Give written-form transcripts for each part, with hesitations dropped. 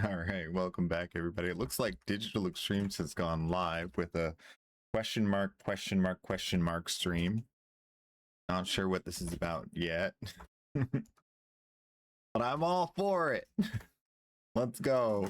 All right, welcome back, everybody. It looks like Digital Extremes has gone live with a question mark, question mark, question mark stream. Not sure what this is about yet, but I'm all for it. Let's go.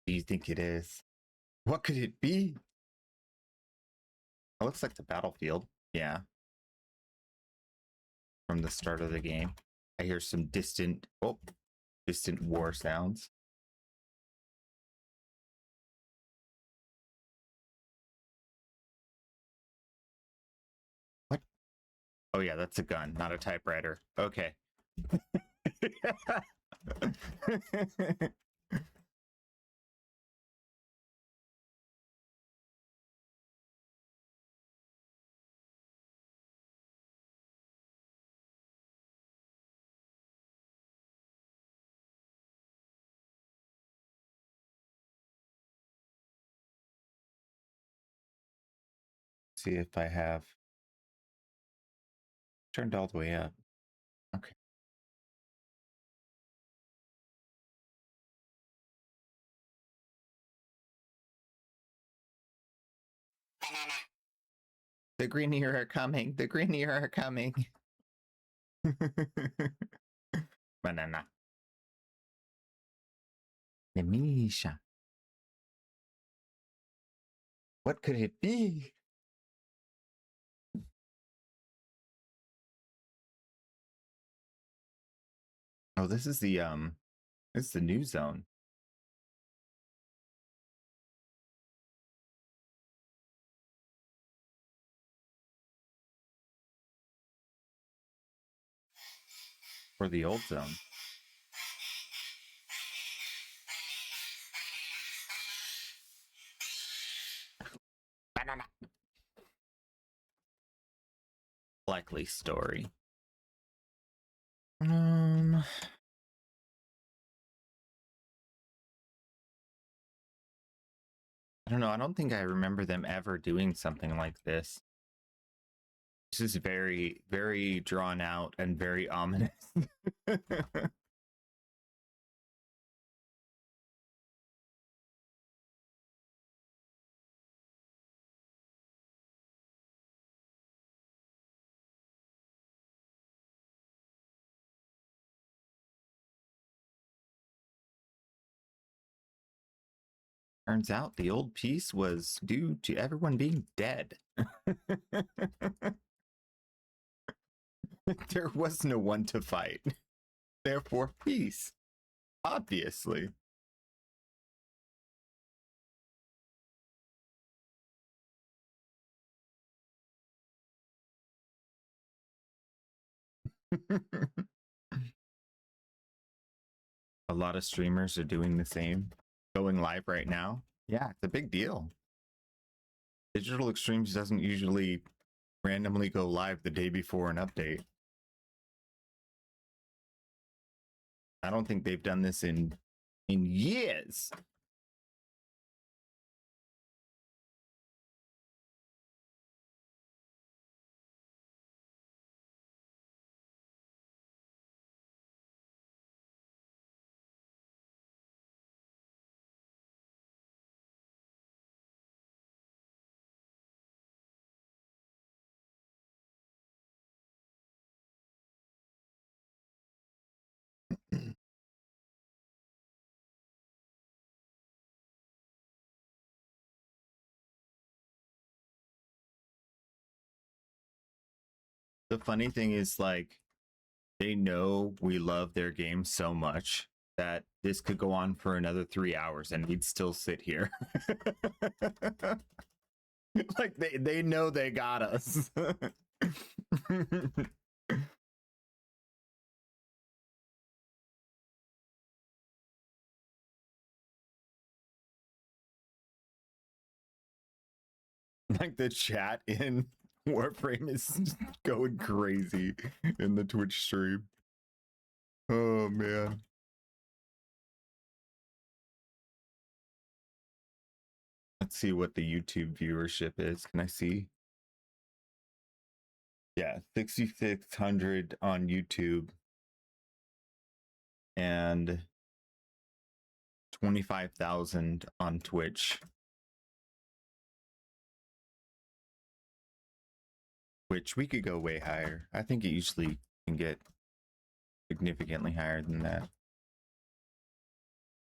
Do you think it is? What could it be? It looks like the battlefield. Yeah. From the start of the game. I hear some distant war sounds. What? Oh yeah, that's a gun, not a typewriter. Okay. See if I have turned all the way up. Okay. The Greenier are coming. The Greenier are coming. Banana. Nemisha. What could it be? Oh, this is the new zone. Or the old zone. Banana. Likely story. I don't know. I don't think I remember them ever doing something like this. This is very, very drawn out and very ominous. Turns out the old peace was due to everyone being dead. There was no one to fight. Therefore, peace. Obviously. A lot of streamers are doing the same. Going live right now. Yeah, it's a big deal. Digital Extremes doesn't usually randomly go live the day before an update. I don't think they've done this in years. the funny thing is, like, they know we love their game so much that this could go on for another 3 hours and we'd still sit here. Like they know they got us. Like the chat in Warframe is going crazy in the Twitch stream. Oh man. Let's see what the YouTube viewership is. Can I see? Yeah, 6,600 on YouTube and 25,000 on Twitch. Which we could go way higher. I think it usually can get significantly higher than that.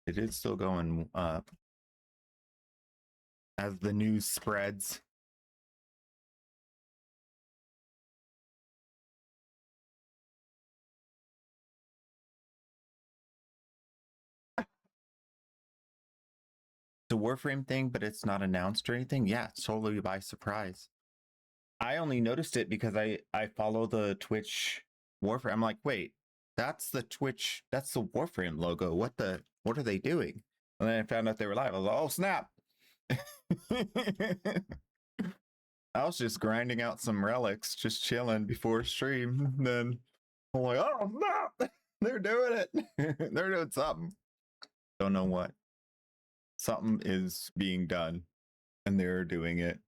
It is still going up as the news spreads. The Warframe thing, but it's not announced or anything. Yeah, it's totally by surprise. I only noticed it because I follow the Twitch Warframe. I'm like, wait, that's the Twitch, that's the Warframe logo. What are they doing? And then I found out they were live. I was like, oh snap. I was just grinding out some relics, just chilling before stream. And then I'm like, oh no, they're doing it. They're doing something. Don't know what. Something is being done, and they're doing it.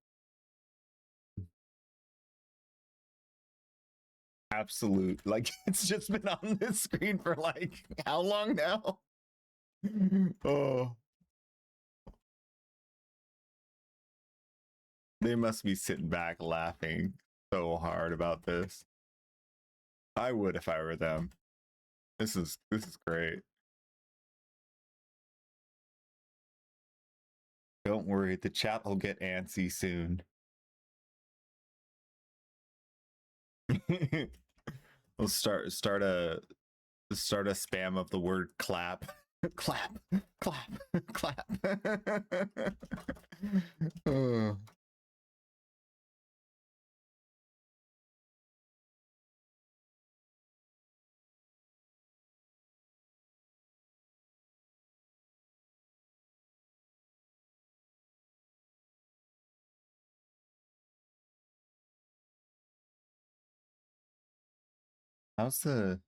Absolute. Like, it's just been on this screen for like how long now? Oh. They must be sitting back laughing so hard about this. I would if I were them. This is great. Don't worry, the chat will get antsy soon. We'll start a spam of the word clap. Clap, clap, clap. Oh. How's this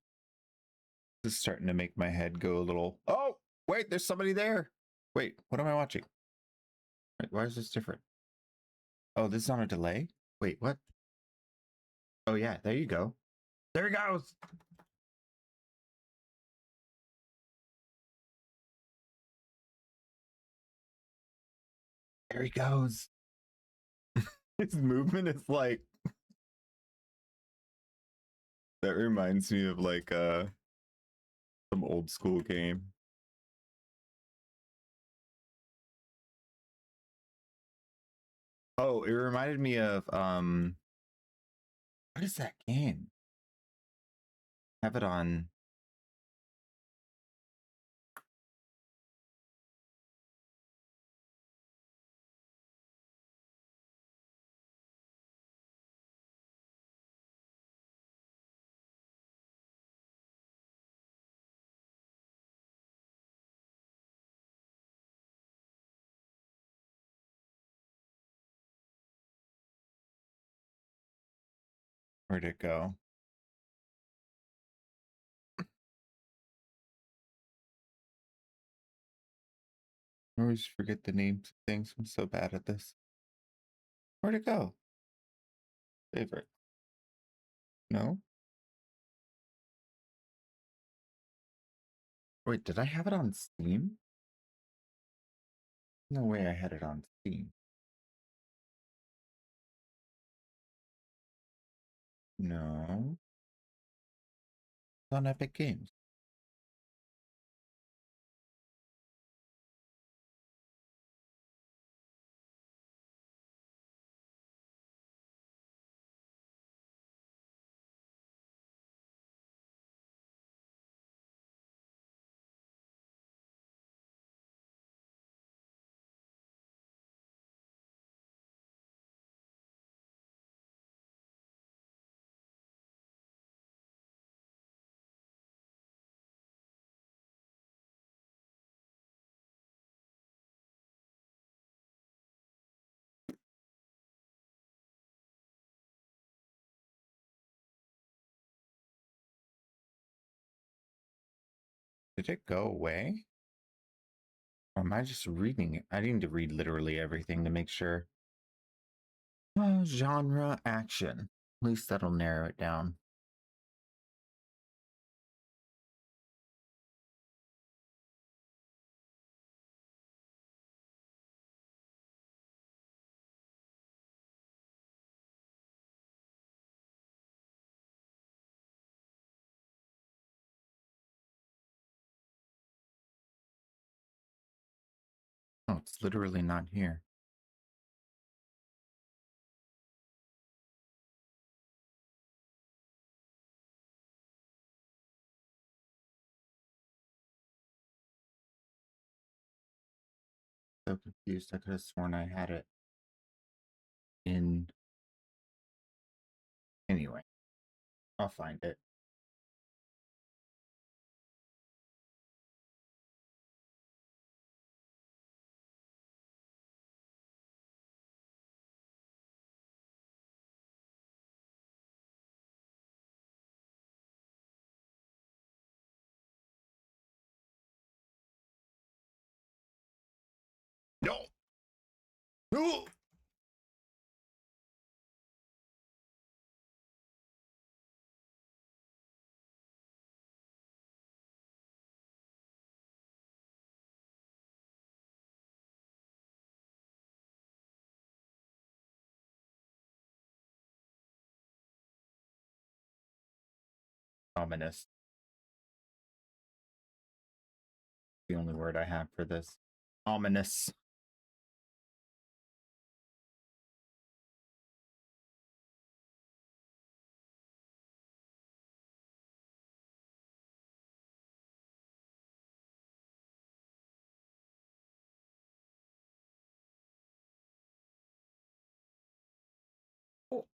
is starting to make my head go a little. Oh, wait, there's somebody there. Wait, what am I watching? Wait, why is this different? Oh, this is on a delay? Wait, what? Oh, yeah, there you go. There he goes. There he goes. His movement is like. That reminds me of like some old school game. Oh, it reminded me of what is that game? I have it on. Where'd it go? I always forget the names of things. I'm so bad at this. Where'd it go? Favorite. No? Wait, did I have it on Steam? No way I had it on Steam. No. It's on Epic Games. Did it go away? Or am I just reading it? I need to read literally everything to make sure. Genre action. At least that'll narrow it down. Oh, it's literally not here. So confused. I could have sworn I had it in. Anyway, I'll find it. No! No! Ominous. The only word I have for this. Ominous. Oh.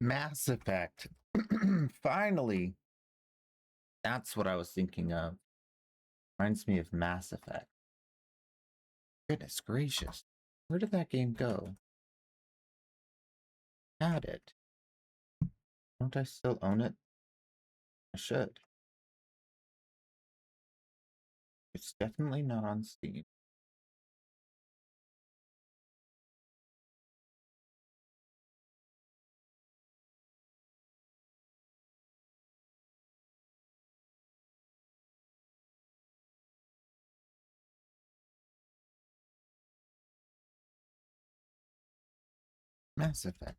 Mass Effect. Finally. That's what I was thinking of. Reminds me of Mass Effect. Goodness gracious. Where did that game go? Had it. Don't I still own it? I should. It's definitely not on Steam. Mass Effect.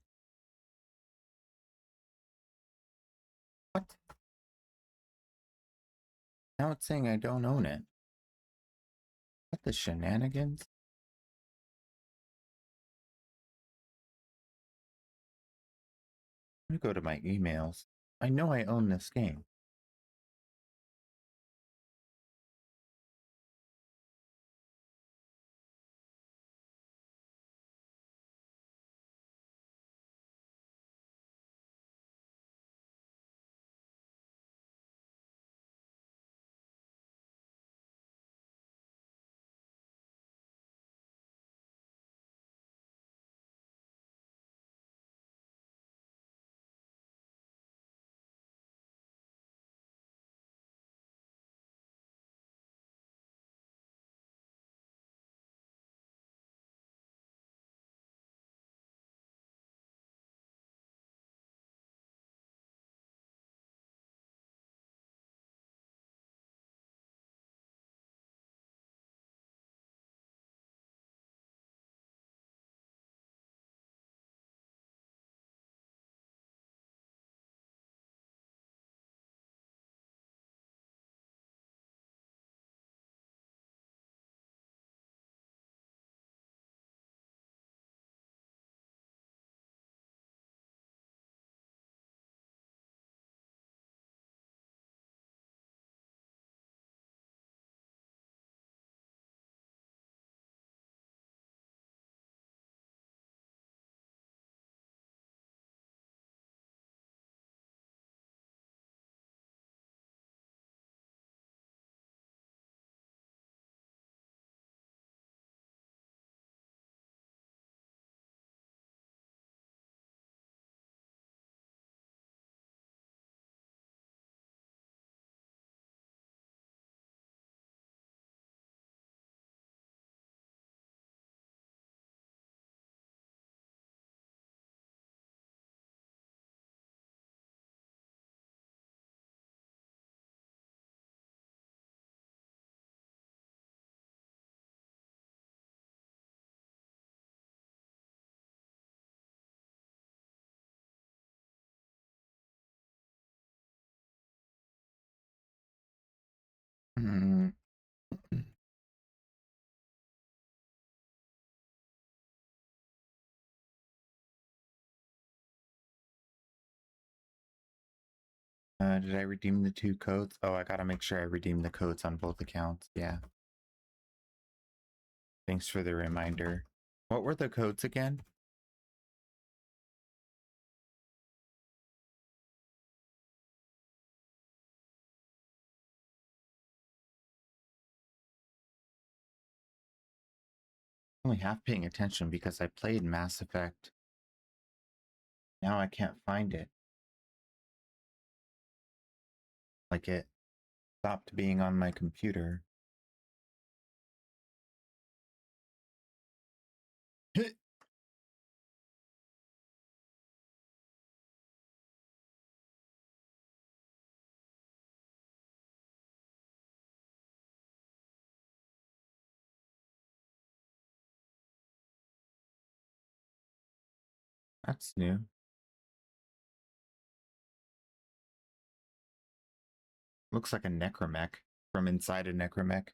What? Now it's saying I don't own it. What the shenanigans? Let me go to my emails. I know I own this game. Hmm. Did I redeem the 2 codes? Oh, I gotta make sure I redeem the codes on both accounts. Yeah. Thanks for the reminder. What were the codes again? Only half paying attention because I played Mass Effect. Now I can't find it. Like it stopped being on my computer. That's new. Looks like a necromech from inside a necromech.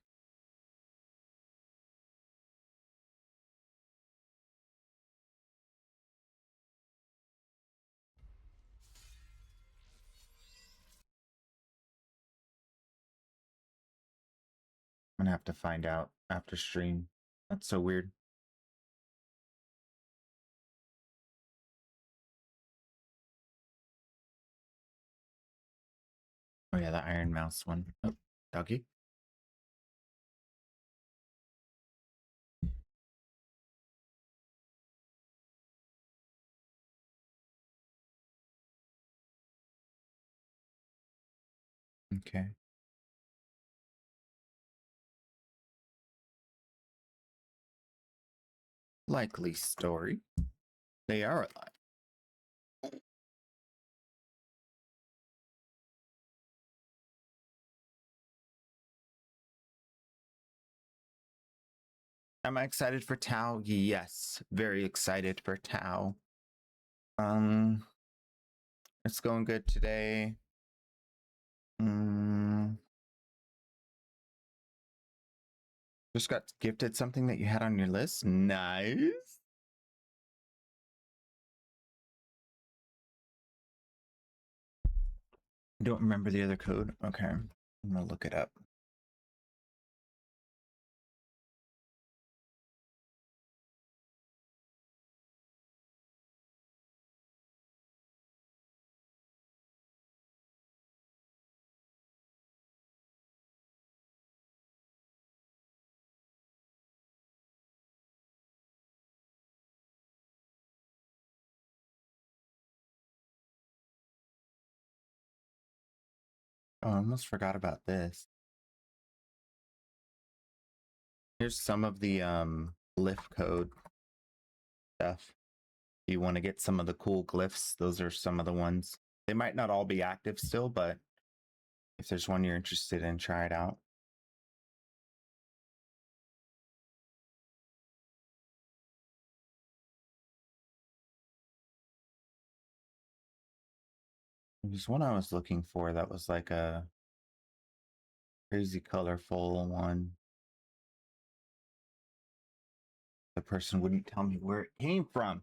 I'm gonna have to find out after stream. That's so weird. Oh yeah, the Iron Mouse one. Oh, doggy. Okay. Likely story. They are alive. Am I excited for Tao? Yes, very excited for Tao. It's going good today. Just got gifted something that you had on your list. Nice. I don't remember the other code. Okay, I'm gonna look it up. Oh, I almost forgot about this. Here's some of the glyph code stuff. If you want to get some of the cool glyphs, those are some of the ones. They might not all be active still, but if there's one you're interested in, try it out. There's one I was looking for that was like a crazy colorful one. The person wouldn't tell me where it came from.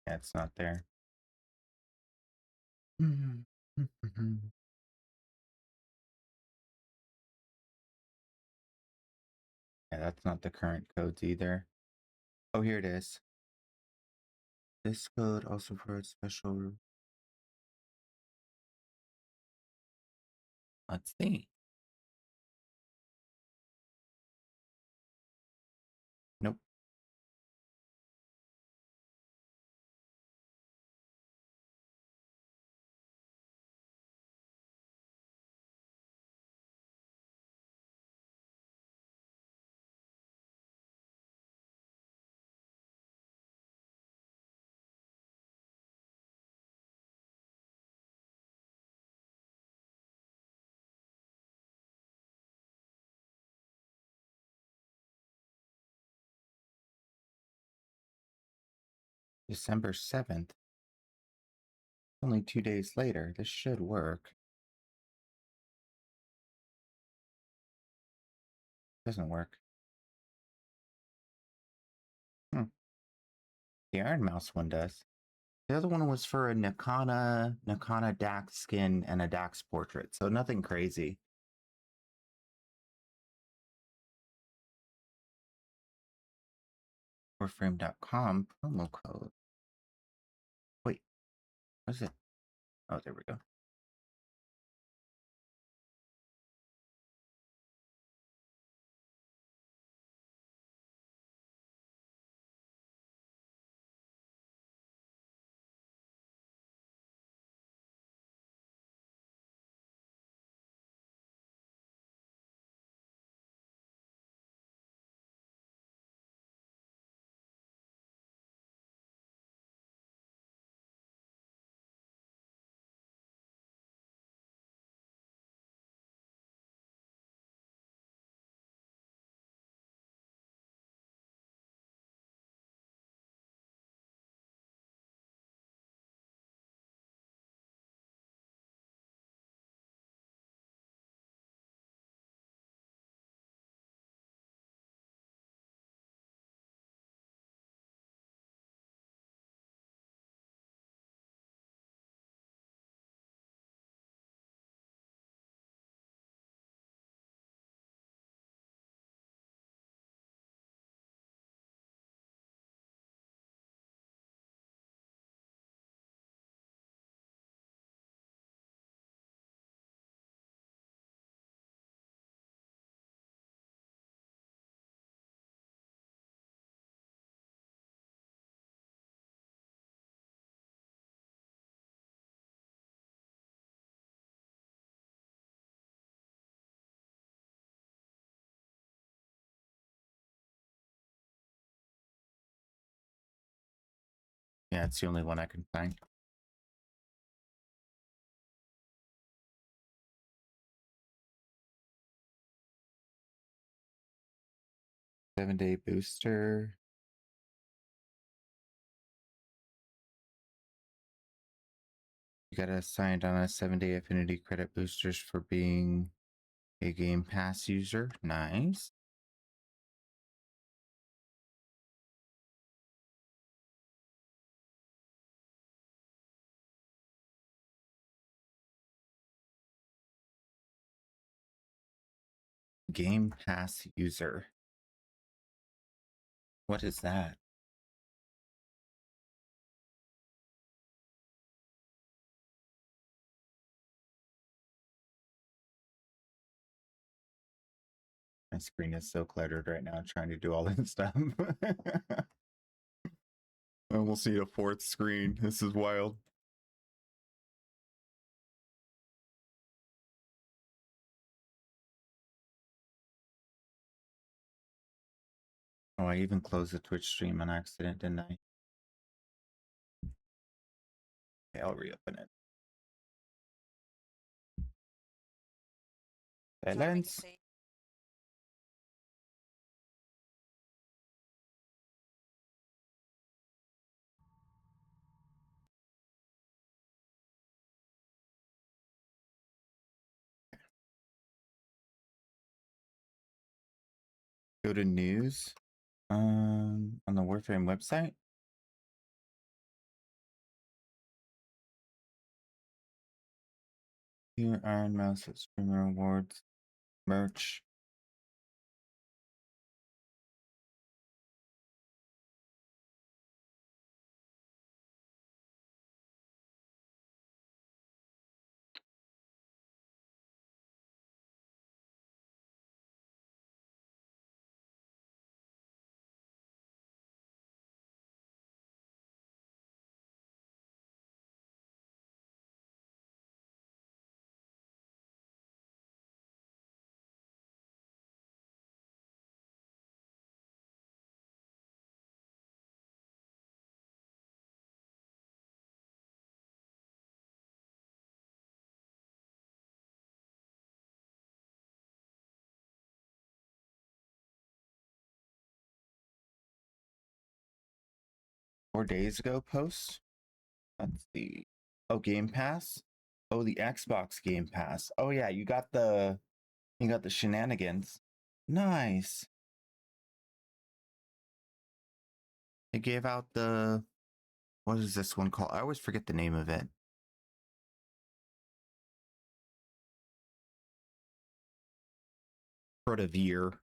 Yeah, it's not there. Yeah, that's not the current codes either. Oh, here it is. This code also provides special. Let's see. Nope. December 7th. Only 2 days later. This should work. Doesn't work. The Iron Mouse one does. The other one was for a Nakana Dax skin and a Dax portrait, so nothing crazy. Warframe.com promo code. Wait, what is it? Oh, there we go. Yeah, it's the only one I can find. Seven-day booster. You got assigned on a 7-day affinity credit boosters for being a Game Pass user. Nice. Game Pass user. What is that? My screen is so cluttered right now trying to do all this stuff. I almost need a fourth screen. This is wild. Oh, I even closed the Twitch stream on accident, didn't I? Okay, I'll reopen it. Silence. Go to news. On the Warframe website. Here, Iron Mouse at Streamer Awards. Merch. Days ago post. Let's see. Oh, Game Pass. Oh, the Xbox Game Pass. Oh yeah, you got the shenanigans. Nice. They gave out the, what is this one called? I always forget the name of it. Protavir.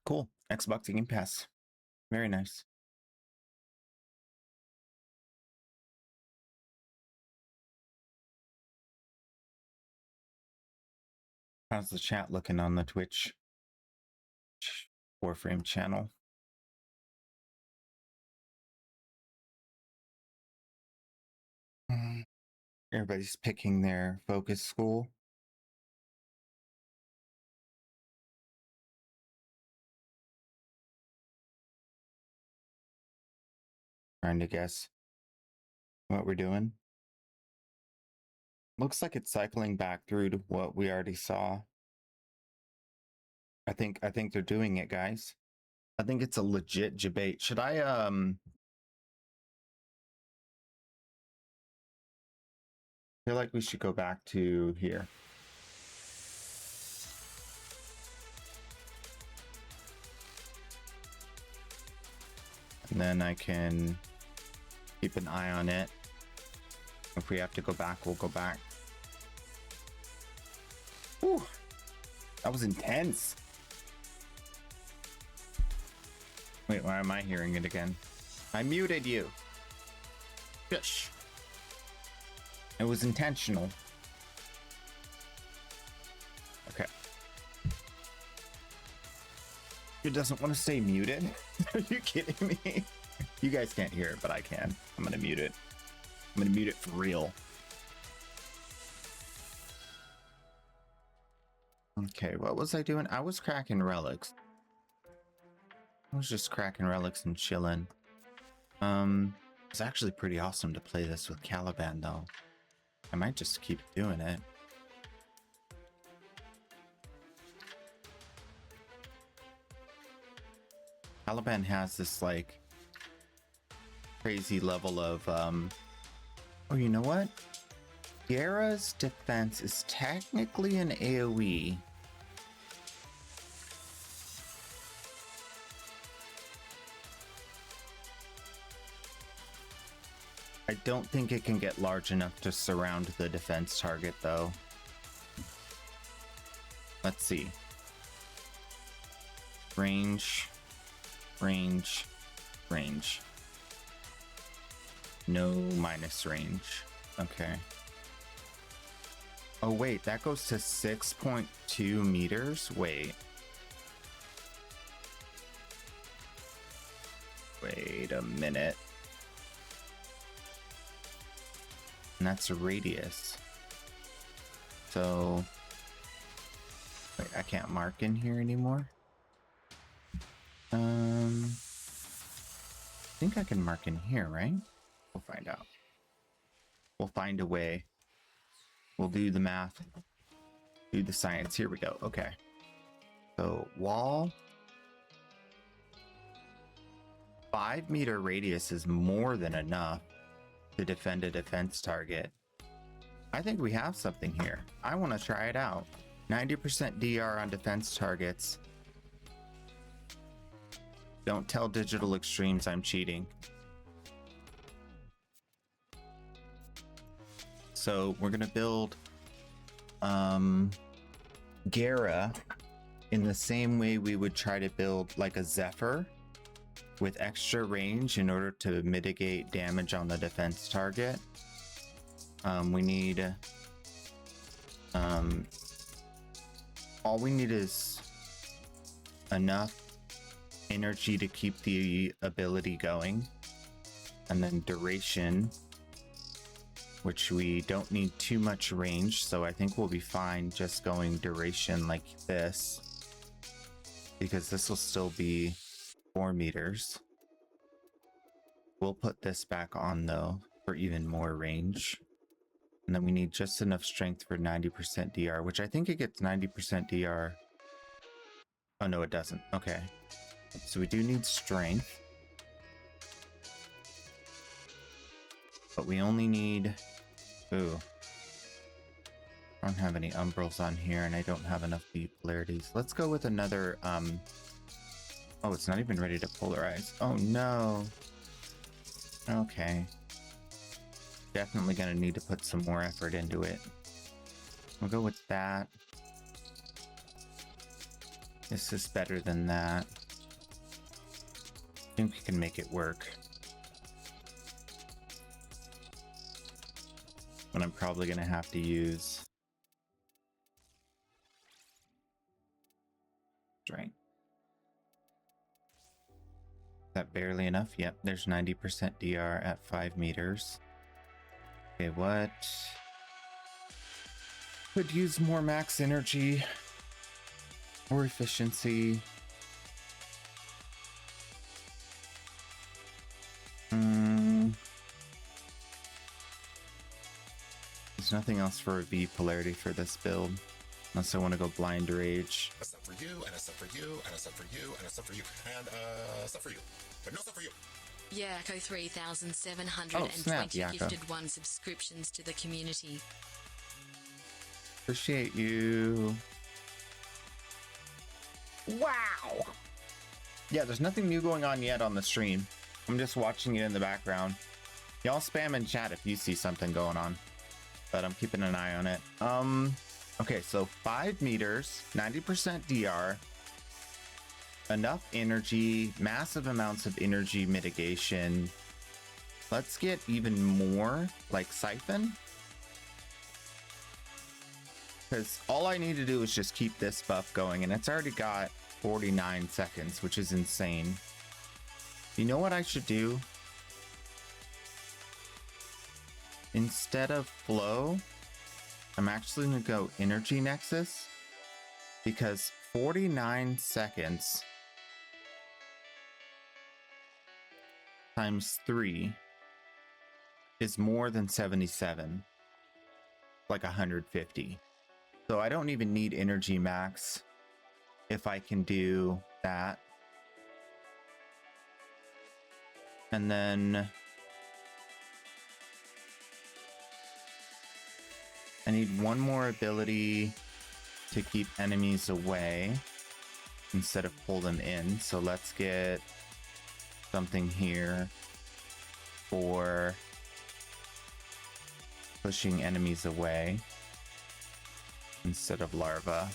Cool. Xbox Game Pass. Very nice. How's the chat looking on the Twitch Warframe channel? Everybody's picking their focus school. Trying to guess what we're doing. Looks like it's cycling back through to what we already saw. I think they're doing it, guys. I think it's a legit debate. Should I feel like we should go back to here. And then I can keep an eye on it. If we have to go back, we'll go back. Whew. That was intense. Wait, why am I hearing it again? I muted you. Shush. It was intentional. Okay. It doesn't want to stay muted? Are you kidding me? You guys can't hear it, but I can. I'm gonna mute it. I'm gonna mute it for real. Okay, what was I doing? I was cracking relics. I was just cracking relics and chilling. It's actually pretty awesome to play this with Caliban, though. I might just keep doing it. Caliban has this, like, crazy level of, oh, you know what? Gara's defense is technically an AoE. I don't think it can get large enough to surround the defense target, though. Let's see. Range, range, range. No minus range. Okay. Oh, wait, that goes to 6.2 meters? Wait. Wait a minute. And that's a radius. So, wait, I can't mark in here anymore. I think I can mark in here, right? We'll find out. We'll find a way. We'll do the math. Do the science. Here we go. Okay. So, wall. 5-meter radius is more than enough to defend a defense target. I think we have something here. I want to try it out. 90% DR on defense targets. Don't tell Digital Extremes I'm cheating. So we're gonna build Gara in the same way we would try to build like a Zephyr, with extra range in order to mitigate damage on the defense target. We need all we need is enough energy to keep the ability going, and then duration, which we don't need too much range, so I think we'll be fine just going duration like this, because this will still be 4 meters. We'll put this back on though for even more range. And then we need just enough strength for 90% DR, which I think it gets 90% DR. Oh no, it doesn't. Okay. So we do need strength. But we only need... Ooh. I don't have any umbrals on here, and I don't have enough deep polarities. Let's go with another... Oh, it's not even ready to polarize. Oh no. Okay. Definitely gonna need to put some more effort into it. We'll go with that. This is better than that. I think we can make it work. But I'm probably gonna have to use strength. Is that barely enough? Yep, there's 90% DR at 5 meters. Okay, what? Could use more max energy or efficiency. There's nothing else for a V polarity for this build, unless I want to go blind rage. A sub for you, and a sub for you, and a sub for you, and a sub for you, and a sub for you, but no sub for you. Yakko 3,720 gifted 1 subscriptions to the community. Appreciate you. Wow. Yeah, there's nothing new going on yet on the stream. I'm just watching it in the background. Y'all spam in chat if you see something going on, but I'm keeping an eye on it. Okay, so 5 meters, 90% DR, enough energy, massive amounts of energy mitigation. Let's get even more, like Siphon. Because all I need to do is just keep this buff going, and it's already got 49 seconds, which is insane. You know what I should do? Instead of flow, I'm actually going to go energy nexus. because 49 seconds times 3 is more than 77, like 150. So I don't even need energy max if I can do that. And then I need one more ability to keep enemies away instead of pull them in. So let's get something here for pushing enemies away instead of larva.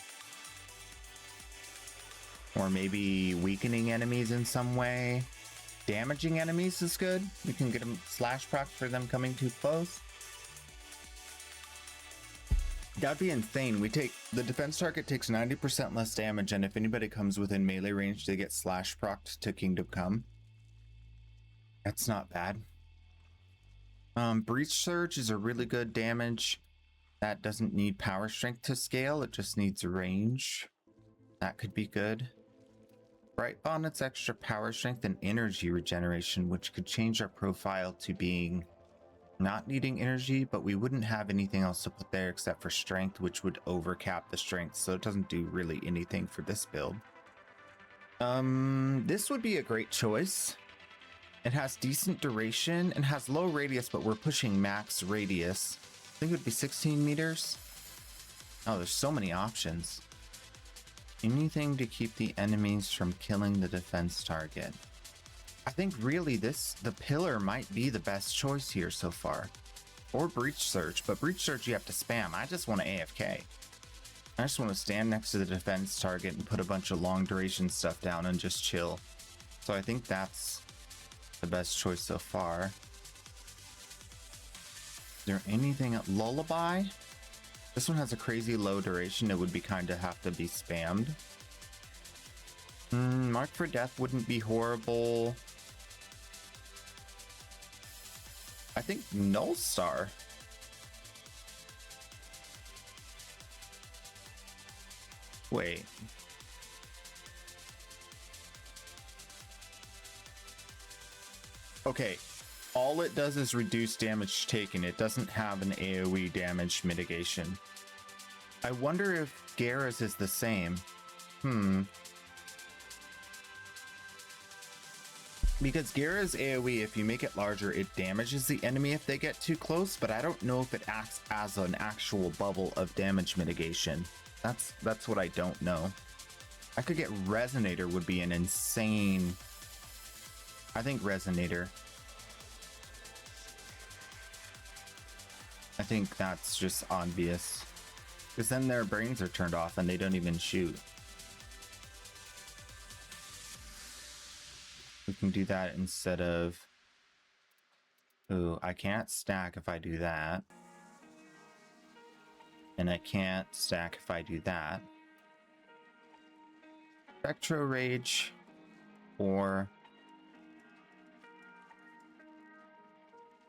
Or maybe weakening enemies in some way. Damaging enemies is good. We can get them slash proc for them coming too close. That'd be insane. The defense target takes 90% less damage, and if anybody comes within melee range, they get slash procced to Kingdom Come. That's not bad. Breach Surge is a really good damage. That doesn't need power strength to scale, it just needs range. That could be good. Bright Bonnet's extra power strength and energy regeneration, which could change our profile to being not needing energy, but we wouldn't have anything else to put there except for strength, which would overcap the strength, so it doesn't do really anything for this build. This would be a great choice. It has decent duration and has low radius, but we're pushing max radius. I think it would be 16 meters. Oh, there's so many options. Anything to keep the enemies from killing the defense target. I think really the pillar might be the best choice here so far. Or Breach Surge, but Breach Surge you have to spam. I just want to AFK. I just want to stand next to the defense target and put a bunch of long duration stuff down and just chill. So I think that's the best choice so far. Is there anything at Lullaby? This one has a crazy low duration. It would be kind of have to be spammed. Mark for Death wouldn't be horrible. I think Null Star. Wait. Okay. All it does is reduce damage taken. It doesn't have an AoE damage mitigation. I wonder if Gara's is the same. Because Gara's AoE, if you make it larger, it damages the enemy if they get too close, but I don't know if it acts as an actual bubble of damage mitigation. That's what I don't know. I could get Resonator would be an insane... I think Resonator. I think that's just obvious. Because then their brains are turned off and they don't even shoot. We can do that instead of... Ooh, I can't stack if I do that. And I can't stack if I do that. Spectro Rage or...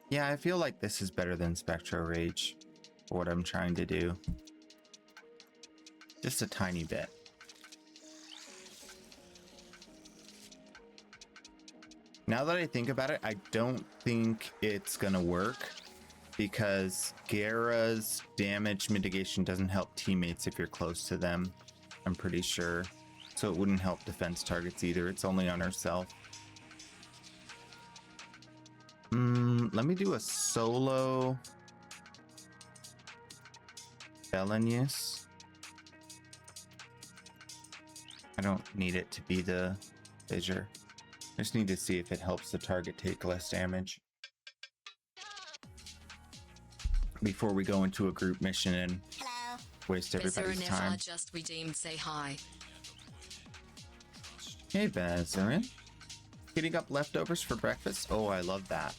Yeah, I feel like this is better than Spectro Rage for what I'm trying to do. Just a tiny bit. Now that I think about it, I don't think it's gonna work because Gara's damage mitigation doesn't help teammates if you're close to them, I'm pretty sure. So it wouldn't help defense targets either. It's only on herself. Let me do a solo Felon use. I don't need it to be the fissure. I just need to see if it helps the target take less damage before we go into a group mission and waste everybody's time. Just redeemed, say hi. Hey, Bezarin. Getting up leftovers for breakfast? Oh, I love that.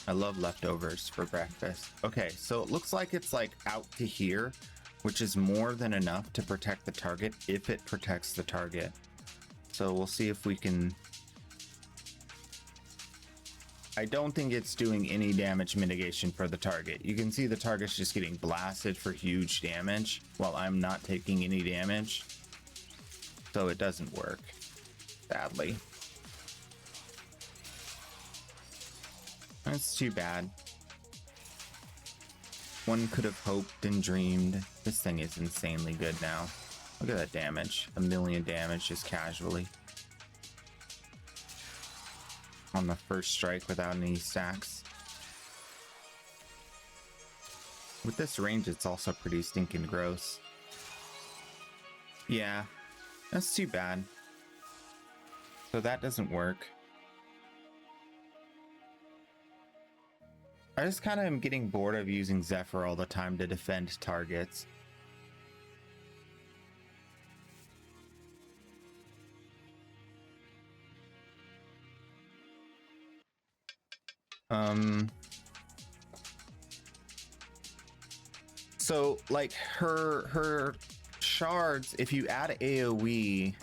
I love leftovers for breakfast. Okay, so it looks like it's like out to here, which is more than enough to protect the target if it protects the target. So we'll see if we can I don't think it's doing any damage mitigation for the target. You can see the target's just getting blasted for huge damage while I'm not taking any damage. So it doesn't work, sadly. That's too bad. One could have hoped and dreamed. This thing is insanely good now. Look at that damage. 1 million damage just casually. On the first strike without any stacks. With this range, it's also pretty stinking gross. Yeah, that's too bad. So that doesn't work. I just kind of am getting bored of using Zephyr all the time to defend targets. So like her shards, if you add AoE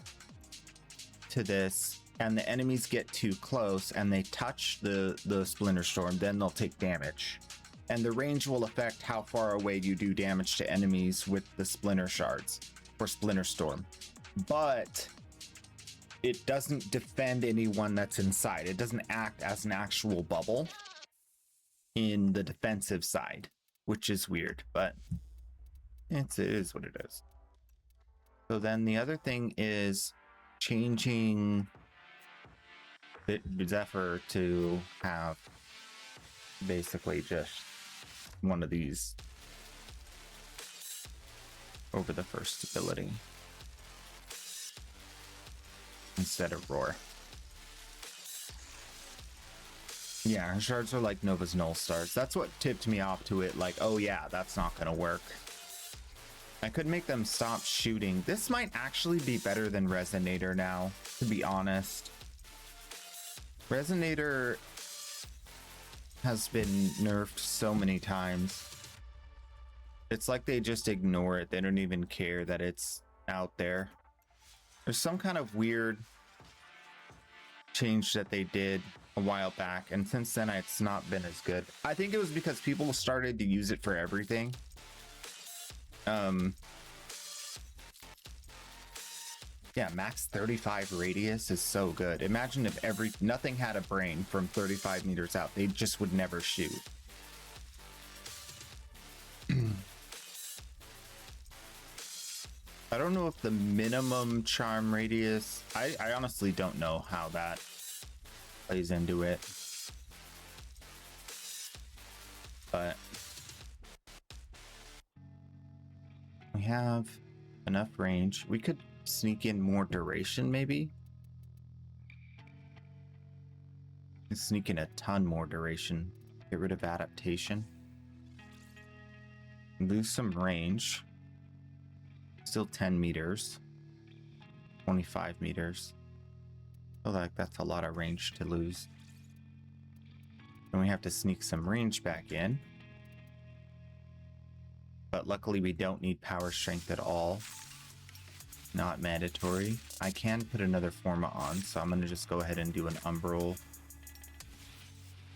to this and the enemies get too close and they touch the Splinter Storm, then they'll take damage. And the range will affect how far away you do damage to enemies with the Splinter Shards or Splinter Storm. But it doesn't defend anyone that's inside. It doesn't act as an actual bubble in the defensive side, which is weird, but it is what it is. So then the other thing is changing the Zephyr to have basically just one of these over the first ability instead of Roar. Yeah, shards are like Nova's Null Stars. That's what tipped me off to it, like, oh yeah, that's not gonna work. I could make them stop shooting. This might actually be better than Resonator now, to be honest. Resonator has been nerfed so many times. It's like they just ignore it. They don't even care that it's out there. There's some kind of weird change that they did a while back, and since then it's not been as good. I think it was because people started to use it for everything. Yeah, max 35 radius is so good. Imagine if nothing had a brain from 35 meters out. They just would never shoot. I don't know if the minimum charm radius, I honestly don't know how that plays into it, but we have enough range. We could sneak in more duration, maybe. Sneak in a ton more duration. Get rid of adaptation. Lose some range. Still 10 meters. 25 meters. I feel like that's a lot of range to lose. And we have to sneak some range back in. But luckily we don't need power strength at all. Not mandatory. I can put another Forma on, so I'm going to just go ahead and do an Umbral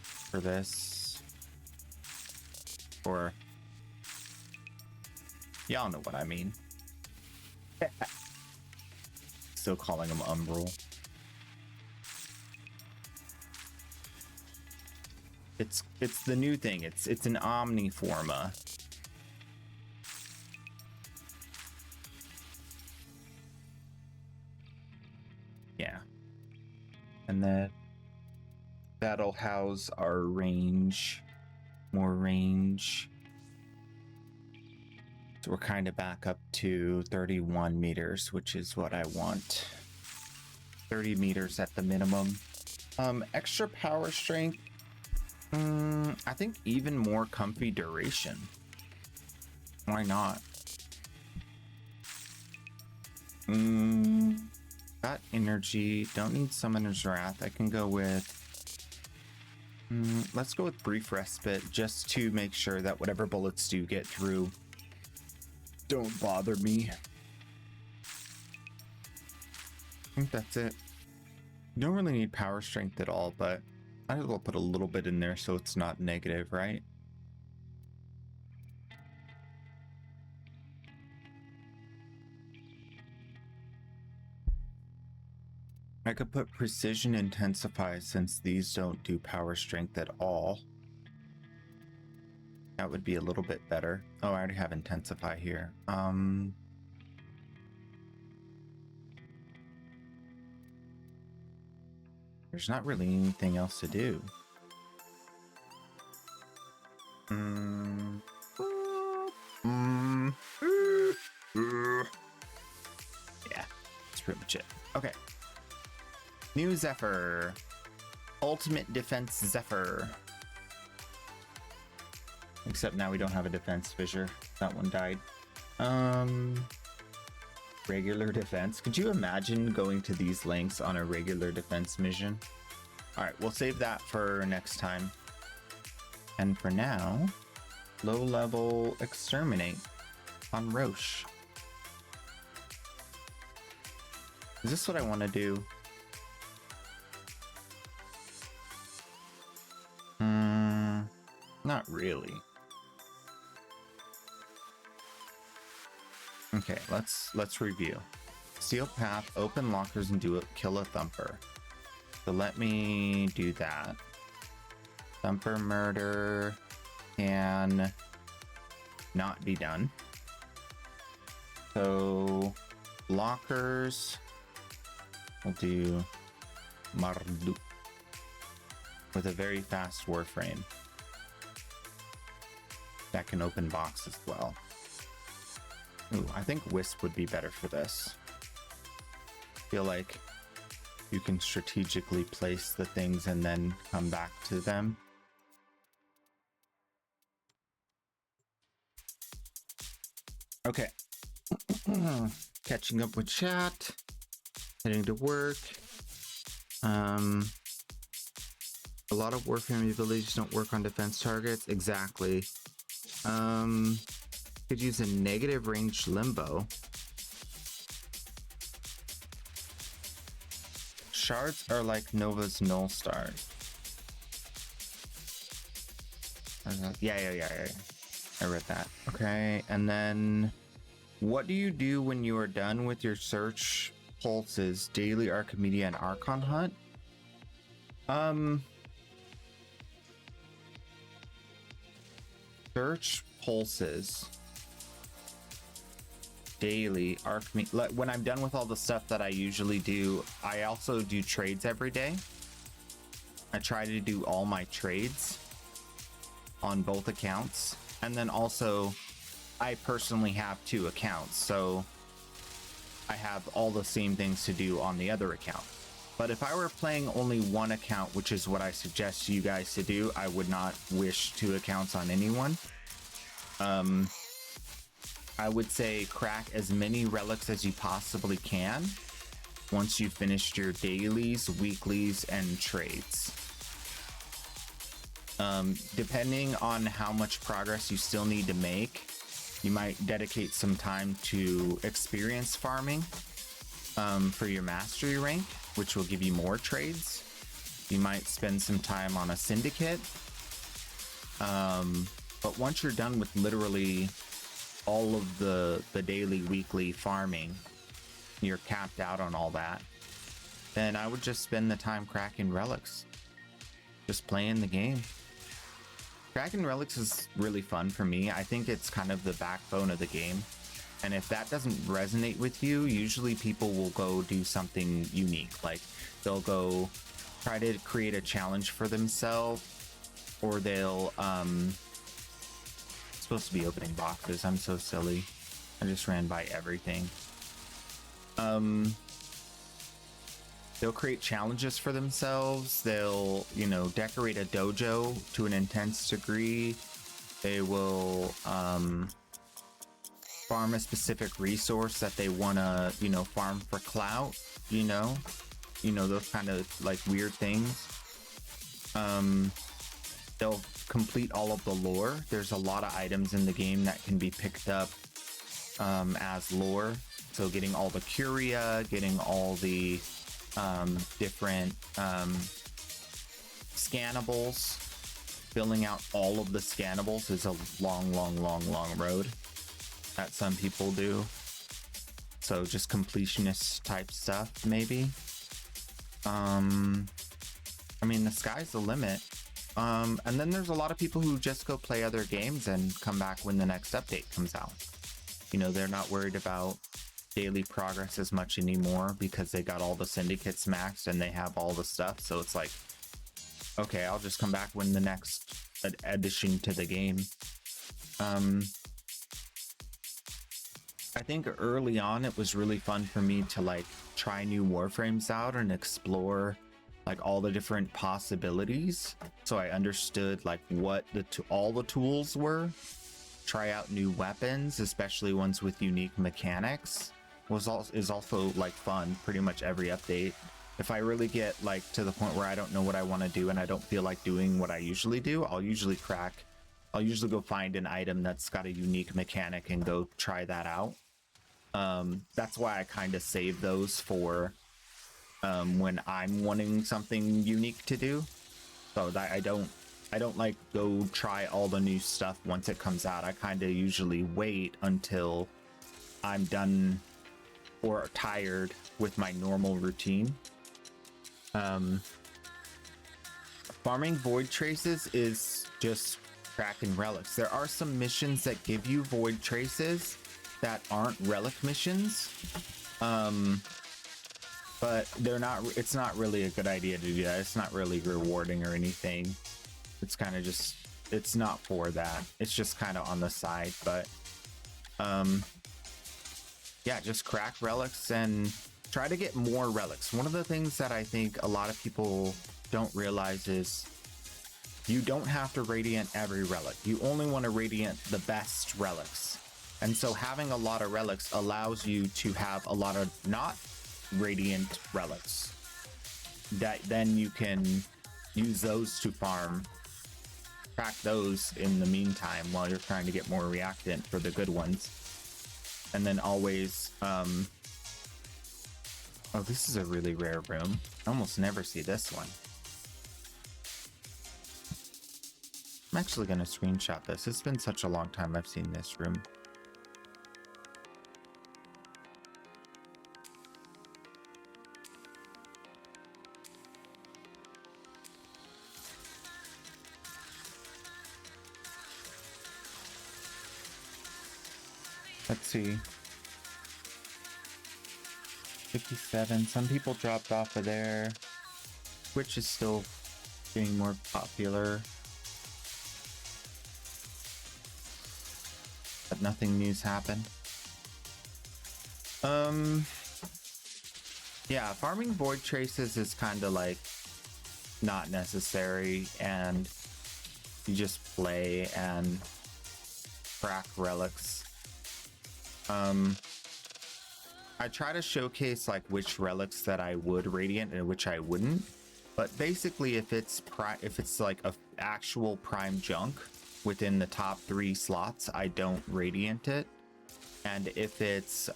for this. Or y'all know what I mean. Still calling them Umbral. It's the new thing. It's an Omni Forma. Yeah. And that'll house our range. More range. So we're kind of back up to 31 meters, which is what I want. 30 meters at the minimum. Extra power strength. I think even more comfy duration. Why not? Got energy. Don't need Summoner's Wrath. I can go with... let's go with Brief Respite, just to make sure that whatever bullets do get through don't bother me. I think that's it. You don't really need power strength at all, but Might as well put a little bit in there so it's not negative, right? I could put precision intensify since these don't do power strength at all. That would be a little bit better. Oh, I already have intensify here. There's not really anything else to do. Yeah, that's pretty much it. Okay. New Zephyr. Ultimate Defense Zephyr. Except now we don't have a defense fissure. That one died. Regular defense. Could you imagine going to these lengths on a regular defense mission? Alright, we'll save that for next time. And for now, low level exterminate on Roche. Is this what I want to do? Not really. Okay, let's review. Seal path, open lockers, and kill a thumper. So let me do that. Thumper murder can not be done. So lockers, we'll do Marduk with a very fast warframe that can open box as well. Ooh, I think Wisp would be better for this. Feel like you can strategically place the things and then come back to them. Okay. Catching up with chat. Heading to work. A lot of warframe abilities don't work on defense targets. Exactly. Could use a negative range limbo. Shards are like Nova's null stars. Yeah. I read that. Okay, and then what do you do when you are done with your search pulses, daily Archimedia and Archon hunt? Search pulses daily Archimedia. When I'm done with all the stuff that I usually do, I also do trades every day. I try to do all my trades on both accounts, and then also I personally have 2 accounts, so I have all the same things to do on the other account. But if I were playing only one account, which is what I suggest you guys to do, I would not wish 2 accounts on anyone. I would say crack as many relics as you possibly can once you've finished your dailies, weeklies, and trades. Depending on how much progress you still need to make, you might dedicate some time to experience farming for your mastery rank, which will give you more trades. You might spend some time on a syndicate. But once you're done with literally all of the daily, weekly farming, you're capped out on all that, then I would just spend the time cracking relics. Just playing the game. Cracking relics is really fun for me. I think it's kind of the backbone of the game. And if that doesn't resonate with you, usually people will go do something unique. Like they'll go try to create a challenge for themselves, or they'll supposed to be opening boxes. I'm so silly. I just ran by everything. They'll create challenges for themselves. They'll, decorate a dojo to an intense degree. They will farm a specific resource that they want to, farm for clout, those kind of like weird things. They'll complete all of the lore. There's a lot of items in the game that can be picked up as lore. So getting all the curia, getting all the different Scannables. Filling out all of the scannables is a long road that some people do. So just completionist type stuff, maybe. I mean, the sky's the limit. And then there's a lot of people who just go play other games and come back when the next update comes out. You know, they're not worried about daily progress as much anymore because they got all the syndicates maxed and they have all the stuff. So it's like, okay, I'll just come back when the next addition to the game. I think early on it was really fun for me to like try new warframes out and explore like all the different possibilities, so I understood like what all the tools were. Try out new weapons, especially ones with unique mechanics, is also like fun. Pretty much every update. If I really get like to the point where I don't know what I want to do and I don't feel like doing what I usually do, I'll usually go find an item that's got a unique mechanic and go try that out. That's why I kind of save those for when I'm wanting something unique to do, so that I don't like go try all the new stuff once it comes out. I kind of usually wait until I'm done or tired with my normal routine. Farming void traces is just cracking relics. There are some missions that give you void traces that aren't relic missions, but it's not really a good idea to do that. It's not really rewarding or anything. It's kind of just, it's not for that. It's just kind of on the side, but yeah, just crack relics and try to get more relics. One of the things that I think a lot of people don't realize is you don't have to radiant every relic. You only want to radiant the best relics. And so having a lot of relics allows you to have a lot of not radiant relics that then you can use those to farm, crack those in the meantime while you're trying to get more reactant for the good ones. And then always oh, this is a really rare room. I almost never see this one. I'm actually going to screenshot this. It's been such a long time I've seen this room. Let's see. 57. Some people dropped off of there. Twitch is still getting more popular. But nothing new's happened. Yeah, farming void traces is kind of like not necessary, and you just play and crack relics. I try to showcase like which relics that I would radiant and which I wouldn't, but basically if it's like a actual prime junk within the top 3 slots, I don't radiant it. And if it's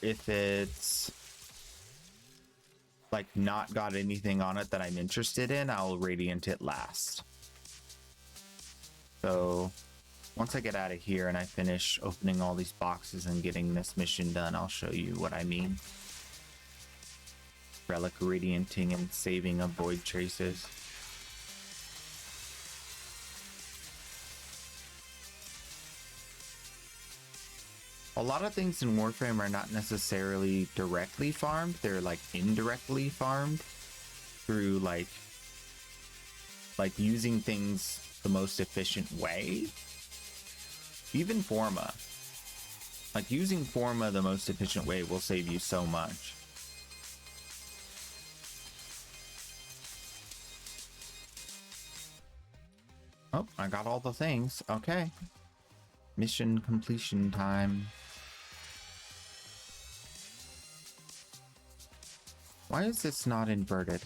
if it's like not got anything on it that I'm interested in, I'll radiant it last. So once I get out of here and I finish opening all these boxes and getting this mission done, I'll show you what I mean. Relic radianting and saving of void traces. A lot of things in Warframe are not necessarily directly farmed. They're like indirectly farmed through like using things the most efficient way. Even Forma. Like using Forma the most efficient way will save you so much. Oh, I got all the things. Okay. Mission completion time. Why is this not inverted?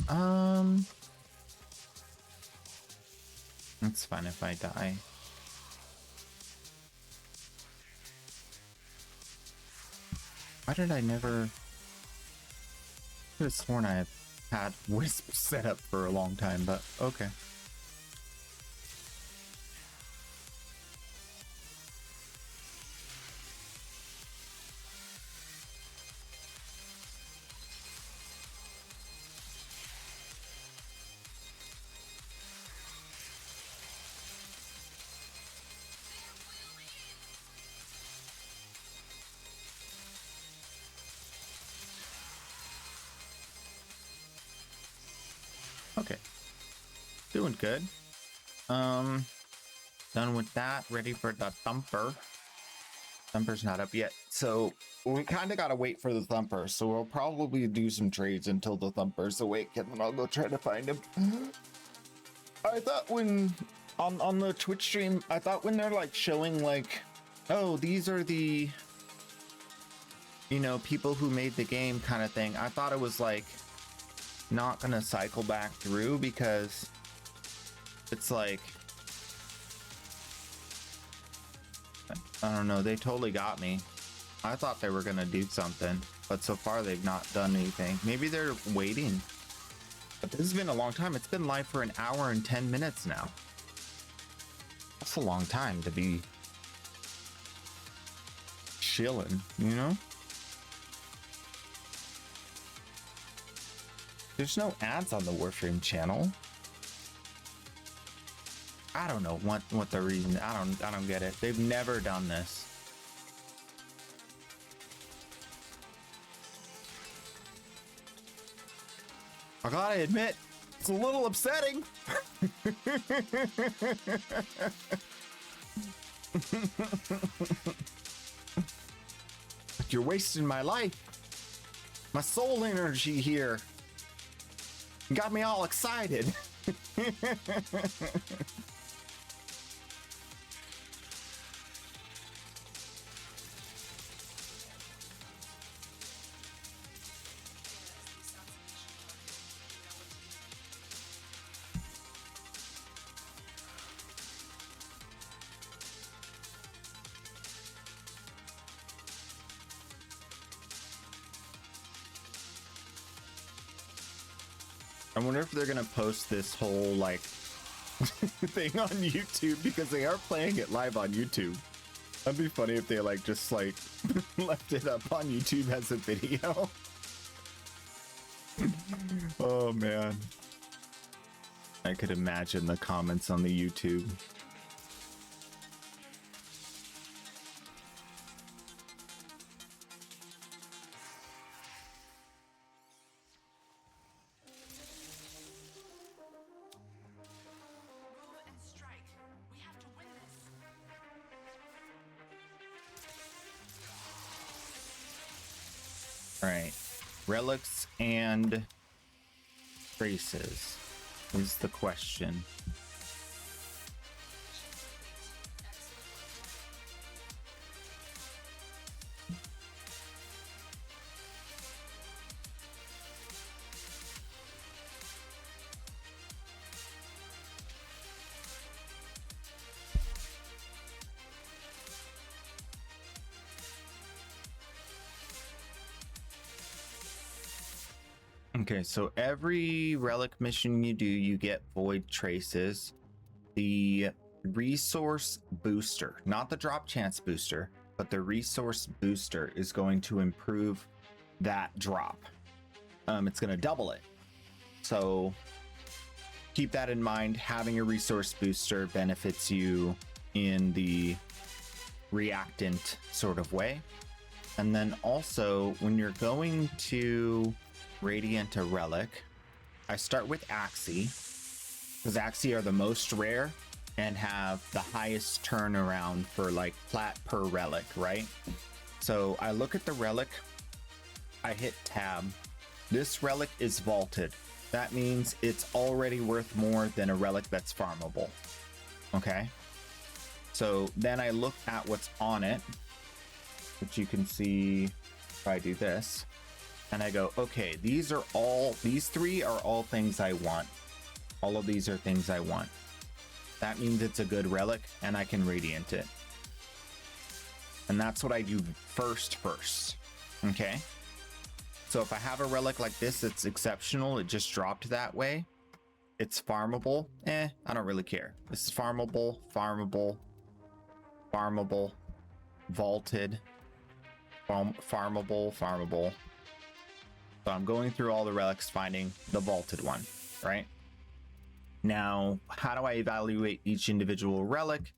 It's fine if I die. Why did I never... could have sworn I had Wisp set up for a long time, but okay. Okay, doing good. Done with that. Ready for the thumper. Thumper's not up yet, so we kind of gotta wait for the thumper. So we'll probably do some trades until the thumper's awake, and then I'll go try to find him. I thought when on the Twitch stream, I thought when they're like showing like, oh, these are the, you know, people who made the game kind of thing. I thought it was like not gonna cycle back through because it's like, I don't know, they totally got me. I thought they were gonna do something, but so far they've not done anything. Maybe they're waiting, but this has been a long time. It's been live for an hour and 10 minutes now. That's a long time to be chilling, you know? There's no ads on the Warframe channel. I don't know what the reason. I don't get it. They've never done this. I gotta admit, it's a little upsetting. You're wasting my life. My soul energy here. Got me all excited. I wonder if they're gonna post this whole like thing on YouTube, because they are playing it live on YouTube. That'd be funny if they like just like left it up on YouTube as a video. Oh man, I could imagine the comments on the YouTube. Alright, relics and traces is the question. Okay, so every relic mission you do, you get void traces. The resource booster, not the drop chance booster, but the resource booster is going to improve that drop. It's going to double it. So keep that in mind. Having a resource booster benefits you in the reactant sort of way. And then also when you're going to Radiant a relic, I start with Axii, because Axii are the most rare and have the highest turnaround for like plat per relic, right? So I look at the relic, I hit tab. This relic is vaulted. That means it's already worth more than a relic that's farmable. Okay. So then I look at what's on it, which you can see if I do this. And I go, okay, these three are all things I want. All of these are things I want. That means it's a good relic and I can radiant it. And that's what I do first. Okay. So if I have a relic like this, it's exceptional. It just dropped that way. It's farmable. I don't really care. This is farmable, farmable, farmable, vaulted, farmable, farmable. So I'm going through all the relics, finding the vaulted one, right? Now, how do I evaluate each individual relic?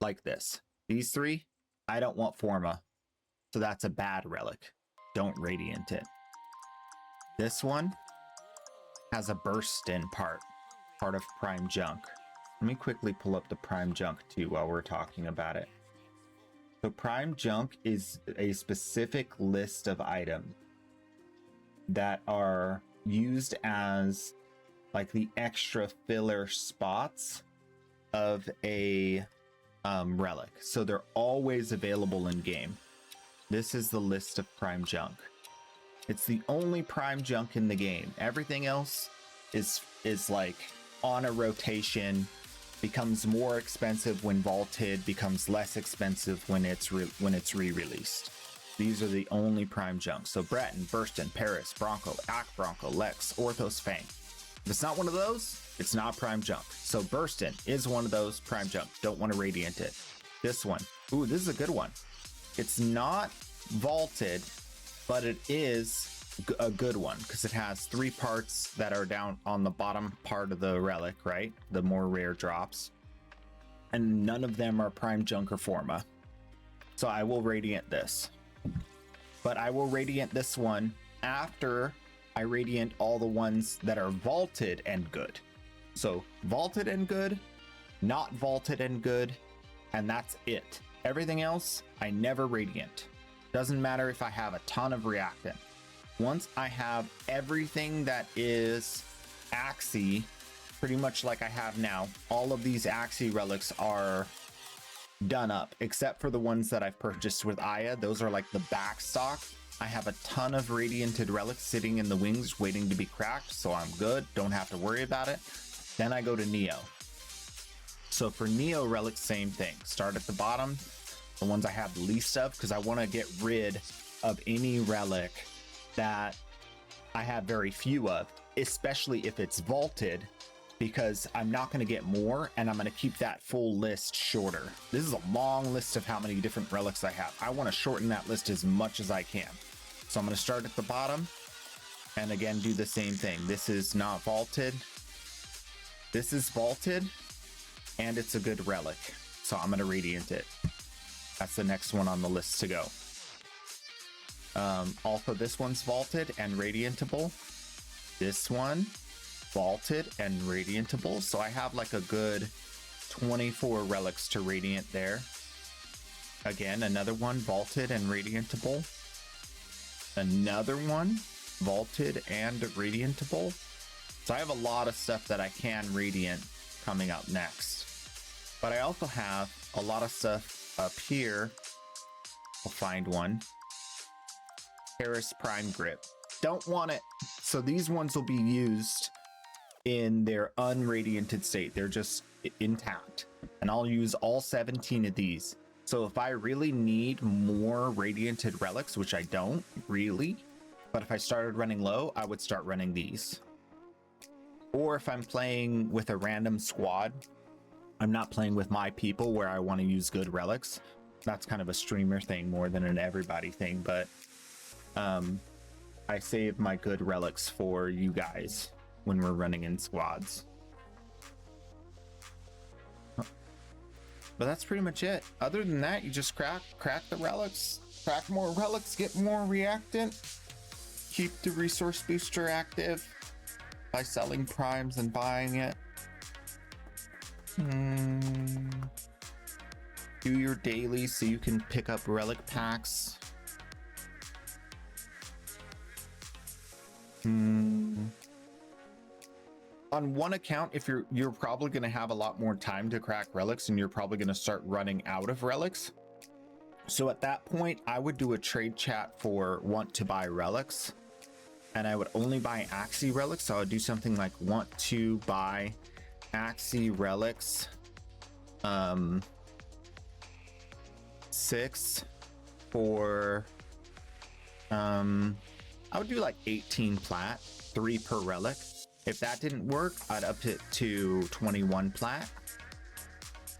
Like this. These three, I don't want Forma. So that's a bad relic. Don't radiant it. This one has a burst in part of prime junk. Let me quickly pull up the prime junk too while we're talking about it. So prime junk is a specific list of items that are used as like the extra filler spots of a relic. So they're always available in game. This is the list of prime junk. It's the only prime junk in the game. Everything else is like on a rotation, becomes more expensive when vaulted, becomes less expensive when it's re-released. These are the only prime junk. So Breton, Burston, Paris, Bronco, Ak Bronco, Lex, Orthos, Fang. If it's not one of those, it's not prime junk. So Burston is one of those prime junk. Don't want to radiant it. This one. Ooh, this is a good one. It's not vaulted, but it is a good one because it has 3 parts that are down on the bottom part of the relic, right? The more rare drops. And none of them are prime junk or Forma. So I will radiant this. But I will radiant this one after I radiant all the ones that are vaulted and good. So vaulted and good, not vaulted and good, and that's it. Everything else, I never radiant. Doesn't matter if I have a ton of reactant. Once I have everything that is Axie, pretty much like I have now, all of these Axie relics are done up, except for the ones that I've purchased with Aya. Those are like the back stock. I have a ton of radianted relics sitting in the wings waiting to be cracked, so I'm good. Don't have to worry about it. Then I go to Neo. So for Neo relics, same thing. Start at the bottom, the ones I have the least of, because I want to get rid of any relic that I have very few of, especially if it's vaulted, because I'm not going to get more and I'm going to keep that full list shorter. This is a long list of how many different relics I have. I want to shorten that list as much as I can. So I'm going to start at the bottom and again do the same thing. This is not vaulted. This is vaulted and it's a good relic. So I'm going to radiant it. That's the next one on the list to go. Also, this one's vaulted and radiantable. This one vaulted and radiantable. So I have like a good 24 relics to radiant there. Again, another one vaulted and radiantable. Another one vaulted and radiantable. So I have a lot of stuff that I can radiant coming up next. But I also have a lot of stuff up here. I'll find one. Paris Prime Grip. Don't want it. So these ones will be used in their unradianted state. They're just intact. And I'll use all 17 of these. So if I really need more radianted relics, which I don't really, but if I started running low, I would start running these. Or if I'm playing with a random squad, I'm not playing with my people where I want to use good relics. That's kind of a streamer thing more than an everybody thing, but I save my good relics for you guys when we're running in squads. But that's pretty much it. Other than that, you just crack the relics, crack more relics, get more reactant, keep the resource booster active by selling primes and buying it. Do your daily so you can pick up relic packs. On one account, if you're probably going to have a lot more time to crack relics and you're probably going to start running out of relics. So at that point, I would do a trade chat for want to buy relics, and I would only buy Axie relics. So I would do something like want to buy Axie relics 6 for I would do like 18 plat, 3 per relic. If that didn't work, I'd up it to 21 plat.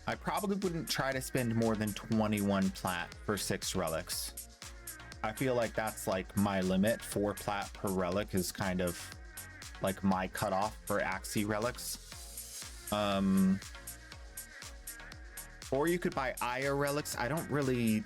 I probably wouldn't try to spend more than 21 plat for 6 relics. I feel like that's like my limit. 4 plat per relic is kind of like my cutoff for Axie relics. Or you could buy Aya relics. I don't really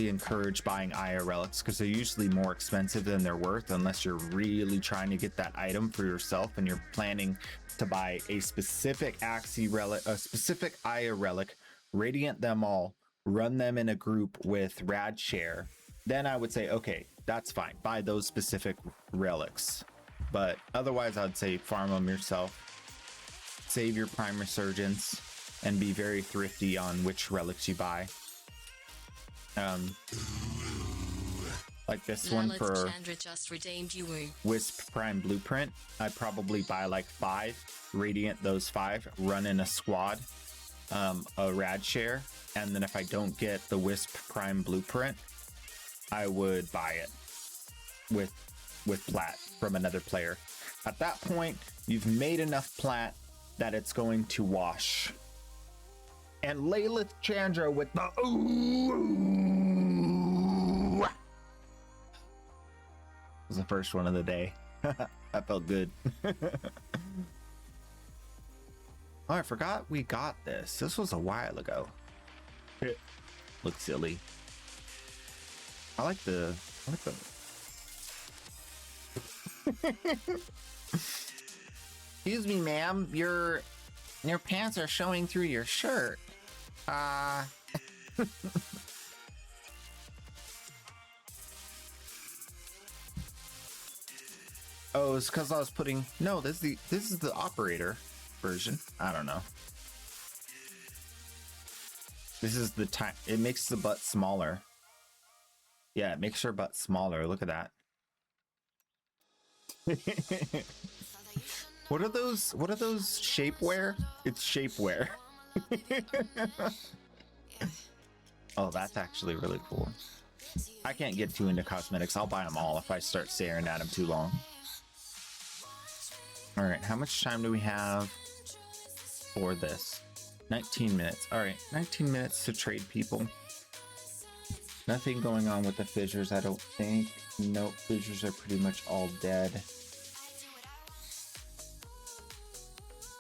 encourage buying Aya relics because they're usually more expensive than they're worth, unless you're really trying to get that item for yourself and you're planning to buy a specific Axie relic, a specific Aya relic, radiant them all, run them in a group with Rad Share. Then I would say, okay, that's fine. Buy those specific relics. But otherwise, I'd say farm them yourself. Save your Prime Resurgence and be very thrifty on which relics you buy. Like this one for Chandra just redeemed you. Wisp Prime Blueprint, I'd probably buy like 5, radiant those 5, run in a squad, a Rad Share, and then if I don't get the Wisp Prime Blueprint, I would buy it with plat from another player. At that point, you've made enough plat that it's going to wash. And Lilith Chandra with the ooh was the first one of the day. That felt good. Oh, I forgot we got this. This was a while ago. Looks silly. I like the Excuse me, ma'am. Your pants are showing through your shirt. Oh, it's because I was putting. No, this is the operator version. I don't know. This is the time. It makes the butt smaller. Yeah, it makes her butt smaller. Look at that. What are those shapewear? It's shapewear. Oh, that's actually really cool. I can't get too into cosmetics. I'll buy them all if I start staring at them too long. All right, how much time do we have for this? 19 minutes. All right, 19 minutes to trade people. Nothing going on with the fissures, I don't think. Nope, fissures are pretty much all dead.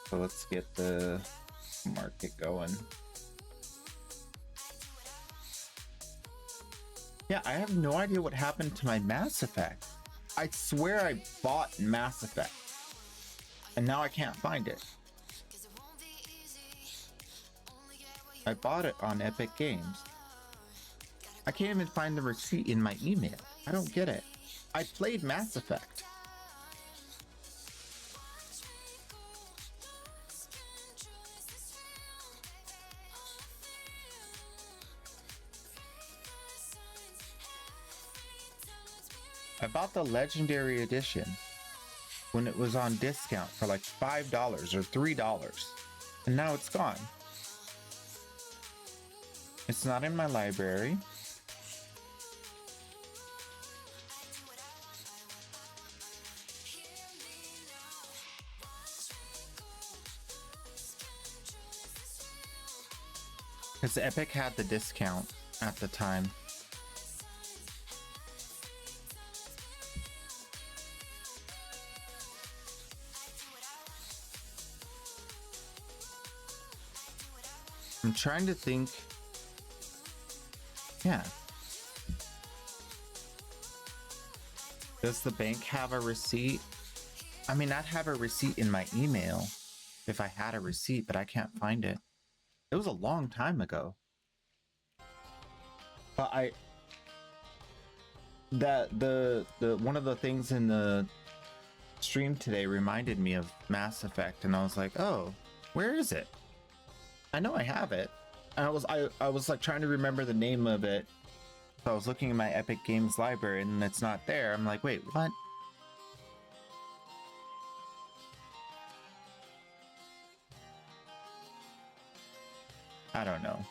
So let's get the market going. Yeah, I have no idea what happened to my Mass Effect. I swear I bought Mass Effect, and now I can't find it. I bought it on Epic Games. I can't even find the receipt in my email. I don't get it. I played Mass Effect. I bought the Legendary Edition when it was on discount for like $5 or $3, and now it's gone. It's not in my library. Because Epic had the discount at the time. I'm trying to think. Yeah. Does the bank have a receipt? I mean, I'd have a receipt in my email if I had a receipt, but I can't find it. It was a long time ago. But the one of the things in the stream today reminded me of Mass Effect, and I was like, oh, where is it? I know I have it. And I was like trying to remember the name of it. So I was looking in my Epic Games library and it's not there. I'm like, wait, what? I don't know.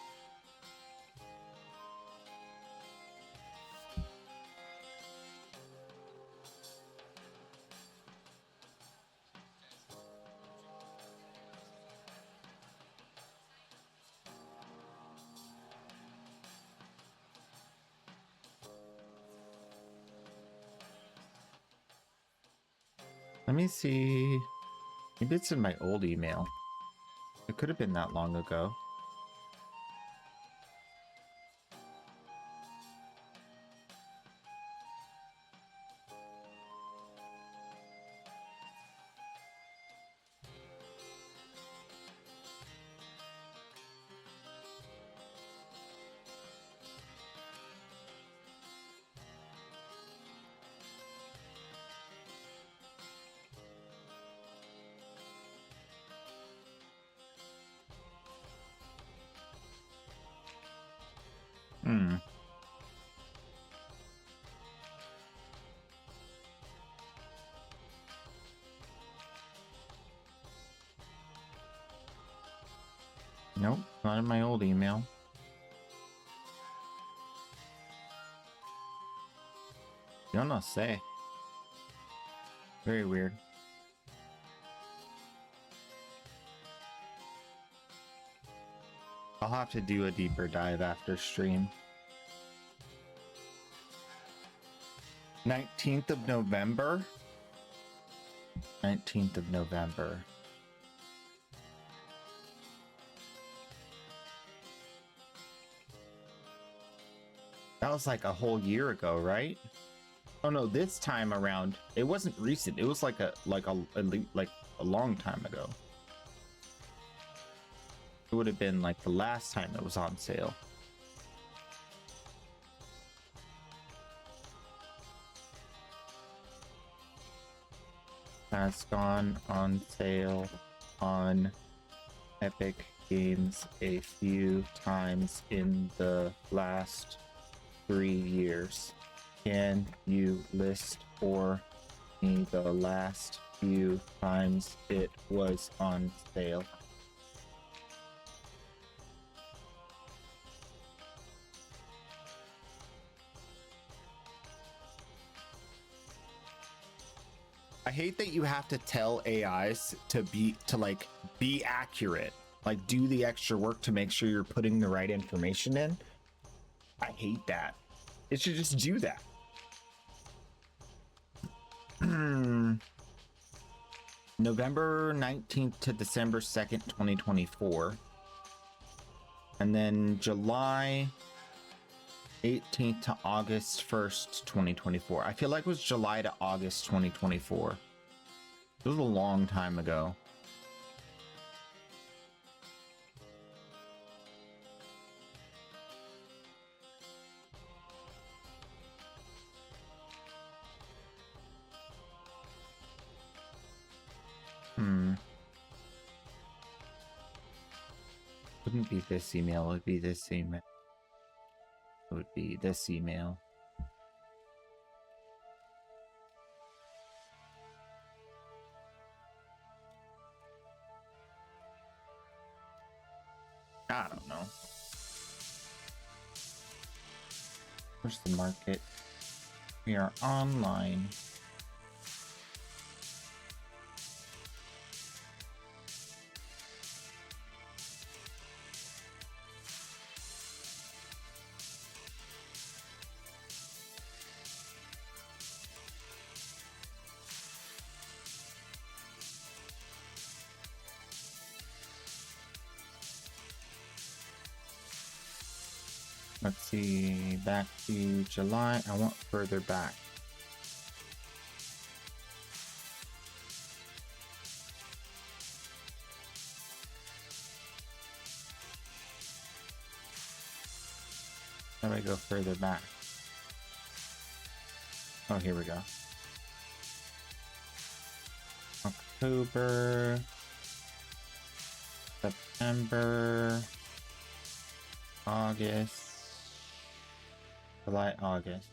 Let me see. Maybe it's in my old email. It could have been that long ago. Nope, not in my old email. Yo no sé. Very weird. I'll have to do a deeper dive after stream. 19th of November? 19th of November. That was like a whole year ago, right? Oh no, this time around it wasn't recent. It was like a long time ago. It would have been like the last time it was on sale. Has gone on sale on Epic Games a few times in the last 3 years. Can you list for me the last few times it was on sale? I hate that you have to tell AIs to be accurate, like do the extra work to make sure you're putting the right information in. I hate that. It should just do that. November 19th to December 2nd, 2024. And then July 18th to August 1st, 2024. I feel like it was July to August 2024. It was a long time ago. Wouldn't be this email, it would be this email. It would be this email. I don't know. Where's the market? We are online. Let's see, back to July. I want further back. How do I go further back? Oh, here we go. October, September, August, July, August.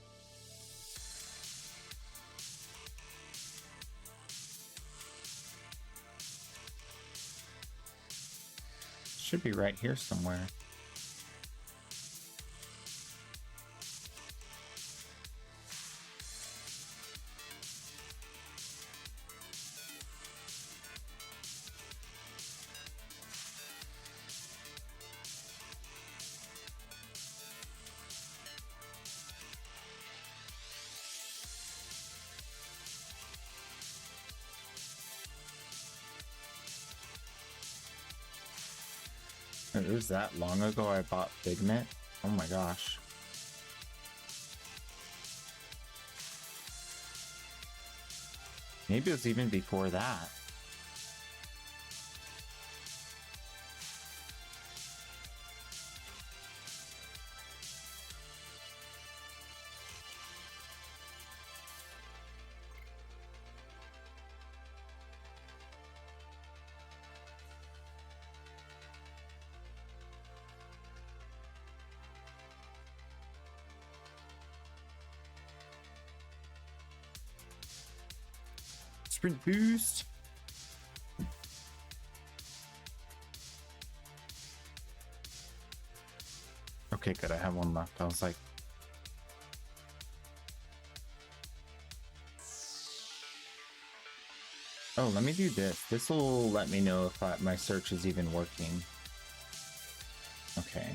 Should be right here somewhere. It was that long ago I bought Figment? Oh my gosh. Maybe it was even before that. Sprint boost. Okay, good. I have one left. I was like, oh, let me do this. This will let me know if my search is even working. Okay.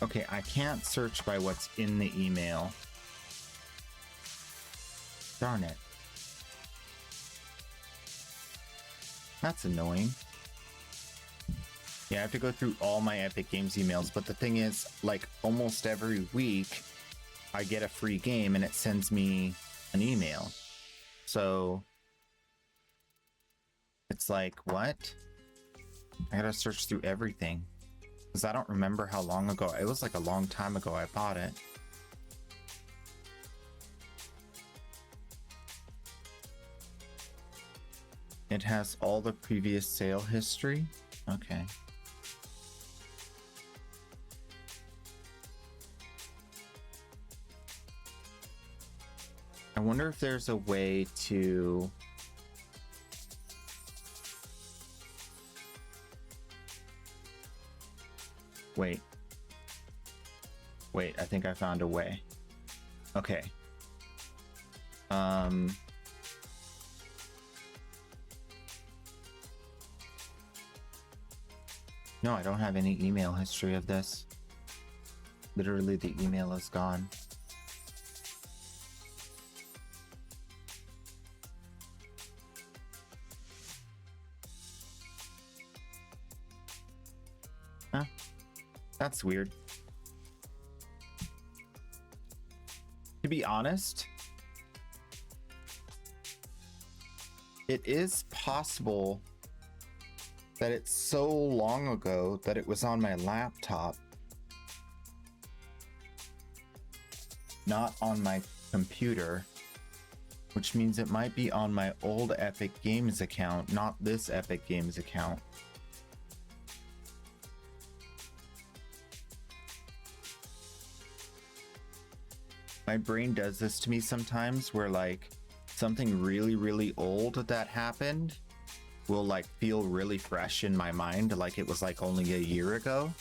Okay, I can't search by what's in the email. Darn it. That's annoying. Yeah, I have to go through all my Epic Games emails, but the thing is, like, almost every week, I get a free game and it sends me an email. So, it's like, what? I gotta search through everything. Because I don't remember how long ago. It was like a long time ago I bought it. It has all the previous sale history. Okay. I wonder if there's a way to... Wait, I think I found a way. Okay. No, I don't have any email history of this. Literally, the email is gone. Huh? That's weird. To be honest, it is possible that it's so long ago that it was on my laptop, not on my computer, which means it might be on my old Epic Games account, not this Epic Games account. My brain does this to me sometimes where like something really, really old that happened will like feel really fresh in my mind, like it was like only a year ago.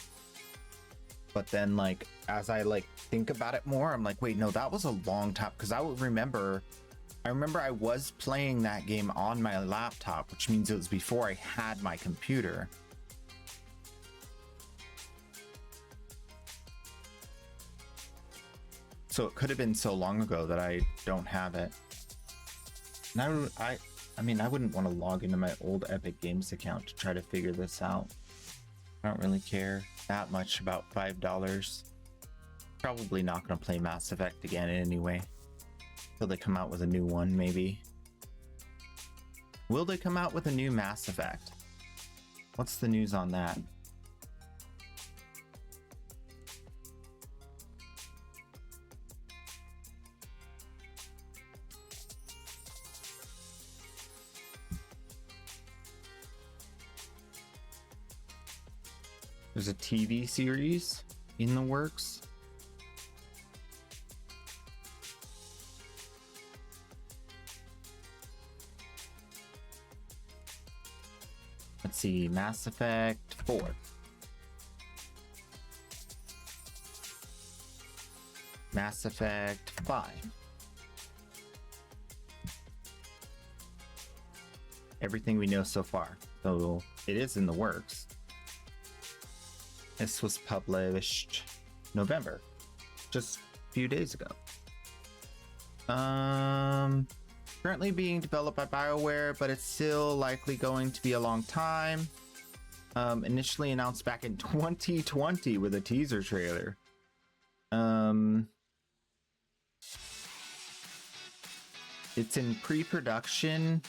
But then like as I like think about it more, I'm like, wait, no, that was a long time, because I remember I was playing that game on my laptop, which means it was before I had my computer. So it could have been so long ago that I don't have it. And I mean, I wouldn't want to log into my old Epic Games account to try to figure this out. I don't really care that much about $5. Probably not going to play Mass Effect again anyway. Till they come out with a new one, maybe. Will they come out with a new Mass Effect? What's the news on that? There's a TV series in the works. Let's see, Mass Effect 4. Mass Effect 5. Everything we know so far. So it is in the works. This was published November, Currently being developed by BioWare, but it's still likely going to be a long time. Initially announced back in 2020 with a teaser trailer. It's in pre-production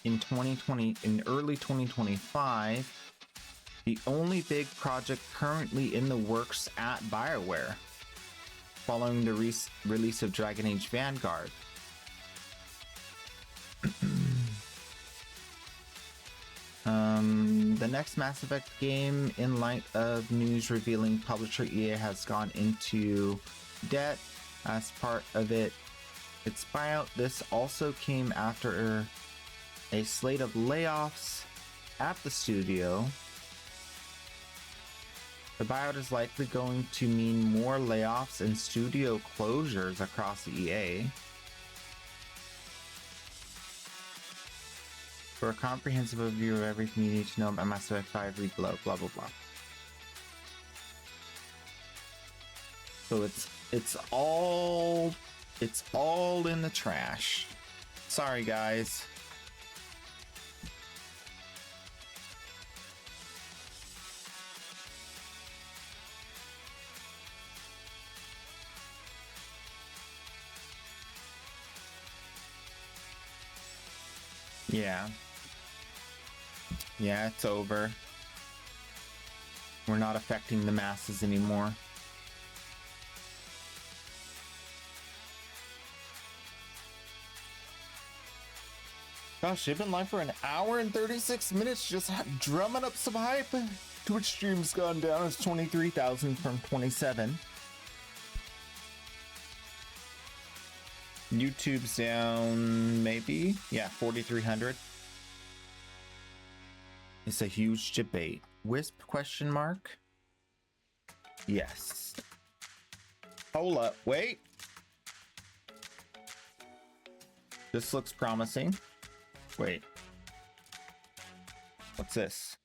in 2020, in early 2025. The only big project currently in the works at BioWare, following the release of Dragon Age Vanguard. The next Mass Effect game, in light of news revealing publisher EA has gone into debt as part of its buyout. This also came after a slate of layoffs at the studio. The buyout is likely going to mean more layoffs and studio closures across EA. For a comprehensive overview of everything you need to know about Mass Effect 5, read below, blah, blah, blah. So it's all in the trash. Sorry, guys. Yeah, it's over. We're not affecting the masses anymore. Gosh, they've been live for an hour and 36 minutes just drumming up some hype. Twitch stream's gone down. It's 23,000 from 27. YouTube's down, maybe? Yeah, 4,300. It's a huge debate. Wisp question mark? Yes. Hold up, wait. This looks promising. Wait. What's this?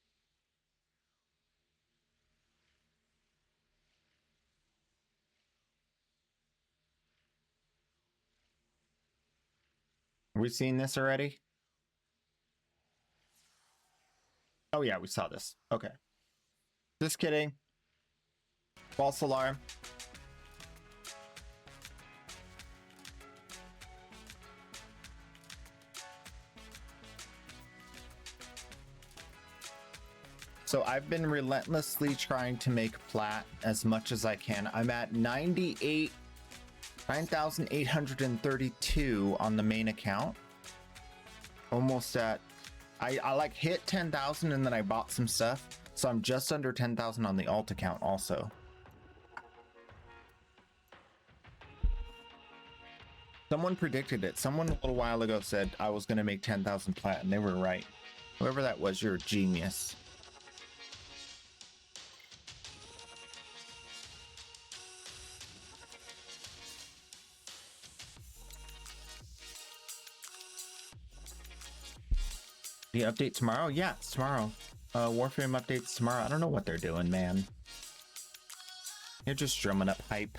Have we seen this already? Oh yeah, we saw this. Okay. Just kidding. False alarm. So I've been relentlessly trying to make plat as much as I can. I'm at 9,832 on the main account. Almost at, I like hit 10,000 and then I bought some stuff. So I'm just under 10,000 on the alt account also. Someone predicted it. Someone a little while ago said I was going to make 10,000 plat, and they were right. Whoever that was, you're a genius. The update tomorrow? Yeah, it's tomorrow. Warframe updates tomorrow. I don't know what they're doing, man. They're just drumming up hype.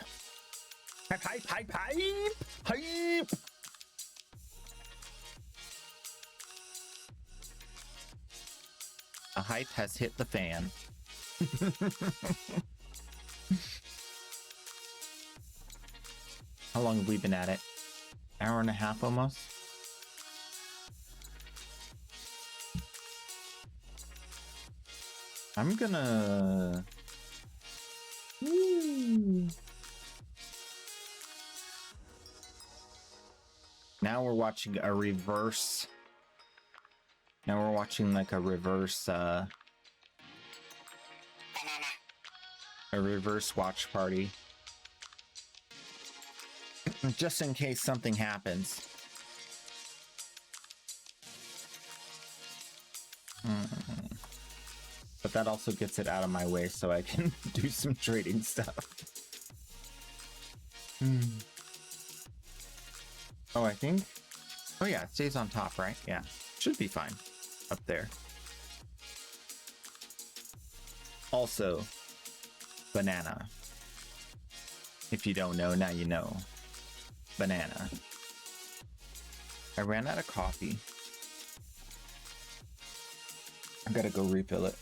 Hype, hype, hype, hype, hype. A hype has hit the fan. How long have we been at it? Hour and a half almost? I'm gonna... Woo. Now we're watching a reverse. Now we're watching like a reverse, a reverse watch party. Just in case something happens. But that also gets it out of my way so I can do some trading stuff. Oh, I think... Oh yeah, it stays on top, right? Yeah, should be fine up there. Also, banana. If you don't know, now you know. Banana. I ran out of coffee. I gotta go refill it.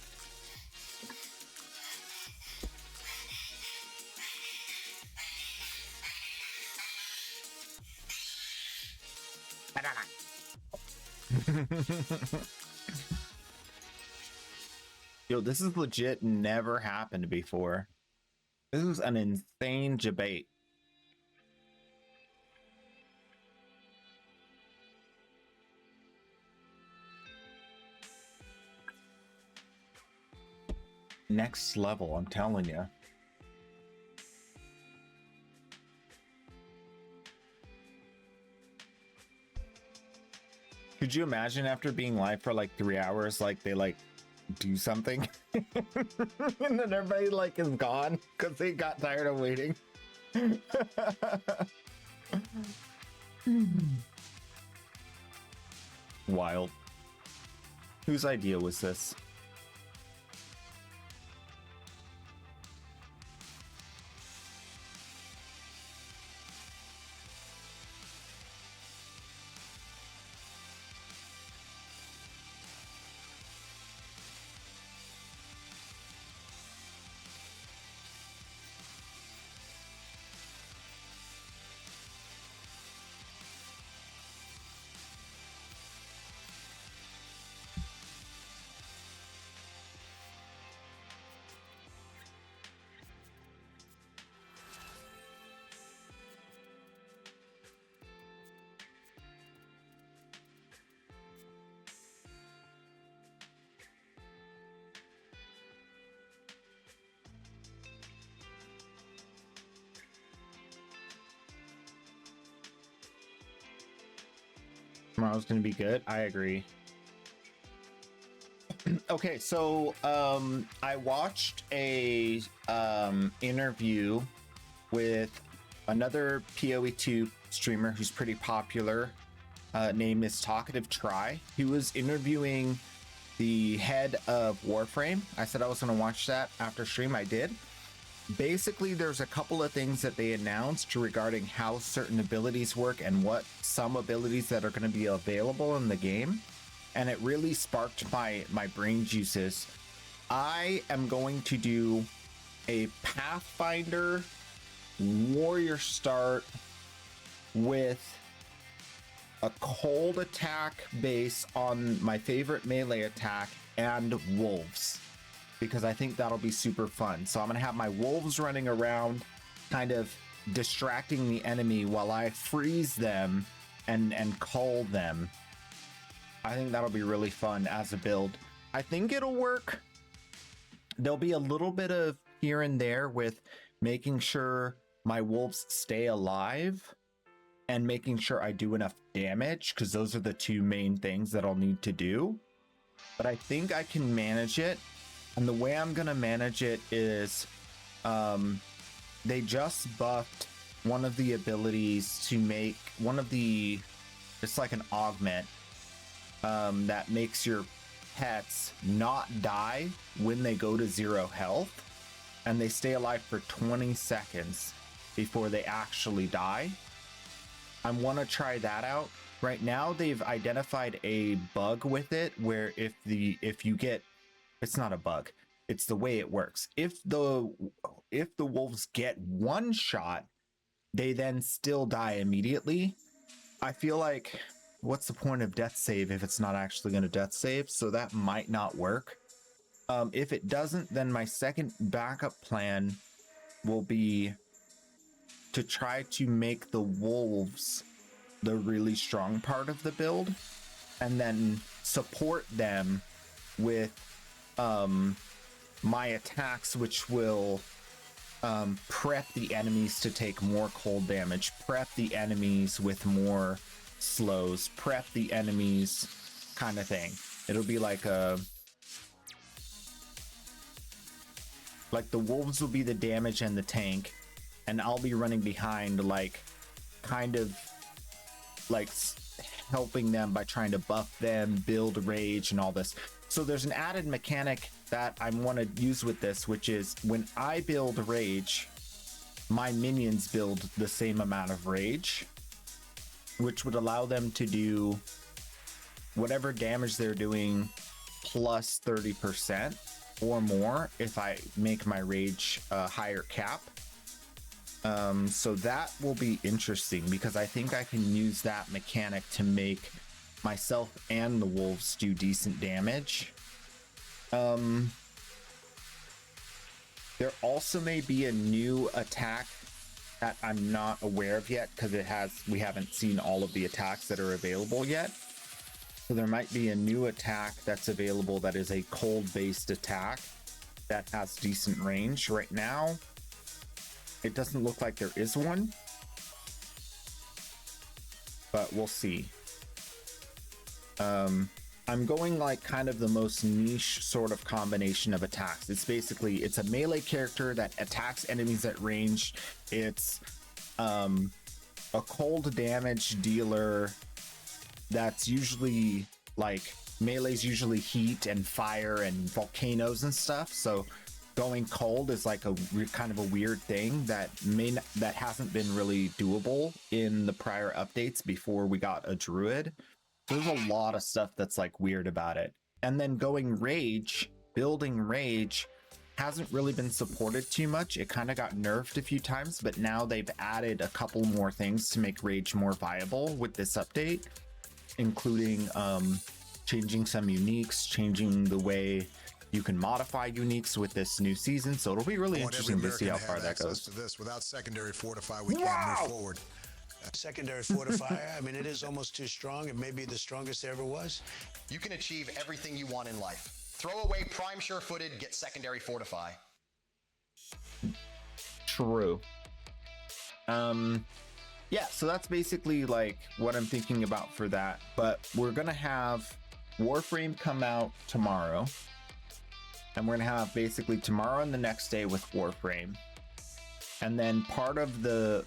Yo, this is legit never happened before. This is an insane debate. Next level, I'm telling you. Could you imagine after being live for like 3 hours, like they like do something and then everybody like is gone because they got tired of waiting? Wild. Whose idea was this? Tomorrow's gonna be good. I agree. Okay, so I watched a interview with another PoE2 streamer who's pretty popular. Name is Talkative Try. He was interviewing the head of Warframe. I said I was gonna watch that after stream. I did. Basically, there's a couple of things that they announced regarding how certain abilities work and what some abilities that are going to be available in the game, and it really sparked my brain juices. I am going to do a Pathfinder warrior start with a cold attack base on my favorite melee attack and wolves, because I think that'll be super fun. So I'm gonna have my wolves running around, kind of distracting the enemy while I freeze them and cull them. I think that'll be really fun as a build. I think it'll work. There'll be a little bit of here and there with making sure my wolves stay alive and making sure I do enough damage, because those are the two main things that I'll need to do. But I think I can manage it. And the way I'm gonna manage it is, they just buffed one of the abilities to make one of the, it's like an augment that makes your pets not die when they go to 0 health, and they stay alive for 20 seconds before they actually die. I want to try that out. Right now, they've identified a bug with it where if you get, it's not a bug, it's the way it works. If the wolves get one shot, they then still die immediately. I feel like, what's the point of death save if it's not actually going to death save? So that might not work. If it doesn't, then my second backup plan will be to try to make the wolves the really strong part of the build, and then support them with my attacks, which will prep the enemies to take more cold damage, prep the enemies with more slows, prep the enemies kind of thing. It'll be like the wolves will be the damage and the tank, and I'll be running behind, like kind of like helping them by trying to buff them, build rage and all this. So there's an added mechanic that I want to use with this, which is when I build rage, my minions build the same amount of rage. which would allow them to do whatever damage they're doing plus 30% or more if I make my rage higher cap. So that will be interesting because I think I can use that mechanic to make myself and the wolves do decent damage. There also may be a new attack that I'm not aware of yet because we haven't seen all of the attacks that are available yet. So there might be a new attack that's available that is a cold based attack that has decent range. Right now, it doesn't look like there is one, but we'll see. I'm going like kind of the most niche sort of combination of attacks. It's a melee character that attacks enemies at range. It's a cold damage dealer that's usually like melee's usually heat and fire and volcanoes and stuff. So going cold is like a kind of a weird thing that hasn't been really doable in the prior updates before we got a druid. There's a lot of stuff that's like weird about it. And then going rage, building rage hasn't really been supported too much. It kind of got nerfed a few times, but now they've added a couple more things to make rage more viable with this update, including changing some uniques, changing the way you can modify uniques with this new season. So it'll be really interesting to see how far that goes. To this. Without secondary fortify, we can't move forward. Secondary fortifier, I mean, it is almost too strong. It may be the strongest there ever was. You can achieve everything you want in life. Throw away prime sure-footed, get secondary fortify. True. Yeah, so that's basically like what I'm thinking about for that. But we're gonna have Warframe come out tomorrow. And we're gonna have basically tomorrow and the next day with Warframe. And then part of the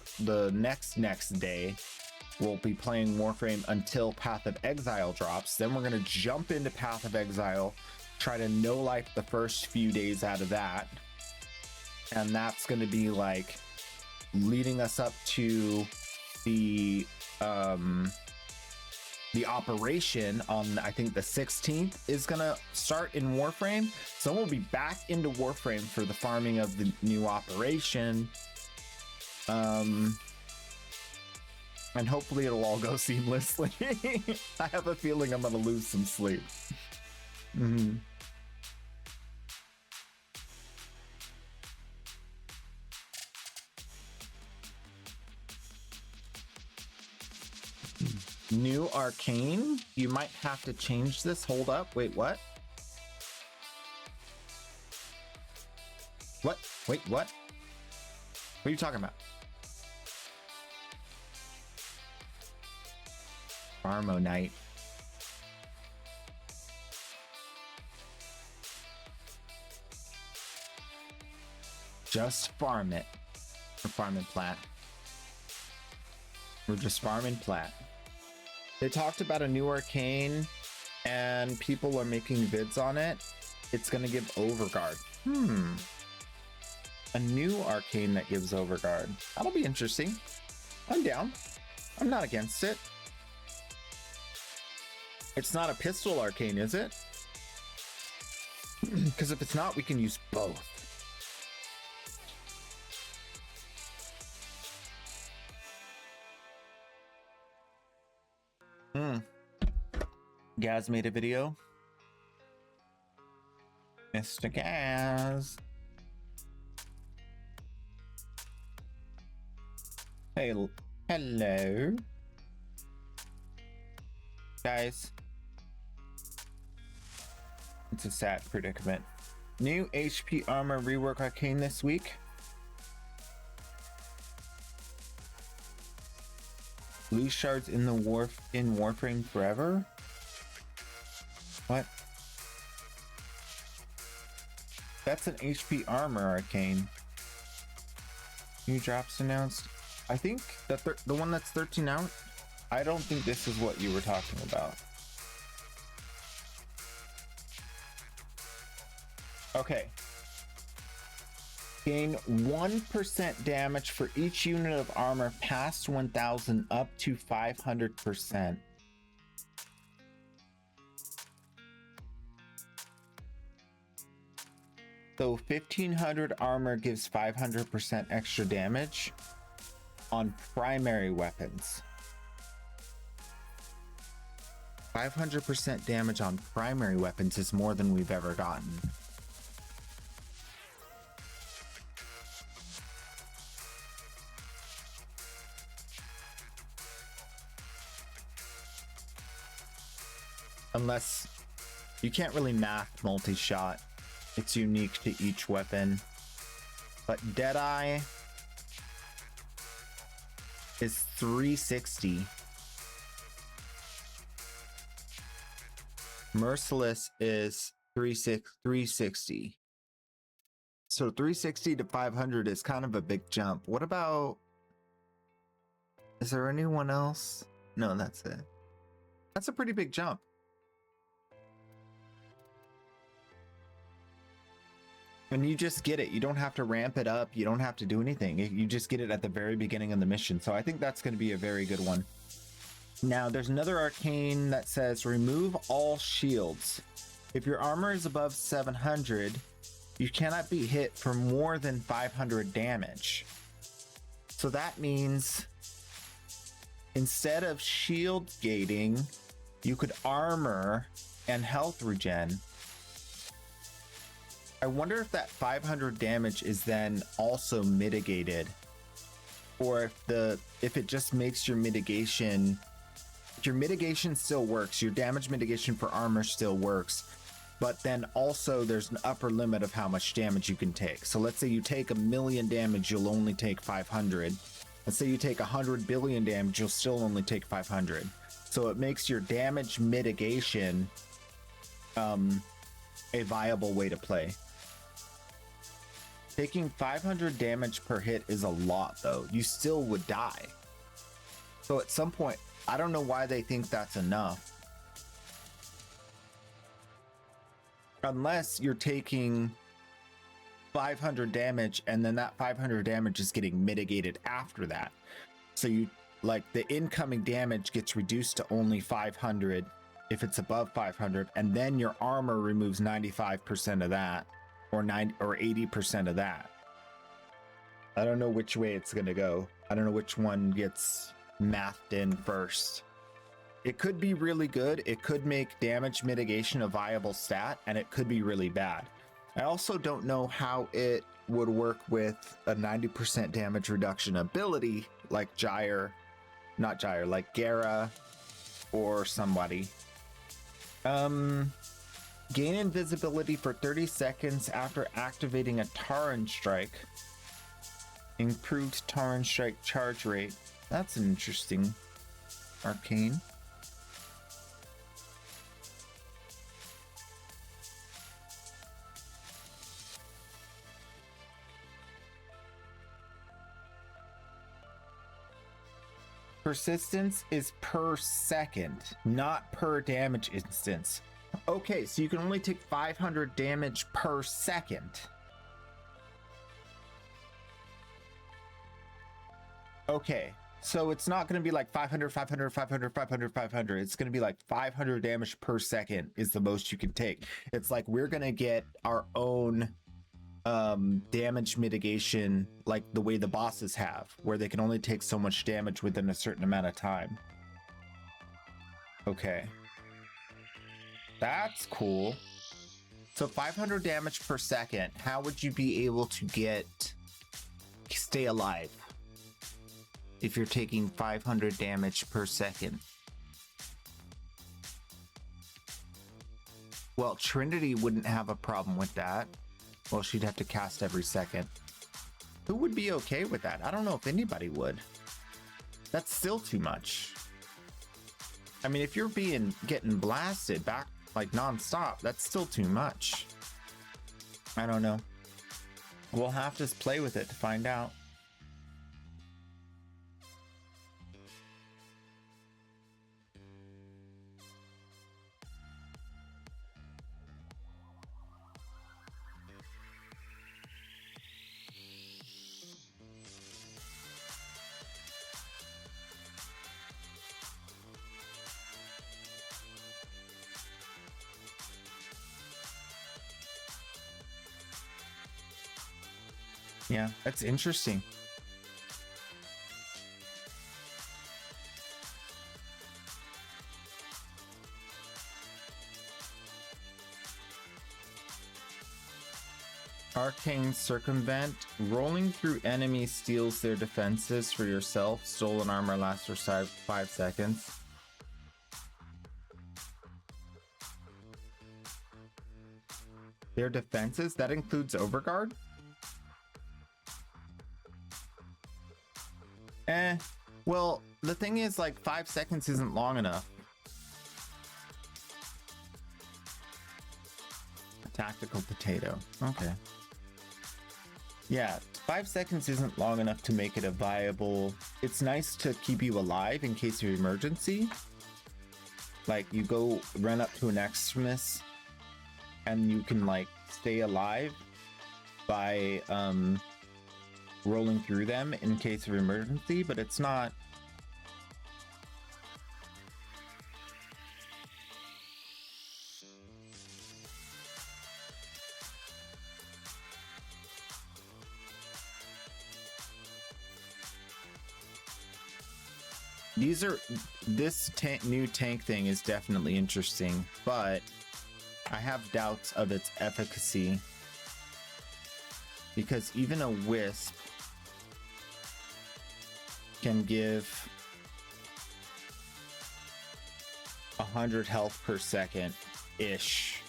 next day, we'll be playing Warframe until Path of Exile drops. Then we're going to jump into Path of Exile, try to no-life the first few days out of that. And that's going to be like leading us up to the operation on, I think the 16th is going to start in Warframe. So we'll be back into Warframe for the farming of the new operation. And hopefully it'll all go seamlessly. I have a feeling I'm going to lose some sleep. New arcane? You might have to change this. Hold up. Wait, what? What? Wait, what? What are you talking about? Farmo Night. Just farm it. We're farming plat. We're just farming plat. They talked about a new arcane and people are making vids on it. It's gonna give overguard. A new arcane that gives overguard. That'll be interesting. I'm down. I'm not against it. It's not a pistol arcane, is it? Because if it's not, we can use both. Gaz made a video. Mr. Gaz. Hey, hello. Guys. It's a sad predicament. New HP armor rework arcane this week. Blue shards in the Warframe forever? What? That's an HP armor arcane. New drops announced. I think that the one that's 13 out. I don't think this is what you were talking about. Okay. Gain 1% damage for each unit of armor past 1000 up to 500%. So 1500 armor gives 500% extra damage on primary weapons. 500% damage on primary weapons is more than we've ever gotten. Unless you can't really math multi-shot. It's unique to each weapon. But Deadeye is 360. Merciless is 360. So 360 to 500 is kind of a big jump. What about... Is there anyone else? No, that's it. That's a pretty big jump. And you just get it. You don't have to ramp it up. You don't have to do anything. You just get it at the very beginning of the mission. So I think that's going to be a very good one. Now, there's another arcane that says remove all shields. If your armor is above 700, you cannot be hit for more than 500 damage. So that means instead of shield gating, you could armor and health regen. I wonder if that 500 damage is then also mitigated, or if it just makes your mitigation still works, your damage mitigation for armor still works, but then also there's an upper limit of how much damage you can take. So let's say you take 1,000,000 damage, you'll only take 500. Let's say you take 100 billion damage, you'll still only take 500. So it makes your damage mitigation a viable way to play. Taking 500 damage per hit is a lot, though. You still would die. So at some point, I don't know why they think that's enough. Unless you're taking 500 damage and then that 500 damage is getting mitigated after that. So you, like, the incoming damage gets reduced to only 500 if it's above 500, and then your armor removes 95% of that. Or 80% of that. I don't know which way it's gonna go. I don't know which one gets mathed in first. It could be really good. It could make damage mitigation a viable stat, and it could be really bad. I also don't know how it would work with a 90% damage reduction ability like like Gera or somebody. Gain invisibility for 30 seconds after activating a Taran Strike. Improved Taran Strike charge rate. That's an interesting arcane. Persistence is per second, not per damage instance. Okay, so you can only take 500 damage per second. Okay, so it's not going to be like 500, 500, 500, 500, 500. It's going to be like 500 damage per second is the most you can take. It's like we're going to get our own damage mitigation like the way the bosses have, where they can only take so much damage within a certain amount of time. Okay. That's cool. So 500 damage per second. How would you be able to stay alive if you're taking 500 damage per second? Well, Trinity wouldn't have a problem with that. Well, she'd have to cast every second. Who would be okay with that? I don't know if anybody would. That's still too much. I mean, if you're getting blasted back like non-stop, that's still too much. I don't know. We'll have to play with it to find out. Yeah, that's interesting. Arcane Circumvent. Rolling through enemies steals their defenses for yourself. Stolen armor lasts for 5 seconds. Their defenses? That includes Overguard? Well, the thing is, like, 5 seconds isn't long enough. Tactical potato. Okay. Yeah, 5 seconds isn't long enough to make it a viable... It's nice to keep you alive in case of emergency. Like, you go run up to an extremist and you can, like, stay alive by rolling through them in case of emergency, but it's not... This new tank thing is definitely interesting, but I have doubts of its efficacy because even a wisp can give 100 health per second ish.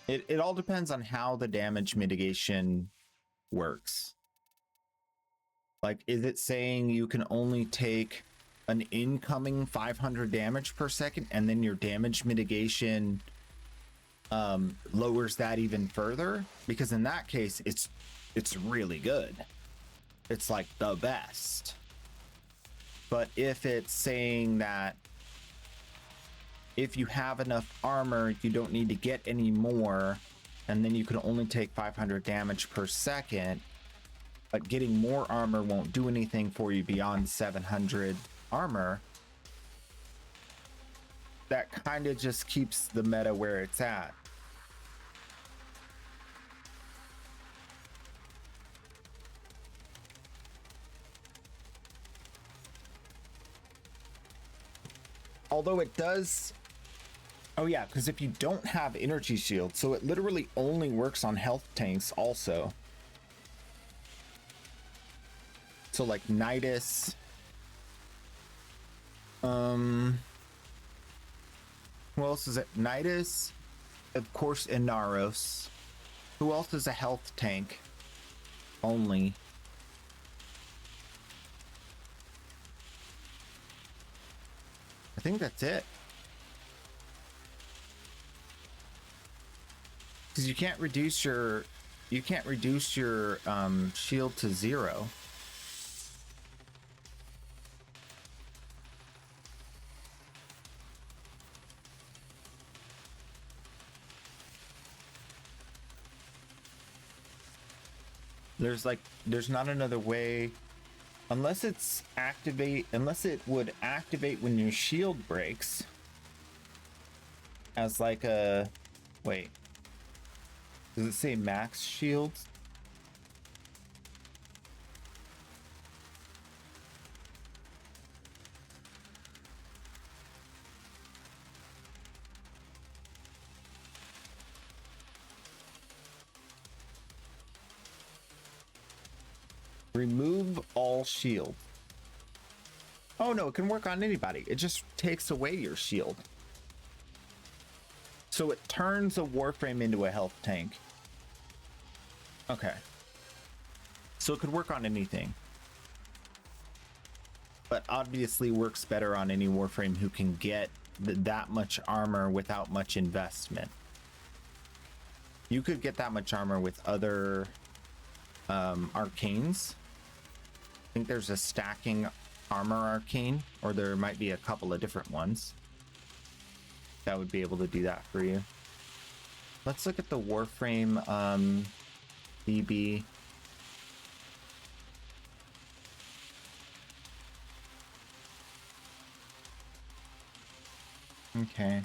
It all depends on how the damage mitigation works. Like, is it saying you can only take an incoming 500 damage per second and then your damage mitigation lowers that even further? Because in that case, it's really good. It's like the best. But if it's saying that if you have enough armor, you don't need to get any more, and then you can only take 500 damage per second, but getting more armor won't do anything for you beyond 700 armor, that kind of just keeps the meta where it's at. Although it does... Oh yeah, because if you don't have energy shield, so it literally only works on health tanks also. So like Nidus, who else is it? Nidus, of course, Inaros. Who else is a health tank only? I think that's it. Because you can't reduce your shield to 0. There's not another way, unless it would activate when your shield breaks as like a, wait, does it say max shields? Remove all shield. Oh no, it can work on anybody. It just takes away your shield. So it turns a warframe into a health tank. Okay. So it could work on anything. But obviously works better on any warframe who can get that much armor without much investment. You could get that much armor with other arcanes. I think there's a stacking armor arcane, or there might be a couple of different ones that would be able to do that for you. Let's look at the warframe DB. Okay,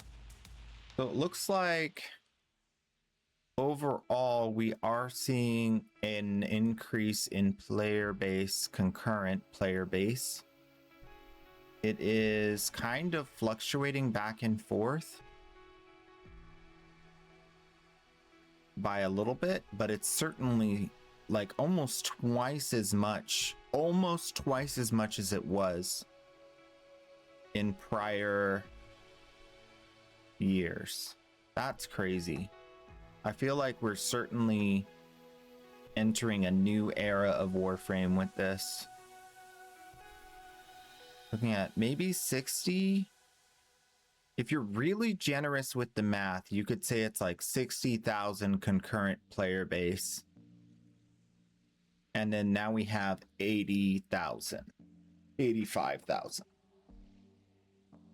so it looks like overall, we are seeing an increase in player base, concurrent player base. It is kind of fluctuating back and forth by a little bit, but it's certainly like almost twice as much as it was in prior years. That's crazy. I feel like we're certainly entering a new era of Warframe with this. Looking at maybe 60. If you're really generous with the math, you could say it's like 60,000 concurrent player base. And then now we have 80,000, 85,000.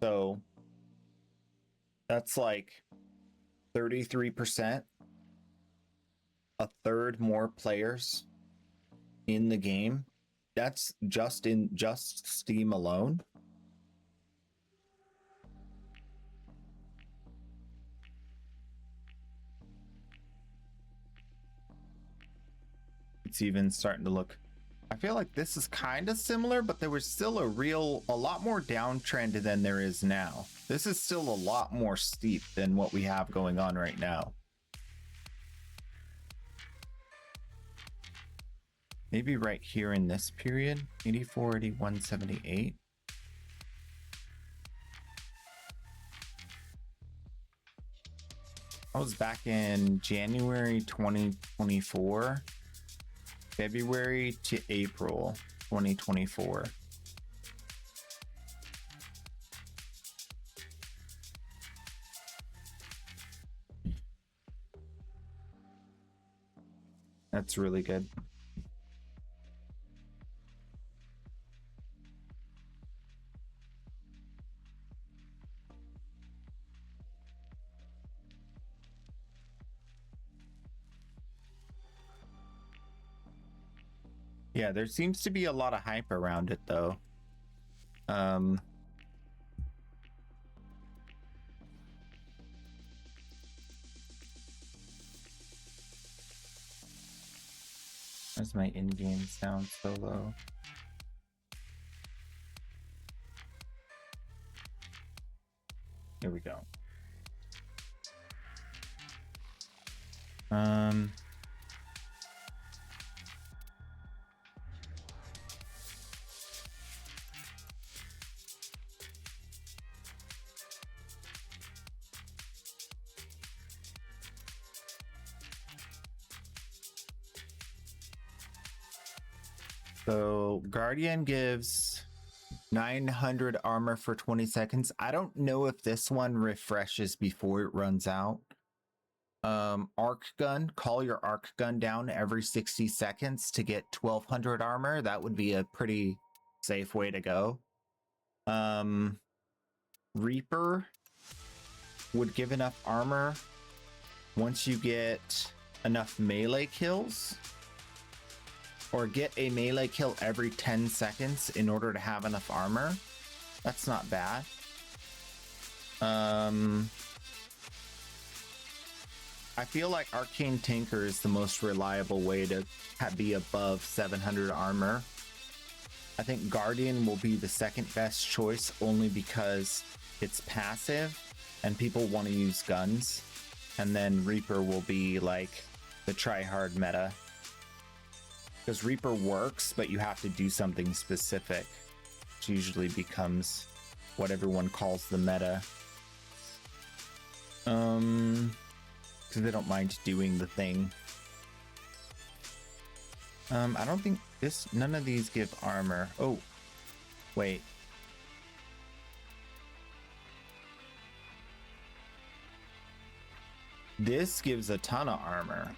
So that's like 33%, a third more players in the game. That's just Steam alone. It's even starting to look, I feel like this is kind of similar, but there was still a lot more downtrend than there is now. This is still a lot more steep than what we have going on right now. Maybe right here in this period, 84, 81, 78. I was back in January 2024. February to April 2024. That's really good. Yeah, there seems to be a lot of hype around it though. Where's my in-game sound so low? Here we go. So Guardian gives 900 armor for 20 seconds. I don't know if this one refreshes before it runs out. Arc gun, call your arc gun down every 60 seconds to get 1200 armor. That would be a pretty safe way to go. Reaper would give enough armor once you get enough melee kills, or get a melee kill every 10 seconds in order to have enough armor. That's not bad. I feel like Arcane Tinker is the most reliable way to be above 700 armor. I think Guardian will be the second best choice only because it's passive and people want to use guns. And then Reaper will be like the try-hard meta. Because Reaper works, but you have to do something specific, which usually becomes what everyone calls the meta. Because they don't mind doing the thing. I don't think none of these give armor. Oh, wait. This gives a ton of armor.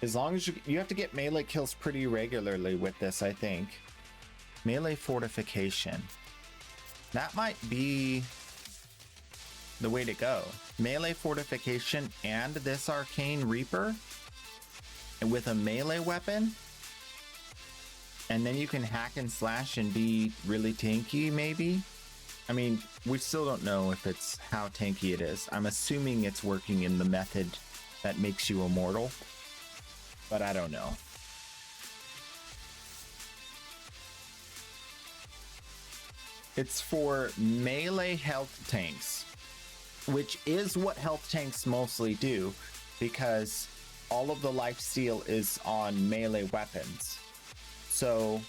As long as you have to get melee kills pretty regularly with this, I think. Melee fortification. That might be the way to go. Melee fortification and this arcane reaper, and with a melee weapon, and then you can hack and slash and be really tanky maybe. I mean, we still don't know if it's how tanky it is. I'm assuming it's working in the method that makes you immortal, but I don't know. It's for melee health tanks, which is what health tanks mostly do, because all of the lifesteal is on melee weapons. So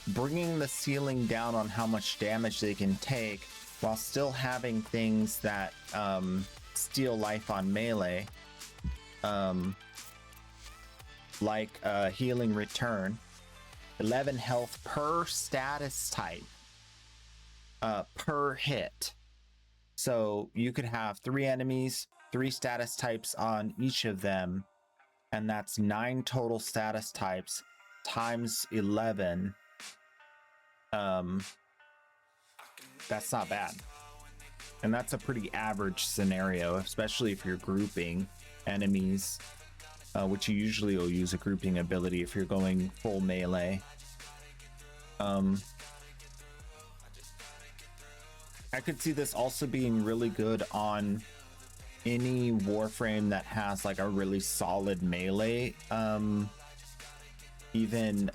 bringing the ceiling down on how much damage they can take while still having things that steal life on melee, like healing return, 11 health per status type per hit. So you could have 3 enemies, 3 status types on each of them, and that's 9 total status types times 11. That's not bad. And that's a pretty average scenario, especially if you're grouping enemies, which you usually will use a grouping ability if you're going full melee. I could see this also being really good on any warframe that has like a really solid melee. Even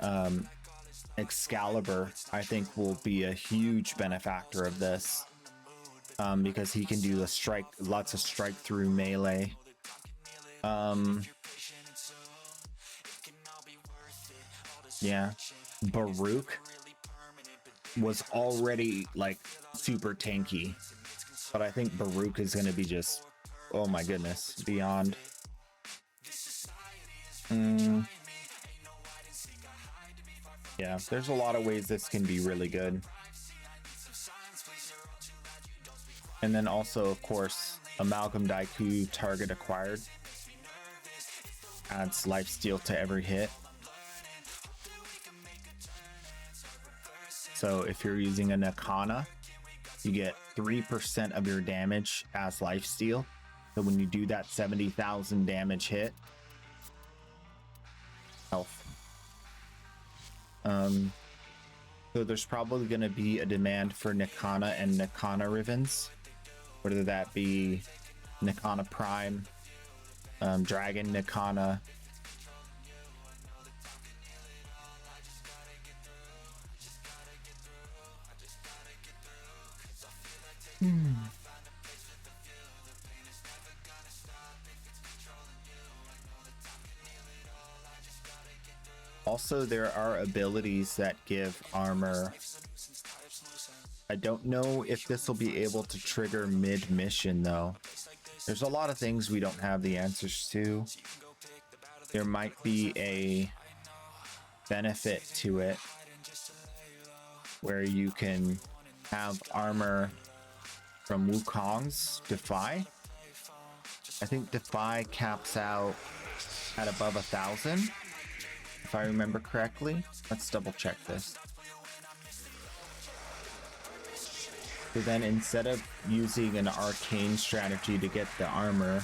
Excalibur, I think, will be a huge benefactor of this, because he can do the strike, lots of strike through melee. Yeah, Baruch was already like super tanky, but I think Baruch is going to be just, oh my goodness, beyond. Yeah, there's a lot of ways this can be really good. And then also, of course, Amalgam Daiku target acquired adds lifesteal to every hit. So if you're using a Nakana, you get 3% of your damage as lifesteal. So when you do that 70,000 damage hit, health. So there's probably going to be a demand for Nakana and Nakana Rivens, whether that be Nakana Prime, Dragon Nakana. Also, there are abilities that give armor. I don't know if this will be able to trigger mid-mission, though. There's a lot of things we don't have the answers to. There might be a benefit to it where you can have armor from Wukong's Defy. I think Defy caps out at above 1,000. If I remember correctly. Let's double check this. So then instead of using an arcane strategy to get the armor,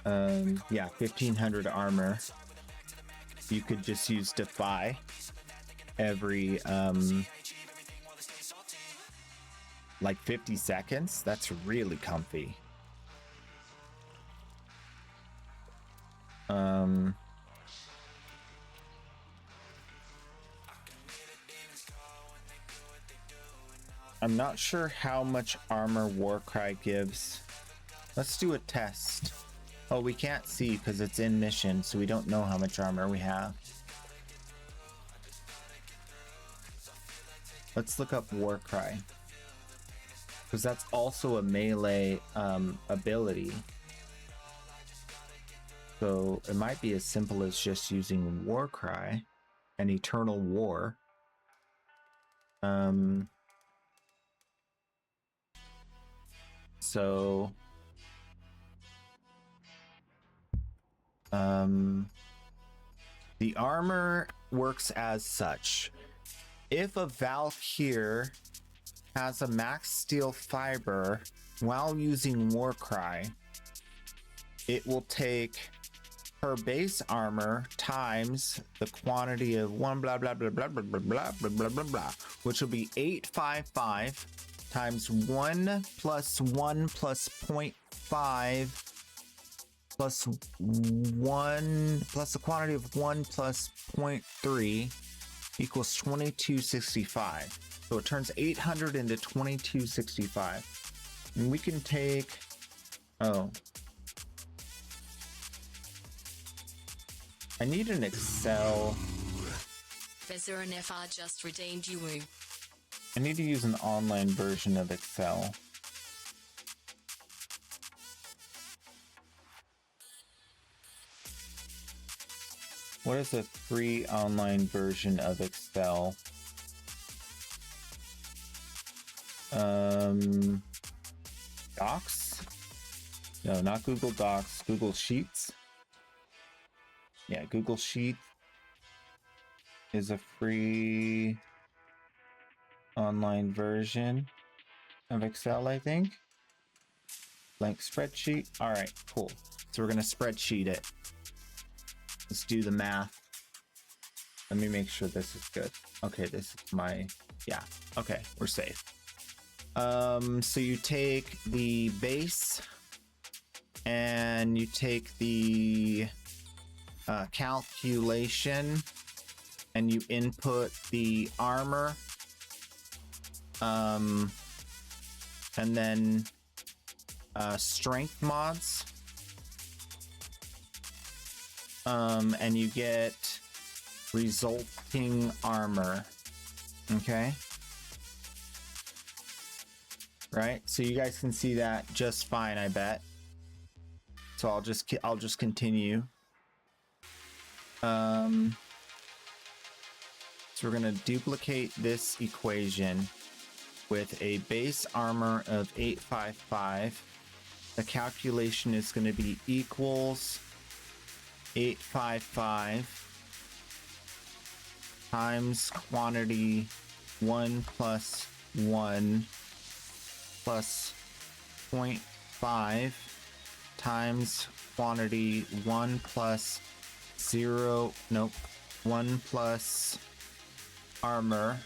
yeah, 1,500 armor, you could just use Defy every like 50 seconds. That's really comfy. I'm not sure how much armor Warcry gives. Let's do a test. Oh, we can't see because it's in mission, so we don't know how much armor we have. Let's look up Warcry, because that's also a melee ability. So it might be as simple as just using Warcry and Eternal War. So the armor works as such. If a Valkyr has a max steel fiber while using Warcry, it will take per base armor times the quantity of one blah blah blah blah blah blah blah blah blah blah blah, which will be 855 times 1 plus 1 plus 0.5 plus 1 plus the quantity of 1 plus 0.3 equals 2265. So it turns 800 into 2265. And we can take, oh, I need an Excel. Vezzer and FR just redeemed you. I need to use an online version of Excel. What is a free online version of Excel? Docs? No, not Google Docs, Google Sheets. Yeah, Google Sheets is a free online version of Excel, I think. Blank spreadsheet. All right, cool. So we're gonna spreadsheet it. Let's do the math. Let me make sure this is good. Okay, this is my, yeah. Okay, we're safe. So you take the base and you take the calculation and you input the armor, and then strength mods, and you get resulting armor. Okay, right, so you guys can see that just fine, I bet. So I'll just continue. So we're gonna duplicate this equation with a base armor of 855. The calculation is going to be equals 855 times quantity 1 plus 1 plus 0.5 times quantity 1 plus 0, nope, 1 plus armor,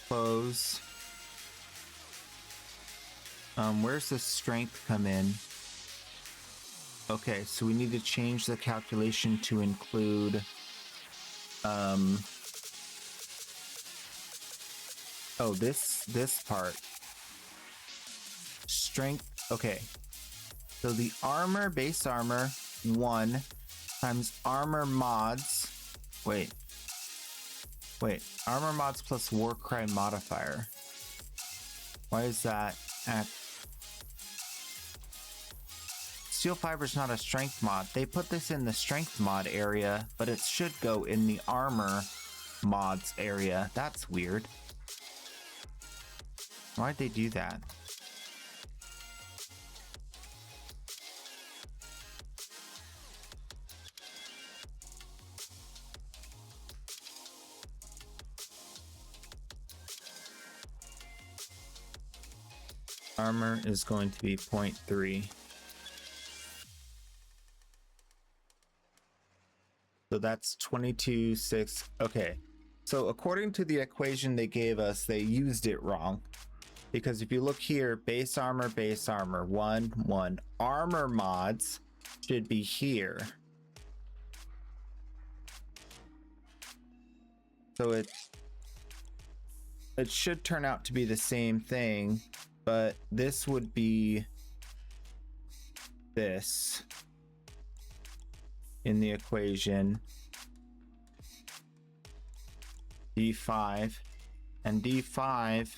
close. Where's the strength come in? Okay, so we need to change the calculation to include oh, this part. Strength. Okay, so the armor, base armor 1 times armor mods. Wait, armor mods plus war crime modifier. Why is that? Steel fiber is not a strength mod. They put this in the strength mod area, but it should go in the armor mods area. That's weird. Why'd they do that? Armor is going to be 0.3. So that's 22.6. Okay. So according to the equation they gave us, they used it wrong. Because if you look here, base armor, 1, 1. Armor mods should be here. So it should turn out to be the same thing, but this would be this in the equation. D5, and D5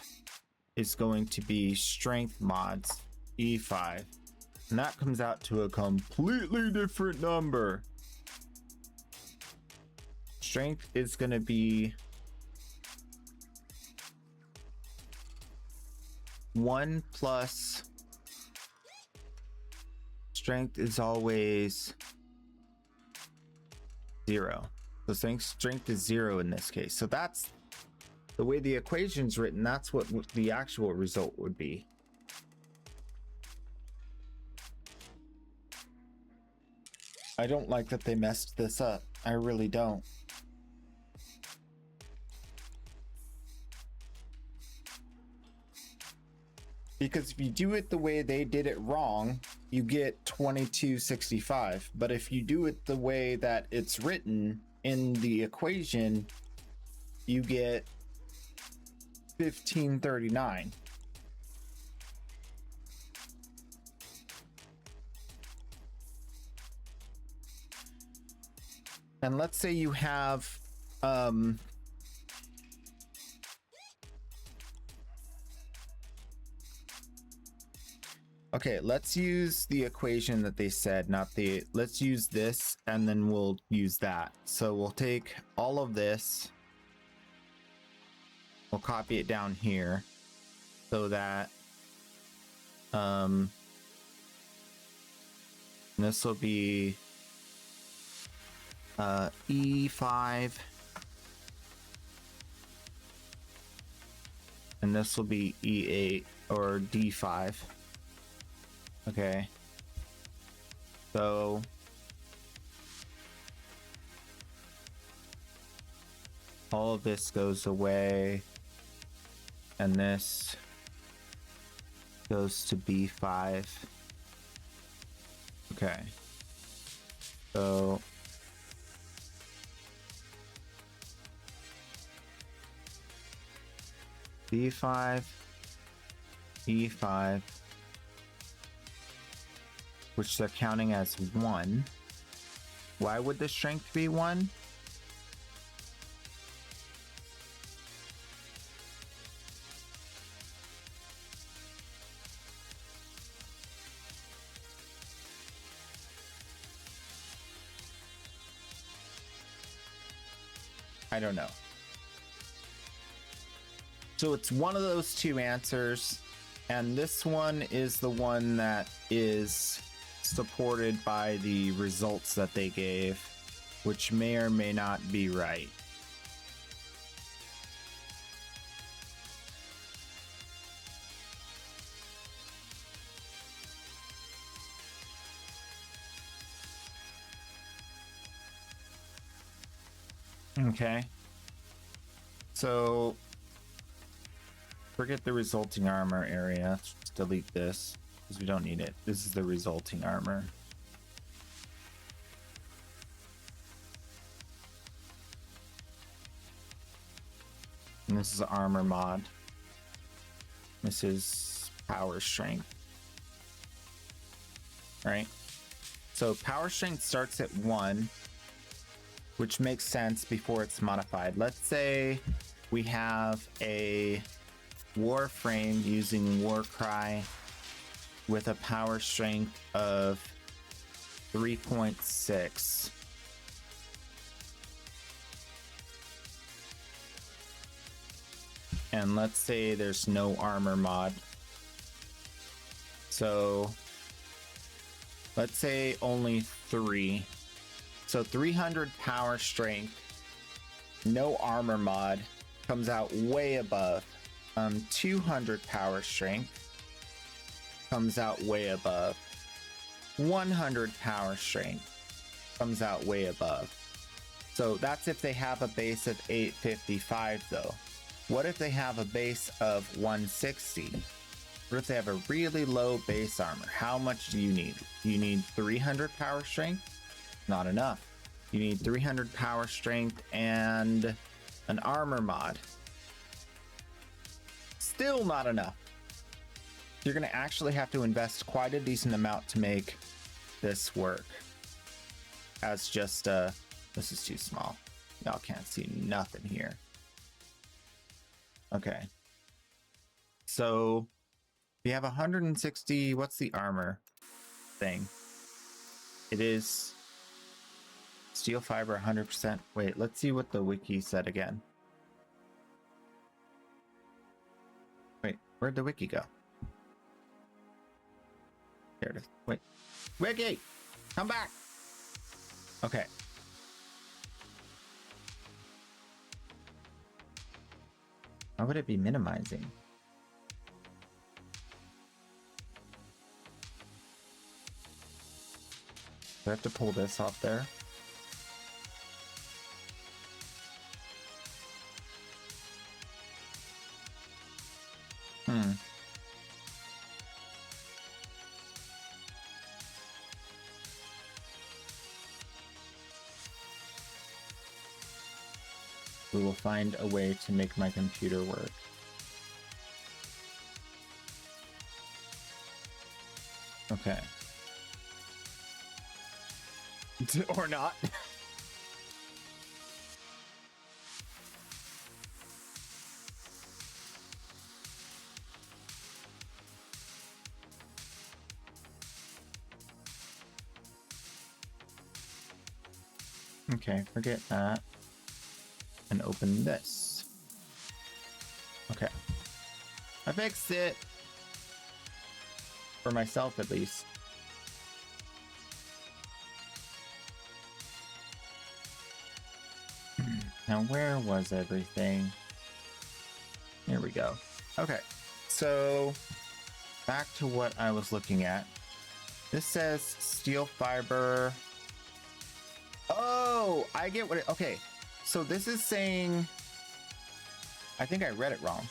is going to be strength mods, E5, and that comes out to a completely different number. Strength is going to be 1 plus strength is always 0. So strength is 0 in this case. So that's the way the equation's written. That's what the actual result would be. I don't like that they messed this up. I really don't. Because if you do it the way they did it wrong, you get 2265. But if you do it the way that it's written in the equation, you get 1539. And let's say you have okay, let's use the equation that they said, not the, let's use this and then we'll use that. So we'll take all of this, we'll copy it down here so that this will be E5 and this will be E8 or D5. Okay, so all of this goes away and this goes to B5. Okay, so B5, E5, which they're counting as 1. Why would the strength be 1? I don't know. So it's one of those two answers, and this one is the one that is supported by the results that they gave, which may or may not be right. Okay, so forget the resulting armor area. Let's just delete this because we don't need it. This is the resulting armor. And this is armor mod. This is power strength. Right? So power strength starts at 1, which makes sense before it's modified. Let's say we have a warframe using Warcry with a power strength of 3.6. And let's say there's no armor mod. So let's say only 3. So 300 power strength, no armor mod, comes out way above. 200 power strength comes out way above. 100 power strength comes out way above. So that's if they have a base of 855 though. What if they have a base of 160? What if they have a really low base armor? How much do you need? You need 300 power strength? Not enough. You need 300 power strength and an armor mod. Still not enough. You're going to actually have to invest quite a decent amount to make this work. As just this is too small. Y'all can't see nothing here. Okay. So we have 160. What's the armor thing? It is steel fiber 100%. Wait, let's see what the wiki said again. Wait, where'd the wiki go? Here it is. Wait. Wiki! Come back! Okay. Why would it be minimizing? I have to pull this off there? We will find a way to make my computer work. Okay. Or not. Okay, forget that. And open this. Okay. I fixed it. For myself, at least. Now, where was everything? Here we go. Okay. So, back to what I was looking at. This says steel fiber. Oh, I get what it... Okay. So this is saying... I think I read it wrong.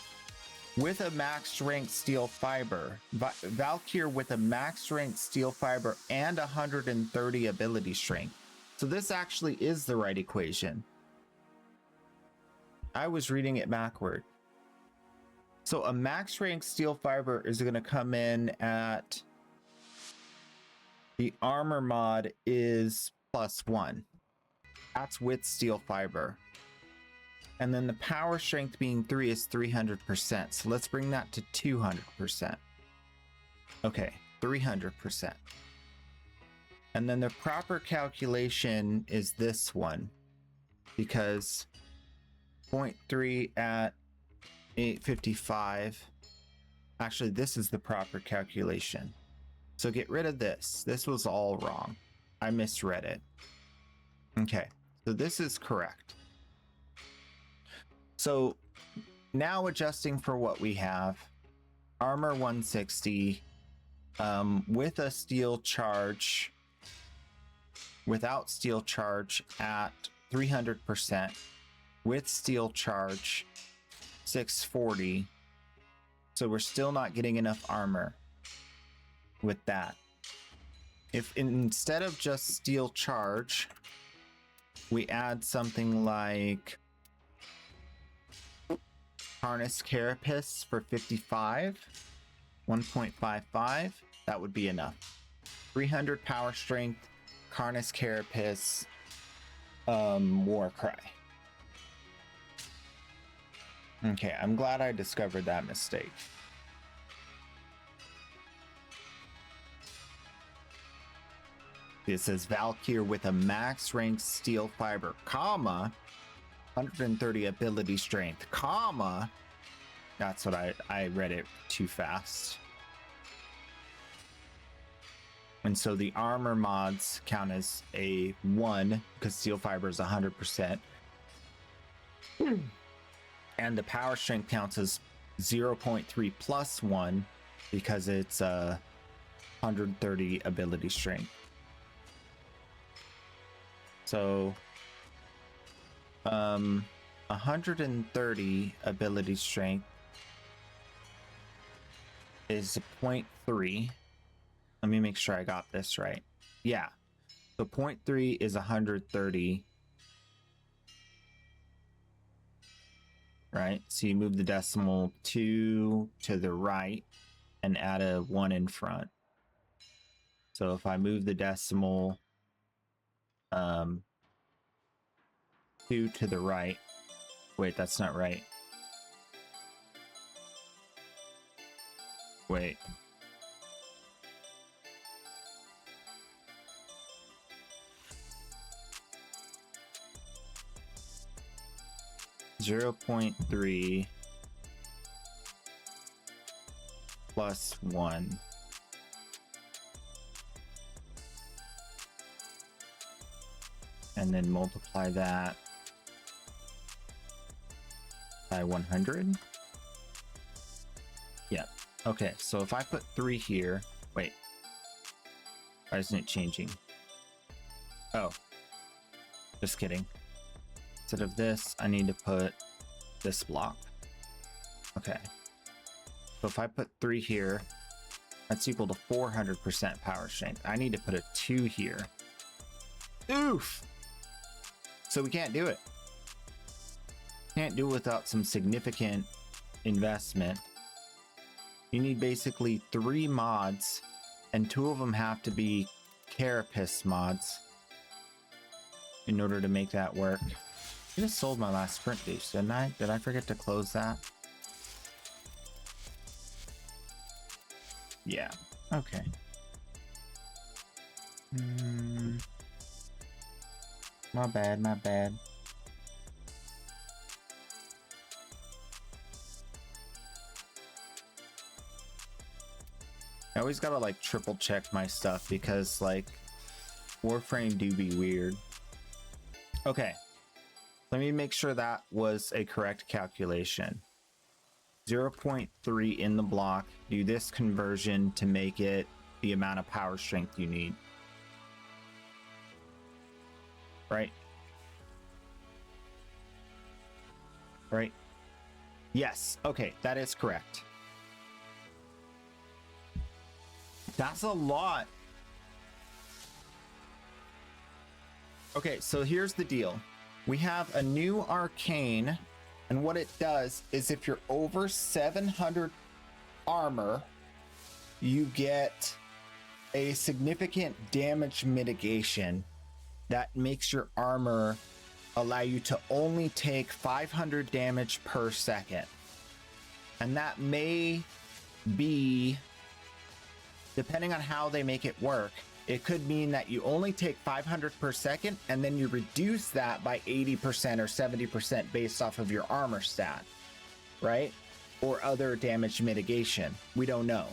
With a max strength steel fiber. Valkyr with a max strength steel fiber and 130 ability strength. So this actually is the right equation. I was reading it backward. So a max strength steel fiber is going to come in at... The armor mod is +1. That's with steel fiber. And then the power strength being 3 is 300%. So let's bring that to 200%. Okay, 300%. And then the proper calculation is this one. Because 0.3 at 855. Actually, this is the proper calculation. So get rid of this. This was all wrong. I misread it. Okay, so this is correct. So now adjusting for what we have, armor 160 with a steel charge, without steel charge at 300%, with steel charge 640. So we're still not getting enough armor with that. If instead of just steel charge, we add something like harness carapace for 55, 1.55, that would be enough. 300 power strength, harness carapace, war cry. Okay, I'm glad I discovered that mistake. It says Valkyr with a max rank steel fiber, comma, 130 ability strength, comma. That's what I read it too fast. And so the armor mods count as a 1 because steel fiber is 100%. And the power strength counts as 0.3 plus 1 because it's 130 ability strength. So 130 ability strength is 0.3. Let me make sure I got this right. Yeah. So 0.3 is 130. Right? So you move the decimal 2 to the right and add a 1 in front. So if I move the decimal 2 to the right. Wait, that's not right. Wait. .3 plus 1. And then multiply that by 100. Yeah. Okay, so if I put 3 here, wait. Why isn't it changing? Oh, just kidding. Instead of this, I need to put this block. Okay. So if I put 3 here, that's equal to 400% power strength. I need to put a 2 here. Oof! So we can't do it. Can't do it without some significant investment. You need basically 3 mods, and 2 of them have to be carapace mods in order to make that work. I just sold my last sprint boost, didn't I? Did I forget to close that? Yeah. Okay. My bad, my bad. I always gotta like triple check my stuff because like warframe do be weird. Okay. Let me make sure that was a correct calculation. 0.3 in the block. Do this conversion to make it the amount of power strength you need. Right? Right? Yes. Okay, that is correct. That's a lot. Okay, so here's the deal. We have a new arcane, and what it does is if you're over 700 armor, you get a significant damage mitigation that makes your armor allow you to only take 500 damage per second. And that may be, depending on how they make it work, it could mean that you only take 500 per second and then you reduce that by 80% or 70% based off of your armor stat, right? Or other damage mitigation. We don't know.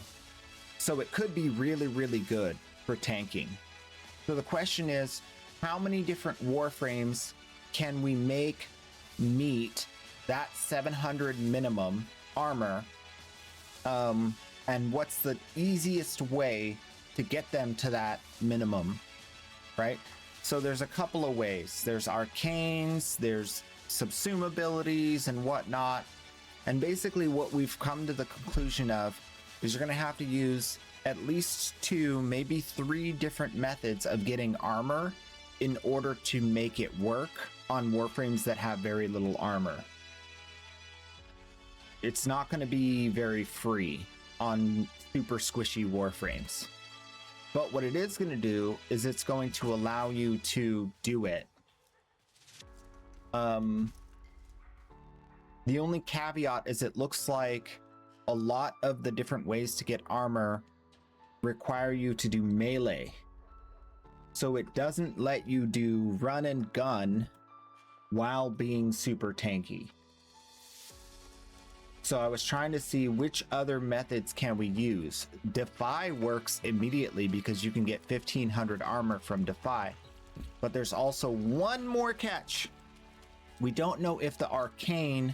So it could be really, really good for tanking. So the question is, how many different warframes can we make meet that 700 minimum armor? And what's the easiest way to get them to that minimum, right? So there's a couple of ways. There's arcanes, there's subsume abilities and whatnot. And basically what we've come to the conclusion of is you're gonna have to use at least 2, maybe 3 different methods of getting armor in order to make it work on warframes that have very little armor. It's not gonna be very free on super squishy warframes. But what it is going to do is it's going to allow you to do it. The only caveat is it looks like a lot of the different ways to get armor require you to do melee. So it doesn't let you do run and gun while being super tanky. So I was trying to see which other methods can we use. Defy works immediately because you can get 1500 armor from Defy. But there's also one more catch. We don't know if the arcane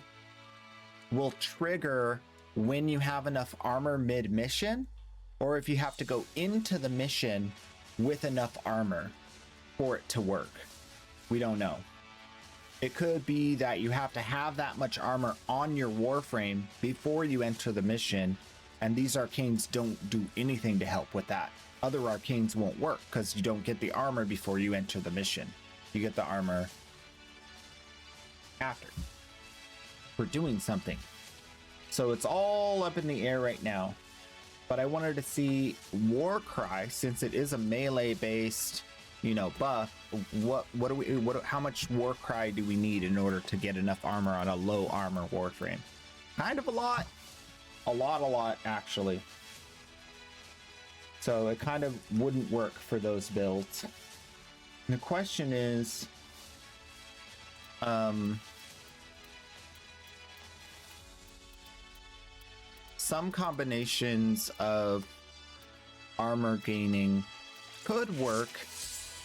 will trigger when you have enough armor mid-mission, or if you have to go into the mission with enough armor for it to work. We don't know. It could be that you have to have that much armor on your warframe before you enter the mission, and these arcanes don't do anything to help with that. Other arcanes won't work because you don't get the armor before you enter the mission. You get the armor after for doing something. So it's all up in the air right now. But I wanted to see Warcry, since it is a melee based, you know, buff. How much Warcry do we need in order to get enough armor on a low armor warframe? Kind of a lot actually. So it kind of wouldn't work for those builds. And the question is, some combinations of armor gaining could work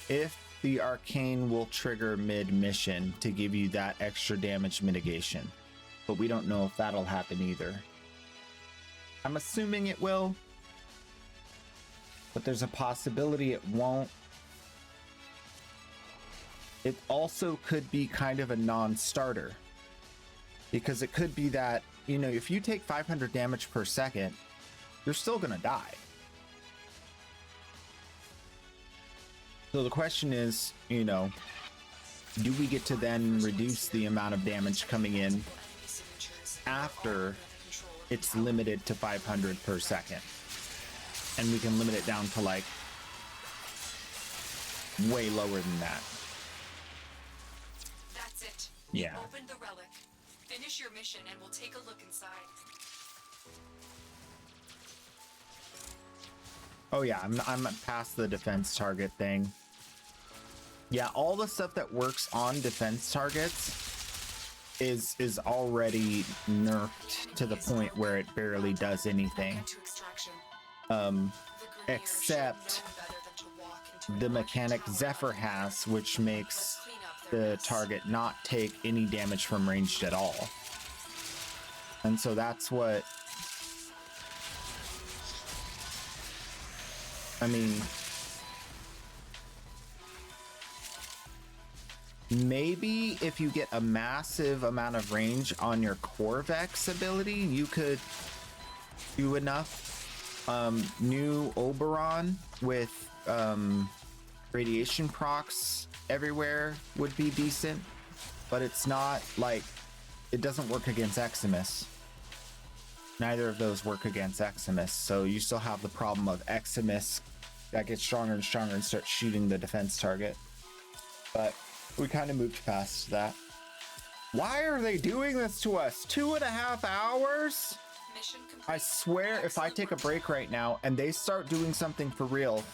if the arcane will trigger mid-mission to give you that extra damage mitigation. But we don't know if that'll happen either. I'm assuming it will, but there's a possibility it won't. it also could be kind of a non-starter, because it could be that, you know, if you take 500 damage per second, you're still gonna die. So the question is, you know, do we get to then reduce the amount of damage coming in after it's limited to 500 per second? And we can limit it down to like way lower than that. That's it. Yeah. Open the relic. Finish your mission and we'll take a look inside. Oh yeah, I'm past the defense target thing. Yeah, all the stuff that works on defense targets is already nerfed to the point where it barely does anything. Except the mechanic Zephyr has, which makes the target not take any damage from ranged at all. And so that's what, I mean, maybe if you get a massive amount of range on your Corvex ability, you could do enough. New Oberon with radiation procs everywhere would be decent, but it's not like, it doesn't work against Eximus. Neither of those work against Eximus, so you still have the problem of Eximus that gets stronger and stronger and starts shooting the defense target. But we kind of moved past that. Why are they doing this to us? 2.5 hours? I swear if I take a break right now and they start doing something for real,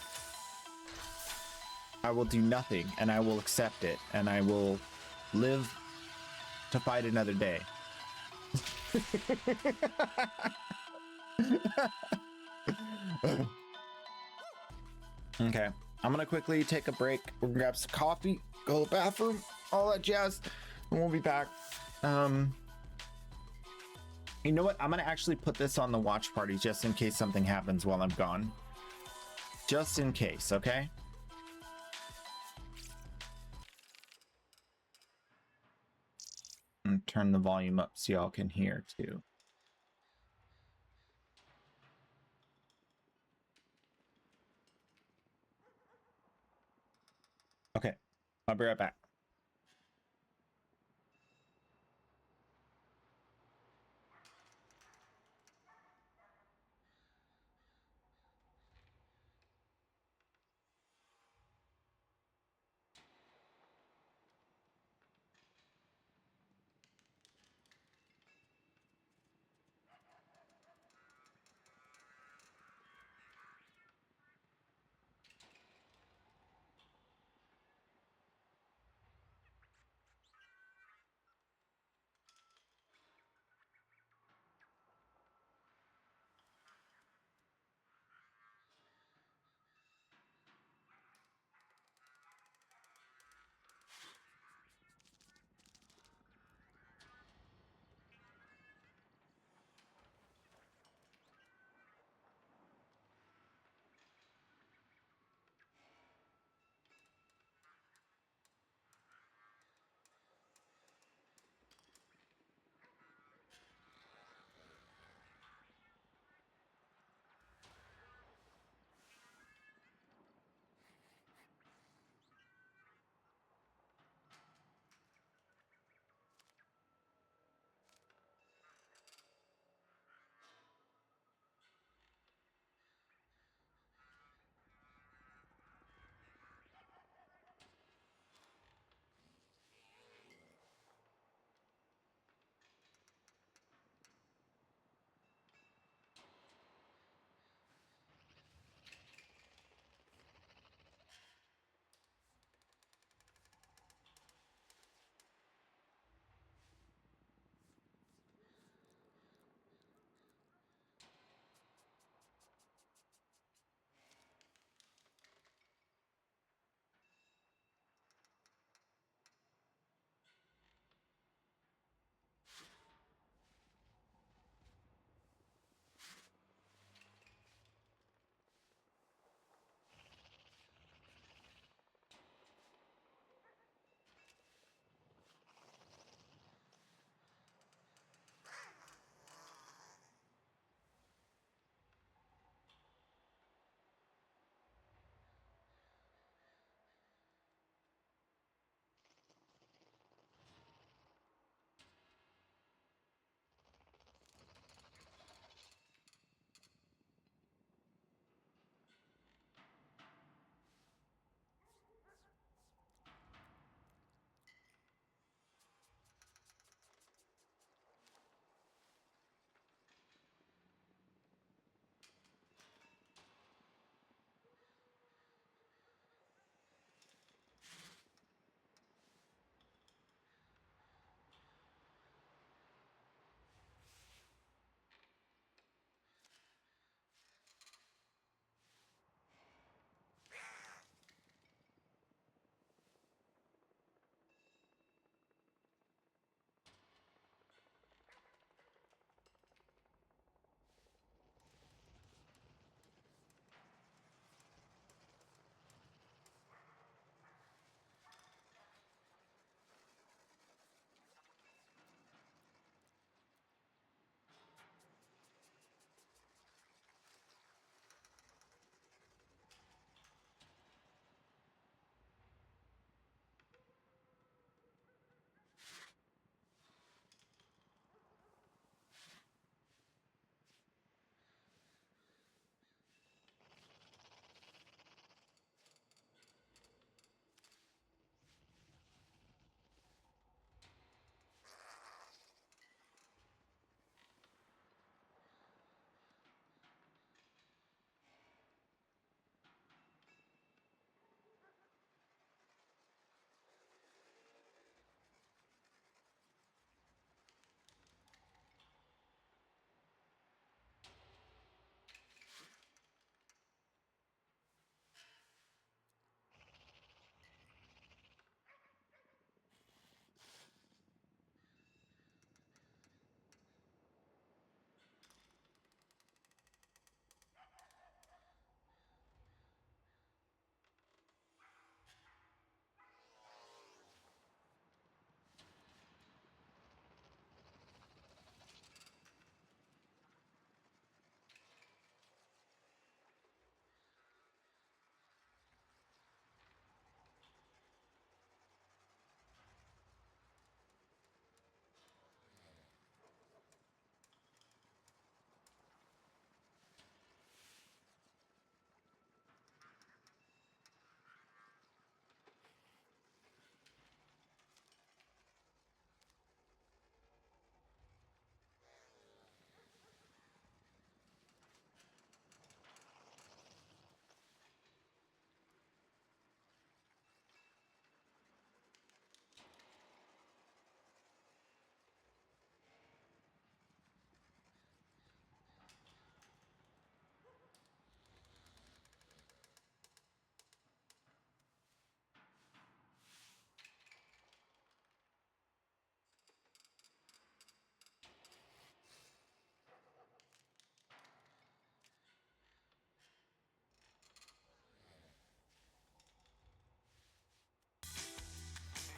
I will do nothing and I will accept it and I will live to fight another day. Okay, I'm gonna quickly take a break. We're gonna grab some coffee, go to the bathroom, all that jazz, and we'll be back. You know what? I'm gonna actually put this on the watch party just in case something happens while I'm gone. Just in case, okay? And turn the volume up so y'all can hear too. Okay, I'll be right back.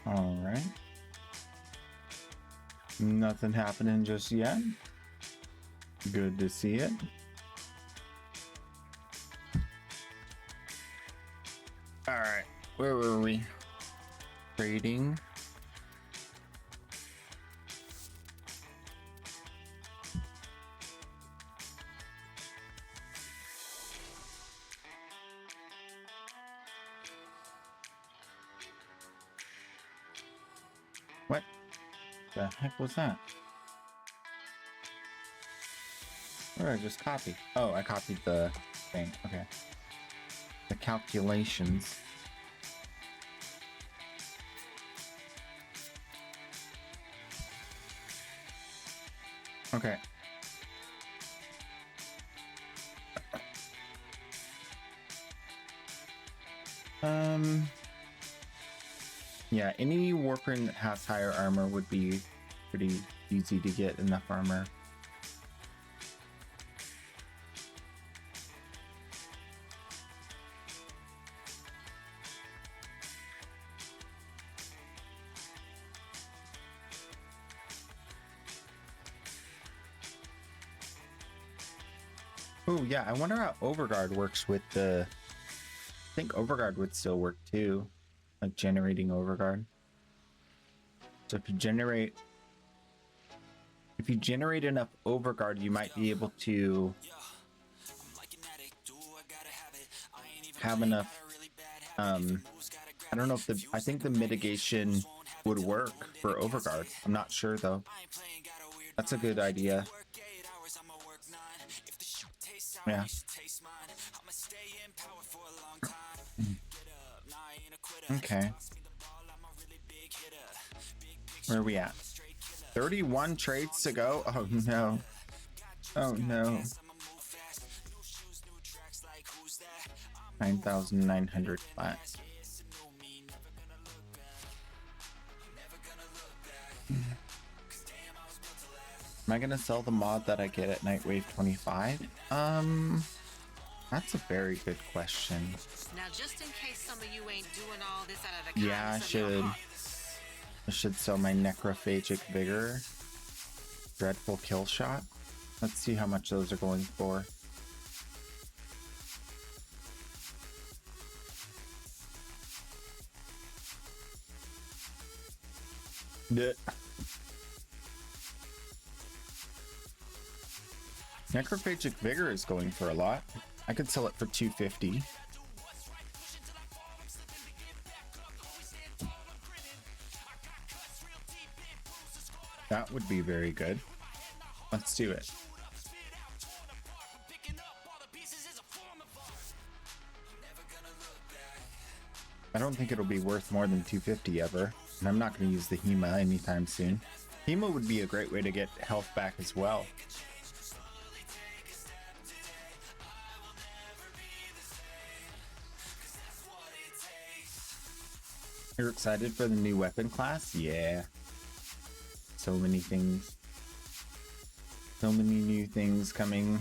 All right. Nothing happening just yet. Good to see it. All right. Where were we? Trading. What the heck was that? What did I just copy? Oh, I copied the thing. Okay. The calculations. Okay. Yeah, any warframe that has higher armor would be pretty easy to get enough armor. Oh yeah, I wonder how Overguard works with the... I think Overguard would still work too, like generating Overguard. So if you generate enough Overguard, you might be able to have enough. I don't know if I think the mitigation would work for Overguard. I'm not sure though. That's a good idea. Yeah. Okay. Where are we at? 31 trades to go? Oh no. Oh no. 9,900 flat. Am I gonna sell the mod that I get at Nightwave 25? That's a very good question. Now, just in case some of you ain't doing all this out of the Yeah, kindness of your heart. I should sell my Necrophagic Vigor. Dreadful Kill Shot. Let's see how much those are going for. Necrophagic Vigor is going for a lot. I could sell it for 250. That would be very good. Let's do it. I don't think it'll be worth more than 250 ever, and I'm not going to use the Hema anytime soon. Hema would be a great way to get health back as well. You're excited for the new weapon class? Yeah. So many things. So many new things coming.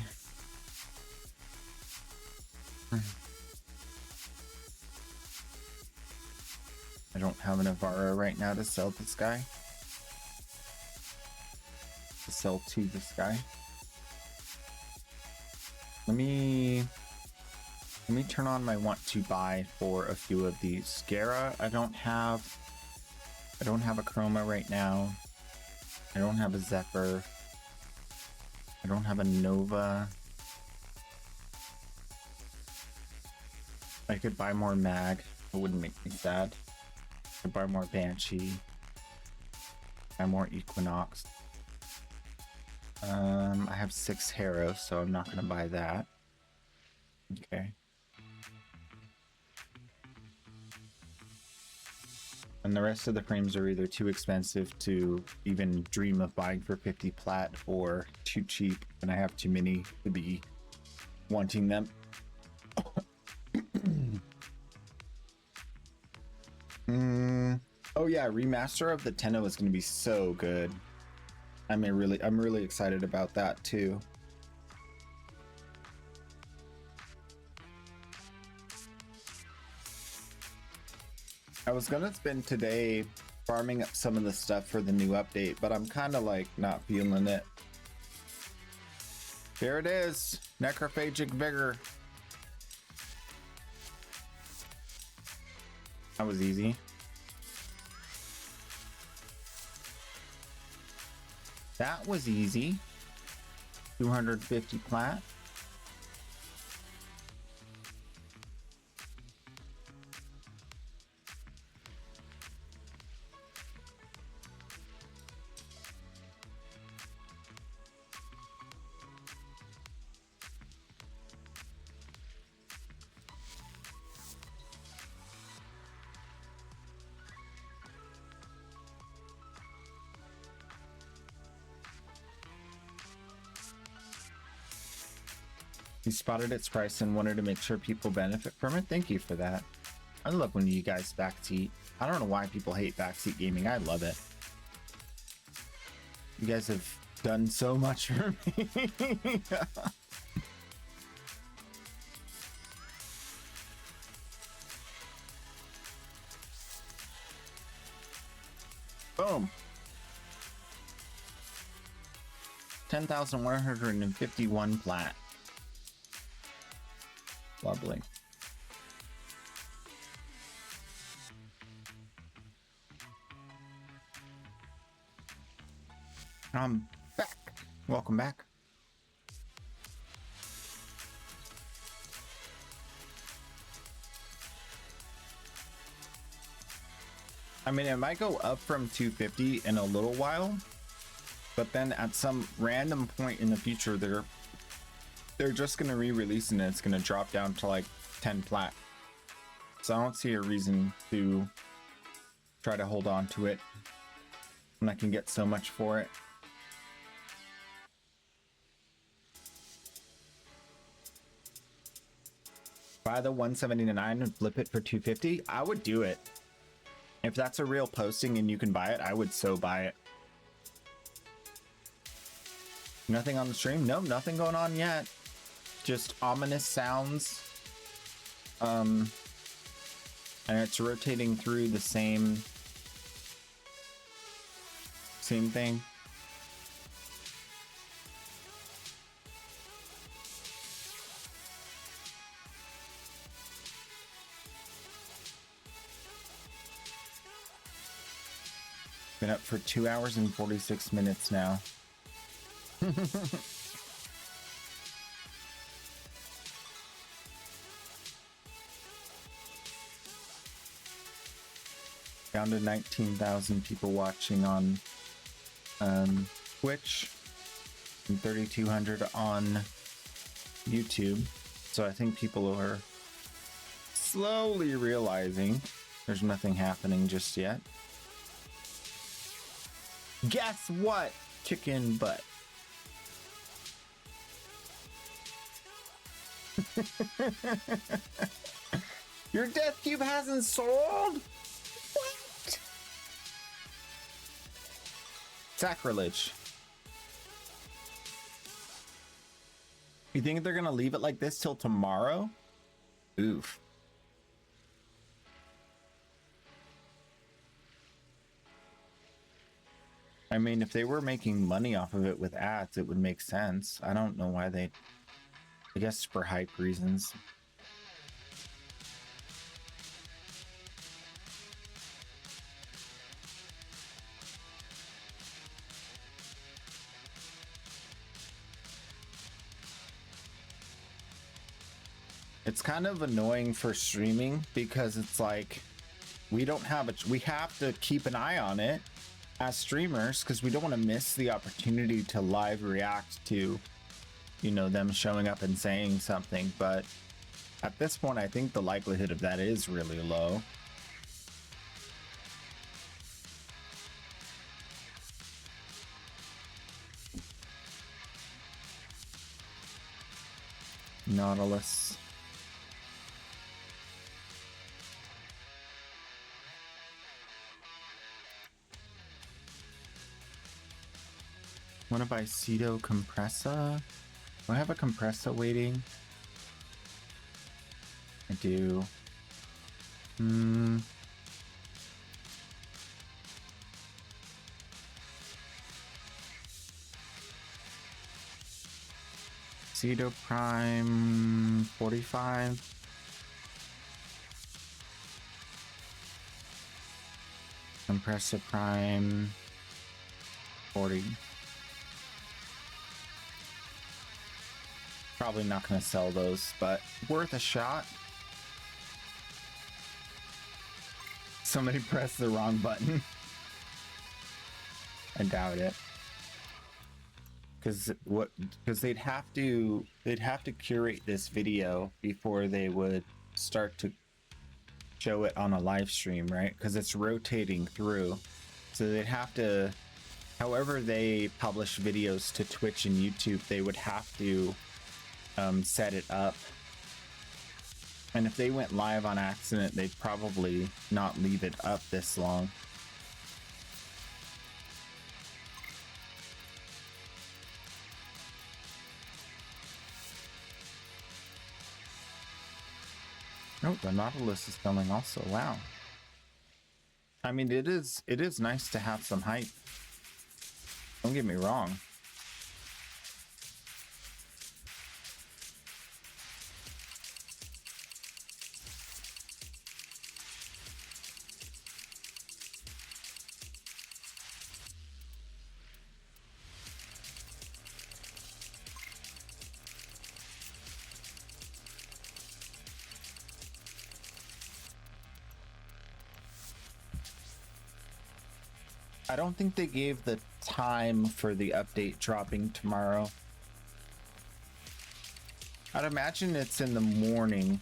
I don't have an Avara right now to sell this guy. To sell to this guy. Let me turn on my want to buy for a few of these. Scara, I don't have a Chroma right now. I don't have a Zephyr. I don't have a Nova. I could buy more Mag. It wouldn't make me sad. I could buy more Banshee. Buy more Equinox. I have 6 Harrow, so I'm not gonna buy that. Okay. And the rest of the frames are either too expensive to even dream of buying for 50 plat or too cheap, and I have too many to be wanting them. Oh yeah, remaster of the Tenno is going to be so good. I'm really excited about that too. I was gonna spend today farming up some of the stuff for the new update, but I'm kind of like not feeling it. Here it is, Necrophagic Vigor. That was easy. That was easy. 250 plat. You spotted its price and wanted to make sure people benefit from it. Thank you for that. I love when you guys backseat. I don't know why people hate backseat gaming. I love it. You guys have done so much for me. Boom. 10,151 plat. Lovely. I'm back. Welcome back. I mean, it might go up from 250 in a little while, but then at some random point in the future, they're just going to re-release and it's going to drop down to like 10 plat. So I don't see a reason to try to hold on to it when I can get so much for it. Buy the 179 and flip it for 250. I would do it. If that's a real posting and you can buy it, I would so buy it. Nothing on the stream? No, nothing going on yet. Just ominous sounds. And it's rotating through the same thing. Been up for 2 hours and 46 minutes now. Down to 19,000 people watching on Twitch and 3,200 on YouTube. So I think people are slowly realizing there's nothing happening just yet. Guess what? Chicken butt. Your death cube hasn't sold? What? Sacrilege. You think they're gonna leave it like this till tomorrow? Oof. I mean, if they were making money off of it with ads, it would make sense. I don't know why they... I guess for hype reasons. It's kind of annoying for streaming because it's like we don't have it. We have to keep an eye on it as streamers because we don't want to miss the opportunity to live react to, you know, them showing up and saying something. But at this point, I think the likelihood of that is really low. Nautilus. Want to buy Cedo Compressa? Do I have a Compressa waiting? I do. Tuxedo Prime 45. Compressor Prime 40. Probably not going to sell those, but worth a shot. Somebody pressed the wrong button. I doubt it. Because they'd have to curate this video before they would start to show it on a live stream, right? Because it's rotating through, so they'd have to, however they publish videos to Twitch and YouTube, they would have to set it up. And if they went live on accident, they'd probably not leave it up this long. Oh, the Nautilus is coming also. Wow. I mean, it is nice to have some hype. Don't get me wrong. I don't think they gave the time for the update dropping tomorrow. I'd imagine it's in the morning.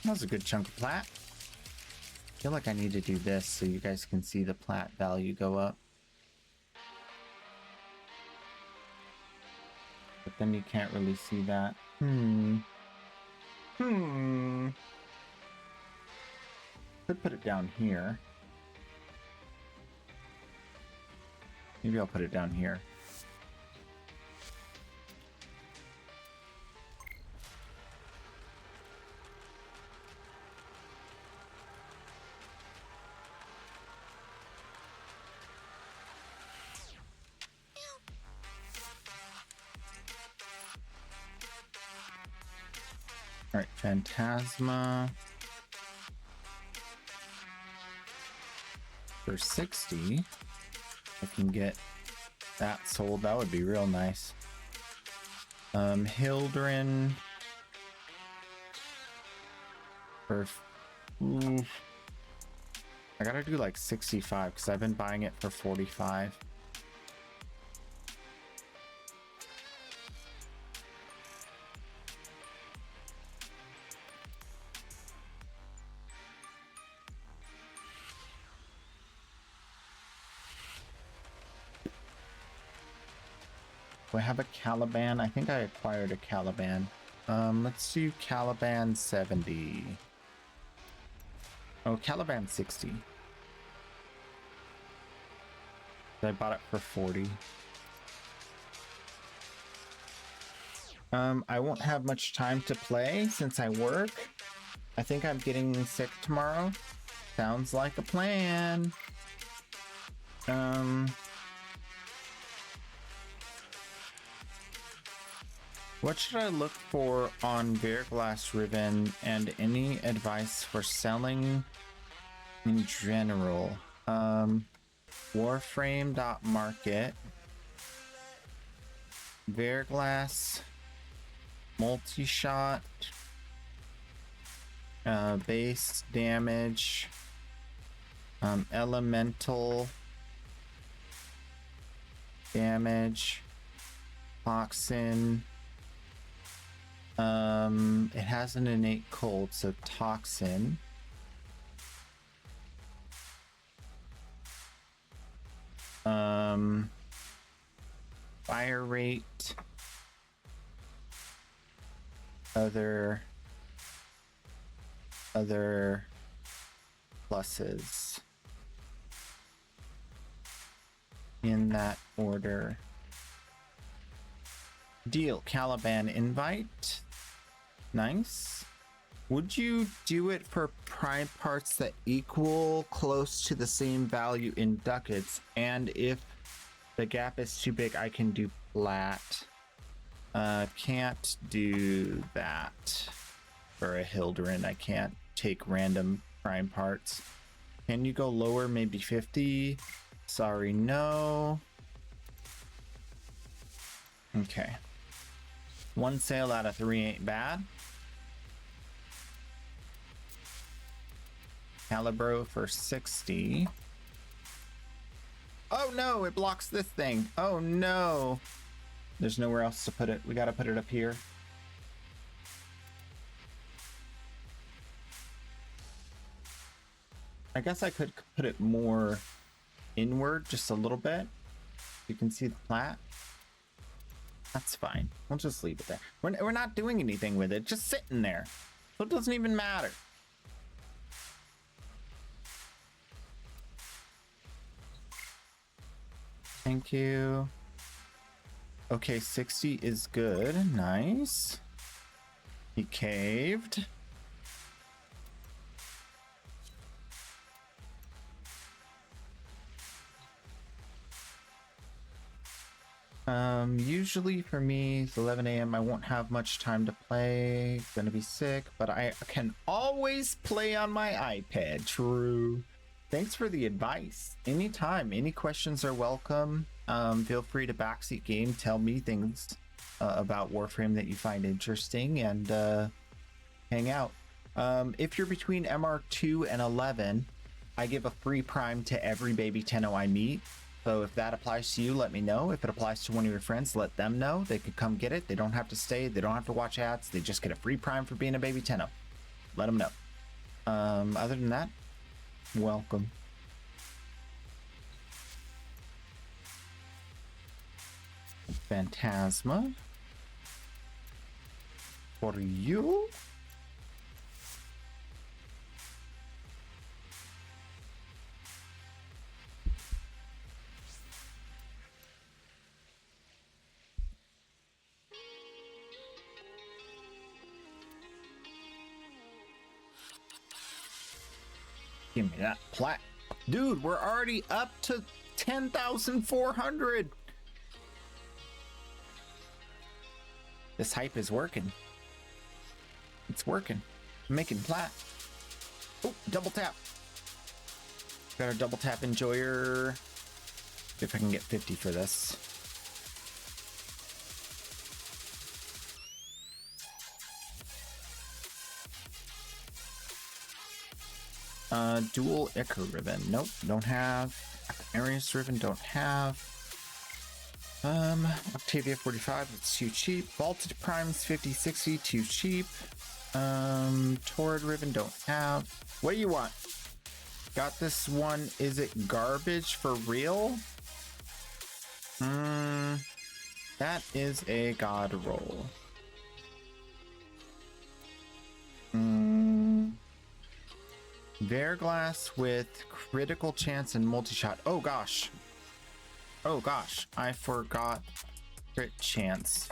That was a good chunk of plat. I feel like I need to do this so you guys can see the plat value go up. But then you can't really see that. Could put it down here. Maybe I'll put it down here. All right, Phantasma for 60. I can get that sold. That would be real nice. Hildren for I gotta do like 65 because I've been buying it for 45. Do I have a Caliban? I think I acquired a Caliban. Let's do Caliban 70. Oh, Caliban 60. I bought it for 40. I won't have much time to play since I work. I think I'm getting sick tomorrow. Sounds like a plan. What should I look for on Verglass Ribbon, and any advice for selling in general? Warframe.market, Verglass, multi-shot, base damage, elemental damage, toxin. It has an innate cold, so toxin. Fire rate. Other pluses. In that order. Deal. Caliban invite. Nice. Would you do it for prime parts that equal close to the same value in ducats? And if the gap is too big, I can do plat. Can't do that for a Hilderin. I can't take random prime parts. Can you go lower? Maybe 50? Sorry, no. Okay. 1 sale out of 3 ain't bad. Calibro for 60. Oh no, it blocks this thing. Oh no. There's nowhere else to put it. We gotta put it up here. I guess I could put it more inward just a little bit. You can see the plat. That's fine. We'll just leave it there. We're not doing anything with it. Just sitting there. So it doesn't even matter. Thank you. Okay, 60 is good. Nice. He caved. Usually for me, it's 11 a.m. I won't have much time to play. Gonna be sick, but I can always play on my iPad. True. Thanks for the advice. Anytime, any questions are welcome. Feel free to backseat game. Tell me things about Warframe that you find interesting and hang out. If you're between MR2 and 11, I give a free prime to every baby Tenno I meet. So if that applies to you, let me know. If it applies to one of your friends, let them know. They could come get it. They don't have to stay. They don't have to watch ads. They just get a free prime for being a baby Tenno. Let them know. Other than that, welcome. Phantasma. For you. Give me that plat. Dude, we're already up to 10,400. This hype is working. It's working. I'm making plat. Oh, double tap. Got a double tap enjoyer. See if I can get 50 for this. Dual Icar ribbon. Nope, don't have. Arius ribbon, don't have. Octavia 45, it's too cheap. Vaulted Primes 50, 60, too cheap. Torrid ribbon, don't have. What do you want? Got this one. Is it garbage for real? That is a god roll. Verglass with critical chance and multi-shot. Oh gosh. Oh gosh. I forgot crit chance.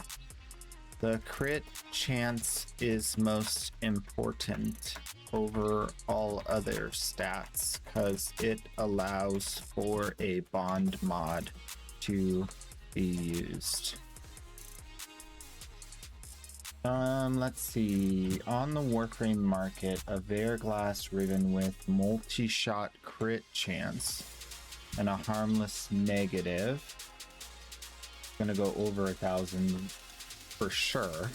The crit chance is most important over all other stats because it allows for a bond mod to be used. Let's see. On the Warframe market, a Verglass ribbon with multi-shot crit chance and a harmless negative. Gonna go over 1,000 for sure.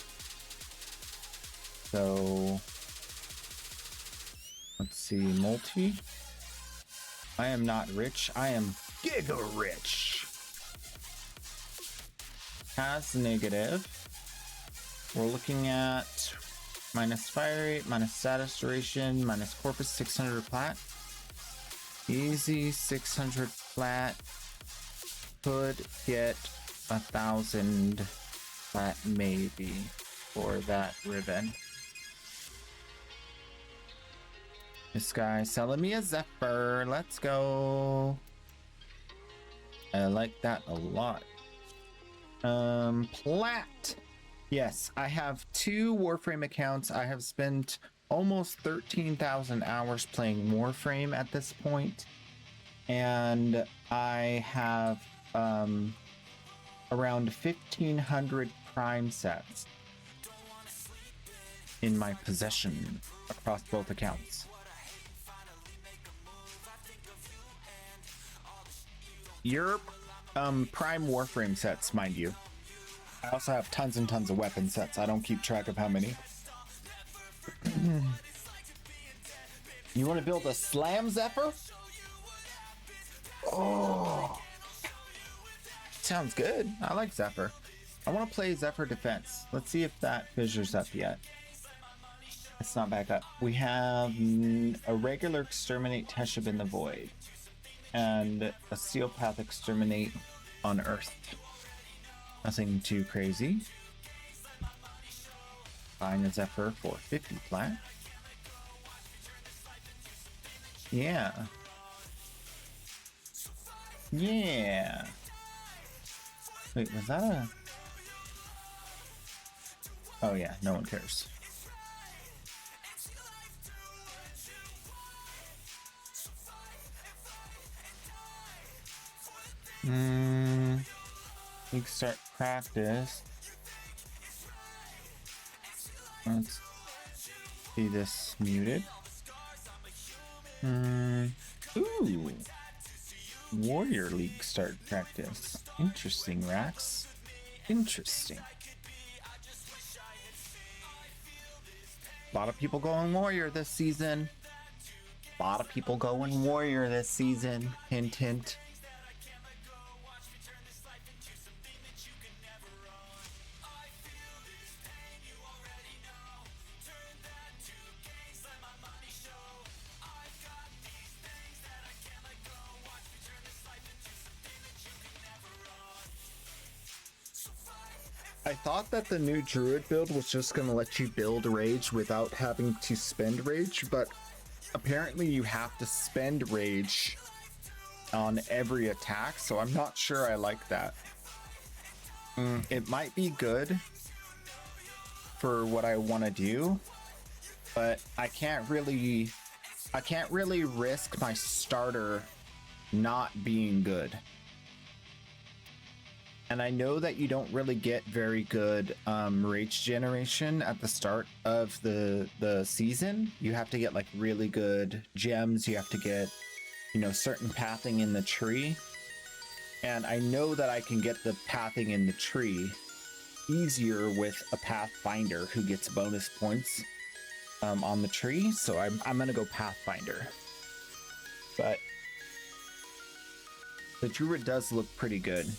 So let's see. Multi. I am not rich. I am giga rich. Has negative. We're looking at minus fire rate, minus status duration, minus corpus 600 plat. Easy 600 plat. Could get 1,000 plat maybe for that ribbon. This guy selling me a Zephyr. Let's go. I like that a lot. Plat. Yes, I have 2 Warframe accounts. I have spent almost 13,000 hours playing Warframe at this point, and I have around 1,500 Prime sets in my possession across both accounts. Your Prime Warframe sets, mind you. I also have tons and tons of weapon sets. I don't keep track of how many. You want to build a Slam Zephyr? Oh, sounds good. I like Zephyr. I want to play Zephyr Defense. Let's see if that fissures up yet. It's not back up. We have a regular Exterminate Teshub in the Void and a Seal Path Exterminate on Earth. Nothing too crazy. Buying a Zephyr for 50 plat. Yeah. Yeah. Wait, was that a... Oh yeah, no one cares. We can start practice. Let's see this muted. Ooh. Warrior League start practice. Interesting, Rax. Interesting. A lot of people going Warrior this season. A lot of people going Warrior this season. Hint, hint. I thought that the new Druid build was just going to let you build Rage without having to spend Rage, but apparently you have to spend Rage on every attack, so I'm not sure I like that. It might be good for what I want to do, but I can't really risk my starter not being good. And I know that you don't really get very good rage generation at the start of the season. You have to get like really good gems. You have to get, you know, certain pathing in the tree. And I know that I can get the pathing in the tree easier with a Pathfinder who gets bonus points on the tree. So I'm gonna go Pathfinder. But the Druid does look pretty good.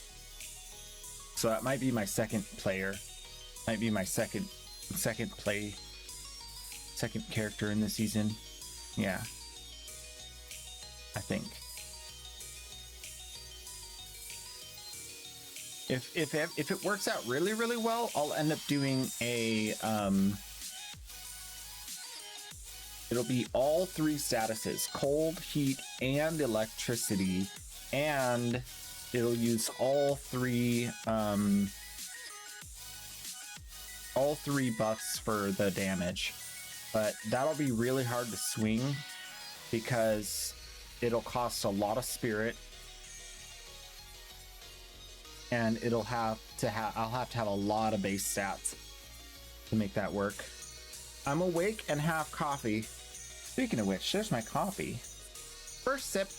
So that might be my second player. Might be my second character in the season. Yeah. I think. If it works out really, really well, I'll end up doing a it'll be all three statuses: cold, heat, and electricity, and it'll use all three buffs for the damage. But that'll be really hard to swing because it'll cost a lot of spirit, and I'll have to have a lot of base stats to make that work. I'm awake and have coffee. Speaking of which, there's my coffee. First sip.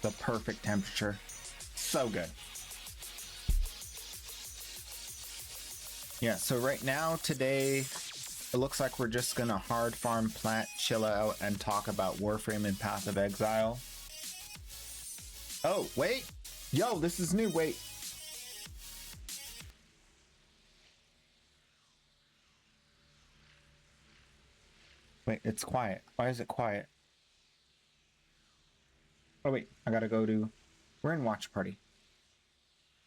The perfect temperature. So good. Yeah, so right now, today, it looks like we're just gonna hard farm, plant, chill out, and talk about Warframe and Path of Exile. Oh, wait! Yo, this is new, wait! Wait, it's quiet. Why is it quiet? Oh wait, I gotta go to... We're in watch party.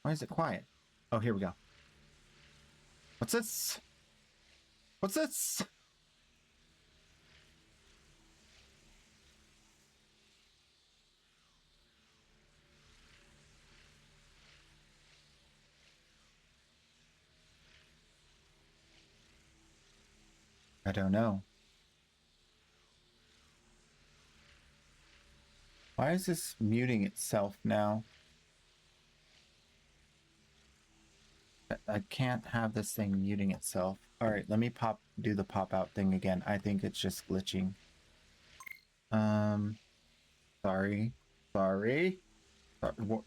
Why is it quiet? Oh, here we go. What's this? What's this? I don't know. Why is this muting itself now? I can't have this thing muting itself. All right, let me do the pop out thing again. I think it's just glitching. Sorry. What?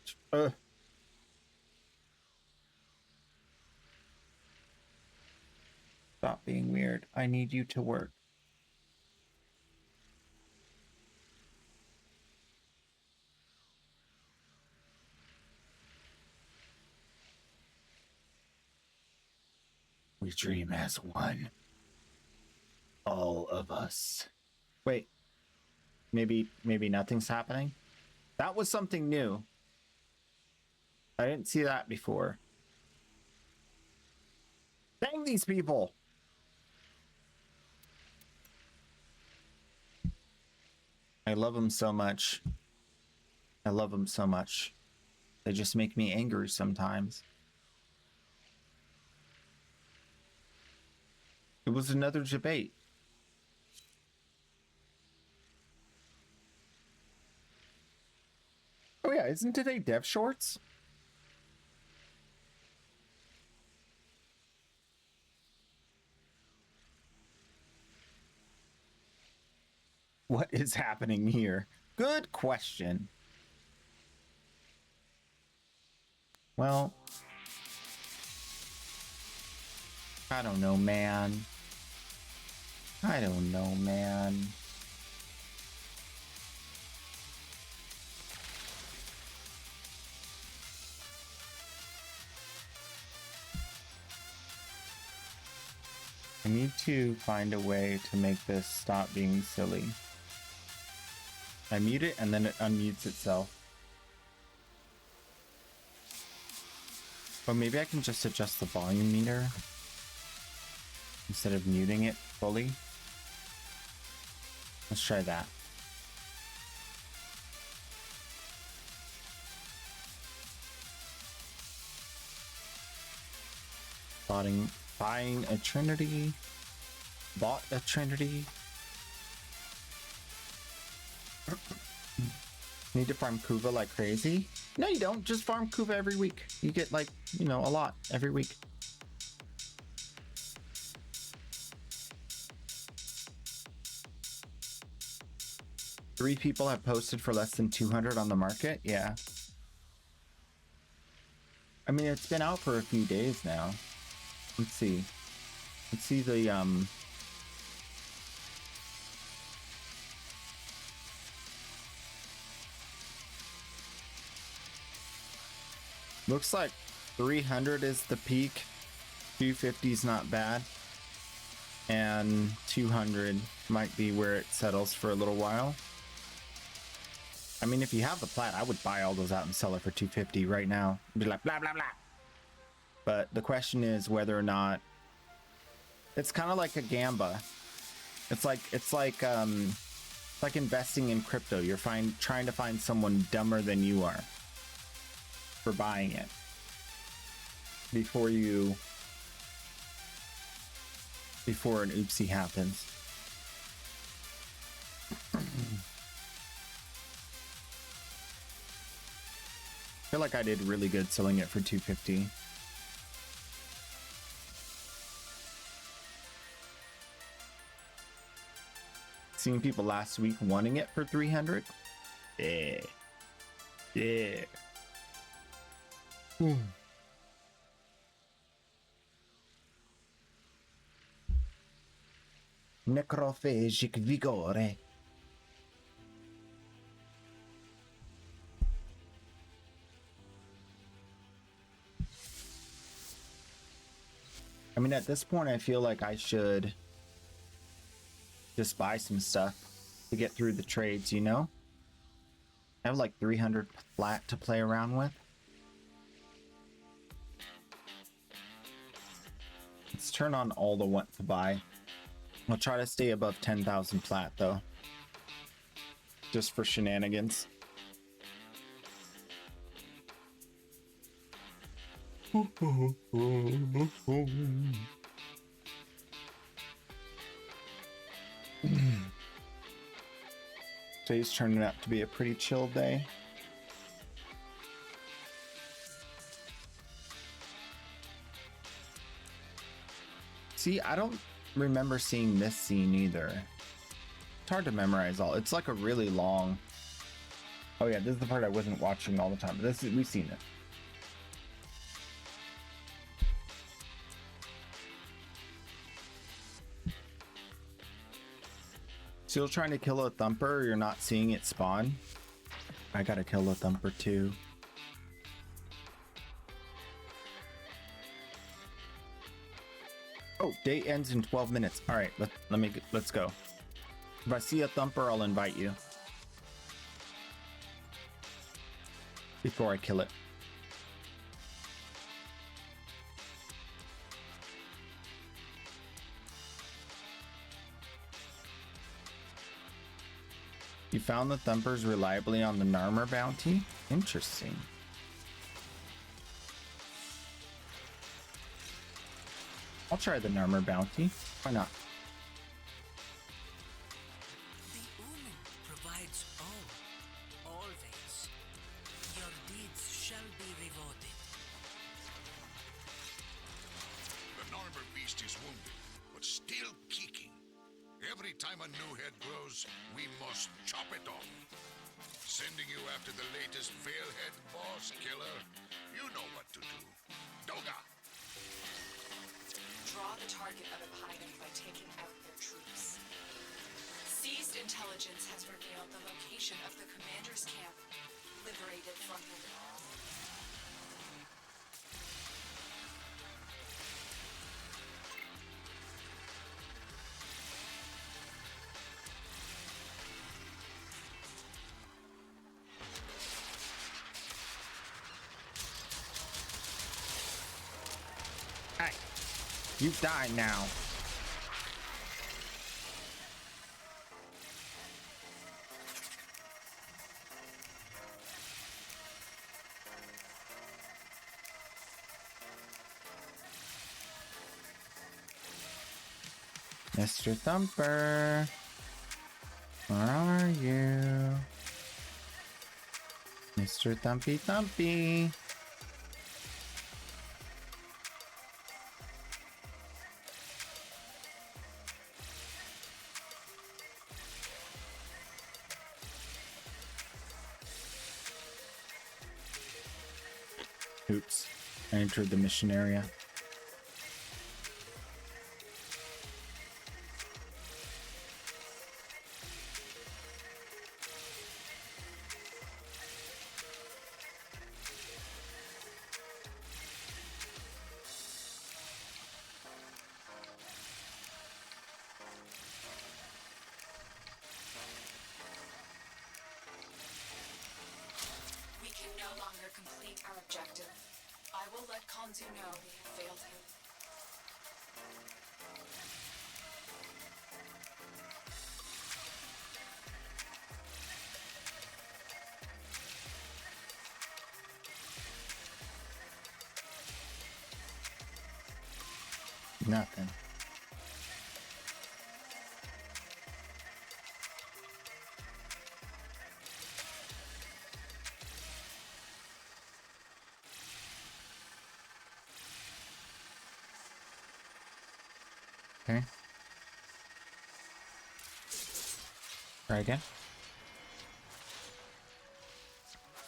Stop being weird. I need you to work. We dream as one. All of us. Wait. Maybe nothing's happening? That was something new. I didn't see that before. Dang these people! I love them so much. I love them so much. They just make me angry sometimes. It was another debate. Oh yeah, isn't today Dev Shorts? What is happening here? Good question. Well, I don't know, man. I don't know, man. I need to find a way to make this stop being silly. I mute it and then it unmutes itself. Or maybe I can just adjust the volume meter instead of muting it fully. Let's try that. Buying a Trinity. Bought a Trinity. Need to farm Kuva like crazy? No, you don't. Just farm Kuva every week. You get like, you know, a lot every week. Three people have posted for less than 200 on the market. Yeah. I mean, it's been out for a few days now. Let's see. Let's see the looks like 300 is the peak. 250 is not bad. And 200 might be where it settles for a little while. I mean, if you have the plat, I would buy all those out and sell it for 250 right now. Be like, blah, blah, blah. But the question is whether or not it's kind of like a gamba. It's like investing in crypto. You're trying to find someone dumber than you are for buying it before an oopsie happens. I feel like I did really good selling it for 250. Seeing people last week wanting it for 300. Yeah. Yeah. Necrophagic vigore. I mean, at this point, I feel like I should just buy some stuff to get through the trades, you know? I have like 300 flat to play around with. Let's turn on all the want to buy. I'll try to stay above 10,000 flat though. Just for shenanigans. Today's turning out to be a pretty chill day. See, I don't remember seeing this scene either. It's hard to memorize all. It's like a really long. Oh yeah, this is the part I wasn't watching all the time. But this is, we've seen it. Still trying to kill a thumper, you're not seeing it spawn. I gotta kill a thumper too. Oh, day ends in 12 minutes. All right, let's go. If I see a thumper, I'll invite you. Before I kill it. You found the thumpers reliably on the Narmer bounty? Interesting. I'll try the Narmer bounty. Why not? The Omen provides all, always. Your deeds shall be rewarded. The Narmer beast is wounded, but still kicking. Every time a new head grows, we must chop it off. Sending you after the latest Veilhead boss killer. You know what to do. Doga! Draw the target of opponent by taking out their troops. Seized intelligence has revealed the location of the commander's camp, liberated from him. Hey, you die now. Mr. Thumper, where are you? Mr. Thumpy Thumpy. Oops, I entered the mission area. We can no longer complete our objective. I will let Konzu know we have failed him. Nothing. Okay. Try again.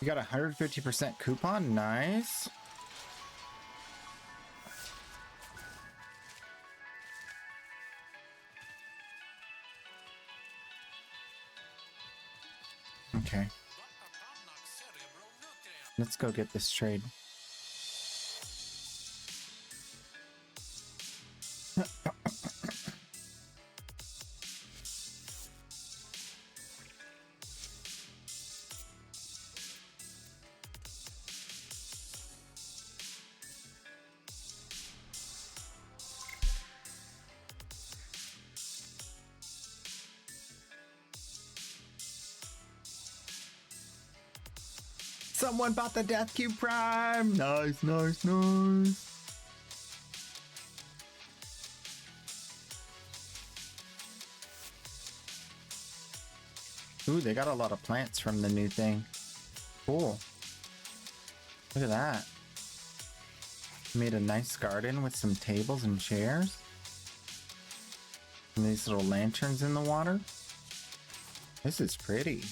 You got 150% coupon. Nice. Okay. Let's go get this trade. Someone bought the Death Cube Prime. Nice, nice, nice. Ooh, they got a lot of plants from the new thing. Cool. Look at that. Made a nice garden with some tables and chairs. And these little lanterns in the water. This is pretty.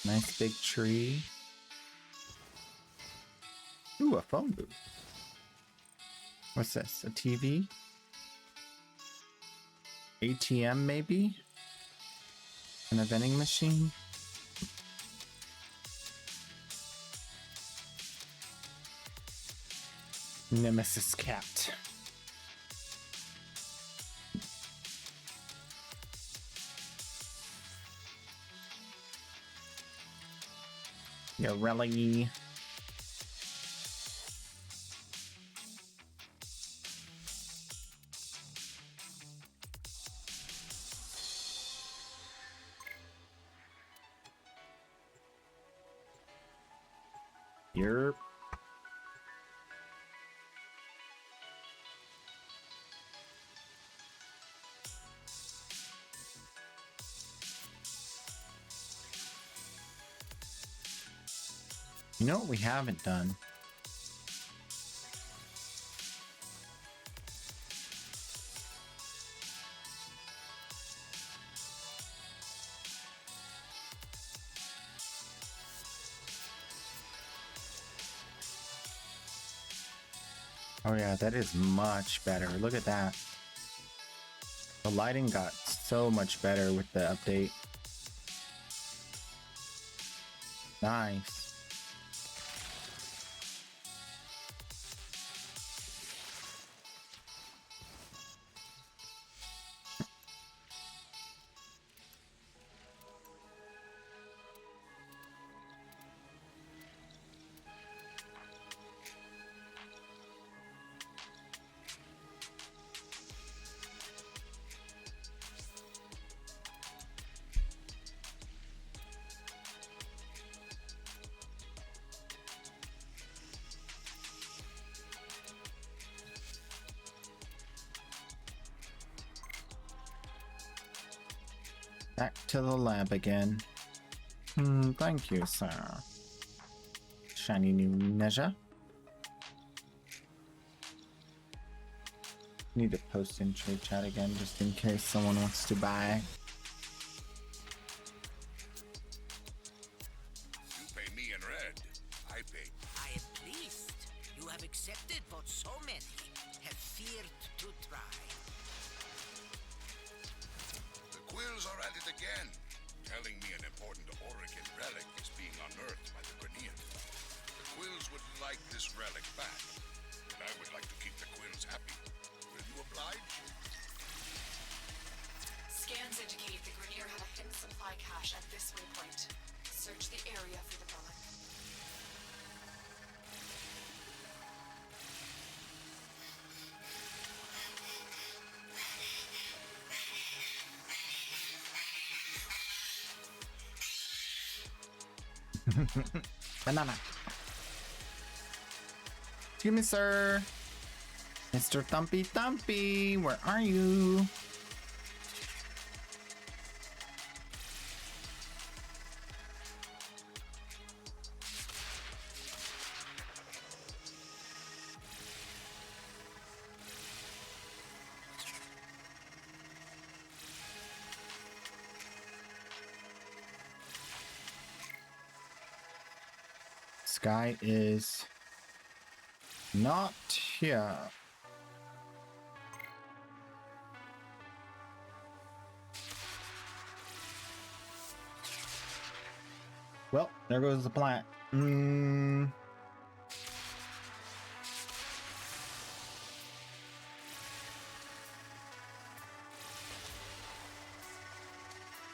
Nice big tree. Ooh, a phone booth. What's this? A TV? ATM maybe? And a vending machine? Nemesis cat. Yorelli. Yerp. You know what we haven't done? Oh yeah, that is much better. Look at that. The lighting got so much better with the update. Nice. Back to the lab again. Thank you, sir. Shiny new Ninja. Need to post in trade chat again just in case someone wants to buy. You pay me in red. I pay. I am pleased. You have accepted what so many have feared to try. The quills are at it again, telling me an important Oregon relic is being unearthed by the Grenier. The quills would like this relic back, and I would like to keep the quills happy. Will you oblige? Scans indicate the Grenier had a hidden supply cache at this waypoint. Search the area for the relic. Banana. Excuse me, sir. Mr. Thumpy Thumpy, where are you? Sky is not here. Well, there goes the plant.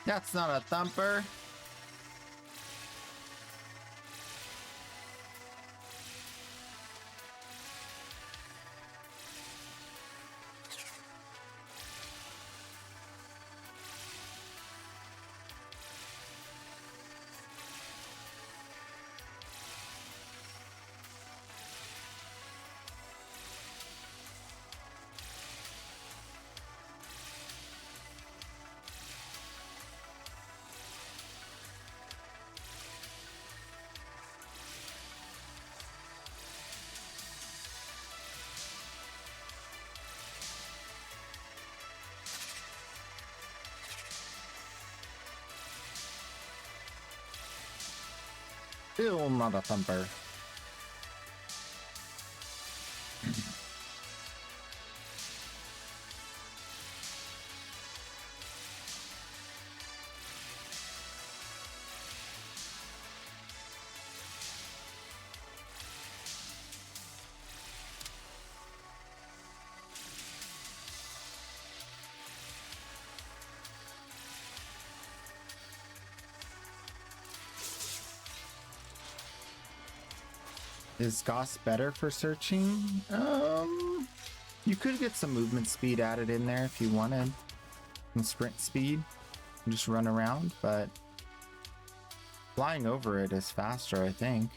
That's not a thumper. Still not a thumper. Is Goss better for searching? You could get some movement speed added in there if you wanted. Some sprint speed. Just run around, but flying over it is faster, I think.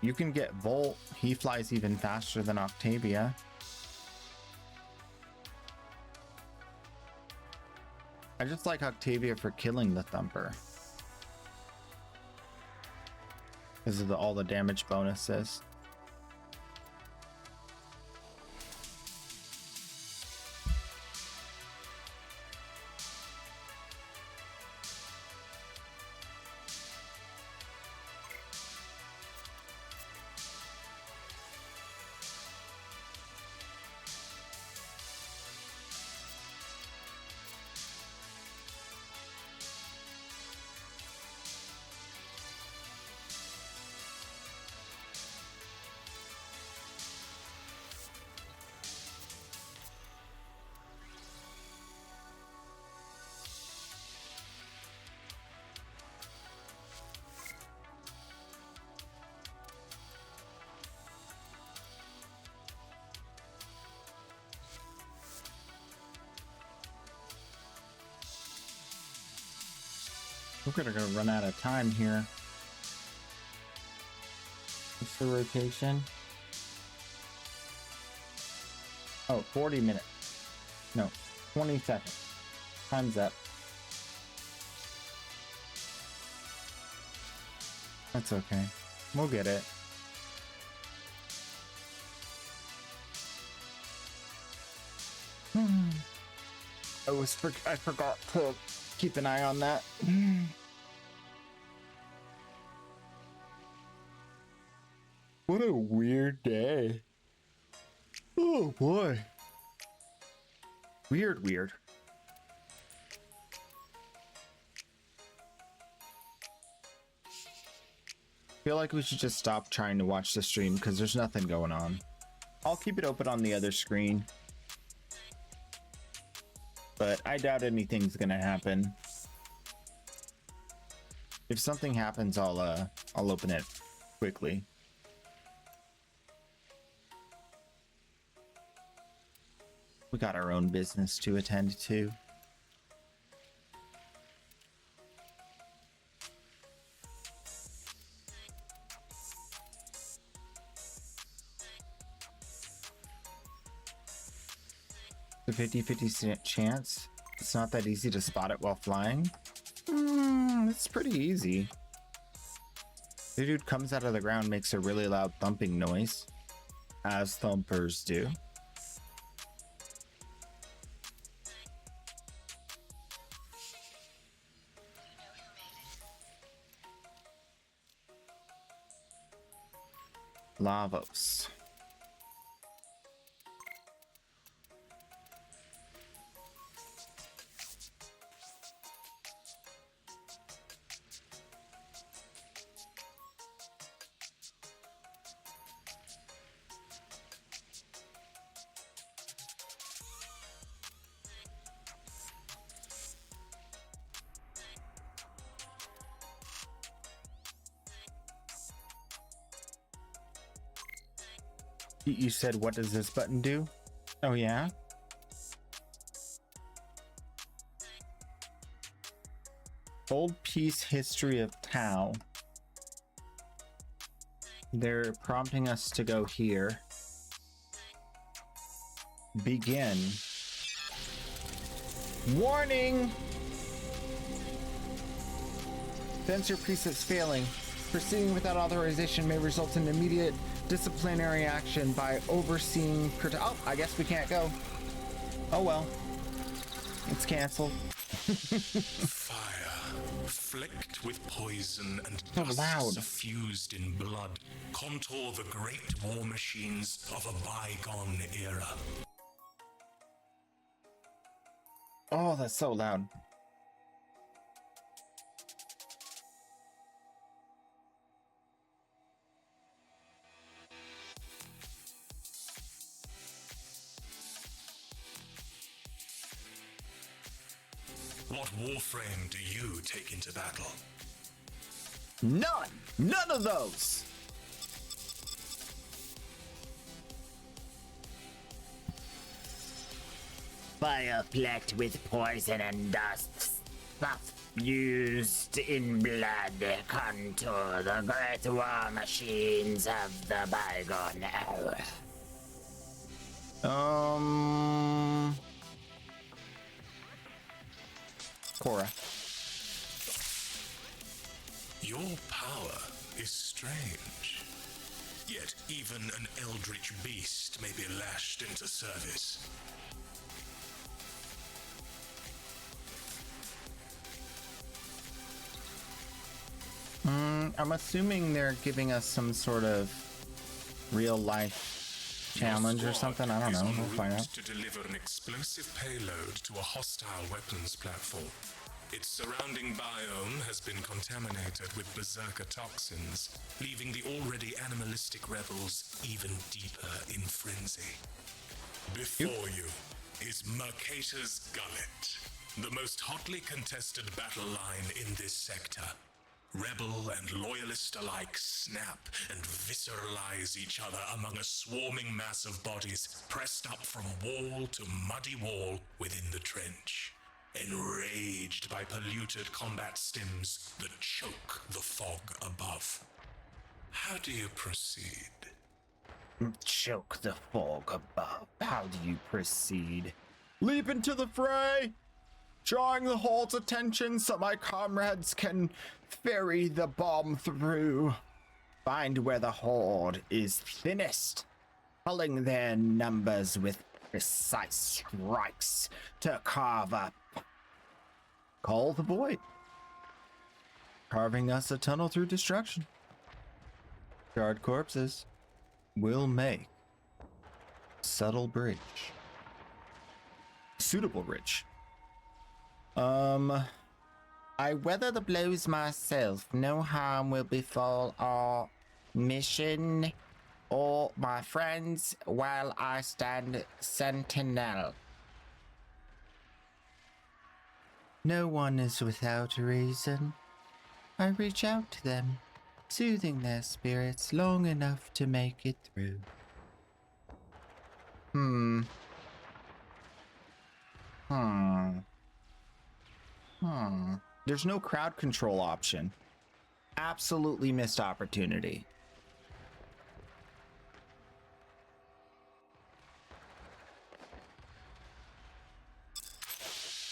You can get Volt. He flies even faster than Octavia. I just like Octavia for killing the Thumper. Because of all the damage bonuses. We're gonna run out of time here. What's the rotation? Oh, 40 minutes. No, 20 seconds. Time's up. That's okay. We'll get it. I forgot to keep an eye on that. What a weird day. Oh boy. Weird. Feel like we should just stop trying to watch the stream because there's nothing going on. I'll keep it open on the other screen. But I doubt anything's gonna happen. If something happens, I'll open it quickly. We got our own business to attend to. The 50-50 chance. It's not that easy to spot it while flying. It's pretty easy. The dude comes out of the ground, makes a really loud thumping noise, as thumpers do. Lavos. You said, what does this button do? Oh, yeah? Old Peace History of Tau. They're prompting us to go here. Begin. Warning! Sensor presets failing. Proceeding without authorization may result in immediate disciplinary action by overseeing. Oh, I guess we can't go. Oh well. It's canceled. Fire. flecked with poison and So dust loud. suffused in blood, contour the great war machines of a bygone era. Oh, that's so loud. What warframe do you take into battle? None! None of those! Fire flecked with poison and dust, stuff used in blood, contour the great war machines of the bygone era. Cora. Your power is strange. Yet even an eldritch beast may be lashed into service. I'm assuming they're giving us some sort of real life challenge or something. I don't know. We'll find out. To deliver an explosive payload to a hostile weapons platform. Its surrounding biome has been contaminated with berserker toxins, leaving the already animalistic rebels even deeper in frenzy. Before you is Mercator's Gullet, the most hotly contested battle line in this sector. Rebel and loyalist alike snap and visceralize each other among a swarming mass of bodies pressed up from wall to muddy wall within the trench. Enraged by polluted combat stims that choke the fog above. How do you proceed? Choke the fog above. How do you proceed? Leap into the fray! Drawing the Hold's attention so my comrades can ferry the bomb through. Find where the Horde is thinnest, culling their numbers with precise strikes to carve up. Call the void. Carving us a tunnel through destruction. Charred corpses will make subtle bridge. Suitable bridge. I weather the blows myself. No harm will befall our mission or my friends while I stand sentinel. No one is without reason. I reach out to them, soothing their spirits long enough to make it through. There's no crowd control option. Absolutely missed opportunity.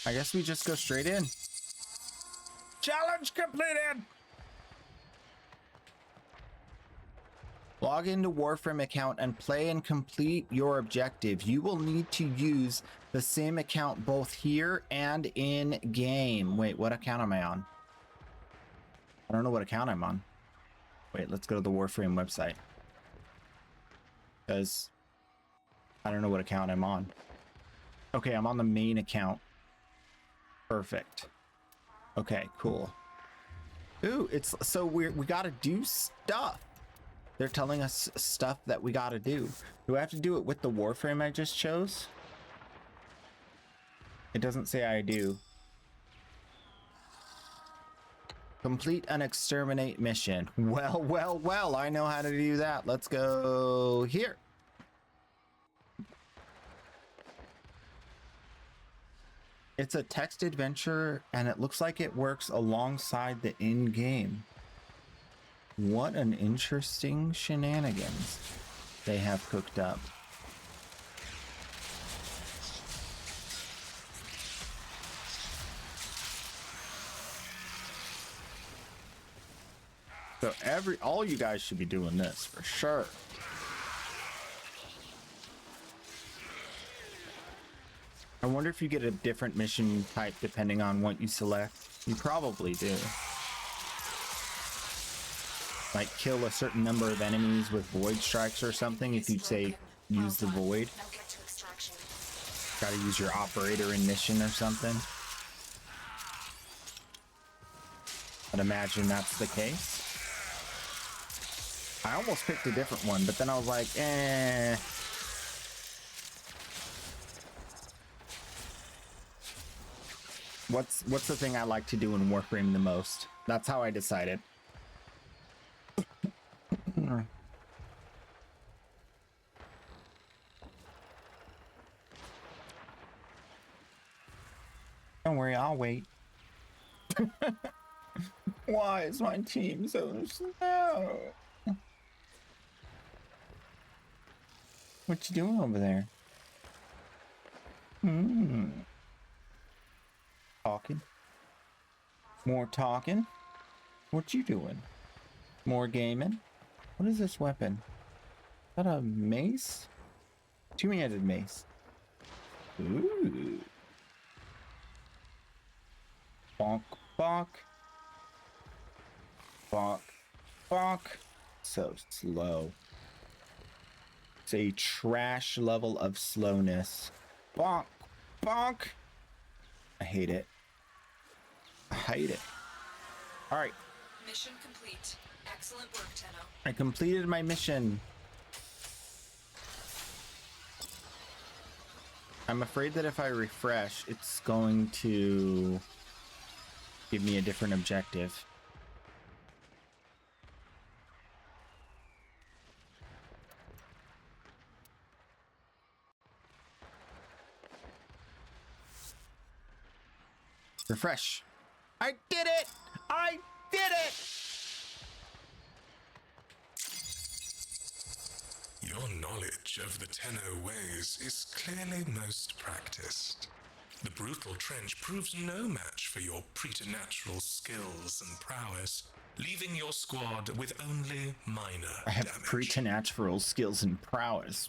I guess we just go straight in. Challenge completed! Log into Warframe account and play and complete your objective. You will need to use the same account both here and in game. Wait, what account am I on? I don't know what account I'm on. Wait, let's go to the Warframe website. Because I don't know what account I'm on. Okay, I'm on the main account. Perfect. Okay, cool. Ooh, it's so we gotta do stuff. They're telling us stuff that we gotta do. Do I have to do it with the Warframe I just chose? It doesn't say I do. Complete an exterminate mission. Well, I know how to do that. Let's go here. It's a text adventure, and it looks like it works alongside the in-game. What an interesting shenanigans they have cooked up. So all you guys should be doing this for sure. I wonder if you get a different mission type depending on what you select. You probably do. Like kill a certain number of enemies with void strikes or something if you say use the void. Now get to extraction. Gotta use your operator in mission or something. I'd imagine that's the case. I almost picked a different one, but then I was like, eh. What's the thing I like to do in Warframe the most? That's how I decided. Don't worry, I'll wait. Why is my team so slow? What you doing over there? Talking. More talking. What you doing? More gaming. What is this weapon? Is that a mace? Two-handed mace. Ooh. Bonk, bonk. Bonk, bonk. So slow. It's a trash level of slowness. Bonk, bonk. I hate it. I hate it. All right. Mission complete. Excellent work, Tenno. I completed my mission. I'm afraid that if I refresh, it's going to give me a different objective. Refresh. I did it! I did it! Your knowledge of the Tenno ways is clearly most practiced. The brutal trench proves no match for your preternatural skills and prowess, leaving your squad with only minor I have damage. preternatural skills and prowess.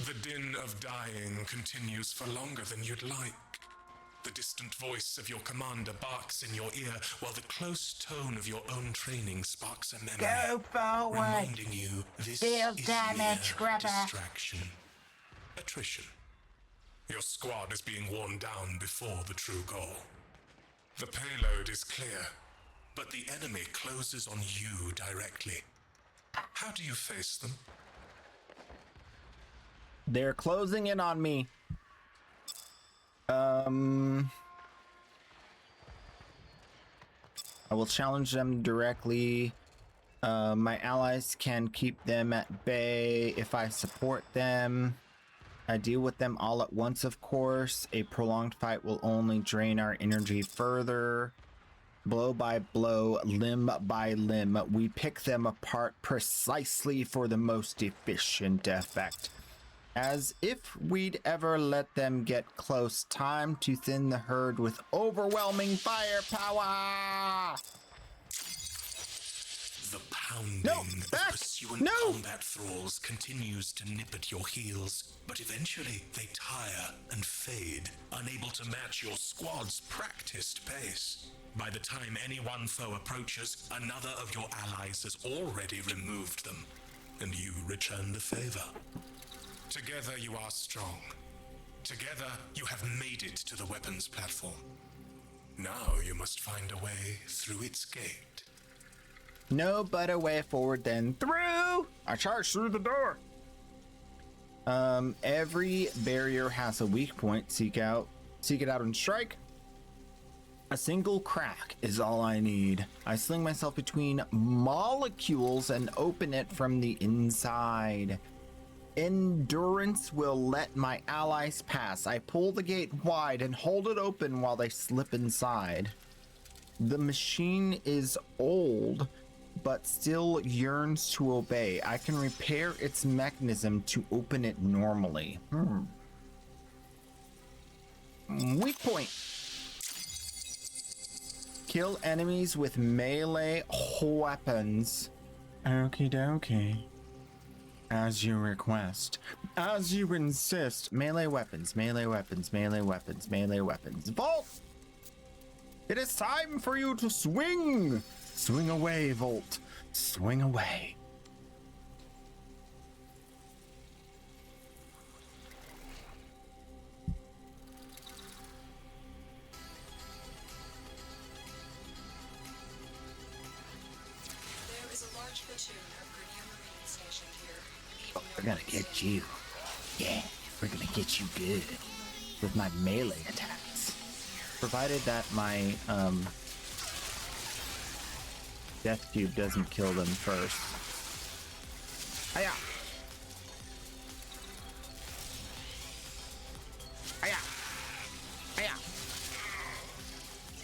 The din of dying continues for longer than you'd like. The distant voice of your commander barks in your ear, while the close tone of your own training sparks a memory. Go forward. Reminding you this Deal is damage, mere grabber. distraction. Attrition. Your squad is being worn down before the true goal. The payload is clear, but the enemy closes on you directly. How do you face them? They're closing in on me. I will challenge them directly. My allies can keep them at bay if I support them. I deal with them all at once, of course. A prolonged fight will only drain our energy further. Blow by blow, limb by limb, we pick them apart precisely for the most efficient effect. As if we'd ever let them get close. Time to thin the herd with overwhelming firepower! The pounding of pursuant combat thralls continues to nip at your heels, but eventually they tire and fade, unable to match your squad's practiced pace. By the time any one foe approaches, another of your allies has already removed them, and you return the favor. Together you are strong. Together you have made it to the weapons platform. Now you must find a way through its gate. No better way forward than through. I charge through the door. Every barrier has a weak point. Seek it out and strike. A single crack is all I need. I sling myself between molecules and open it from the inside. Endurance will let my allies pass. I pull the gate wide and hold it open while they slip inside. The machine is old, but still yearns to obey. I can repair its mechanism to open it normally. Weak point. Kill enemies with melee weapons. Okie dokie. As you request. As you insist. Melee weapons, melee weapons, melee weapons, melee weapons. Volt! It is time for you to swing! Swing away, Volt. Swing away. There is a large platoon of Grenier Marines stationed here. Oh, we're gonna get you. Yeah, we're gonna get you good with my melee attacks. Provided that my death cube doesn't kill them first. Hiya! Hiya! Hiya!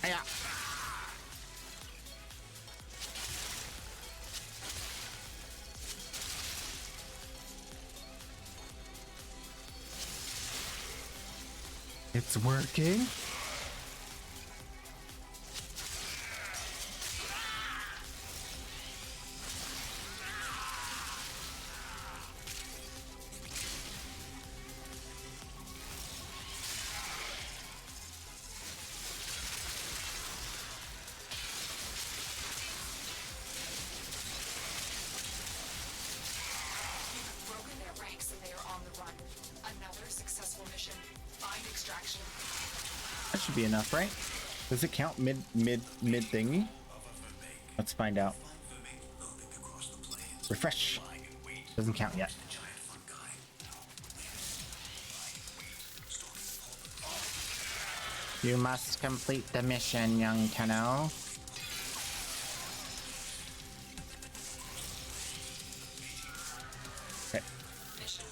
Hiya! It's working. Broken their ranks and they are on the run. Another successful mission. Find extraction. That should be enough, right? Does it count mid thingy? Let's find out. Refresh. Doesn't count yet. You must complete the mission, young Tenno. Okay.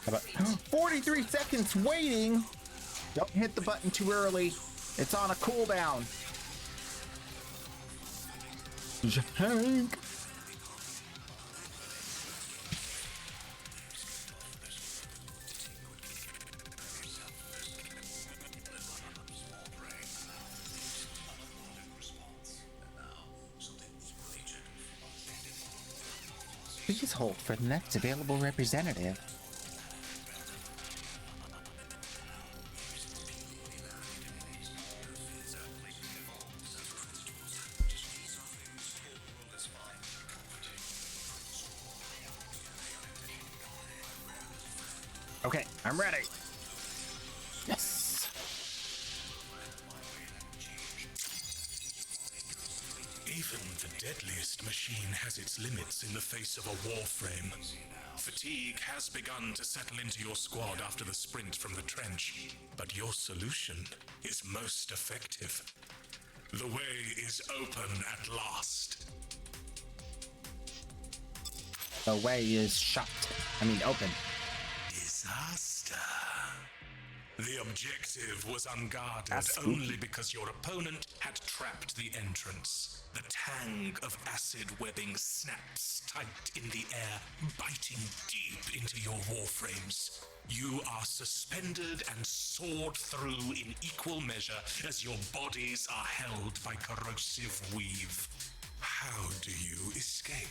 How about 43 seconds waiting? Don't hit the button too early. It's on a cooldown. Jank. Please hold for the next available representative. Okay, I'm ready. Yes. Even the deadliest machine has its limits in the face of a warframe. Fatigue has begun to settle into your squad after the sprint from the trench, but your solution is most effective. The way is open at last. The way is shut. Open. Disaster. The objective was unguarded That's spooky. only because your opponent had trapped the entrance. The tang of acid webbing snaps tight in the air, biting deep into your warframes. You are suspended and soared through in equal measure as your bodies are held by corrosive weave. How do you escape?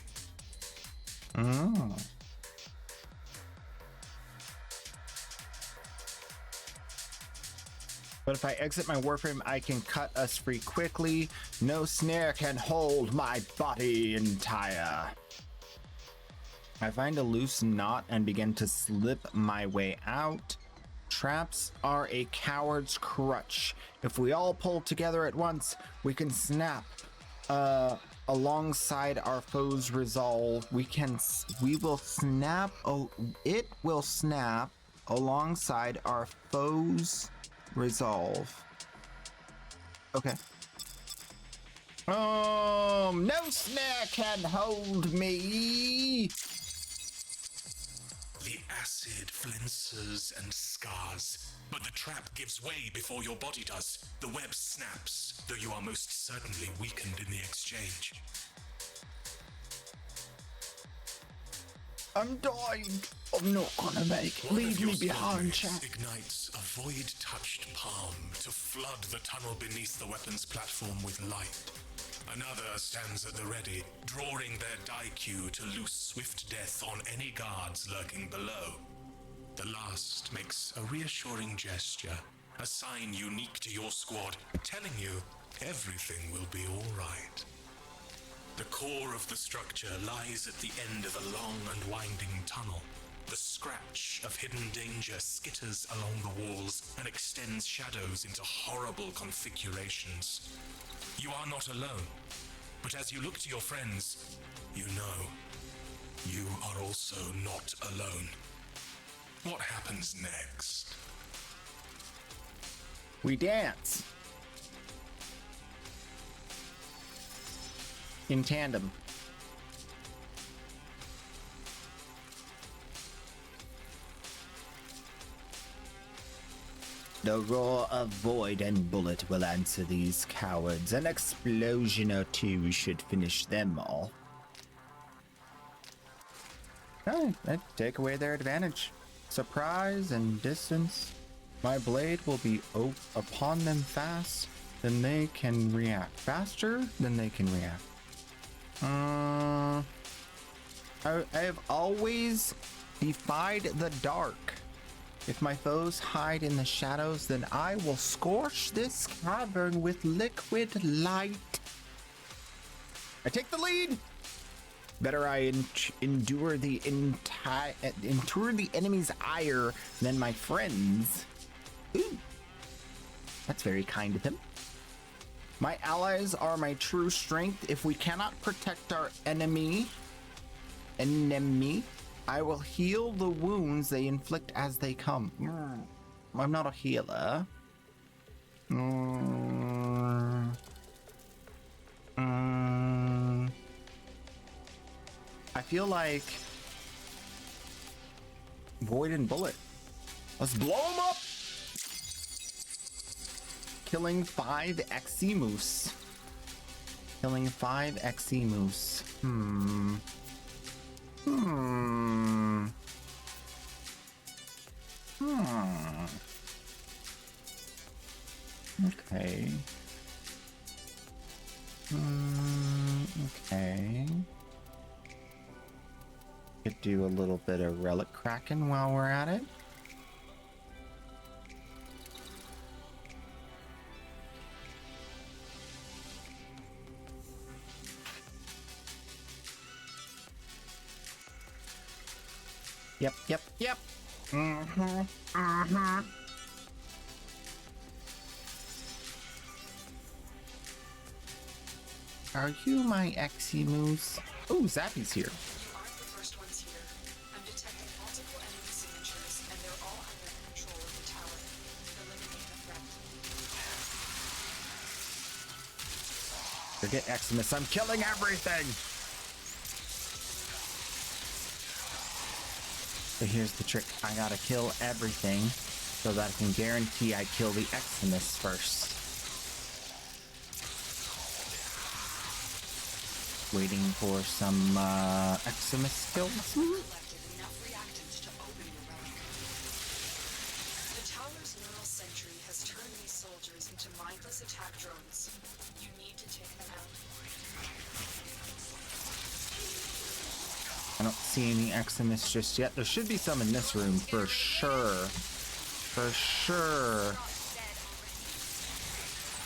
But if I exit my warframe, I can cut us free quickly. No snare can hold my body entire. I find a loose knot and begin to slip my way out. Traps are a coward's crutch. If we all pull together at once, we can snap alongside our foe's resolve. We will snap. Oh, it will snap alongside our foe's resolve. Okay. No snare can hold me. The acid flinces and scars, but the trap gives way before your body does. The web snaps, though you are most certainly weakened in the exchange. I'm dying. I'm not gonna make it. Leave me behind, chat. Ignites a void-touched palm to flood the tunnel beneath the weapons platform with light. Another stands at the ready, drawing their die cue to loose swift death on any guards lurking below. The last makes a reassuring gesture, a sign unique to your squad, telling you everything will be all right. The core of the structure lies at the end of a long and winding tunnel. The scratch of hidden danger skitters along the walls and extends shadows into horrible configurations. You are not alone, but as you look to your friends, you know you are also not alone. What happens next? We dance. In tandem. The roar of void and bullet will answer these cowards. An explosion or two should finish them all. Oh, that take away their advantage. Surprise and distance. My blade will be upon them fast, then they can react. Faster than they can react. I have always defied the dark. If my foes hide in the shadows, then I will scorch this cavern with liquid light. I take the lead. Better I endure the enemy's ire than my friends. Ooh, that's very kind of him. My allies are my true strength. If we cannot protect our enemy, I will heal the wounds they inflict as they come. I'm not a healer. I feel like Void and Bullet. Let's blow them up! Killing 5 Eximus. Killing 5 Eximus. Okay. Okay. Could do a little bit of relic cracking while we're at it. Yep. Are you my Eximus? Oh, Zappy's here. You aren't the first ones here. I'm detecting multiple enemy signatures, and they're all under control of the tower. Eliminate the threat. Forget Eximus, I'm killing everything! So here's the trick. I gotta kill everything so that I can guarantee I kill the Eximus first. Waiting for some Eximus kills. Enough reactants to open your relic. The tower's neural sentry has turned these soldiers into mindless attack drones. You need to take them out. I don't see any Eximus just yet. There should be some in this room for sure. For sure.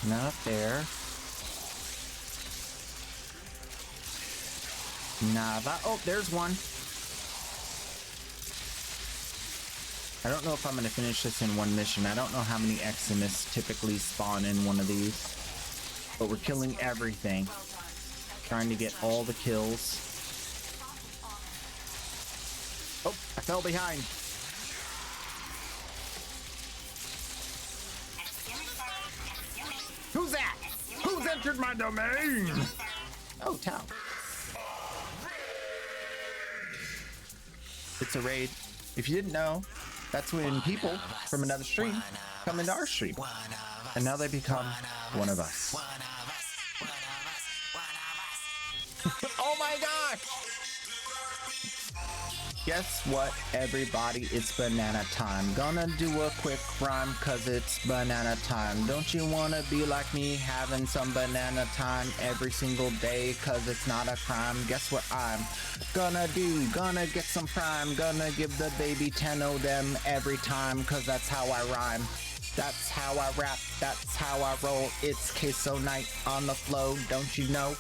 Not there. Nada. Oh, there's one. I don't know if I'm going to finish this in one mission. I don't know how many Eximus typically spawn in one of these. But we're killing everything. Trying to get all the kills. Oh, I fell behind. Who's that? Who's entered my domain? Oh, Tau. It's a raid. If you didn't know, that's when people from another stream come into our stream. And now they become one of us. Oh my gosh! Guess what, everybody? It's banana time. Gonna do a quick rhyme cause it's banana time. Don't you wanna be like me, having some banana time every single day cause it's not a crime? Guess what I'm gonna do? Gonna get some prime. Gonna give the baby 10 of them every time cause that's how I rhyme. That's how I rap. That's how I roll. It's Queso night on the flow, don't you know?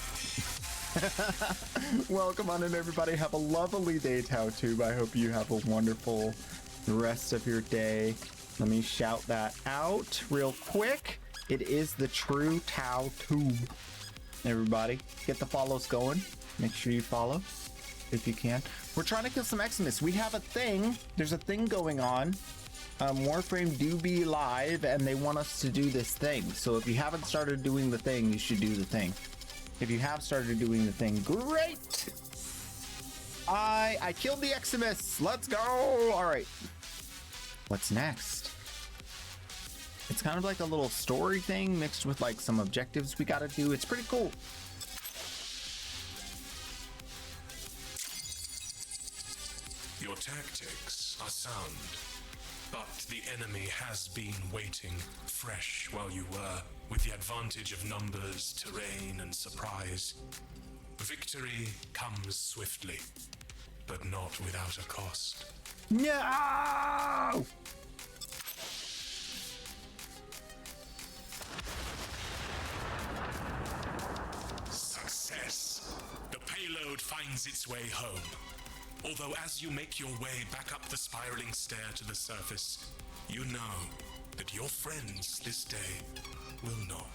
Welcome on in, everybody. Have a lovely day, TowTube. I hope you have a wonderful rest of your day. Let me shout that out real quick. It is the true TowTube. Everybody, get the follows going. Make sure you follow if you can. We're trying to kill some Eximus. We have a thing. There's a thing going on. Warframe do be live, and they want us to do this thing. So if you haven't started doing the thing, you should do the thing. If you have started doing the thing, great! I killed the Eximus. Let's go! All right. What's next? It's kind of like a little story thing mixed with like some objectives we gotta do. It's pretty cool. Your tactics are sound, but the enemy has been waiting fresh while you were, with the advantage of numbers, terrain, and surprise. Victory comes swiftly, but not without a cost. No! Success! The payload finds its way home. Although as you make your way back up the spiraling stair to the surface, you know that your friends this day will not.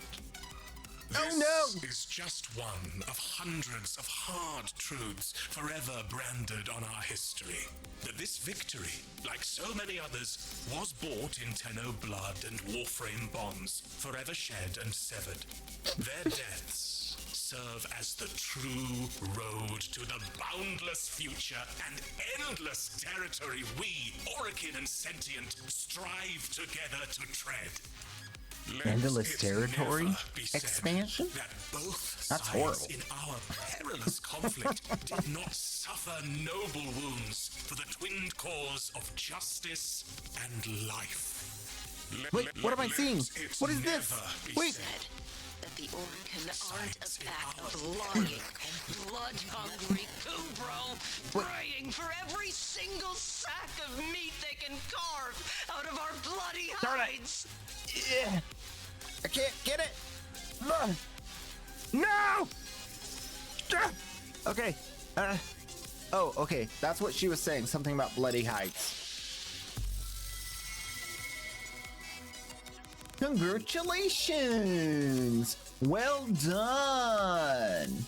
This is just one of hundreds of hard truths forever branded on our history. That this victory, like so many others, was bought in Tenno blood and warframe bonds, forever shed and severed. Their deaths serve as the true road to the boundless future and endless territory we, Orikin and Sentient, strive together to tread. Endless territory expansion? That both That's sides horrible. in our perilous conflict did not suffer noble wounds for the twinned cause of justice and life. Wait, what am I seeing? What is this? Wait. That the Orkin aren't a pack of lying, blood-hungry Kubro, praying for every single sack of meat they can carve out of our bloody hides. Yeah. I can't get it. No! Okay. Oh, okay. That's what she was saying. Something about bloody hides. Congratulations! Well done!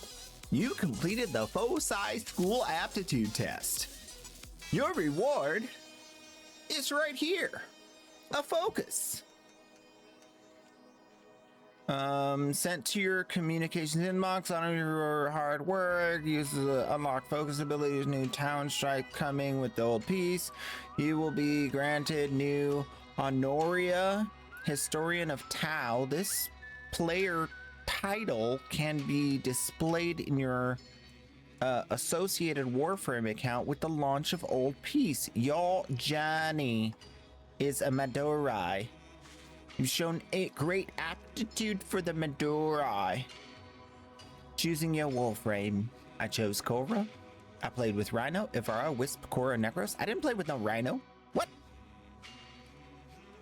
You completed the full-size school aptitude test. Your reward is right here. A focus. Sent to your communications inbox on your hard work. Uses unlock focus abilities. New town strike coming with the old piece. You will be granted new Honoria, Historian of Tau. This player title can be displayed in your associated Warframe account with the launch of Old Peace. Y'all Johnny is a Madorai. You've shown a great aptitude for the Madorai. Choosing your Warframe. I chose Korra. I played with Rhino, Ivara, Wisp, Korra, Necros. I didn't play with no Rhino. What?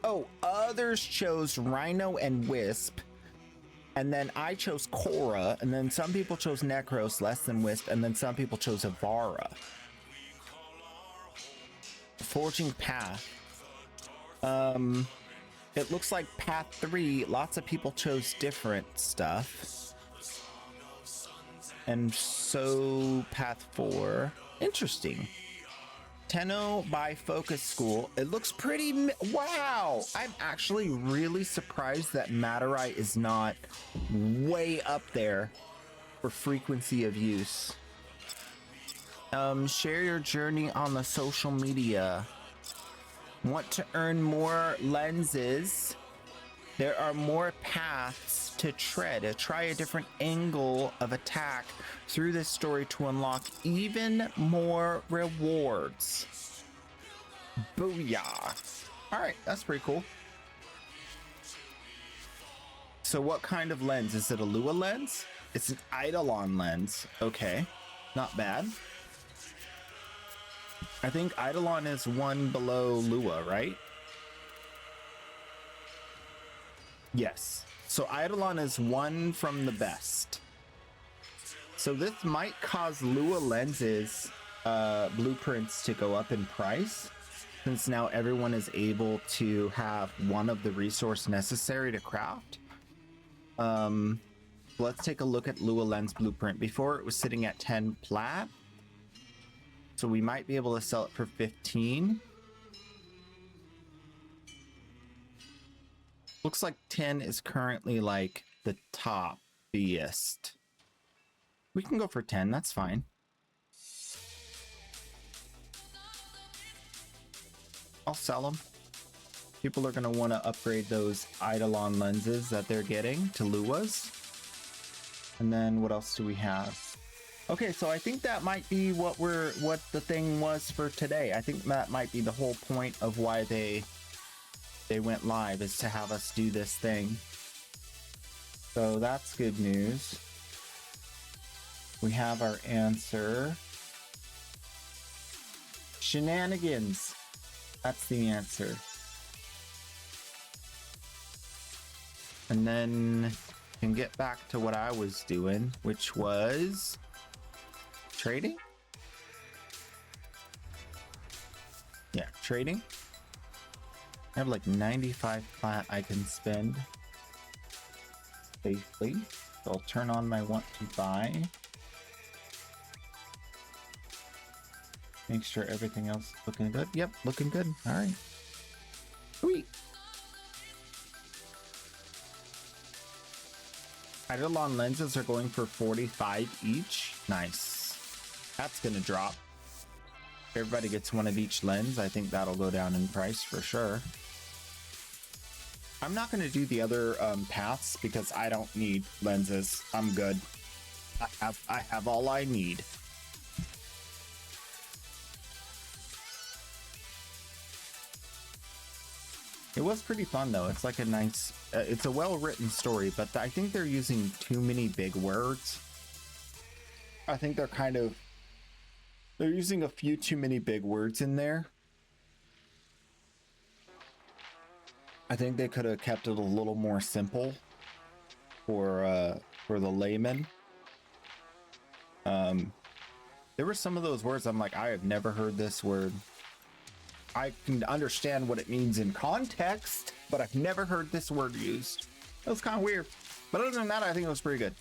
Oh, others chose Rhino and Wisp. And then I chose Korra. And then some people chose Necros less than Wisp. And then some people chose Ivara. Forging Path. It looks like Path 3, lots of people chose different stuff. And so Path 4, interesting. Tenno by Focus School. It looks pretty, wow! I'm actually really surprised that Madurai is not way up there for frequency of use. Share your journey on the social media. Want to earn more lenses? There are more paths to try a different angle of attack through this story to unlock even more rewards. Booyah. All right, that's pretty cool. So what kind of lens? Is it a Lua lens? It's an Eidolon lens. Okay, not bad. I think Eidolon is one below Lua, right? Yes. So Eidolon is one from the best. So this might cause Lua lenses blueprints to go up in price, since now everyone is able to have one of the resource necessary to craft. Let's take a look at Lua lens blueprint. Before it was sitting at 10 plat. So we might be able to sell it for 15. Looks like 10 is currently like the toppiest. We can go for 10, that's fine. I'll sell them. People are going to want to upgrade those Eidolon lenses that they're getting to Luas. And then what else do we have? Okay, so I think that might be what the thing was for today. I think that might be the whole point of why they went live, is to have us do this thing. So that's good news. We have our answer. Shenanigans. That's the answer. And then can get back to what I was doing, which was trading. Yeah, trading. I have like 95 plat I can spend safely. So I'll turn on my want to buy. Make sure everything else is looking good. Yep, looking good. All right. Sweet. Eidolon lenses are going for 45 each. Nice. That's gonna drop. If everybody gets one of each lens, I think that'll go down in price for sure. I'm not gonna do the other paths because I don't need lenses. I'm good. I have all I need. It was pretty fun though. It's like a nice, it's a well-written story, but I think they're using too many big words. I think they're using a few too many big words in there. I think they could have kept it a little more simple for the layman. There were some of those words I'm like, I have never heard this word. I can understand what it means in context, but I've never heard this word used. That was kind of weird. But other than that, I think it was pretty good.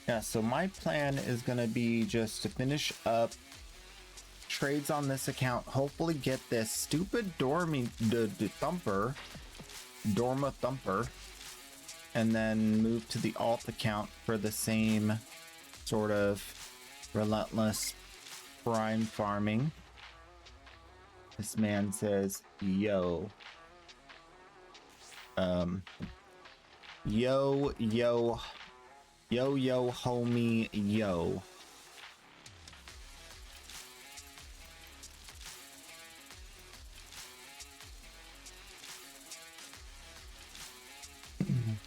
Yeah, so my plan is going to be just to finish up trades on this account, hopefully get this stupid Dorma Thumper, and then move to the alt account for the same sort of relentless prime farming. This man says, yo. Yo, homie, yo.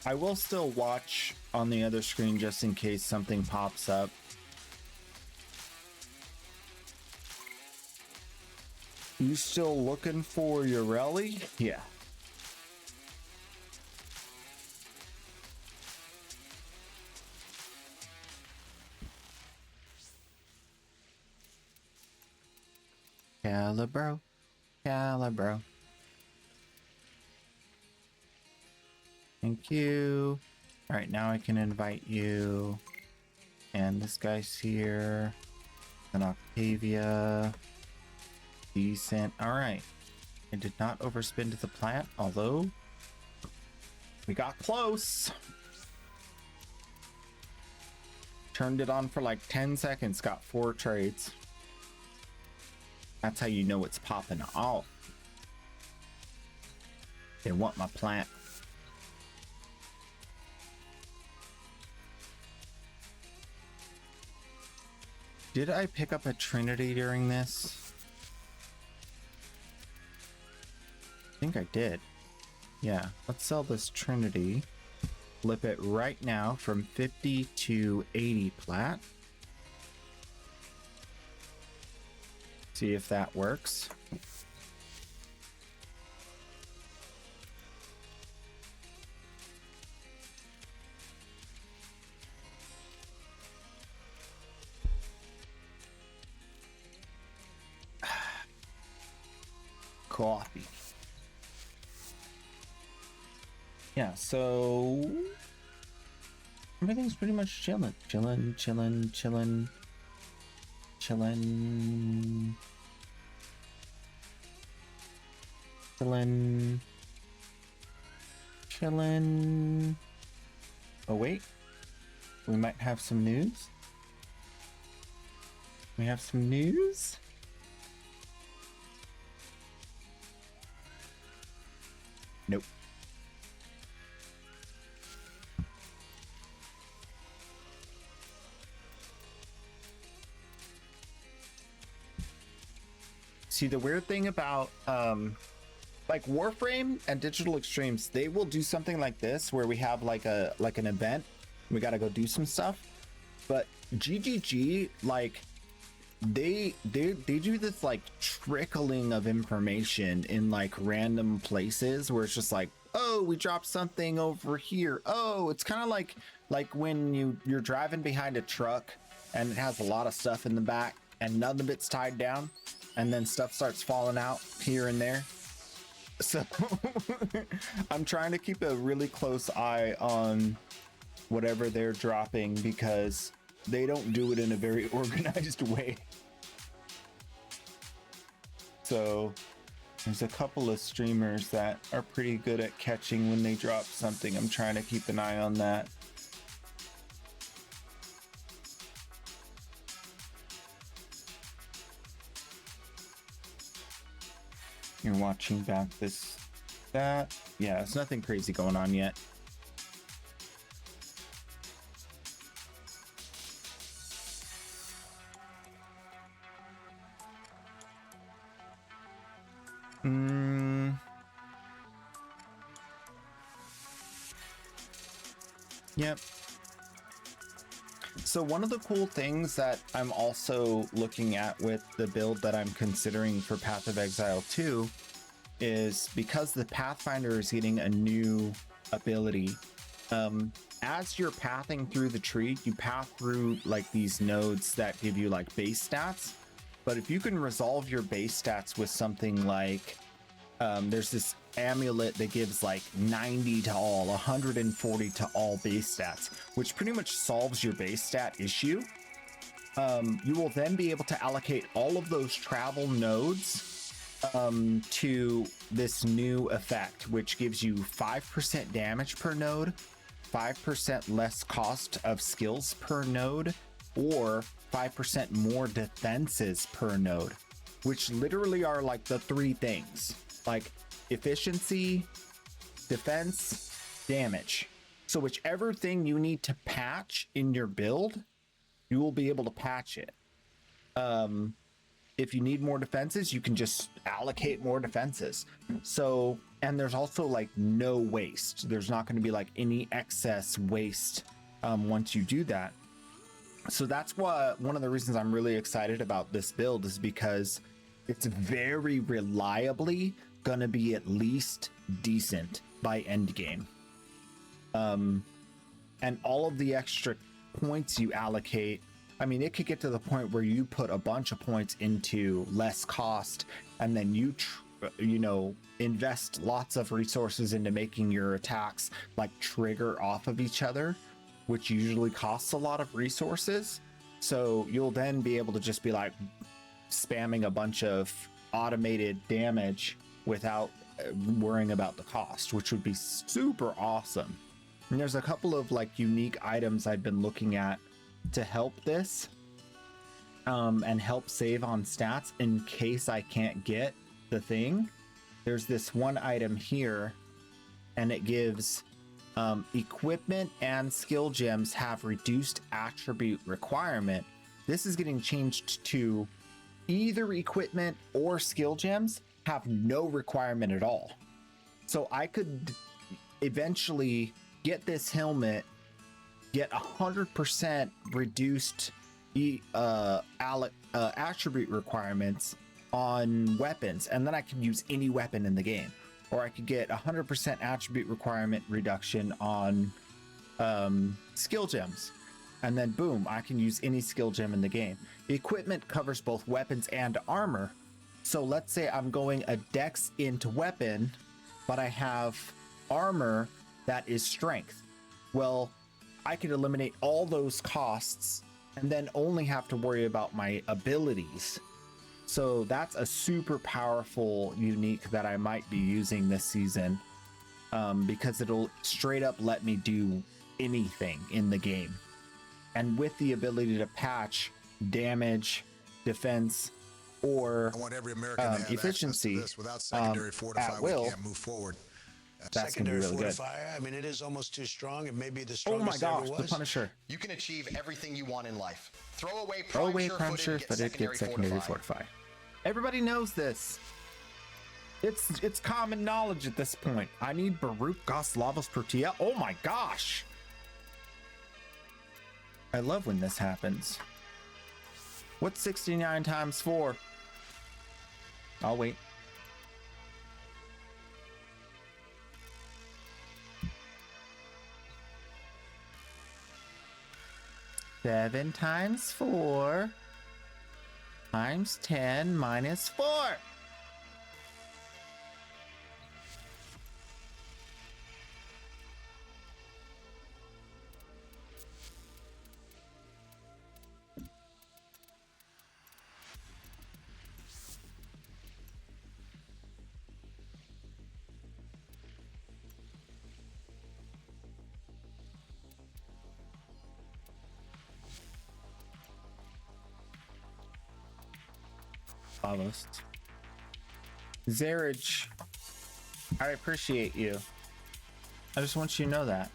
I will still watch on the other screen just in case something pops up. You still looking for your rally? Yeah. Calibro. Thank you. All right, now I can invite you. And this guy's here. And Octavia. Decent. All right. I did not overspend the plant, although we got close. Turned it on for like 10 seconds, got 4 trades. That's how you know it's popping off. They want my plant. Did I pick up a Trinity during this? I think I did. Yeah, let's sell this Trinity. Flip it right now from 50 to 80 plat. See if that works. Coffee. Yeah, so everything's pretty much chilling. Chilling. Chilling. Oh wait, we might have some news. We have some news. Nope. See, the weird thing about like Warframe and Digital Extremes, they will do something like this where we have like an event, we got to go do some stuff. But GGG, like they do this like trickling of information in like random places where it's just like, oh, we dropped something over here. Oh, it's kind of like when you're driving behind a truck and it has a lot of stuff in the back and none of it's tied down, and then stuff starts falling out here and there. So I'm trying to keep a really close eye on whatever they're dropping because they don't do it in a very organized way. So there's a couple of streamers that are pretty good at catching when they drop something. I'm trying to keep an eye on that. You're watching back that. Yeah, it's nothing crazy going on yet. Yep. So one of the cool things that I'm also looking at with the build that I'm considering for Path of Exile 2 is because the Pathfinder is getting a new ability. As you're pathing through the tree, you path through like these nodes that give you like base stats. But if you can resolve your base stats with something like, there's this amulet that gives like 90 to all, 140 to all base stats, which pretty much solves your base stat issue. You will then be able to allocate all of those travel nodes to this new effect, which gives you 5% damage per node, 5% less cost of skills per node, or 5% more defenses per node, which literally are like the 3 things, like efficiency, defense, damage. So whichever thing you need to patch in your build, you will be able to patch it. If you need more defenses, you can just allocate more defenses. So, and there's also like no waste. There's not going to be like any excess waste once you do that. So that's why one of the reasons I'm really excited about this build is because it's very reliably gonna be at least decent by end game. And all of the extra points you allocate, I mean, it could get to the point where you put a bunch of points into less cost, and then you invest lots of resources into making your attacks like trigger off of each other, which usually costs a lot of resources. So you'll then be able to just be like spamming a bunch of automated damage without worrying about the cost, which would be super awesome. And there's a couple of like unique items I've been looking at to help this and help save on stats in case I can't get the thing. There's this one item here, and it gives equipment and skill gems have reduced attribute requirement. This is getting changed to either equipment or skill gems have no requirement at all. So I could eventually get this helmet, get 100% reduced attribute requirements on weapons, and then I can use any weapon in the game. Or I could get 100% attribute requirement reduction on skill gems, and then boom, I can use any skill gem in the game. The equipment covers both weapons and armor. So let's say I'm going a dex into weapon, but I have armor that is strength. Well, I could eliminate all those costs and then only have to worry about my abilities. So that's a super powerful unique that I might be using this season, because it'll straight up let me do anything in the game. And with the ability to patch damage, defense, or I want every American to have efficiency access to this. Without secondary fortify, at will, we can't move forward. that's gonna be Secondary really good. fortifier, I mean, it is almost too strong. It may be the Oh my strongest there ever gosh, the was. Punisher. You can achieve everything you want in life. Throw away Throw away prime prime sure sure footed, footed, get secondary fortify. Everybody knows this. It's common knowledge at this point. I need Baruch Goslavos Protea. Oh my gosh. I love when this happens. What's 69 times 4? I'll wait. Seven times 4 times 10 minus 4. Almost. Zarage, I appreciate you. I just want you to know that.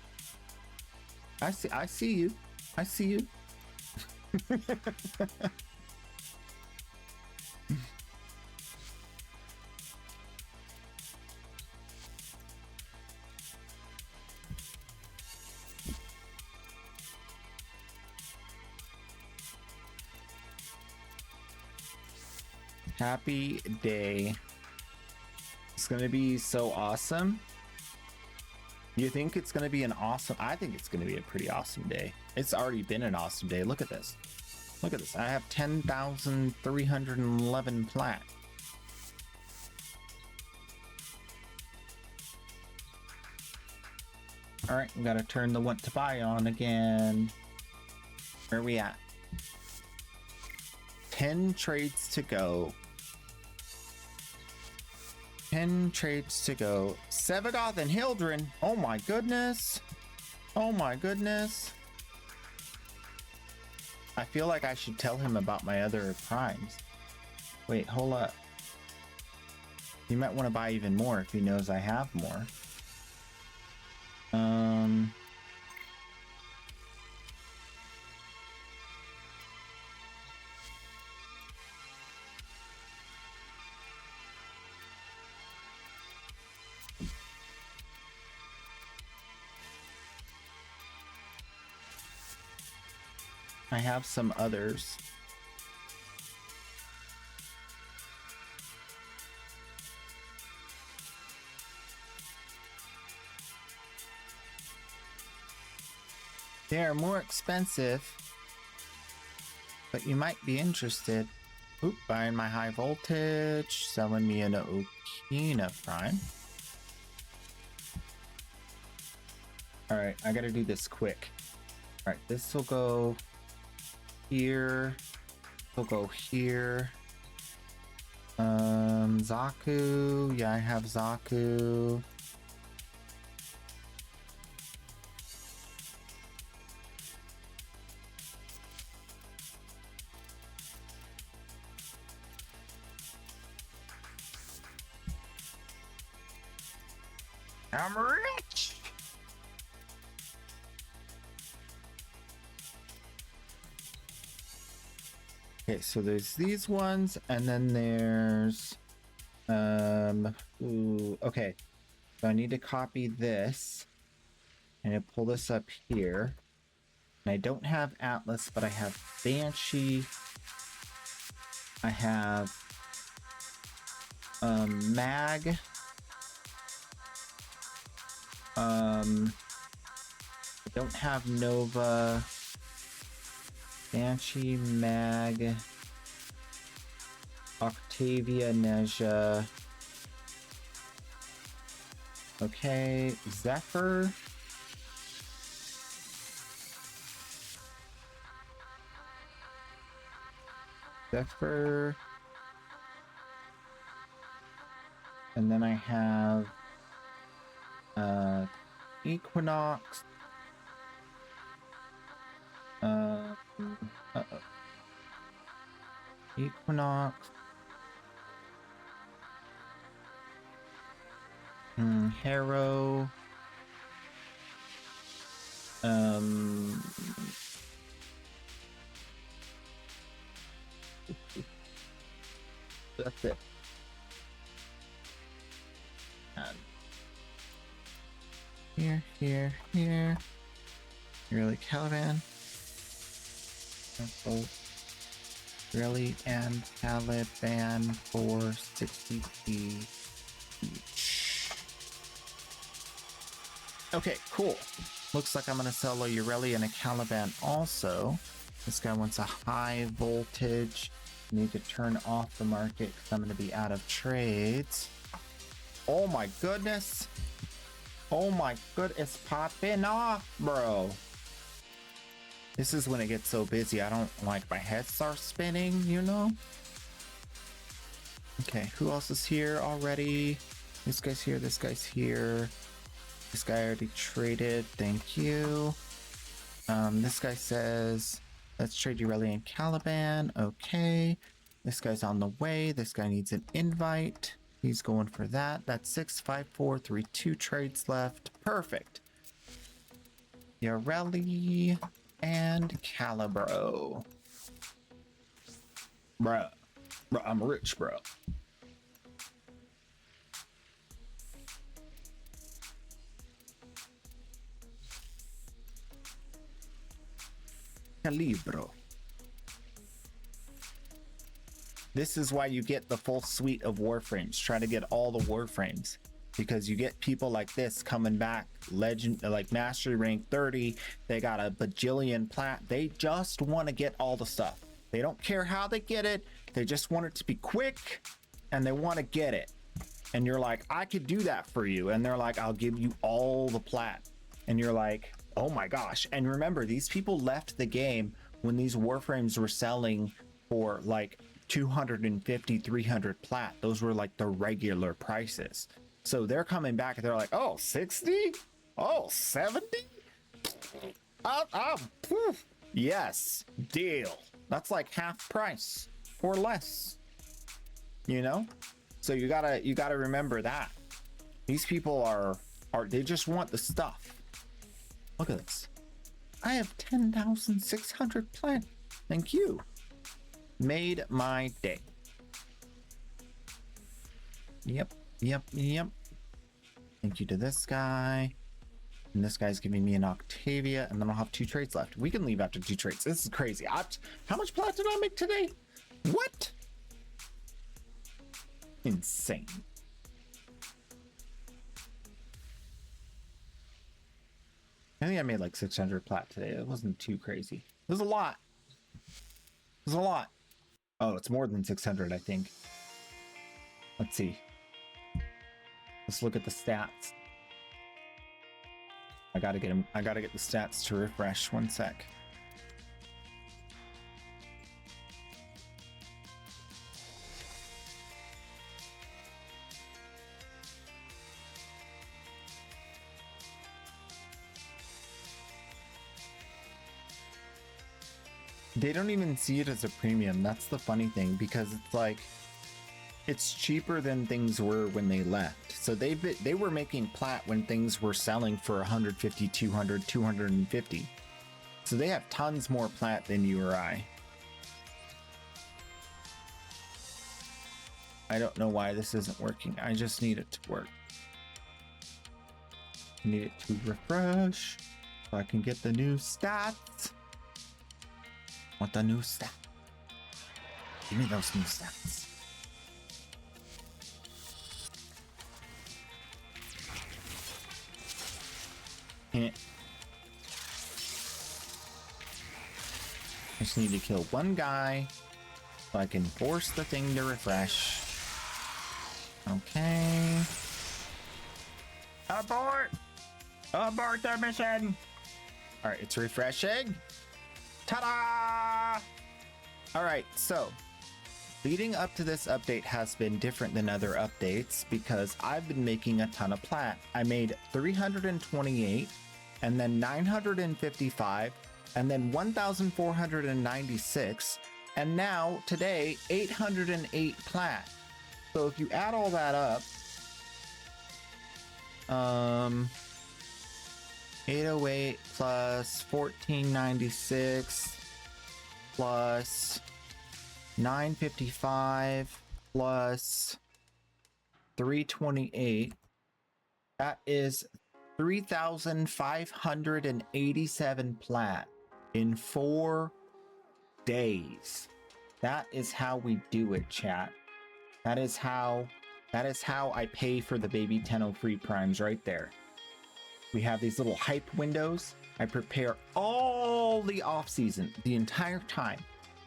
I see you. I see you. Happy day. It's gonna be so awesome. You think it's gonna be an awesome? I think it's gonna be a pretty awesome day. It's already been an awesome day. Look at this. Look at this. I have 10,311 plat. All right, we gotta turn the want to buy on again. Where are we at? 10 trades to go. 10 trades to go. Sevagoth and Hildren. Oh my goodness. Oh my goodness. I feel like I should tell him about my other primes. Wait, hold up. He might want to buy even more if he knows I have more. I have some others. They are more expensive, but you might be interested. Oop, buying my high voltage, selling me an Okina Prime. Alright, I gotta do this quick. Alright, this will go here. We'll go here. Zaku. Yeah, I have Zaku. I'm rich. Okay, so there's these ones, and then there's ooh, okay. So I need to copy this and I pull this up here. And I don't have Atlas, but I have Banshee. I have Mag. I don't have Nova. Banshee, Mag, Octavia, Neja. Okay, Zephyr. Zephyr. And then I have Equinox. Equinox. Harrow. That's it. Here. Really, Caliban. Really, and Caliban for 60p each. Okay, cool. Looks like I'm gonna sell a Ureli and a Caliban also. This guy wants a high voltage. Need to turn off the market because I'm gonna be out of trades. Oh my goodness. Oh my good, it's popping off, bro. This is when it gets so busy. I don't like my head starts spinning, you know? Okay, who else is here already? This guy's here, this guy's here. This guy already traded, thank you. This guy says, let's trade Ureli and Caliban. Okay. This guy's on the way. This guy needs an invite. He's going for that. That's 6, 5, 4, 3, 2 trades left. Perfect. Ureli and Calibro. Bruh. Bro, I'm rich, bro. Calibro. This is why you get the full suite of warframes. Try to get all the warframes because you get people like this coming back, legend, like mastery rank 30. They got a bajillion plat. They just want to get all the stuff. They don't care how they get it. They just want it to be quick and they want to get it. And you're like, I could do that for you. And they're like, I'll give you all the plat. And you're like, oh my gosh. And remember, these people left the game when these warframes were selling for like 250, 300 plat. Those were like the regular prices. So they're coming back and they're like, oh, 60? Oh, 70? Yes, deal. That's like half price or less, you know? So you gotta remember that. These people are they just want the stuff. Look at this. I have 10,600 plant. Thank you. Made my day. Yep. Thank you to this guy. And this guy's giving me an Octavia, and then I'll have 2 trades left. We can leave after 2 trades. This is crazy. How much plat did I make today? What? Insane. I think I made like 600 plat today. It wasn't too crazy. It was a lot. It was a lot. Oh, it's more than 600, I think. Let's see. Let's look at the stats. I gotta get him. I gotta get the stats to refresh. One sec. They don't even see it as a premium. That's the funny thing, because it's like It's cheaper than things were when they left. So they were making plat when things were selling for 150, 200, 250. So they have tons more plat than you or I. I don't know why this isn't working. I just need it to work. I need it to refresh so I can get the new stats. Want the new stats? Give me those new stats. I just need to kill one guy so I can force the thing to refresh. Okay. Abort! Abort the mission! Alright, it's refreshing. Ta-da! Alright, so leading up to this update has been different than other updates because I've been making a ton of plat. I made 328 and then 955 and then 1,496 and now today 808 plat. So if you add all that up, 808 plus 1496 plus 955 plus 328, that is 3,587 plat in 4 days. That is how we do it, chat. That is how I pay for the baby 1003 primes right there. We have these little hype windows. I prepare all the off season, the entire time.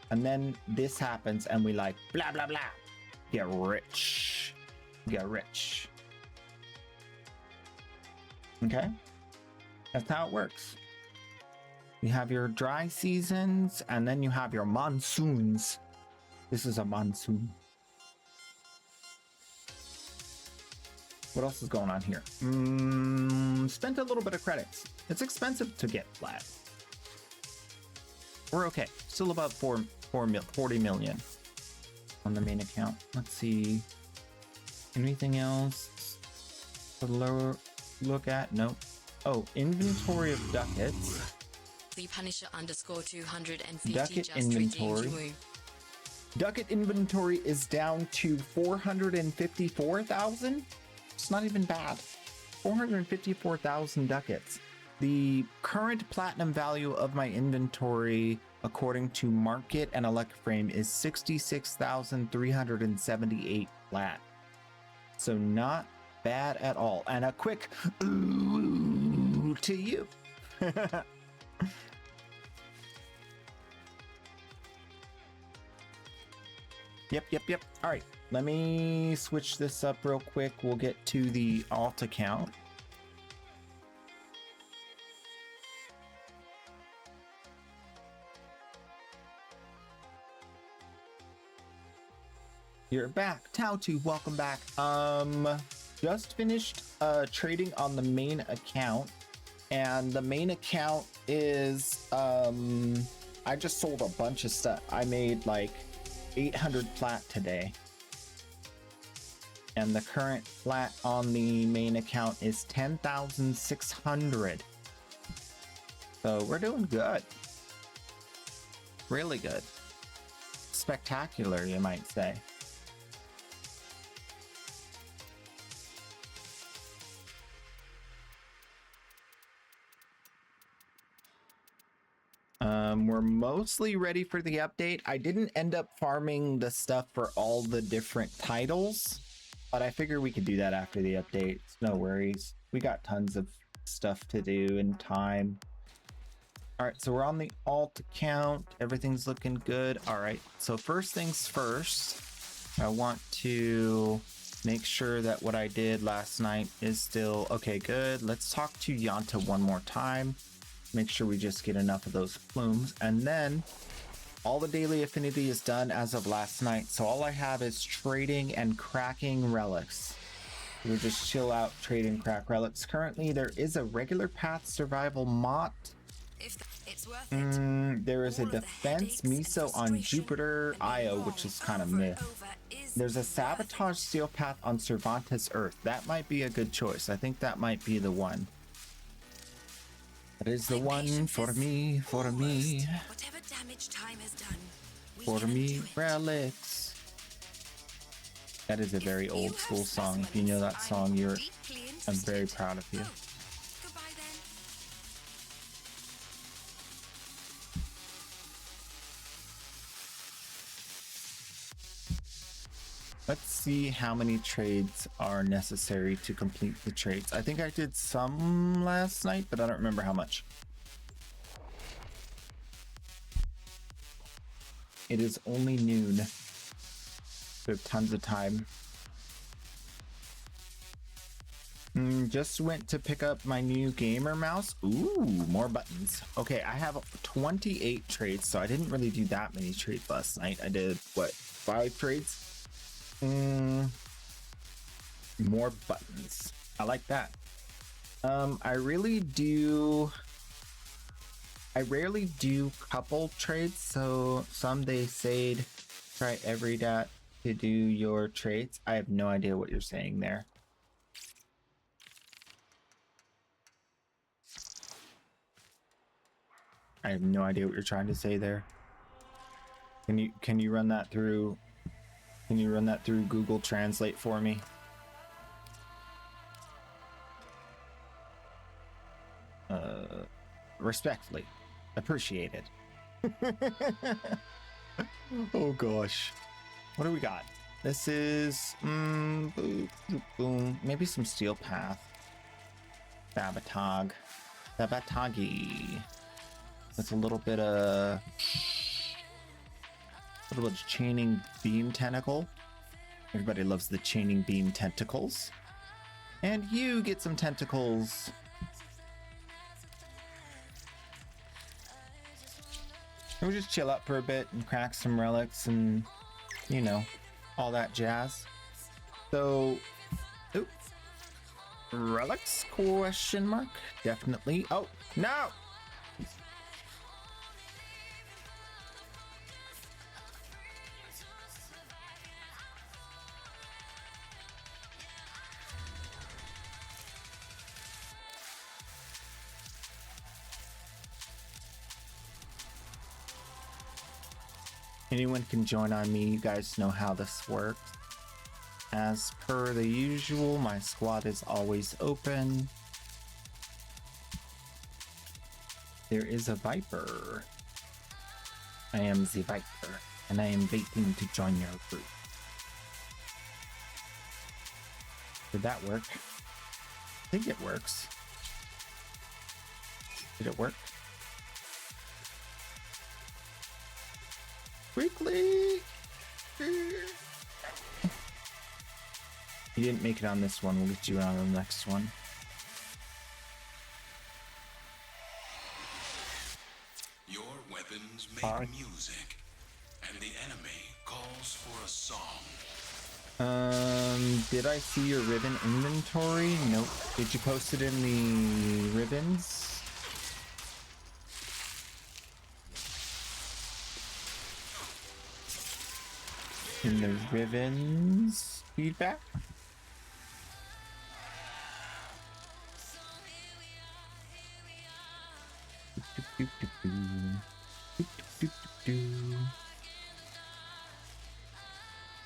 And then this happens and we like blah blah blah. Get rich. Get rich. Okay? That's how it works. You have your dry seasons and then you have your monsoons. This is a monsoon. What else is going on here? Spent a little bit of credits. It's expensive to get flat. We're okay. Still about 40 million on the main account. Let's see. Anything else to look at? Nope. Oh, inventory of ducats. The Punisher _250 Ducat just inventory. redeemed you. Ducat inventory is down to 454,000. It's not even bad. 454,000 ducats. The current platinum value of my inventory, according to Market and Electroframe, is 66,378 plat. So not bad at all. And a quick ooh to you. Yep. All right, let me switch this up real quick. We'll get to the alt account. You're back. Tautu, welcome back. Just finished trading on the main account, and the main account is I just sold a bunch of stuff. I made like 800 plat today, and the current plat on the main account is 10,600. So we're doing good. Really good. Spectacular, you might say. We're mostly ready for the update. I didn't end up farming the stuff for all the different titles, but I figure we could do that after the update. No worries. We got tons of stuff to do and time. All right, so we're on the alt account. Everything's looking good. All right, so first things first, I want to make sure that what I did last night is still okay. Good. Let's talk to Yanta one more time. Make sure we just get enough of those plumes, and then all the daily affinity is done as of last night. So all I have is trading and cracking relics. We'll just chill out, trade and crack relics. Currently there is a regular path survival mott. If it's worth it. There is a defense miso on Jupiter Io, which is kind of meh. There's a sabotage steel path on Cervantes Earth. That might be a good choice. I think that might be the one. That is the one for me, for me. Whatever damage time has done, For me, relics. That is a very old school song. If you know that song, I'm very proud of you. Goodbye then. Let's see how many trades are necessary to complete the trades. I think I did some last night, but I don't remember how much. It is only noon. We have tons of time. Just went to pick up my new gamer mouse. Ooh, more buttons. Okay, I have 28 trades, so I didn't really do that many trades last night. I did, what, 5 trades? More buttons. I like that. I rarely do couple trades, so some they say try every dot to do your trades. I have no idea what you're saying there. I have no idea what you're trying to say there. Can you run that through? Can you run that through Google Translate for me? Respectfully. Appreciate it. Oh gosh. What do we got? This is boom, boom. Maybe some steel path. Sabotage. Sabotage. With a little bit of chaining beam tentacle. Everybody loves the chaining beam tentacles. And you get some tentacles. And we just chill out for a bit and crack some relics and, you know, all that jazz. So, oop. Relics? Question mark? Definitely. Oh, no! Anyone can join on me. You guys know how this works. As per the usual, my squad is always open. There is a Viper. I am the Viper, and I am waiting to join your group. Did that work? I think it works. Did it work? Quickly! You didn't make it on this one. We'll get you on the next one. Your weapons make music, and the enemy calls for a song. Did I see your ribbon inventory? Nope. Did you post it in the ribbons? In the ribbons feedback?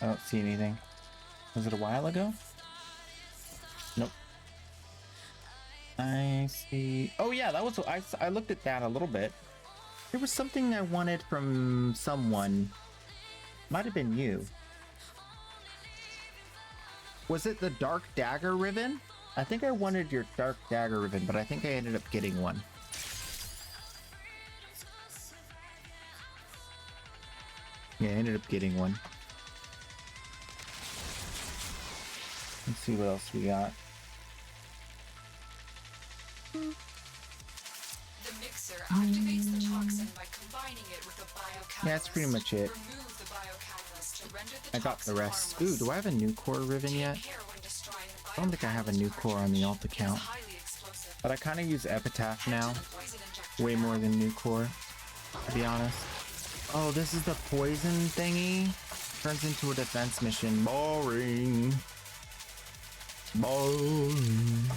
I don't see anything. Was it a while ago? Nope. I see. Oh yeah, that was. I looked at that a little bit. There was something I wanted from someone. Might have been you. Was it the Dark Dagger ribbon? I think I wanted your Dark Dagger ribbon, but I think I ended up getting one. Yeah, I ended up getting one. Let's see what else we got. The mixer activates the toxin by combining it with a biocatalyst. Yeah, that's pretty much it. Remove the biocatalyst to render the I got the toxin rest. harmless. Ooh, do I have a new core ribbon yet? I don't think I have a new core on the alt account. But I kind of use Epitaph now. Way more than new core, to be honest. Oh, this is the poison thingy? Turns into a defense mission. Boring. Boring.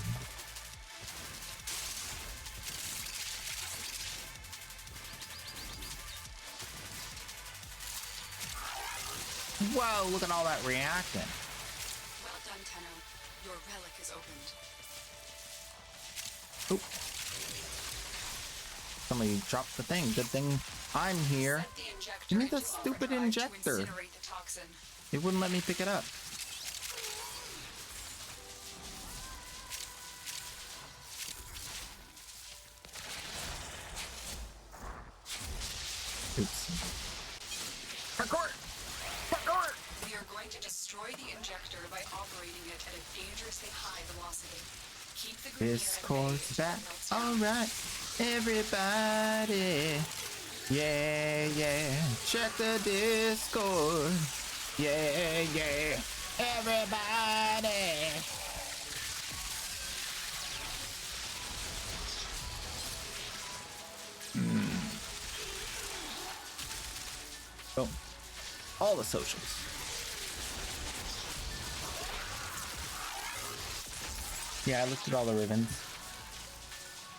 Whoa, look at all that reacting. Well done, Tenno. Your relic is opened. Oop. Somebody dropped the thing. Good thing I'm here. Give me the stupid injector. It wouldn't let me pick it up. Oops. Parkour! Parkour! We are going to destroy the injector by operating it at a dangerously high velocity. Keep the green Discord's back. Alright, everybody. Yeah, yeah. Check the Discord. Yeah, yeah. Everybody. Boom. All the socials. Yeah, I looked at all the ribbons.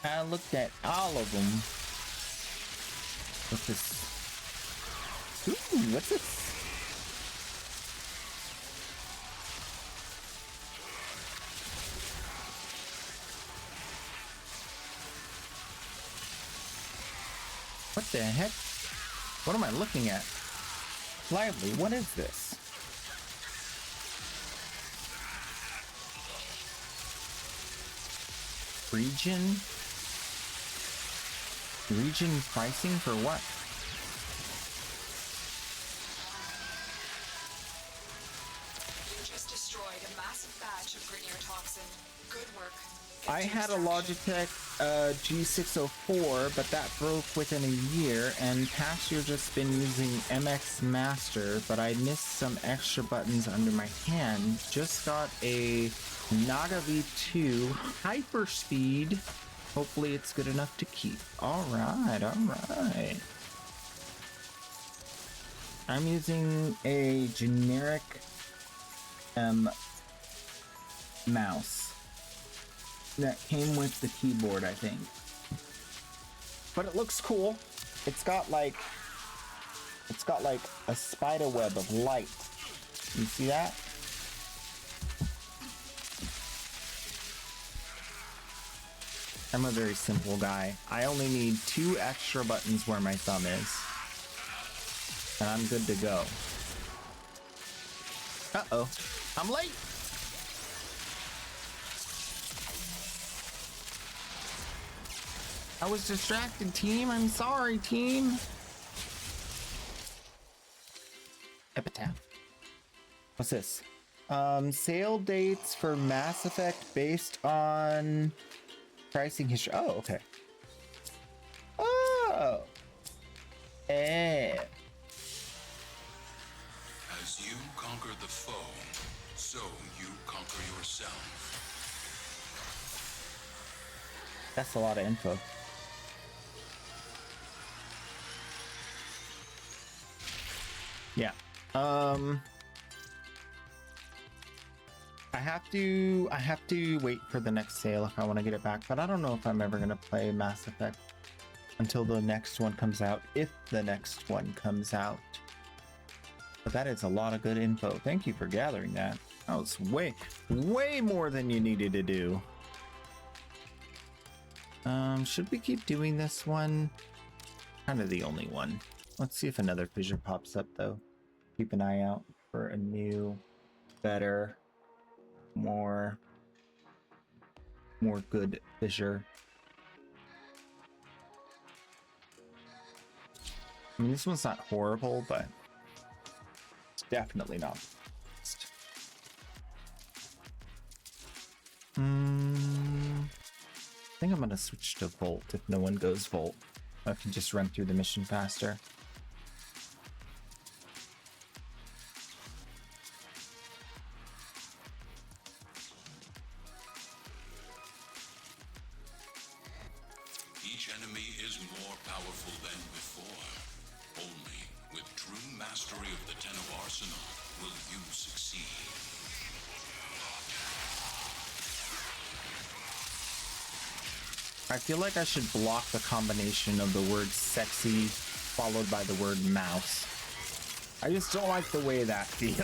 I looked at all of them. What's this? Ooh, what's this? What the heck? What am I looking at? Lively, what is this? Region pricing for what? You just destroyed a massive batch of Grineer toxin. Good work. I had a Logitech G604, but that broke within a year, and past year just been using MX Master, but I missed some extra buttons under my hand. Just got a Naga V2 Hyperspeed. Hopefully it's good enough to keep. Alright, alright. I'm using a generic mouse that came with the keyboard, I think. But it looks cool. It's got like a spider web of light. You see that? I'm a very simple guy. I only need 2 extra buttons where my thumb is. And I'm good to go. Uh-oh. I'm late! I was distracted, team. I'm sorry, team. Epitaph. What's this? Sale dates for Mass Effect based on pricing history. Oh, okay. Oh. Eh. As you conquer the foe, so you conquer yourself. That's a lot of info. Yeah. I have to wait for the next sale if I want to get it back, but I don't know if I'm ever going to play Mass Effect until the next one comes out, if the next one comes out. But that is a lot of good info. Thank you for gathering that. That was way more than you needed to do. Should we keep doing this one? Kind of the only one. Let's see if another fissure pops up, though. Keep an eye out for a new, better, more good fissure. I mean, this one's not horrible, but it's definitely not. I think I'm gonna switch to Volt if no one goes Volt. I can just run through the mission faster. Each enemy is more powerful than before. Only with true mastery of the Ten of Arsenal will you succeed. I feel like I should block the combination of the word sexy followed by the word mouse. I just don't like the way that feels.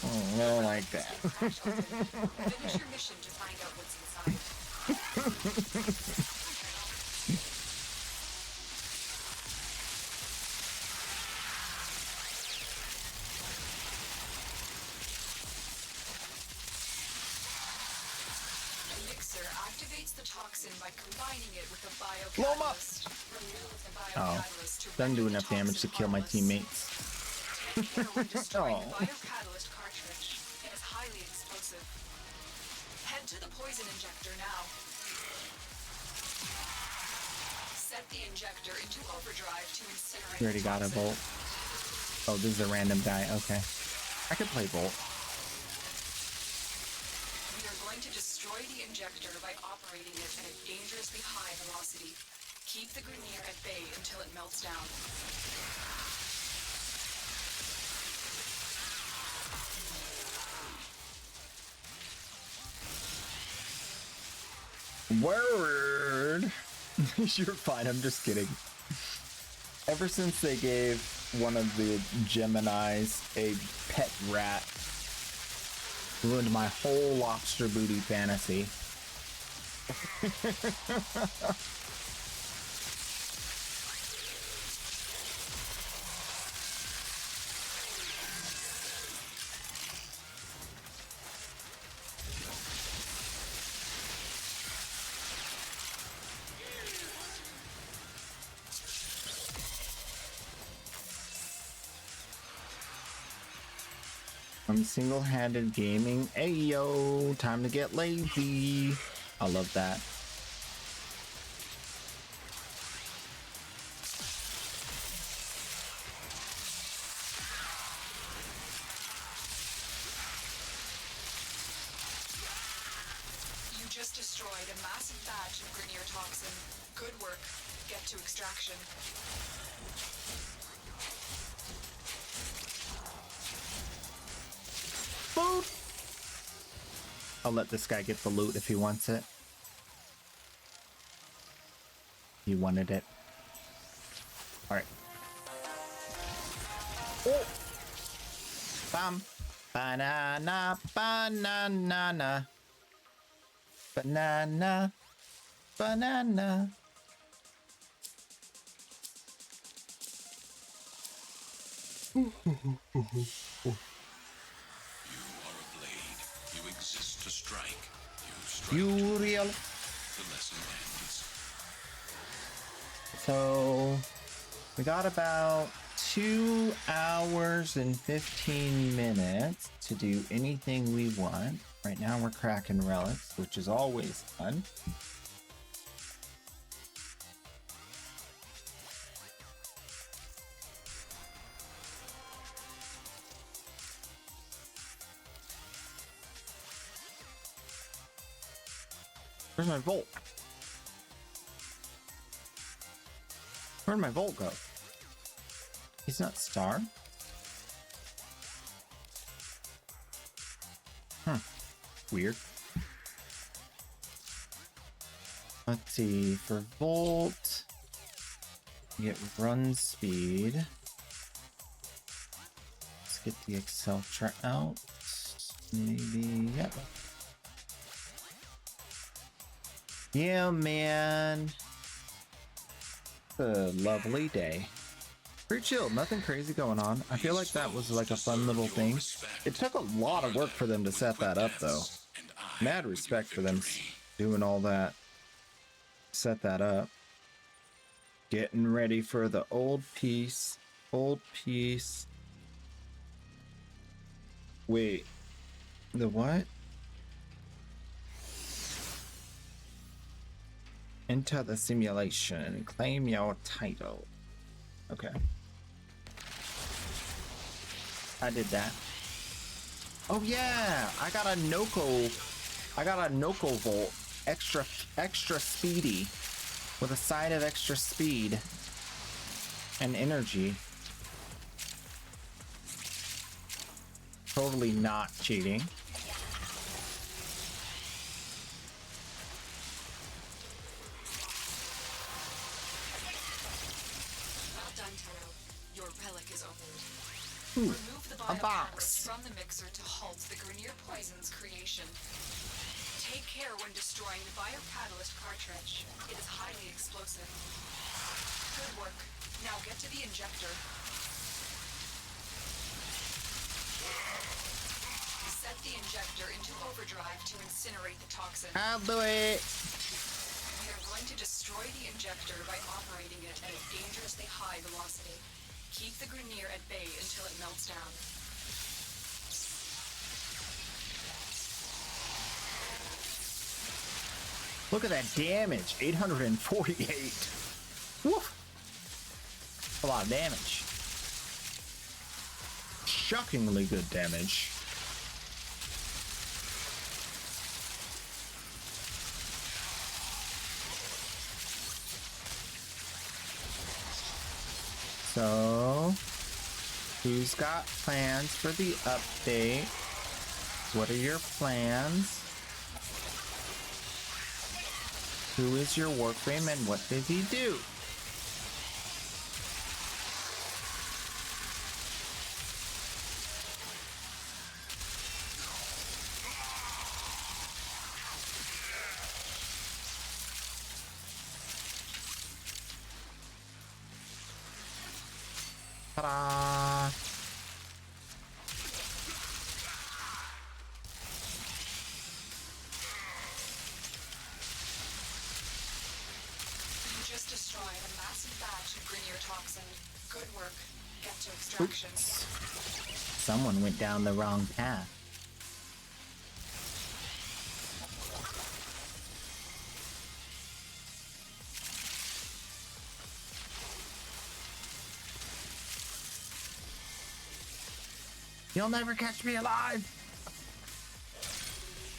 I don't like that. Finish your mission to find out what's inside. Activates the toxin by combining it with a biocatalyst. Remove the biocatalyst to doesn't do enough damage to kill my teammates. Take care when destroying the biocatalyst cartridge. It is highly explosive. Head to the poison injector now. Set the injector into overdrive to incinerate. You already got a Volt. Oh, this is a random guy. Okay. I could play Volt. We are going to destroy the injector by operating it at a dangerously high velocity. Keep the Grenier at bay until it melts down. Word. You're fine. I'm just kidding. Ever since they gave one of the Geminis a pet rat, ruined my whole lobster booty fantasy. From single-handed gaming. Hey yo, time to get lazy. I love that. You just destroyed a massive batch of Grenier toxin. Good work. Get to extraction. Boop. I'll let this guy get the loot if he wants it. He wanted it. Alright. Oh! Bam! Banana, banana, banana, banana. You exist to strike. You strike. You real. The lesson ends. So we got about 2 hours and 15 minutes to do anything we want. Right now we're cracking relics, which is always fun. Where's my Volt? Where'd my Volt go? He's not star? Weird. Let's see, for Volt, you get run speed. Let's get the Exceltra out. Maybe, yep. Yeah, man. A lovely day. Pretty chill, nothing crazy going on. I feel like that was like a fun little thing. It took a lot of work for them to set that up though. Mad respect for them doing all that. Set that up. Getting ready for the old piece. Old piece. Wait. The what? Enter the simulation. Claim your title. Okay. I did that. Oh yeah! I got a Noko Volt extra speedy with a side of extra speed and energy. Totally not cheating. Well done, Taro. Your relic is opened. Ooh, Remove the a box. biocatalyst from the mixer to halt the Grenier poison's creation. Take care when destroying the biocatalyst cartridge. It is highly explosive. Good work. Now get to the injector. Set the injector into overdrive to incinerate the toxin. I'll do it. We are going to destroy the injector by operating it at a dangerously high velocity. Keep the Grenier at bay until it melts down. Look at that damage, 848. Woof. A lot of damage. Shockingly good damage. So, who's got plans for the update? What are your plans? Who is your warframe and what does he do? Ta-da! You just destroyed a massive batch of Grenier toxin. Good work. Get to extraction. Oops. Someone went down the wrong path. You'll never catch me alive.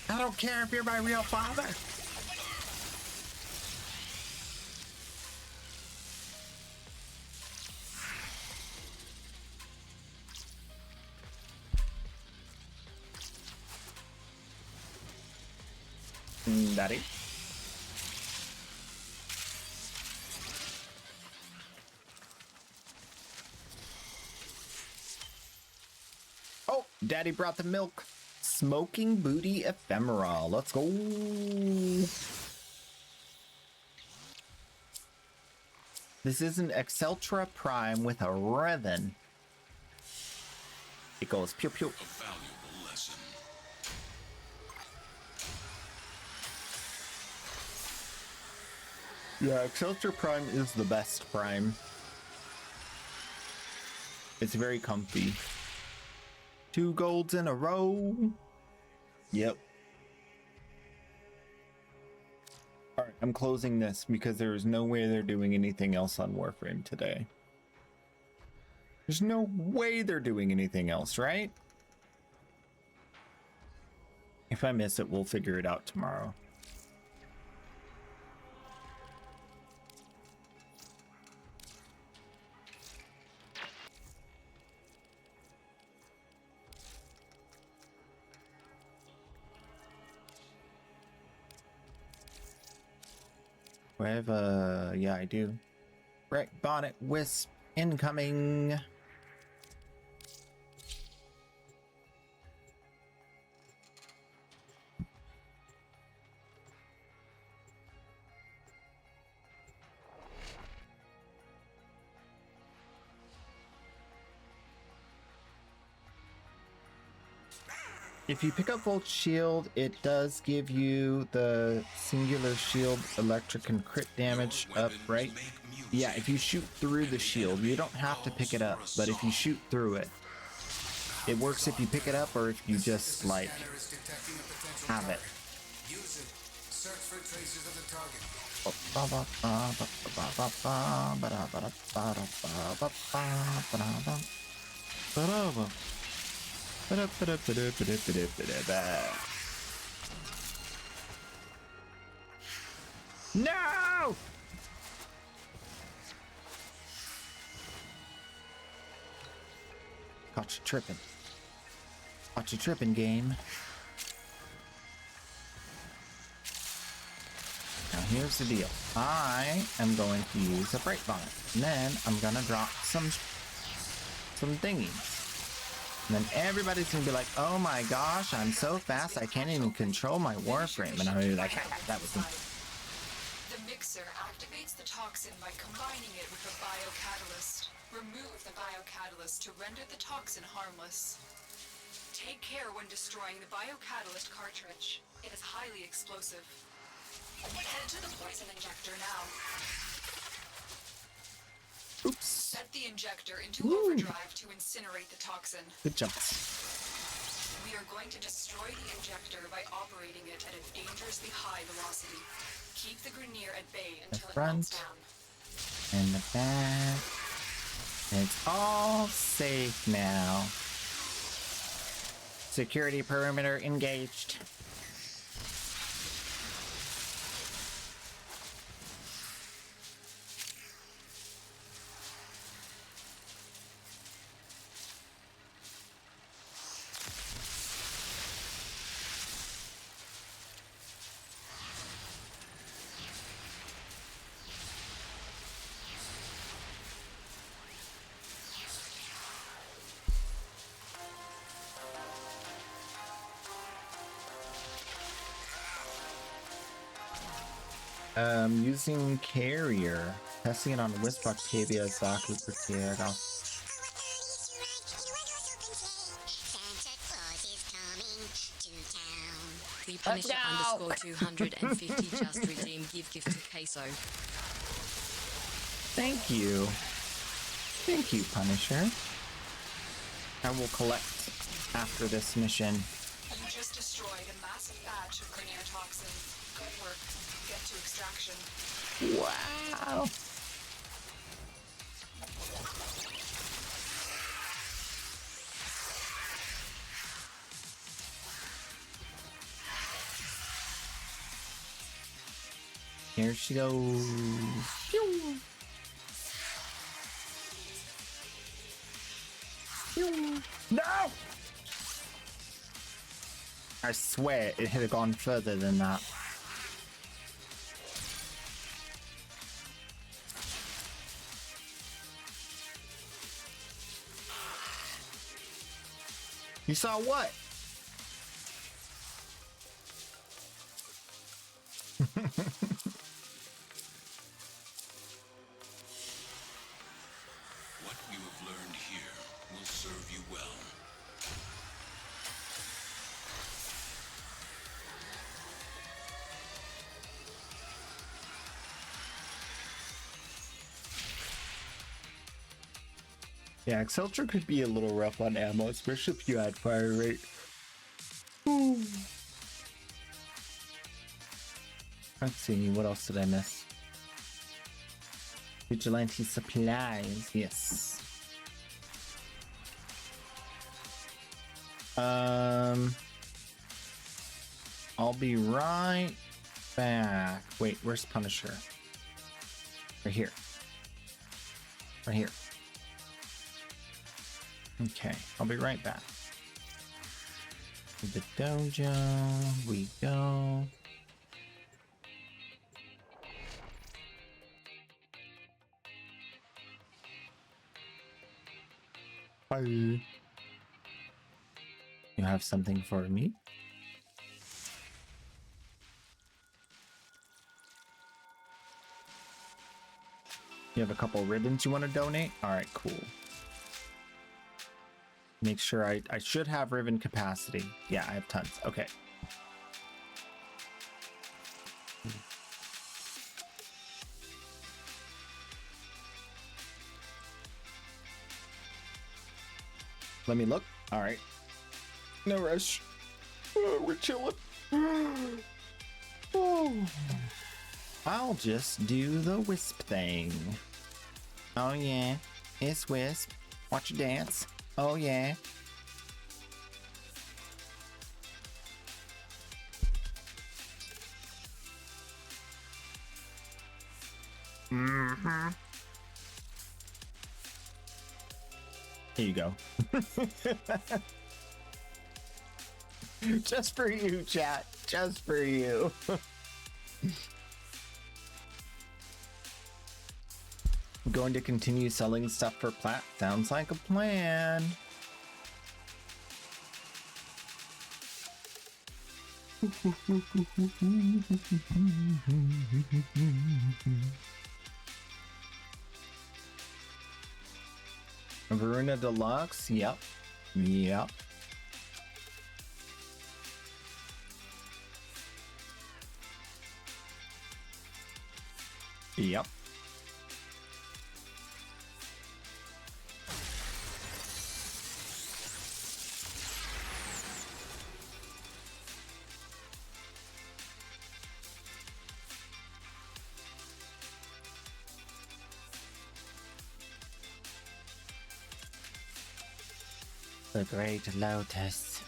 I don't care if you're my real father. Daddy. Oh, Daddy brought the milk. Smoking booty ephemera. Let's go. This is an Exceltra Prime with a ribbon. It goes pew pew. A valuable lesson. Yeah, Exceltra Prime is the best Prime. It's very comfy. 2 golds in a row. Yep. Alright, I'm closing this because there's no way they're doing anything else on Warframe today. There's no way they're doing anything else, right? If I miss it, we'll figure it out tomorrow. I have yeah, I do. Right, bonnet wisp incoming. If you pick up Volt Shield, it does give you the singular shield electric and crit damage up, right? Yeah, if you shoot through the shield, you don't have to pick it up, but if you shoot through it, it works if you pick it up or if you just, like, have it. Use it. Search for traces of the target. No! Caught you tripping. Caught you tripping, game. Now here's the deal. I am going to use a break bonnet. And then I'm gonna drop some thingies. And then everybody's gonna be like, oh my gosh, I'm so fast I can't even control my warframe. And I'm gonna be like, that was me. The mixer activates the toxin by combining it with a biocatalyst. Remove the biocatalyst to render the toxin harmless. Take care when destroying the biocatalyst cartridge. It is highly explosive. Head to the poison injector now. Oops. Set the injector into overdrive to incinerate the toxin. Good job. We are going to destroy the injector by operating it at a dangerously high velocity. Keep the Grenier at bay until it melts down. And the back. It's all safe now. Security perimeter engaged. Using carrier. Testing it on Wisp Octavia Zaku Protego. The Punisher _250 just redeemed gift to Queso. Thank you. Thank you, Punisher. I will collect after this mission. You just destroyed a massive batch of Grenier toxin. Good work. Get to extraction. Wow. Here she goes. Pew. Pew. No! I swear it had gone further than that. You saw what? What you have learned here will serve you well. Yeah, Exceltra could be a little rough on ammo, especially if you add fire rate. Ooh. Let's see, what else did I miss? Vigilante supplies, yes. I'll be right back. Wait, where's Punisher? Right here. Right here. Okay, I'll be right back. To the dojo we go. Bye. You have something for me? You have a couple ribbons you want to donate? All right, cool. Make sure I should have ribbon capacity. Yeah, I have tons. Okay. Let me look. All right. No rush. Oh, we're chilling. Oh. I'll just do the wisp thing. Oh yeah, it's wisp. Watch you dance. Oh yeah. Mm-hmm. Here you go. Just for you, chat. Just for you. I'm going to continue selling stuff for plat. Sounds like a plan. Varuna Deluxe. Yep. Yep. Yep. The Great Lotus.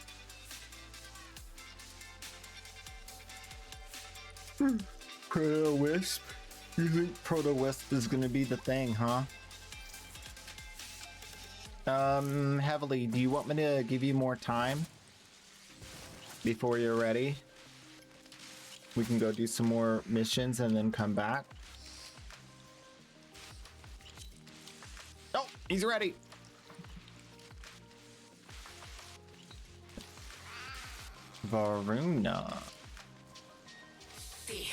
Proto-Wisp? You think Proto-Wisp is gonna be the thing, huh? Heavily, do you want me to give you more time? Before you're ready? We can go do some more missions and then come back. Oh, he's ready! Varuna. Fear.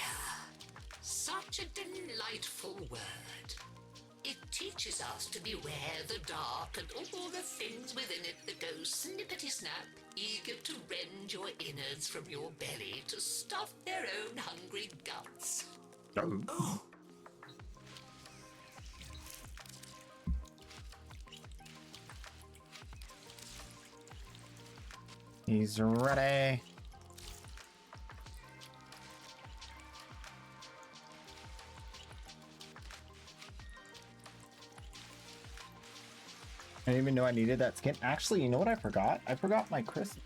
Such a delightful word. It teaches us to beware the dark and all the things within it that go snippety-snap, eager to rend your innards from your belly to stuff their own hungry guts. Oh. He's ready. I didn't even know I needed that skin. Actually, you know what I forgot? I forgot my Christmas.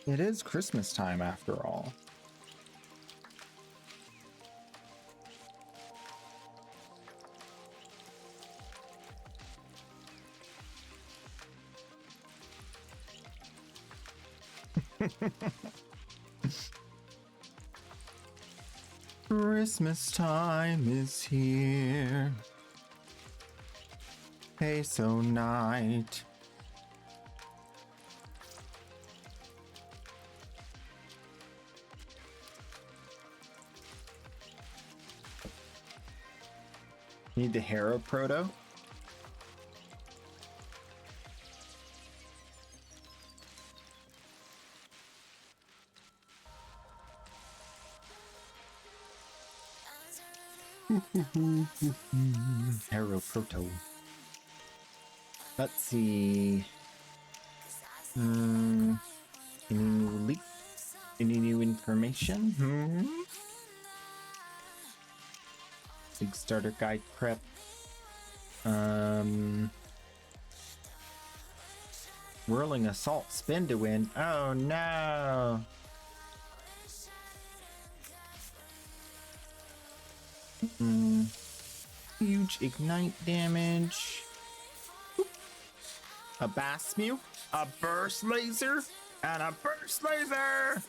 It is Christmas time after all. Christmas time is here. Hey, so night. Need the Hero Proto? Hero Proto. Let's see. Any new leaks? Any new information? Big starter guide prep. Whirling assault spin to win. Oh no. Huge ignite damage. A Basmew, a burst laser, and a burst laser.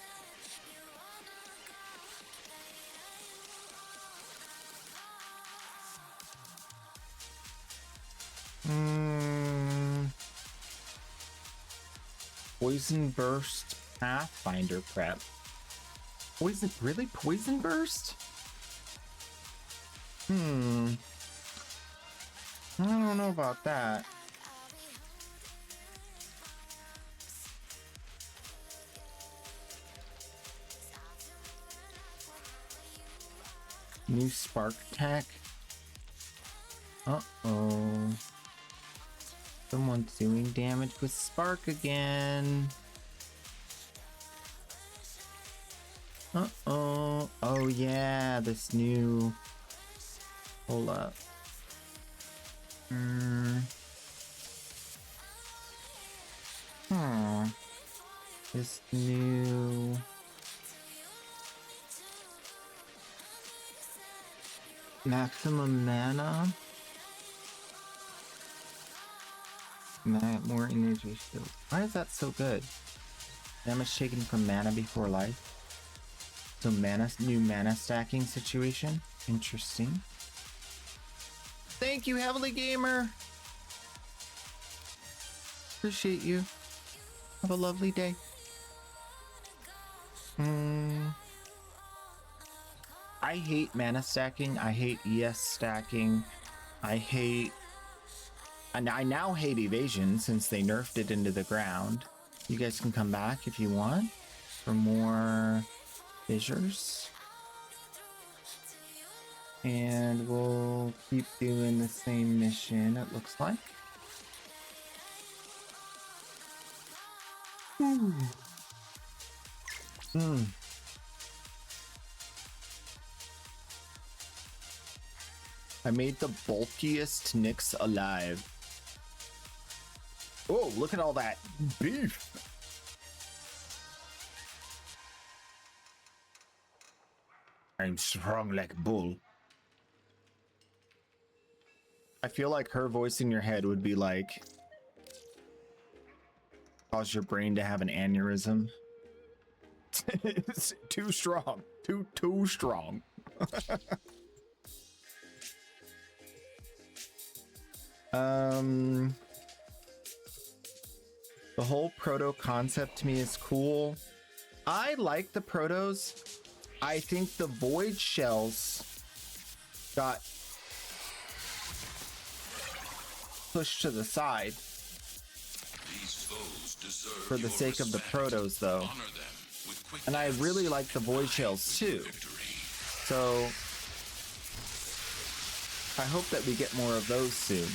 Poison burst Pathfinder prep. Poison, really? Poison burst? I don't know about that. New spark tech. Uh-oh. Someone's doing damage with spark again. Uh-oh. Oh yeah, this new... Hold up. This new maximum mana. More energy shield. Why is that so good? Damage taken from mana before life. So new mana stacking situation. Interesting. Thank you, Heavily Gamer. Appreciate you. Have a lovely day. I hate mana stacking. I hate ES stacking. And I now hate evasion since they nerfed it into the ground. You guys can come back if you want for more fissures. And we'll keep doing the same mission, it looks like. I made the bulkiest Nyx alive. Oh, look at all that beef. I'm strong like bull. I feel like her voice in your head would be like, cause your brain to have an aneurysm. It's too strong. Too strong. The whole proto concept to me is cool. I like the protos. I think the void shells got pushed to the side for the sake of the protos, though. And I really like the void shells too. So I hope that we get more of those soon.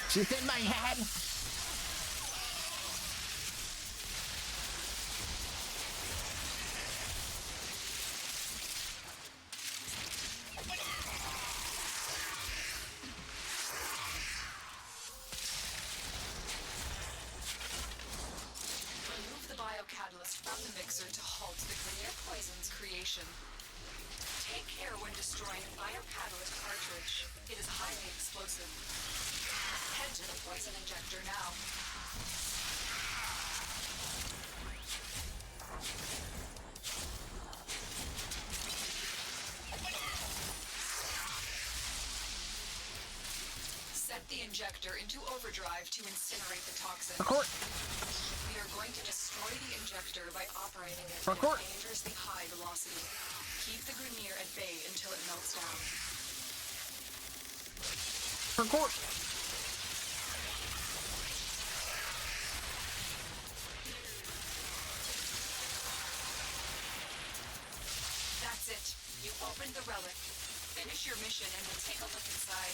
She's in my head. Remove the biocatalyst from the mixer to halt the Grenier poison's creation. Take care when destroying a biocatalyst cartridge. It is highly explosive. Head to the poison injector now. Set the injector into overdrive to incinerate the toxin. We are going to destroy the injector by operating it at a dangerously high velocity. Keep the Grenier at bay until it melts down. That's it. You opened the relic. Finish your mission and we'll take a look inside.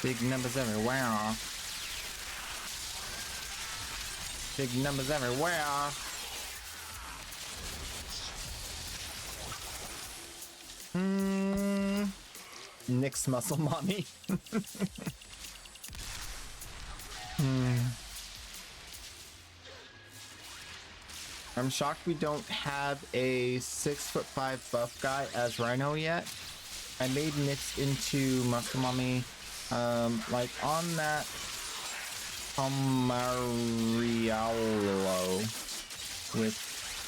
Big numbers everywhere. Big numbers everywhere. Nyx muscle mommy. I'm shocked we don't have a 6'5" buff guy as Rhino yet. I made Nyx into muscle mommy, like on that Amariello with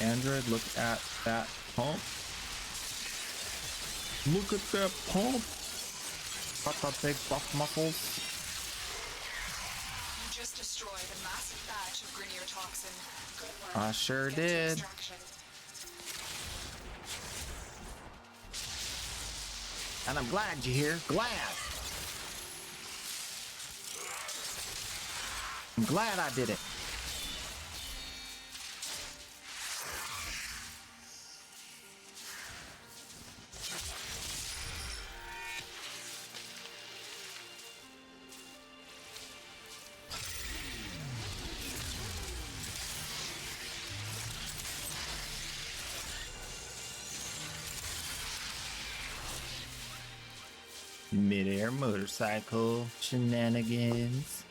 Android. Look at that pump. Look at that pump. Got the big buff muscles. You just destroyed a massive batch of Grenier toxin. Good work. I sure did. And I'm glad you're here. Glad. I'm glad I did it. Mid-air motorcycle shenanigans.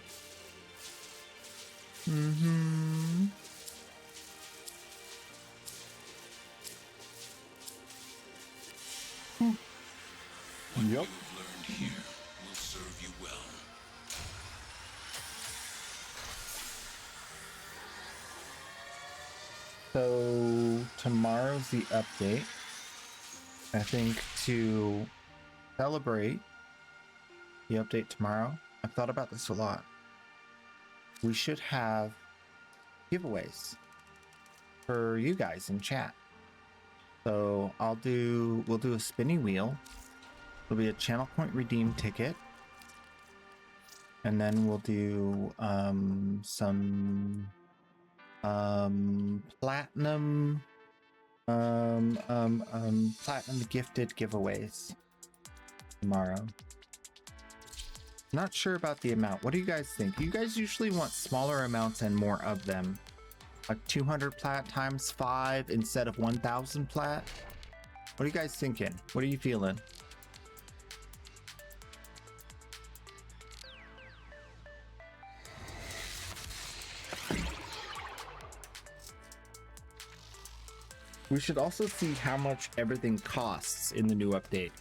Mm-hmm. What Yup. you've learned here will serve you well. So tomorrow's the update. I think to celebrate the update tomorrow, I've thought about this a lot. We should have giveaways for you guys in chat. So we'll do a spinny wheel. It'll be a channel point redeem ticket. And then we'll do some platinum platinum gifted giveaways tomorrow. Not sure about the amount. What do you guys think? You guys usually want smaller amounts and more of them, like 200 plat times 5 instead of 1000 plat. What are you guys thinking? What are you feeling? We should also see how much everything costs in the new update,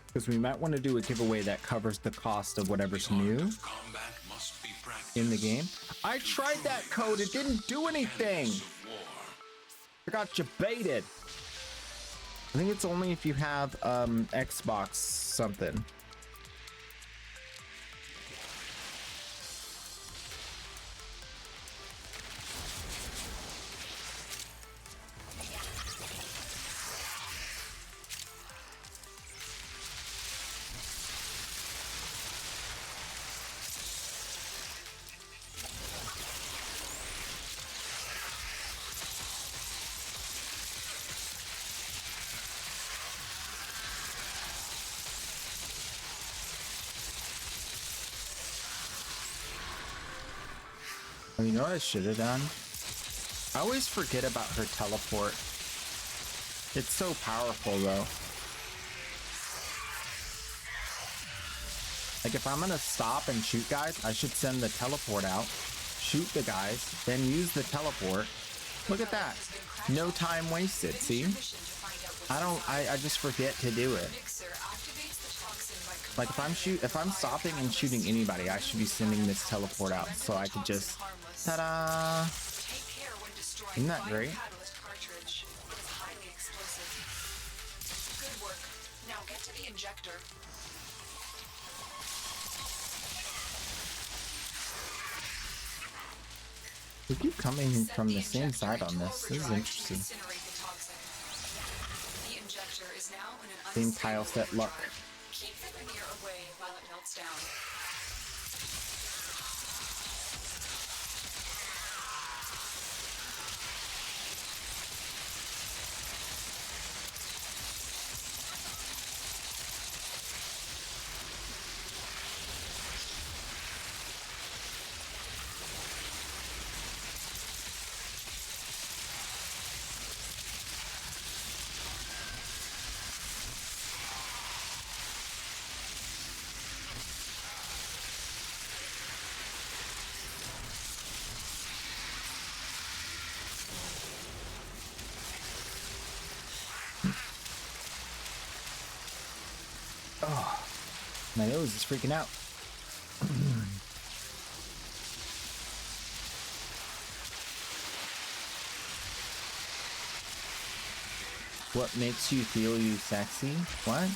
because we might want to do a giveaway that covers the cost of whatever's new in the game. I tried that code, it didn't do anything. I got you baited. I think it's only if you have Xbox something. Oh, you know what I should have done? I always forget about her teleport. It's so powerful though. Like if I'm gonna stop and shoot guys, I should send the teleport out, shoot the guys, then use the teleport. Look at that. No time wasted, see? I just forget to do it. Like if I'm stopping and shooting anybody, I should be sending this teleport out so I could just ta-da! Isn't that great? Good work. Now get to the injector. We keep coming from the same side on this. This is interesting. The injector is now in an Same tile set luck. Keep the veneer away while it melts down. Oh, my nose is freaking out. What makes you feel you sexy? What?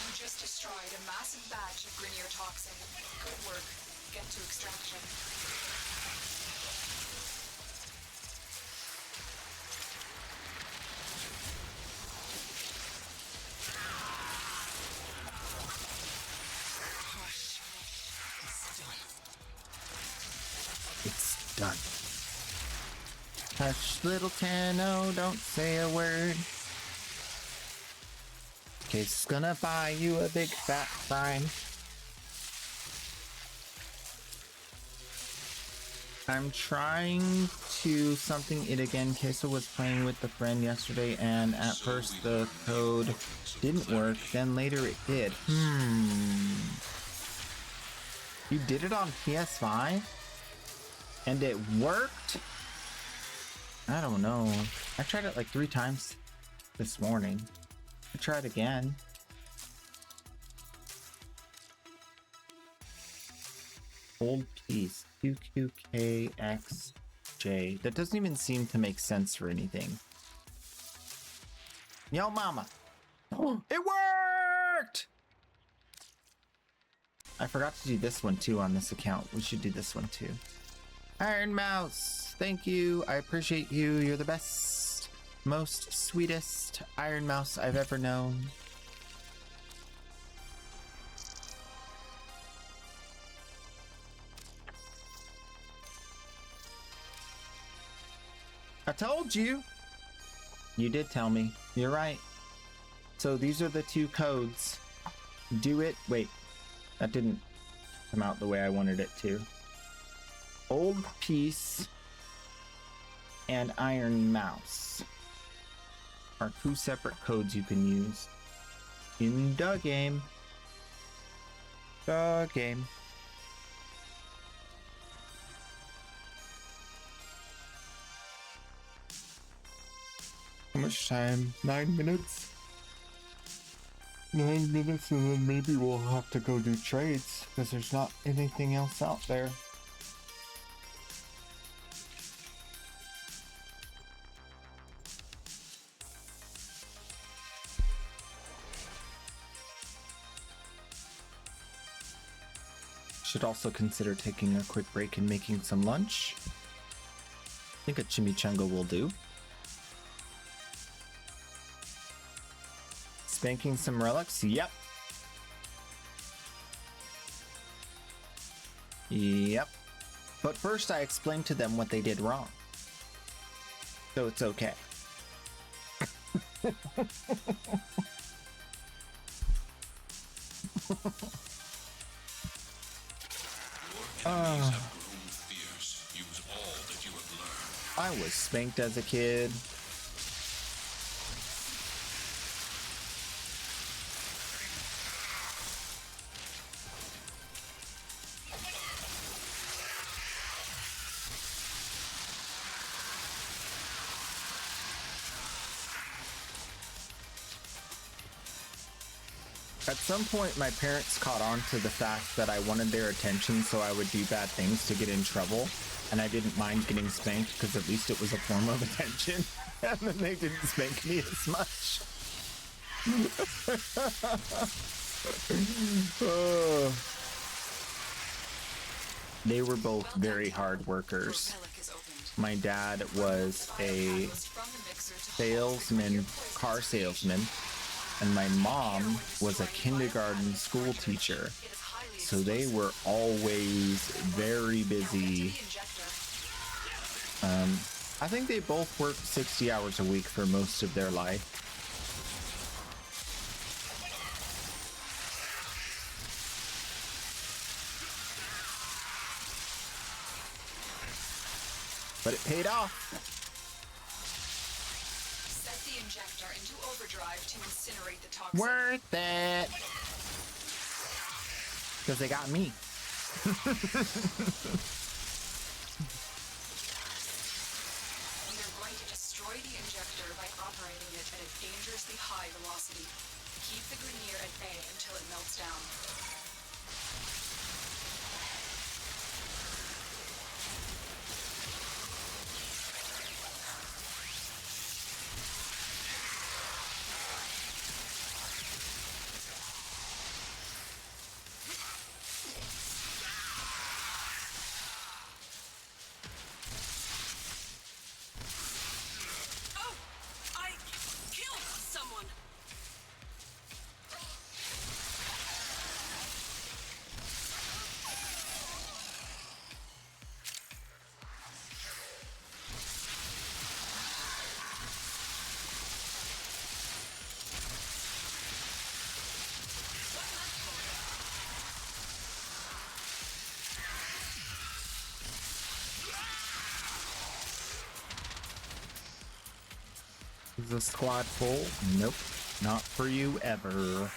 You just destroyed a massive batch of Grenier toxin. Good work. Get to extraction. It's done. Hush, little Tenno, don't say a word. Case is gonna buy you a big fat prime. I'm trying to something it again. Queso was playing with the friend yesterday, and at first the code didn't work, then later it did. You did it on PS5? And it worked? I don't know. I tried it like 3 times this morning. I tried again. Old piece. QQKXJ. That doesn't even seem to make sense for anything. Yo, mama. Oh, it worked! I forgot to do this one too on this account. We should do this one too. Iron Mouse, thank you. I appreciate you. You're the best, most sweetest Iron Mouse I've ever known. I told you. You did tell me. You're right. So these are the 2 codes. Do it. Wait, that didn't come out the way I wanted it to. Old piece and Iron Mouse are 2 separate codes you can use in the game. The game. How much time? 9 minutes? 9 minutes, and then maybe we'll have to go do trades because there's not anything else out there. Should also consider taking a quick break and making some lunch. I think a chimichanga will do. Spanking some relics? Yep. Yep. But first I explained to them what they did wrong. So it's okay. I was spanked as a kid. At some point, my parents caught on to the fact that I wanted their attention, so I would do bad things to get in trouble, and I didn't mind getting spanked because at least it was a form of attention, and then they didn't spank me as much. Oh. They were both very hard workers. My dad was a salesman, car salesman, and my mom was a kindergarten school teacher. So they were always very busy. I think they both worked 60 hours a week for most of their life. But it paid off. Set the injector into overdrive to incinerate the toxin. Worth it. Because they got me. We are going to destroy the injector by operating it at a dangerously high velocity. Keep the Grenier at bay until it melts down. Is the squad full? Nope. Not for you ever.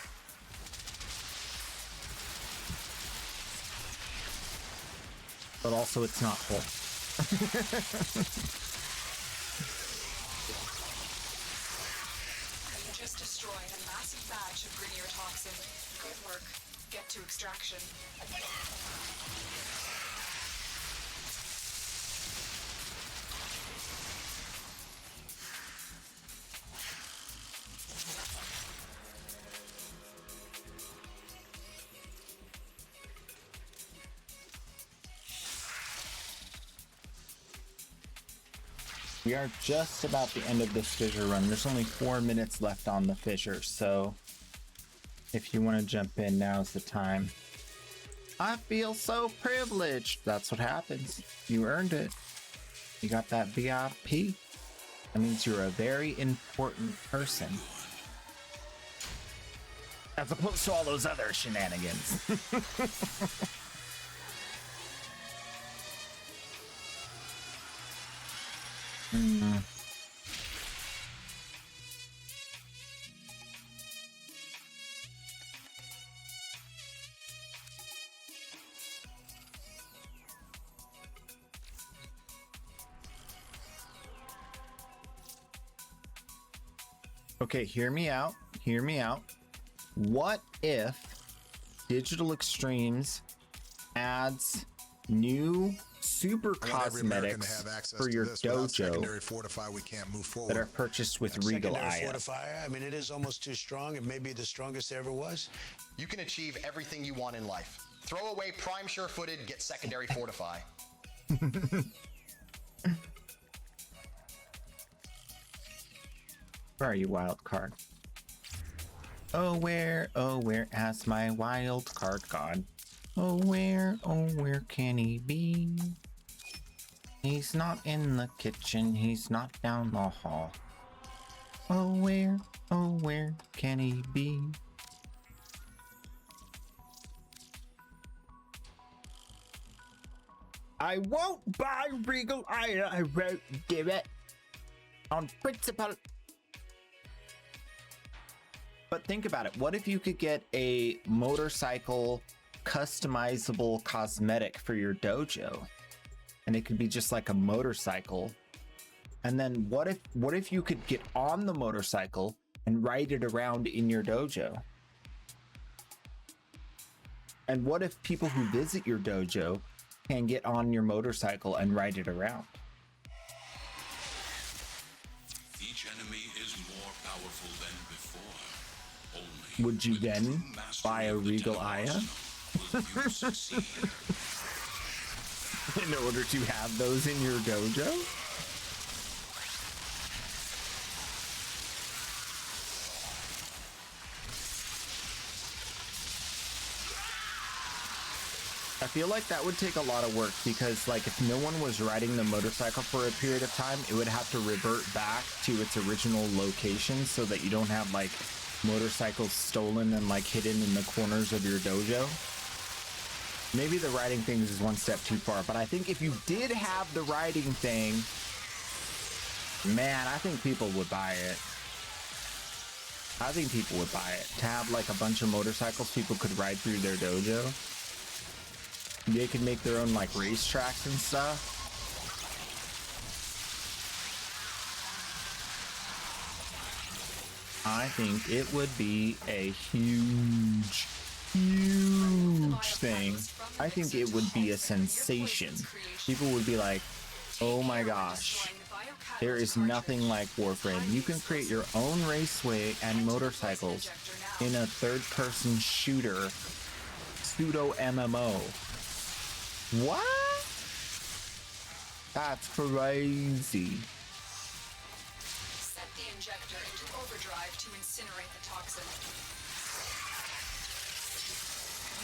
But also it's not full. You just destroyed a massive batch of Grenier toxin. Good work. Get to extraction. We are just about the end of this fissure run. There's only 4 minutes left on the fissure, so if you want to jump in, now's the time. I feel so privileged. That's what happens. You earned it. You got that VIP. That means you're a very important person. As opposed to all those other shenanigans. Okay, hear me out. Hear me out. What if Digital Extremes adds new super cosmetics for your dojo that are purchased with Regal Aya? Fortifier, I mean, it is almost too strong. It may be the strongest there ever was. You can achieve everything you want in life. Throw away prime sure-footed, get secondary fortify. Where are you, wild card? Oh where has my wild card gone? Oh where can he be? He's not in the kitchen, he's not down the hall. Oh where can he be? I won't buy Regal Aya, I won't do it. On principle. But think about it. What if you could get a motorcycle customizable cosmetic for your dojo? And it could be just like a motorcycle. And then what if you could get on the motorcycle and ride it around in your dojo? And what if people who visit your dojo can get on your motorcycle and ride it around? Each enemy is more powerful than before. Would you then buy a Regal Aya? In order to have those in your dojo? I feel like that would take a lot of work because, like, if no one was riding the motorcycle for a period of time, it would have to revert back to its original location so that you don't have, like, motorcycles stolen and, like, hidden in the corners of your dojo. Maybe the riding things is one step too far, but I think if you did have the riding thing, man, I think people would buy it. I think people would buy it. To have, like, a bunch of motorcycles people could ride through their dojo. They could make their own, like, racetracks and stuff. I think it would be a huge thing. I think it would be a sensation. People would be like, oh my gosh, there is nothing like Warframe. You can create your own raceway and motorcycles in a third-person shooter pseudo MMO. What? That's crazy. Set the injector into overdrive to incinerate the toxin.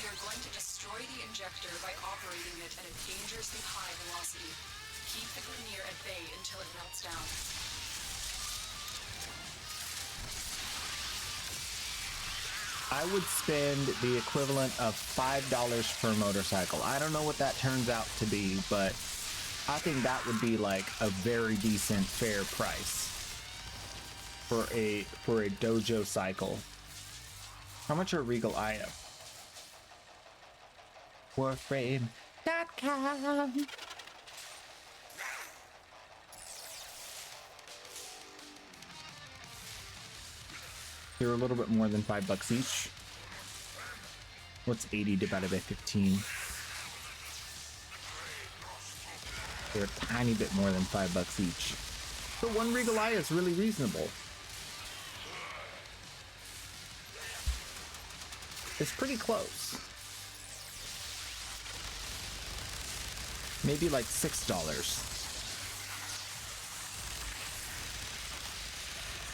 We are going to destroy the injector by operating it at a dangerously high velocity. Keep the Grenier at bay until it melts down. I would spend the equivalent of $5 per motorcycle. I don't know what that turns out to be, but I think that would be like a very decent, fair price. for a dojo cycle. How much are Regal Aya? Warframe.com. They're a little bit more than $5 each. What's 80 divided by 15? They're a tiny bit more than $5 each. So one Regal Aya is really reasonable. It's pretty close. Maybe like $6.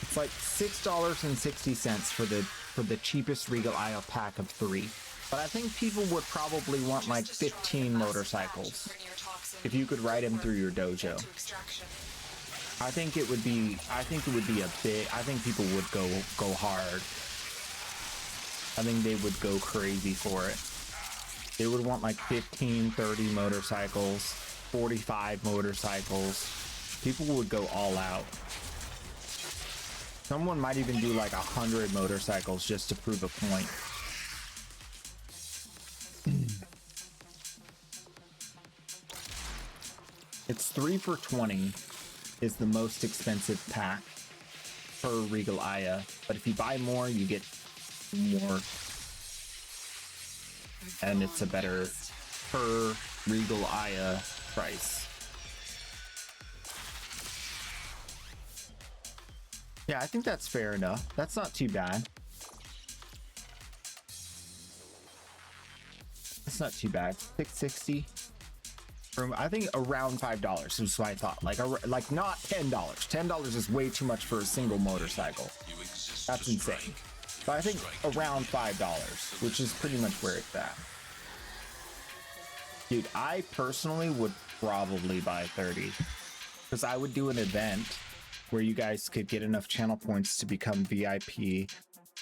It's like $6.60 for the cheapest Regal Aya pack of 3. But I think people would probably want like 15 motorcycles if you could ride them through your dojo. I think it would be a bit. I think people would go hard. I think they would go crazy for it. They would want like 15, 30 motorcycles, 45 motorcycles. People would go all out. Someone might even do like 100 motorcycles just to prove a point. It's 3 for $20 is the most expensive pack per Regal Aya, but if you buy more, you get more, and it's a better per Regal Aya price. Yeah, I think that's fair enough. That's not too bad. It's not too bad. $6.60. I think around $5 is what I thought. Like not $10. $10 is way too much for a single motorcycle. That's insane. But I think around $5, which is pretty much where it's at. Dude, I personally would probably buy 30 because I would do an event where you guys could get enough channel points to become VIP,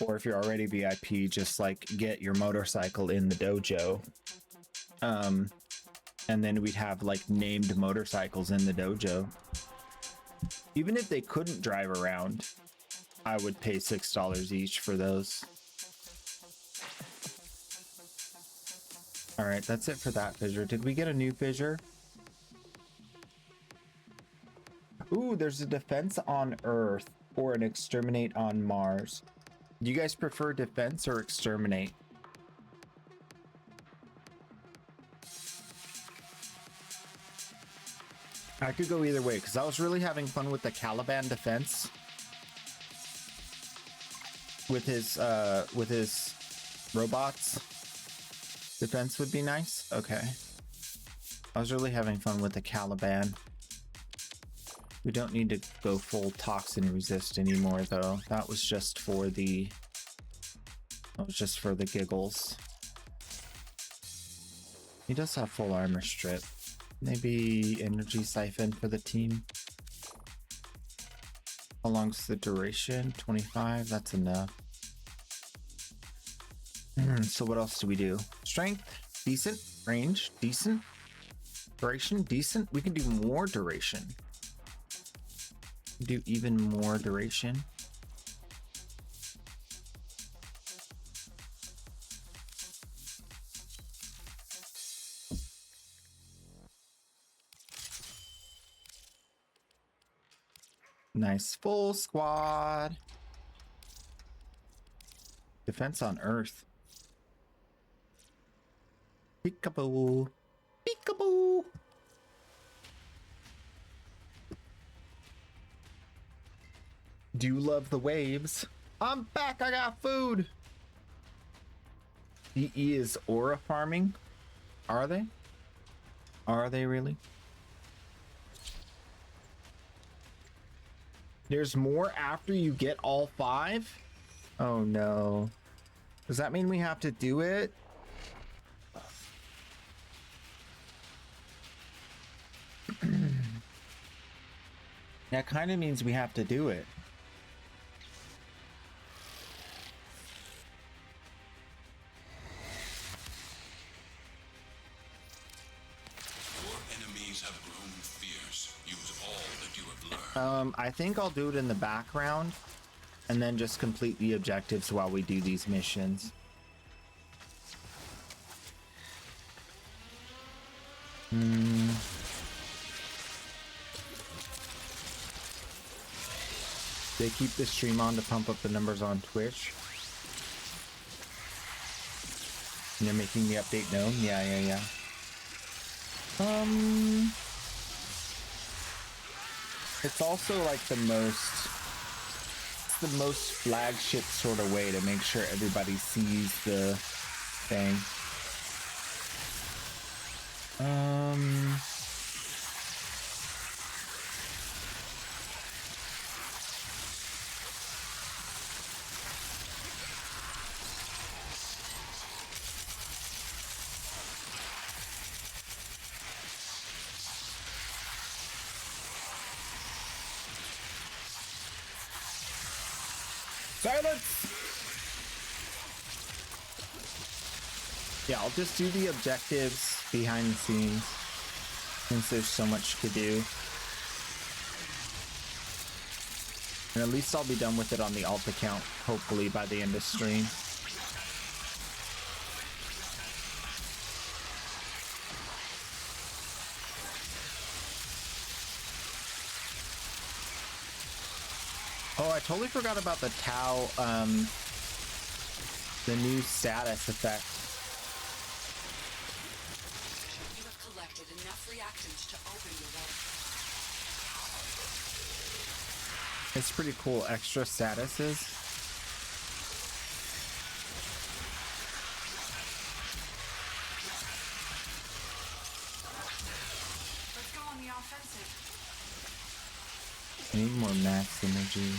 or if you're already VIP, just like get your motorcycle in the dojo. And then we'd have like named motorcycles in the dojo. Even if they couldn't drive around, I would pay $6 each for those. All right, that's it for that fissure. Did we get a new fissure? Ooh, there's a defense on Earth or an exterminate on Mars. Do you guys prefer defense or exterminate? I could go either way because I was really having fun with the Caliban defense. With his robots. Defense would be nice. Okay. I was really having fun with the Caliban. We don't need to go full toxin resist anymore though. That was just for the giggles. He does have full armor strip. Maybe energy siphon for the team. How long's the duration? 25, that's enough. So what else do we do? Strength, decent. Range, decent. Duration, decent. We can do more duration. Do even more duration. Nice full squad. Defense on Earth. Peekaboo. Peekaboo. Do you love the waves? I'm back. I got food. DE is aura farming. Are they? Are they really? There's more after you get all 5? Oh no. Does that mean we have to do it? That kind of means we have to do it. Have grown fierce. Use all that you have learned. I think I'll do it in the background and then just complete the objectives while we do these missions. They keep the stream on to pump up the numbers on Twitch. And they're making the update known. Yeah. It's also like the most flagship sort of way to make sure everybody sees the thing. Silence! Yeah, I'll just do the objectives behind the scenes since there's so much to do. And at least I'll be done with it on the alt account, hopefully by the end of stream. Oh, I totally forgot about the Tau, the new status effect. You have collected enough reactants to open your weapon. It's pretty cool, extra statuses. Let's go on the offensive. I need more max energy.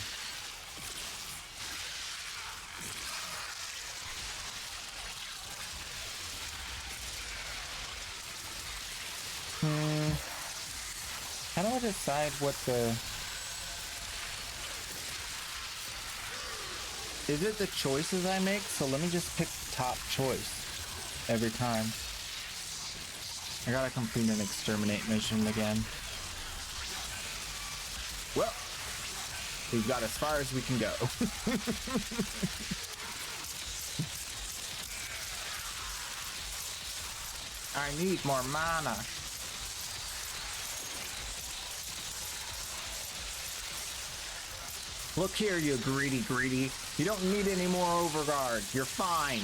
How do I decide what the... Is it the choices I make? So let me just pick top choice every time. I gotta complete an exterminate mission again. Well, we've got as far as we can go. I need more mana. Look here, you greedy. You don't need any more overguard. You're fine.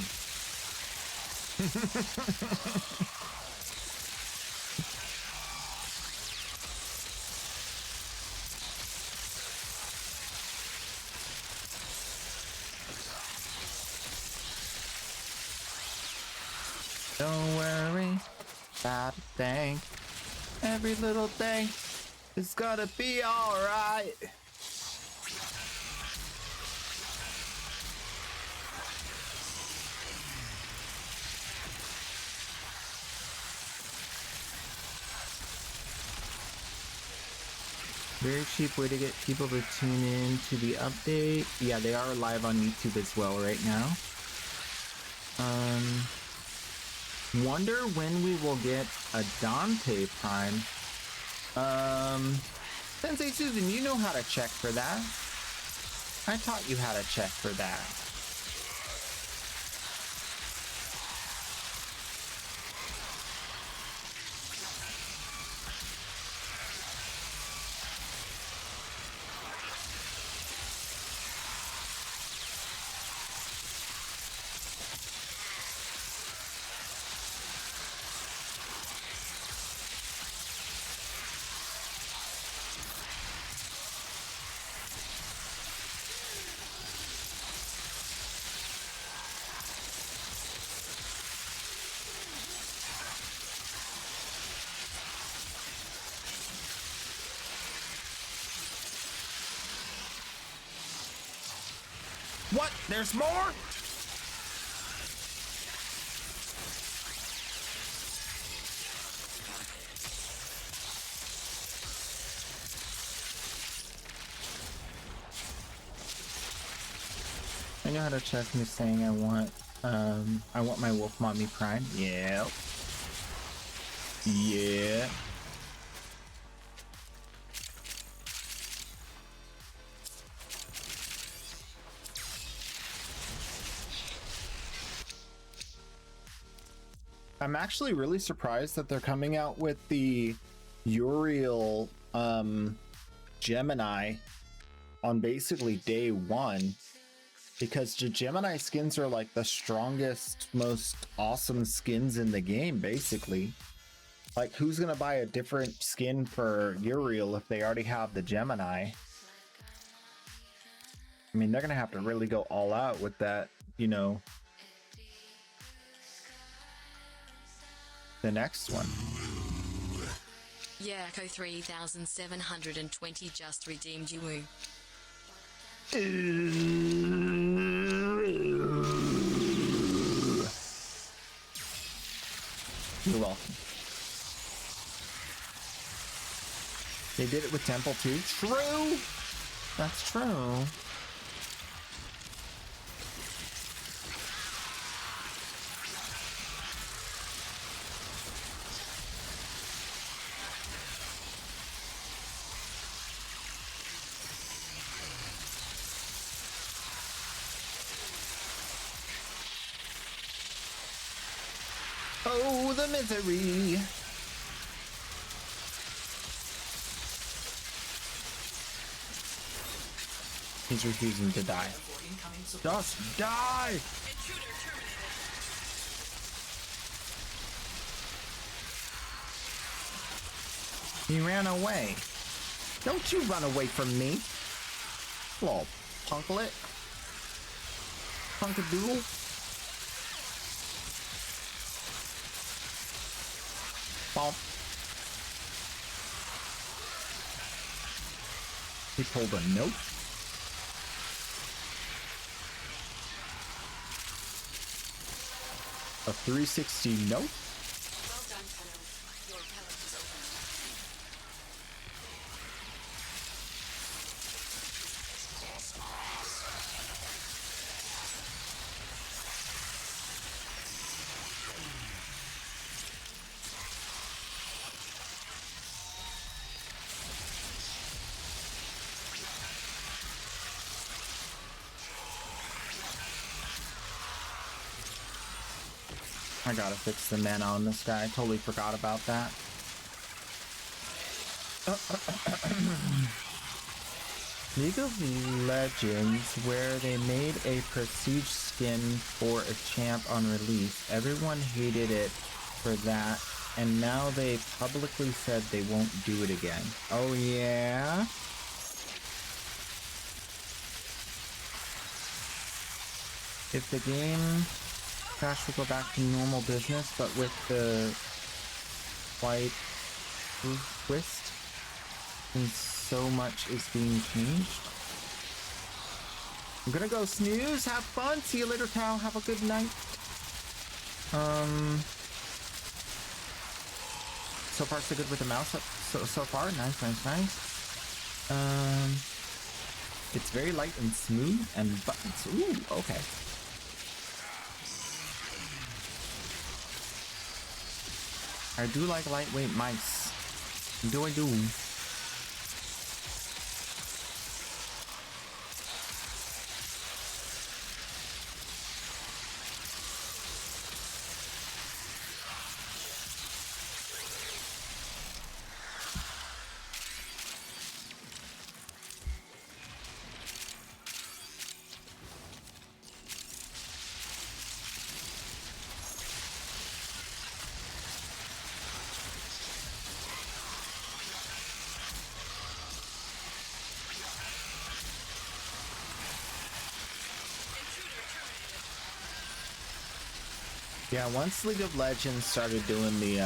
Don't worry about a thing. Every little thing is gonna be alright. Very cheap way to get people to tune in to the update. Yeah, they are live on YouTube as well right now. Wonder when we will get a Dante Prime. Sensei Susan, you know how to check for that. I taught you how to check for that. What? There's more? I know how to check who's saying I want my Wolf Mommy Prime. Yeah. Yeah. I'm actually really surprised that they're coming out with the Uriel Gemini on basically day one, because the Gemini skins are like the strongest, most awesome skins in the game, basically. Like, who's gonna buy a different skin for Uriel if they already have the Gemini? I mean, they're gonna have to really go all out with that, you know, the next one. Yako 3720 just redeemed you. You're welcome. They did it with Temple too. True. That's true. Oh, the misery. He's refusing to die. Just die! He ran away. Don't you run away from me. Little punklet. Punkadoodle. Bump. He pulled a note. A 360 note. Well done, Tenno. Your pellet is open. I gotta fix the mana on this guy. I totally forgot about that. League of Legends, where they made a prestige skin for a champ on release. Everyone hated it for that, and now they publicly said they won't do it again. Oh yeah? If the game crash will go back to normal business, but with the white twist, and so much is being changed. I'm gonna go snooze. Have fun. See you later, Tao. Have a good night. So far so good with the mouse. So far, nice. It's very light and smooth, and buttons. Ooh, okay. I do like lightweight mice. Do I do? Yeah, once League of Legends started doing the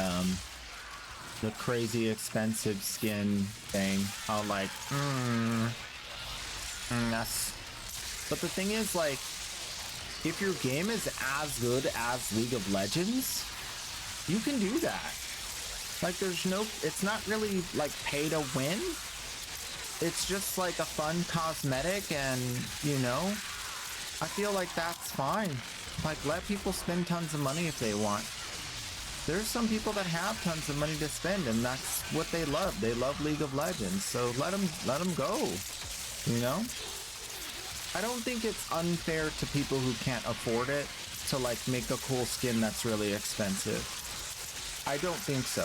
crazy expensive skin thing, I'll like, that's. But the thing is, like, if your game is as good as League of Legends, you can do that. Like, there's no, it's not really like pay to win. It's just like a fun cosmetic, and you know, I feel like that's fine. Like, let people spend tons of money if they want. There's some people that have tons of money to spend, and that's what they love. They love League of Legends, so let them go. You know? I don't think it's unfair to people who can't afford it to like make a cool skin that's really expensive. I don't think so.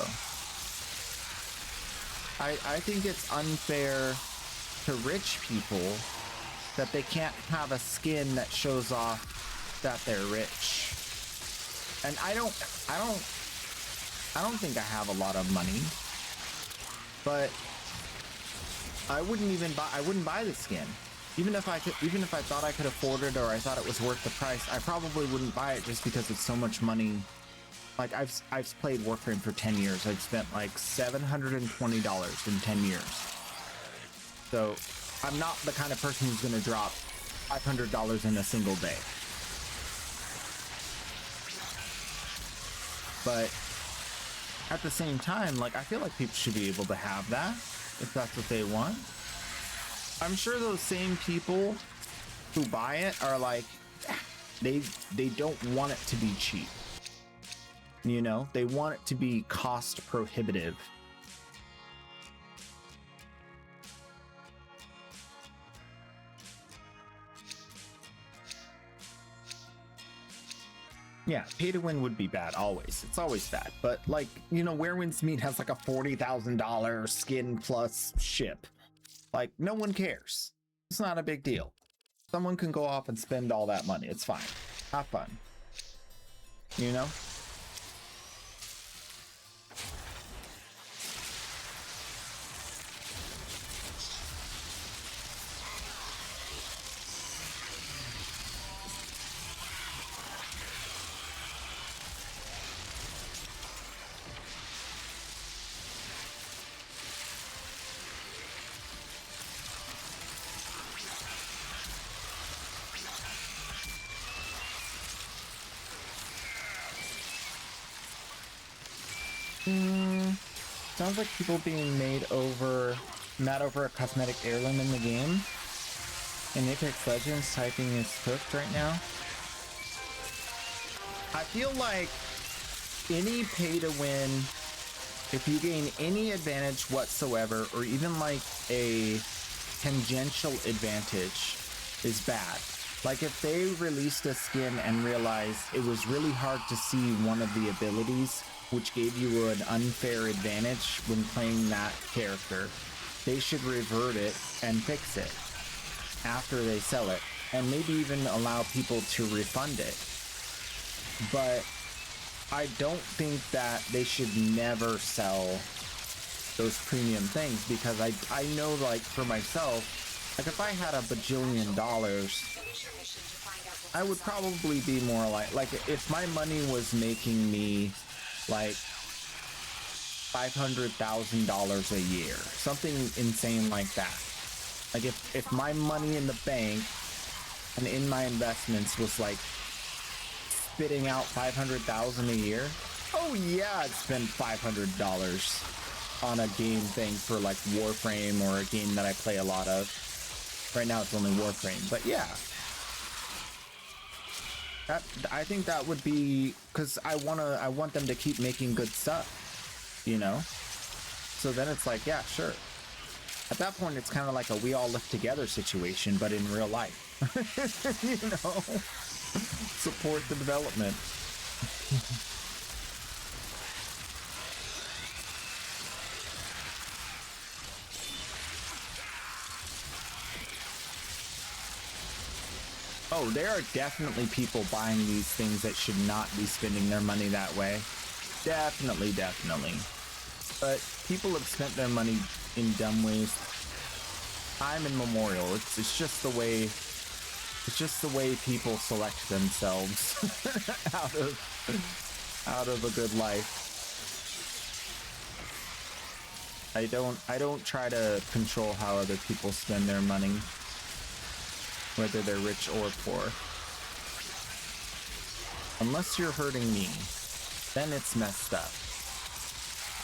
I think it's unfair to rich people that they can't have a skin that shows off that they're rich. And I don't think I have a lot of money, but I wouldn't buy the skin. Even if I thought I could afford it or I thought it was worth the price, I probably wouldn't buy it just because it's so much money. Like I've played Warframe for 10 years. I've spent like $720 in 10 years. So I'm not the kind of person who's going to drop $500 in a single day. But at the same time, like, I feel like people should be able to have that if that's what they want. I'm sure those same people who buy it are like, they don't want it to be cheap. You know, they want it to be cost prohibitive. Yeah, pay to win would be bad always. It's always bad. But like, you know, Where Winds Meet has like a $40,000 skin plus ship. Like, no one cares. It's not a big deal. Someone can go off and spend all that money. It's fine. Have fun. You know? Sounds like people being mad over a cosmetic heirloom in the game. In Apex Legends, typing is cooked right now. I feel like any pay to win, if you gain any advantage whatsoever, or even like a tangential advantage, is bad. Like if they released a skin and realized it was really hard to see one of the abilities which gave you an unfair advantage when playing that character, they should revert it and fix it after they sell it, and maybe even allow people to refund it. But I don't think that they should never sell those premium things, because I know, like, for myself, like if I had $1 bajillion, I would probably be more like if my money was making me like $500,000 a year, something insane like that. Like if my money in the bank and in my investments was like spitting out $500,000 a year, oh yeah, I'd spend $500 on a game thing for like Warframe or a game that I play a lot of. Right now it's only Warframe, but yeah. I think that would be, because I want them to keep making good stuff, you know? So then it's like, yeah, sure. At that point, it's kind of like a we all live together situation, but in real life. You know? Support the development. Oh, there are definitely people buying these things that should not be spending their money that way. Definitely, definitely. But people have spent their money in dumb ways. Time immemorial. It's just the way people select themselves out of a good life. I don't try to control how other people spend their money, whether they're rich or poor. Unless you're hurting me, then it's messed up.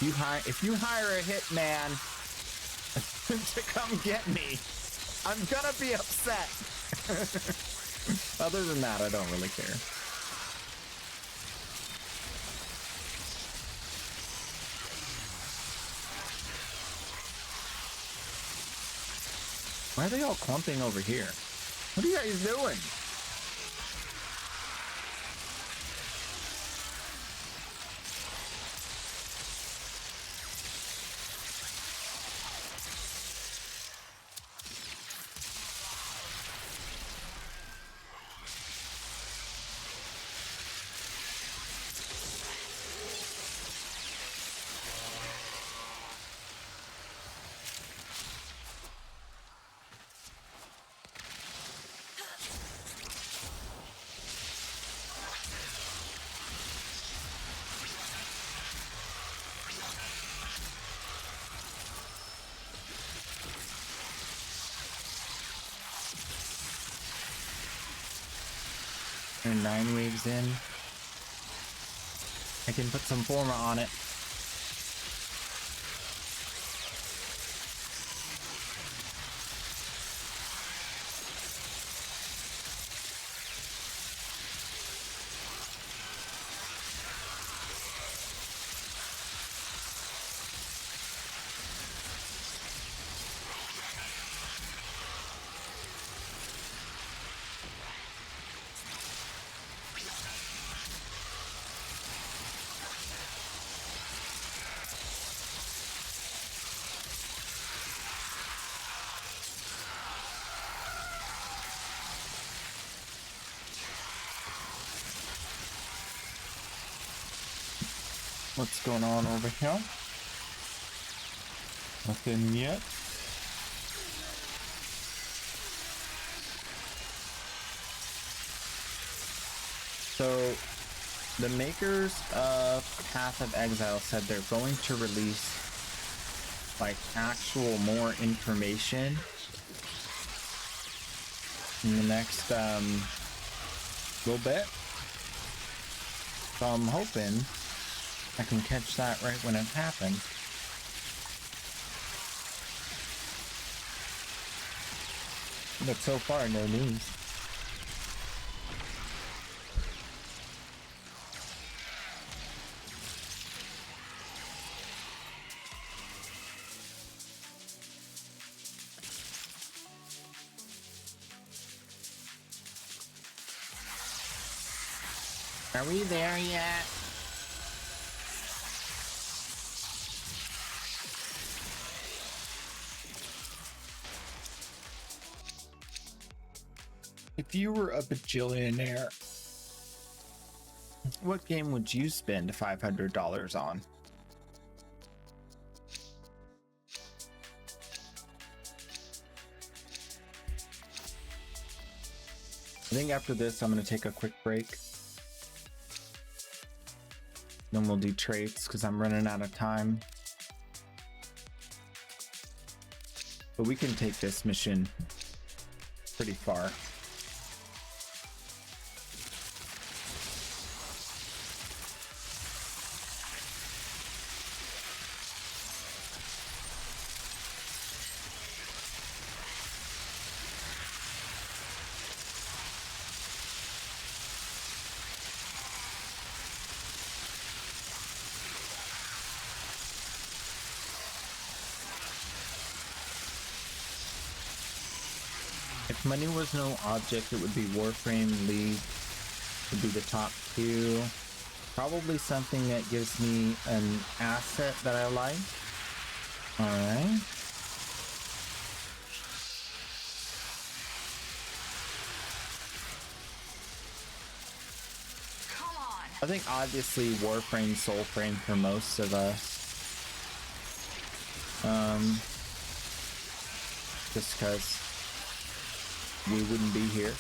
If you hire a hitman to come get me, I'm gonna be upset. Other than that, I don't really care. Why are they all clumping over here? What are you guys doing? We're 9 waves in. I can put some forma on it. What's going on over here? Nothing yet. So, the makers of Path of Exile said they're going to release like actual more information in the next little bit. So I'm hoping I can catch that right when it happens. But so far, no news. Are we there yet? If you were a bajillionaire, what game would you spend $500 on? I think after this, I'm going to take a quick break. Then we'll do traits because I'm running out of time. But we can take this mission pretty far. If money was no object, it would be Warframe, League would be the top two. Probably something that gives me an asset that I like. Alright. Come on. I think obviously Warframe, Soulframe for most of us. Just because we wouldn't be here.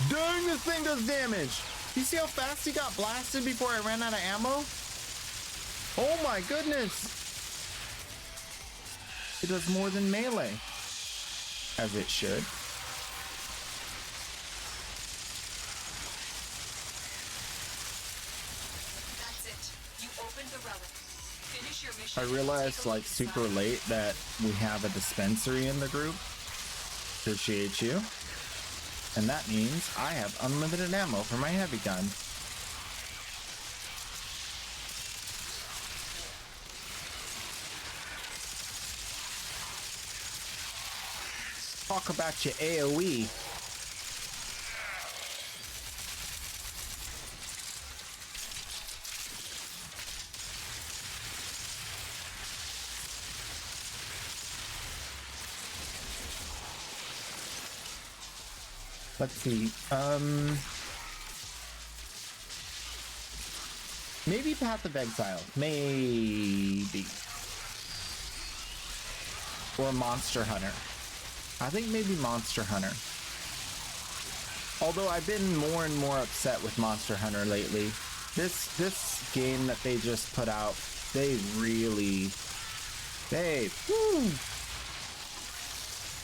Dang, this thing does damage! You see how fast he got blasted before I ran out of ammo? Oh my goodness! It does more than melee. As it should. That's it. You opened the relic. Finish your mission. I realized like super late that we have a dispensary in the group. Appreciate you. And that means I have unlimited ammo for my heavy gun. Talk about your AoE. Let's see. Maybe Path of Exile. Maybe. Or Monster Hunter. I think maybe Monster Hunter. Although I've been more and more upset with Monster Hunter lately. This game that they just put out, woo!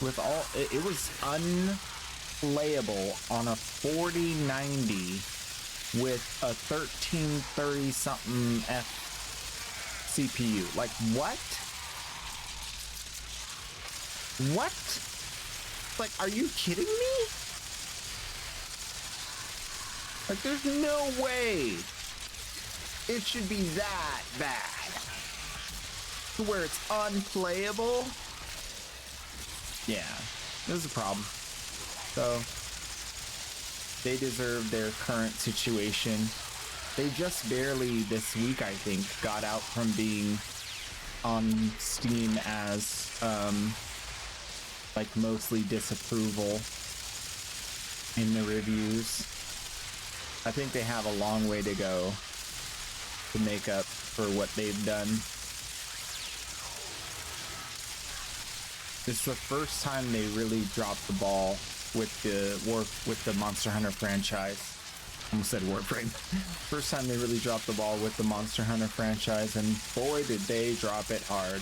With all, it was playable on a 4090 with a 1330 something F CPU. Like, what? What? Like, are you kidding me? Like, there's no way it should be that bad to where it's unplayable. Yeah, this is a problem. So they deserve their current situation. They just barely this week, I think, got out from being on Steam as like mostly disapproval in the reviews. I think they have a long way to go to make up for what they've done. It's the first time they really dropped the ball with the Monster Hunter franchise. Almost said Warframe. First time they really dropped the ball with the Monster Hunter franchise, and boy did they drop it hard.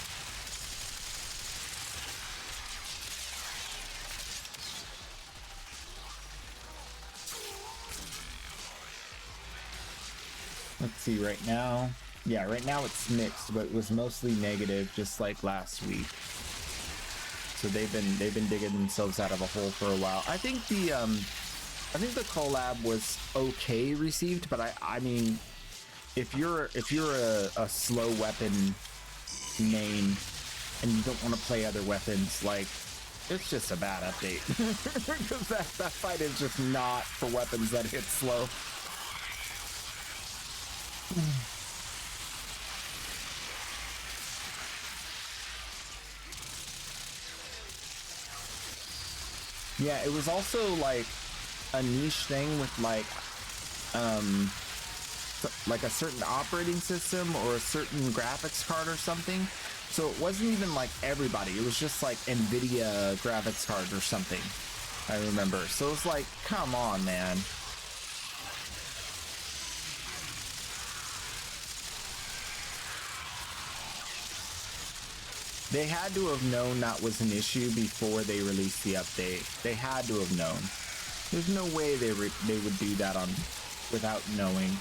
Let's see right now. Yeah, right now it's mixed, but it was mostly negative, just like last week. So they've been digging themselves out of a hole for a while. I think the collab was okay received, but I mean, if you're a slow weapon main and you don't want to play other weapons, like, it's just a bad update. Because that fight is just not for weapons that hit slow. Yeah, it was also like a niche thing with like a certain operating system or a certain graphics card or something. So it wasn't even like everybody. It was just like NVIDIA graphics card or something, I remember. So it was like, come on, man. They had to have known that was an issue before they released the update. They had to have known. There's no way they would do that without knowing.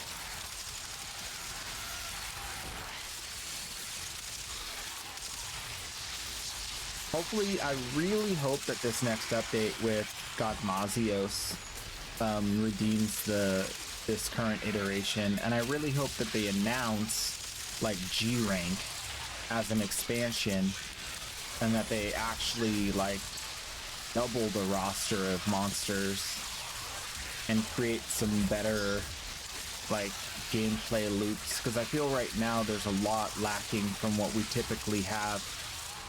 Hopefully, I really hope that this next update with Godmazios redeems this current iteration, and I really hope that they announce like G rank as an expansion, and that they actually like double the roster of monsters and create some better like gameplay loops, because I feel right now there's a lot lacking from what we typically have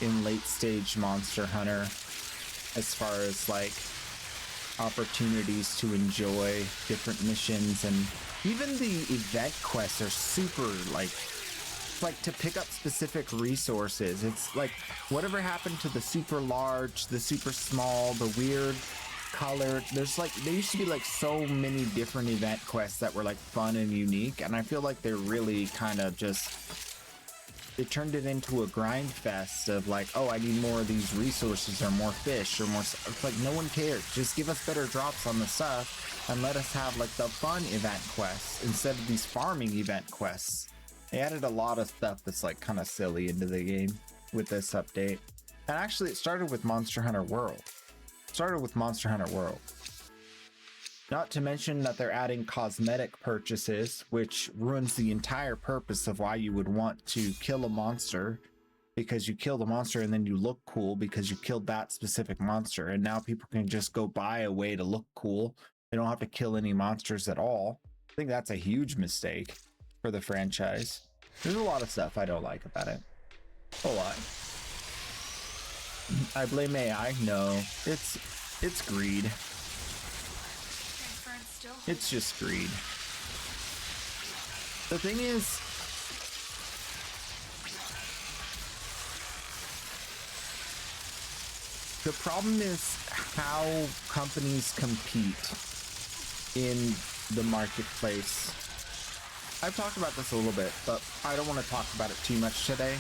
in late stage Monster Hunter as far as like opportunities to enjoy different missions, and even the event quests are super like to pick up specific resources. It's like whatever happened to the super large, the super small, the weird colored. There used to be like so many different event quests that were like fun and unique, and I feel like they're really kind of just, they turned it into a grind fest of like, oh, I need more of these resources or more fish or more. It's like no one cares. Just give us better drops on the stuff and let us have like the fun event quests instead of these farming event quests. They added a lot of stuff that's like kind of silly into the game with this update. And actually it started with Monster Hunter World. Not to mention that they're adding cosmetic purchases, which ruins the entire purpose of why you would want to kill a monster, because you kill the monster and then you look cool because you killed that specific monster. And now people can just go buy a way to look cool. They don't have to kill any monsters at all. I think that's a huge mistake for the franchise. There's a lot of stuff I don't like about it. A lot. I blame AI? No. It's greed. It's just greed. The thing is, the problem is how companies compete in the marketplace. I've talked about this a little bit, but I don't want to talk about it too much today.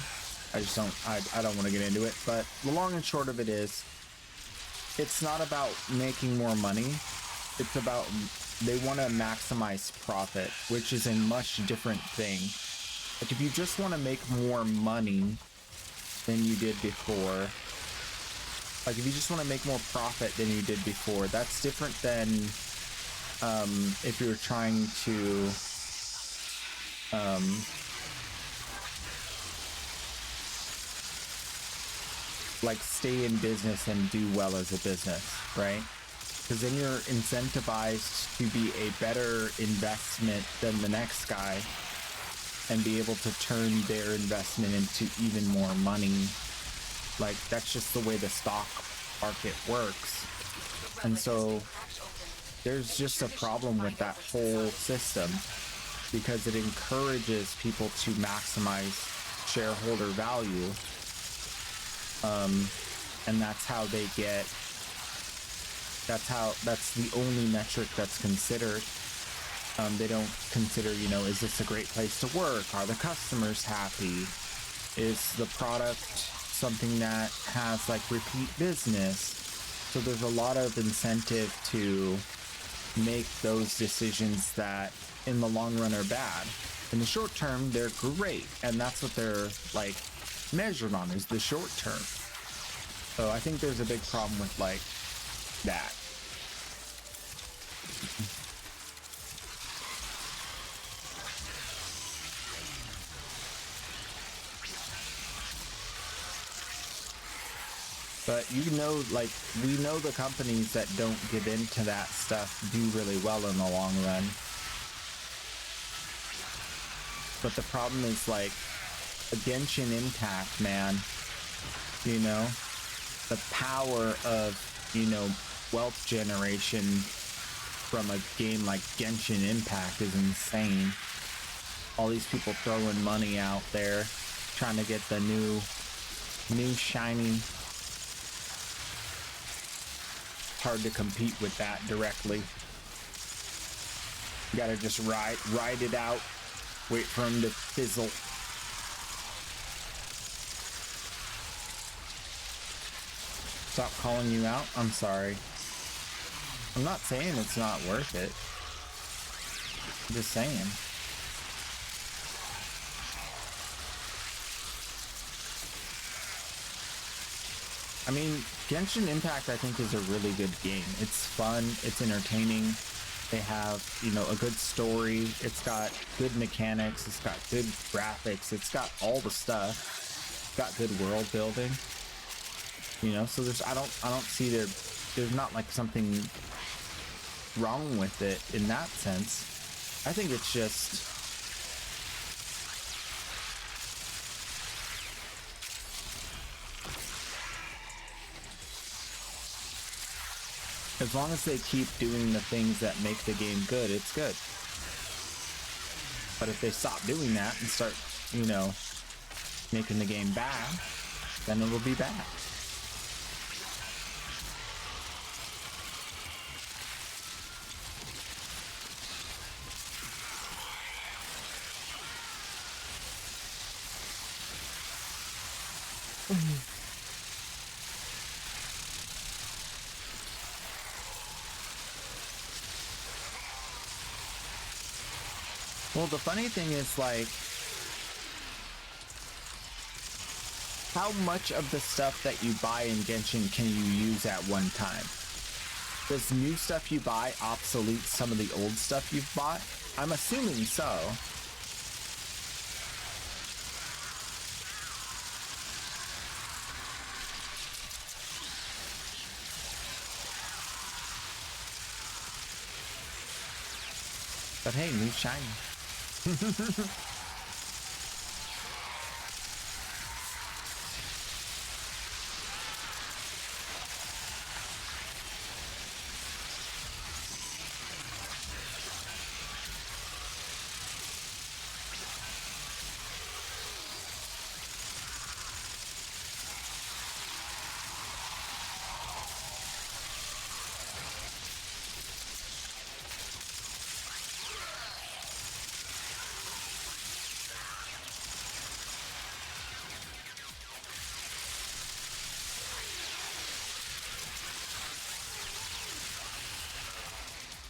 I don't want to get into it, but the long and short of it is, it's not about making more money. It's about they want to maximize profit, which is a much different thing. Like if you just want to make more money than you did before, like if you just want to make more profit than you did before, that's different than if you're trying to like stay in business and do well as a business, right? Because then you're incentivized to be a better investment than the next guy and be able to turn their investment into even more money. Like that's just the way the stock market works. And so there's just a problem with that whole system because it encourages people to maximize shareholder value. And that's how they get, that's the only metric that's considered. They don't consider, you know, is this a great place to work? Are the customers happy? Is the product something that has like repeat business? So there's a lot of incentive to make those decisions that in the long run are bad. In the short term, they're great. And that's what they're like measured on, is the short term. So I think there's a big problem with like that. But you know, like, we know the companies that don't give into that stuff do really well in the long run. But the problem is, like, a Genshin Impact, man, you know, the power of, you know, wealth generation from a game like Genshin Impact is insane. All these people throwing money out there, trying to get the new shiny. Hard to compete with that directly. You gotta just ride it out, wait for him to fizzle. Stop calling you out? I'm sorry. I'm not saying it's not worth it. I'm just saying. I mean, Genshin Impact, I think, is a really good game. It's fun, it's entertaining. They have, you know, a good story. It's got good mechanics. It's got good graphics. It's got all the stuff. It's got good world building. You know, so there's, I don't see there's not like something wrong with it in that sense. I think it's just, as long as they keep doing the things that make the game good, it's good. But if they stop doing that and start, you know, making the game bad, then it'll be bad. Well, the funny thing is, like, how much of the stuff that you buy in Genshin can you use at one time? Does new stuff you buy obsolete some of the old stuff you've bought? I'm assuming so. But hey, new shiny.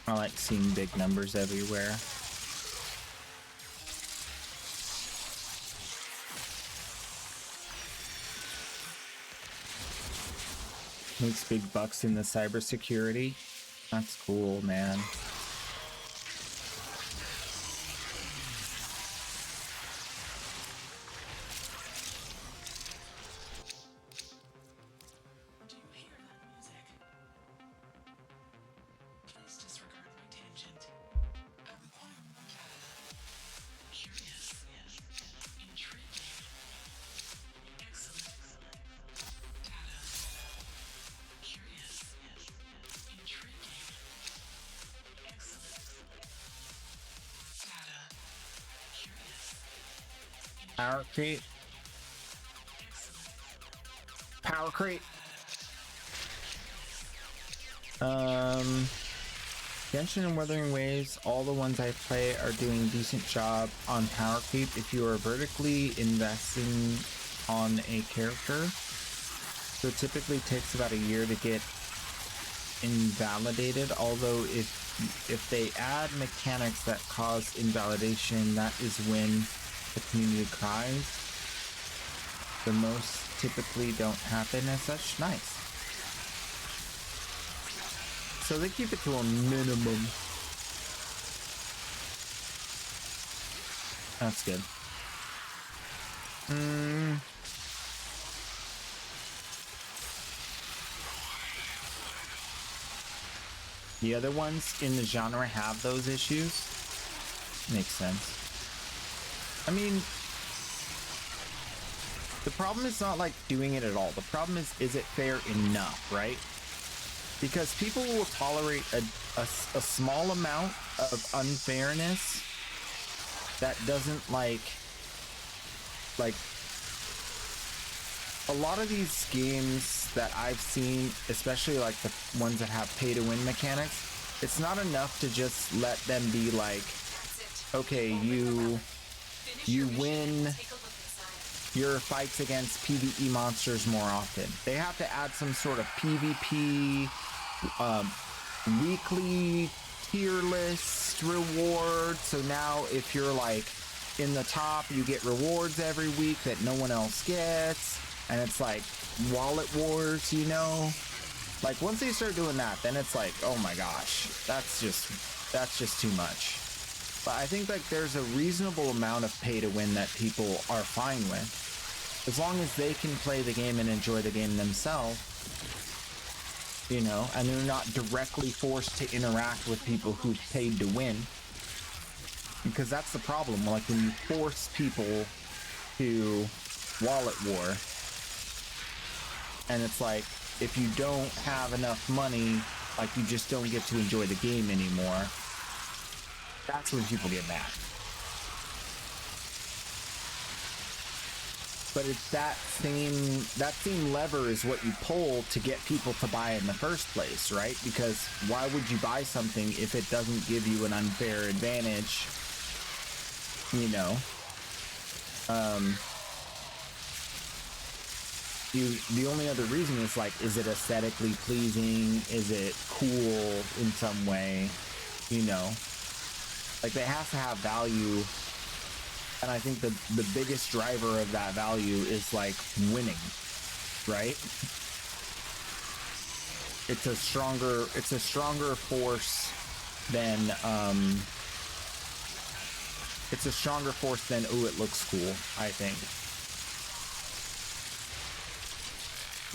I like seeing big numbers everywhere. Makes big bucks in the cybersecurity. That's cool, man. Power creep. Power creep. Genshin and Wuthering Waves, all the ones I play are doing a decent job on power creep if you are vertically investing on a character. So it typically takes about a year to get invalidated, although if they add mechanics that cause invalidation, that is when the community cries. The most typically don't happen as such. Nice. So they keep it to a minimum. That's good. The other ones in the genre have those issues. Makes sense. I mean, the problem is not like doing it at all. The problem is it fair enough, right? Because people will tolerate a small amount of unfairness that doesn't like a lot of these games that I've seen, especially like the ones that have pay to win mechanics, it's not enough to just let them be like, okay, you win your fights against PvE monsters more often. They have to add some sort of PvP weekly tier list reward. So now if you're like in the top, you get rewards every week that no one else gets. And it's like wallet wars, you know? Like once they start doing that, then it's like, oh my gosh, that's just too much. But I think like there's a reasonable amount of pay to win that people are fine with. As long as they can play the game and enjoy the game themselves, you know, and they're not directly forced to interact with people who paid to win. Because that's the problem, like when you force people to wallet war, and it's like, if you don't have enough money, like you just don't get to enjoy the game anymore. That's when people get mad. But it's that same lever is what you pull to get people to buy in the first place, right? Because why would you buy something if it doesn't give you an unfair advantage? You know, the only other reason is like, is it aesthetically pleasing? Is it cool in some way? You know, like they have to have value. And I think the biggest driver of that value is like winning, right? It's a stronger force than oh, it looks cool, I think.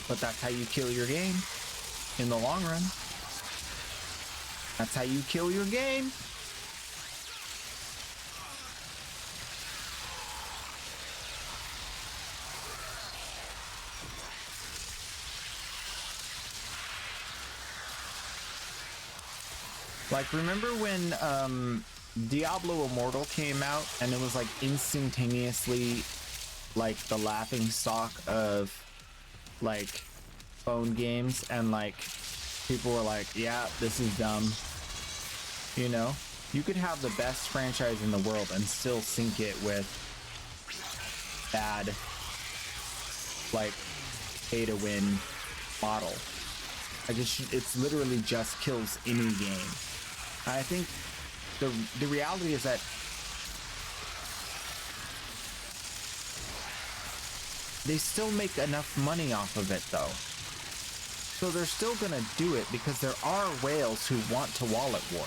But that's how you kill your game in the long run. That's how you kill your game. Like, remember when Diablo Immortal came out and it was like instantaneously like the laughing stock of like phone games, and like people were like, yeah, this is dumb. You know, you could have the best franchise in the world and still sink it with bad, like, pay to win model. It's literally just kills any game. I think the reality is that they still make enough money off of it though. So they're still gonna do it because there are whales who want to wallet war.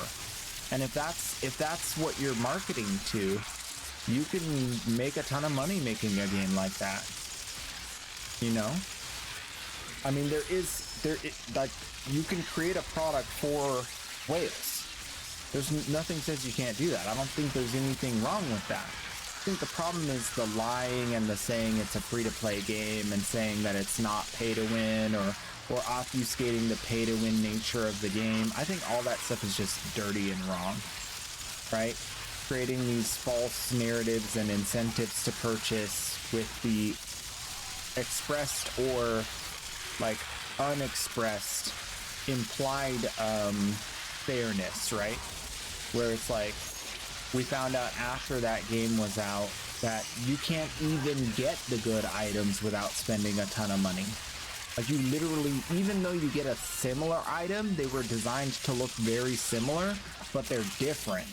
And if that's what you're marketing to, you can make a ton of money making a game like that. You know? I mean, like, you can create a product for whales. There's nothing says you can't do that. I don't think there's anything wrong with that. I think the problem is the lying and the saying it's a free-to-play game and saying that it's not pay-to-win or obfuscating the pay-to-win nature of the game. I think all that stuff is just dirty and wrong, right? Creating these false narratives and incentives to purchase with the expressed or like unexpressed implied fairness, right? Where it's like, we found out after that game was out that you can't even get the good items without spending a ton of money. Like, you literally, even though you get a similar item, they were designed to look very similar, but they're different.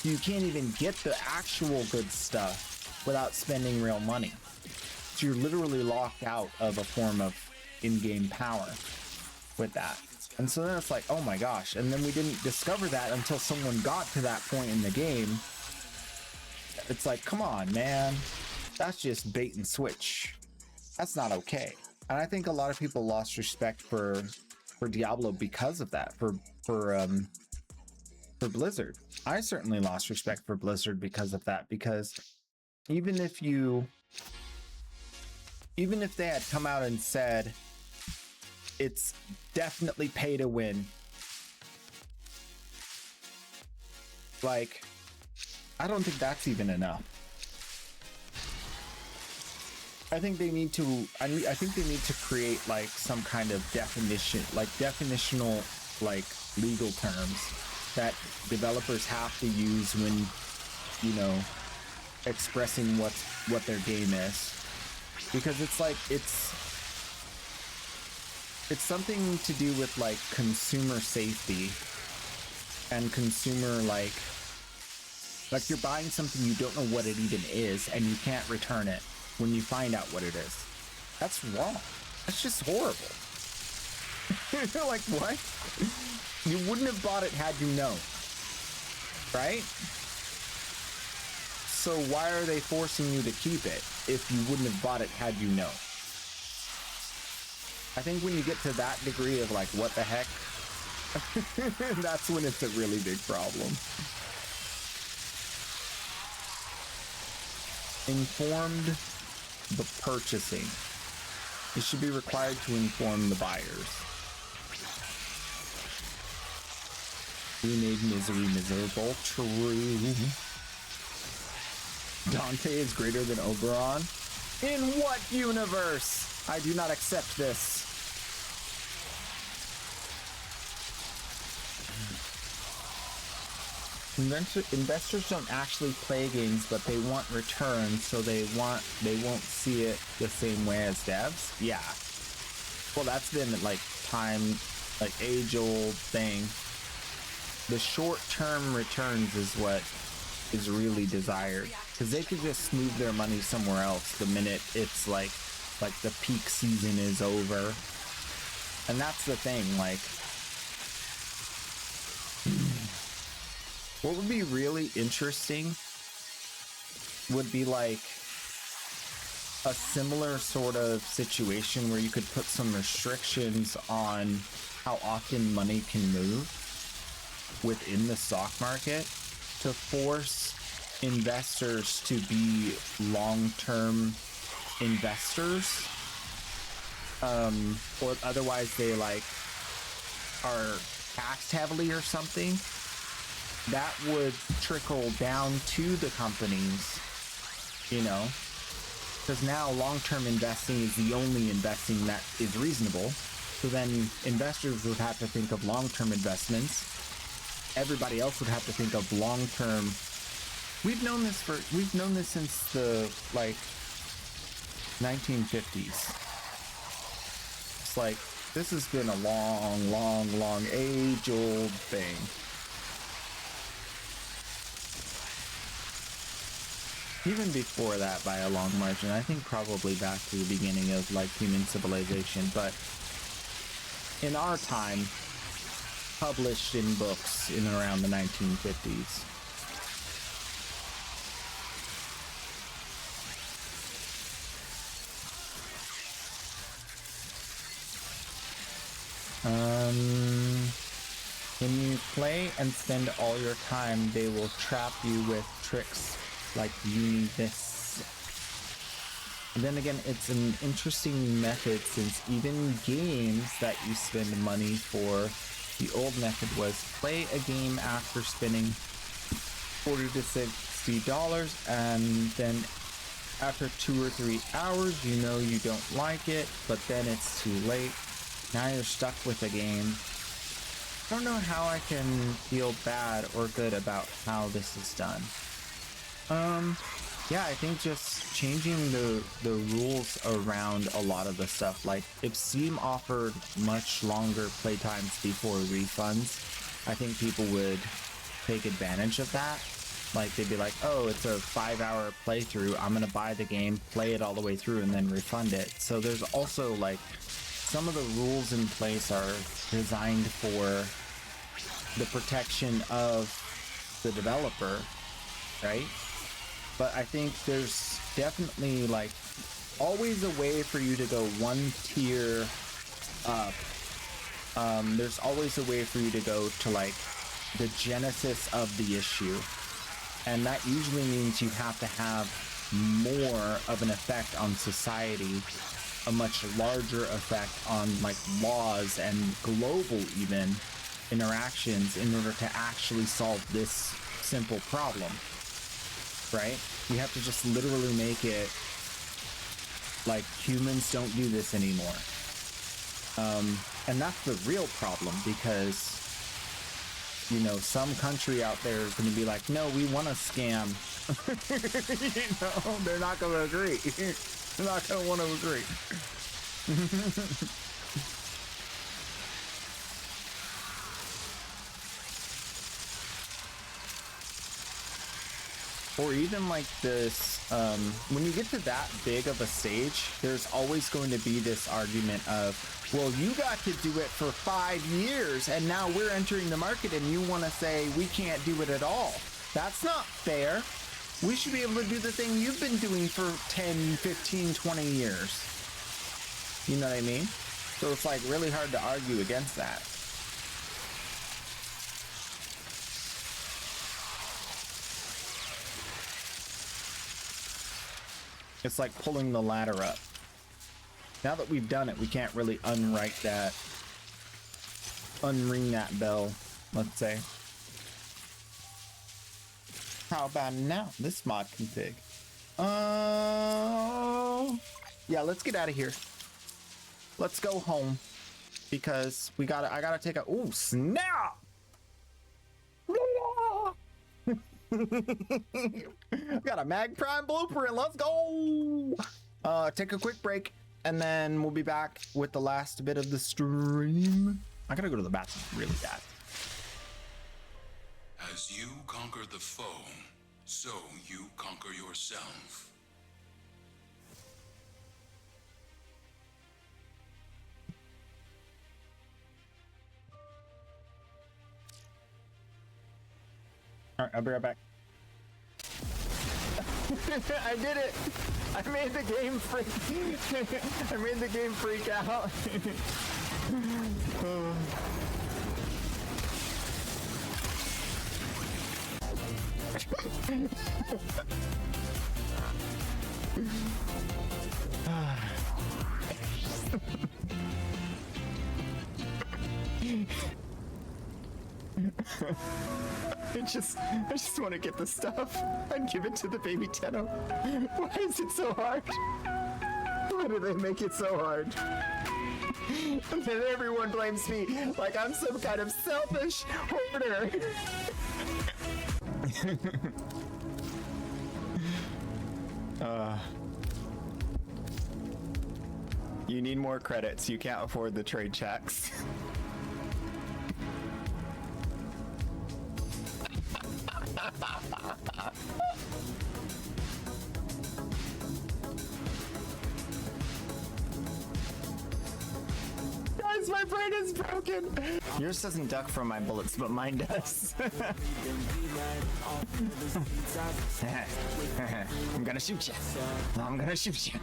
You can't even get the actual good stuff without spending real money. So you're literally locked out of a form of in-game power with that. And so then it's like, oh my gosh. And then we didn't discover that until someone got to that point in the game. It's like, come on, man. That's just bait and switch. That's not okay. And I think a lot of people lost respect for Diablo because of that, for Blizzard. I certainly lost respect for Blizzard because of that, because even if they had come out and said it's definitely pay to win, like, I don't think that's even enough. I think they need to create like some kind of definition, like definitional, like legal terms that developers have to use when, you know, expressing what their game is. Because it's like, it's something to do with like consumer safety and consumer like you're buying something you don't know what it even is and you can't return it when you find out what it is. That's wrong. That's just horrible. You're like, what? You wouldn't have bought it had you known, right? So why are they forcing you to keep it if you wouldn't have bought it had you known? I think when you get to that degree of like, what the heck, that's when it's a really big problem. Informed the purchasing. It should be required to inform the buyers. We made misery miserable. True. Dante is greater than Oberon? In what universe? I do not accept this. Investors don't actually play games, but they want returns, so they won't see it the same way as devs. Yeah. Well, that's been like age-old thing. The short-term returns is what is really desired, because they could just move their money somewhere else the minute it's like the peak season is over. And that's the thing, like, what would be really interesting would be like a similar sort of situation where you could put some restrictions on how often money can move within the stock market to force investors to be long-term investors, or otherwise they like are taxed heavily or something. That would trickle down to the companies, you know, because now long-term investing is the only investing that is reasonable. So then investors would have to think of long-term investments. Everybody else would have to think of long-term. We've known this since the like 1950s. It's like, this has been a long age-old thing. Even before that by a long margin. I think probably back to the beginning of like human civilization, but in our time, published in books in around the 1950s. When you play and spend all your time, they will trap you with tricks like you need this. And then again, it's an interesting method since even games that you spend money for, the old method was play a game after spending $40 to $60, and then after 2 or 3 hours, you know you don't like it, but then it's too late. Now you're stuck with a game. I don't know how I can feel bad or good about how this is done. Yeah, I think just changing the rules around a lot of the stuff. Like, if Steam offered much longer playtimes before refunds, I think people would take advantage of that. Like, they'd be like, oh, it's a 5-hour playthrough, I'm gonna buy the game, play it all the way through, and then refund it. So there's also, like, some of the rules in place are designed for the protection of the developer, right? But I think there's definitely like always a way for you to go one tier up. There's always a way for you to go to like the genesis of the issue. And that usually means you have to have more of an effect on society, a much larger effect on like laws and global even interactions in order to actually solve this simple problem, right? You have to just literally make it like humans don't do this anymore. And that's the real problem, because you know, some country out there is going to be like, no, we want to scam. You know, they're not going to agree. They're not going to want to agree. Or even like this, when you get to that big of a stage, there's always going to be this argument of, well, you got to do it for 5 years and now we're entering the market and you want to say we can't do it at all. That's not fair. We should be able to do the thing you've been doing for 10, 15, 20 years. You know what I mean? So it's like really hard to argue against that. It's like pulling the ladder up. Now that we've done it, we can't really unring that bell, let's say. How about now? This mod config. Yeah, let's get out of here. Let's go home because I gotta take a, ooh, snap! Got a Mag Prime blueprint. Let's go. Take a quick break and then we'll be back with the last bit of the stream. I gotta go to the bathroom really bad. As you conquer the foe, so you conquer yourself. All right, I'll be right back. I did it! I made the game freak. I made the game freak out. I just want to get the stuff and give it to the baby Tenno. Why is it so hard? Why do they make it so hard? And then everyone blames me like I'm some kind of selfish hoarder. You need more credits. You can't afford the trade checks. My brain is broken. Yours doesn't duck from my bullets, but mine does. I'm gonna shoot you. I'm gonna shoot you.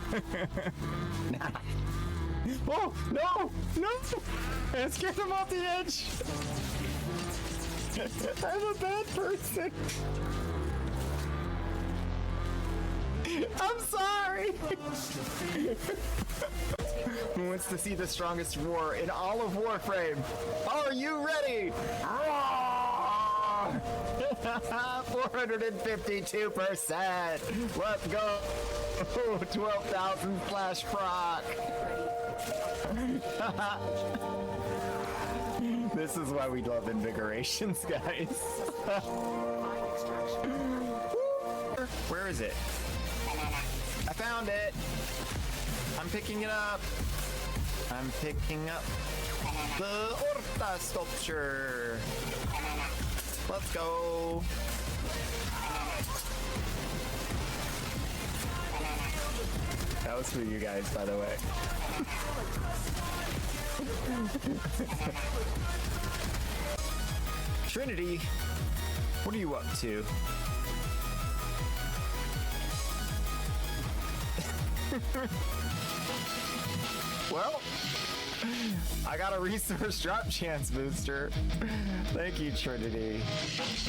Oh, no! No! I scared him off the edge. I'm a bad person. I'm sorry. Who wants to see the strongest war in all of Warframe? Are you ready? 452%. Let's go. 12,000 slash proc. This is why we love invigorations, guys. Where is it? I found it. I'm picking it up. I'm picking up the Orta sculpture. Let's go. That was for you guys, by the way. Trinity, what are you up to? Well, I got a resource drop chance booster. Thank you, Trinity.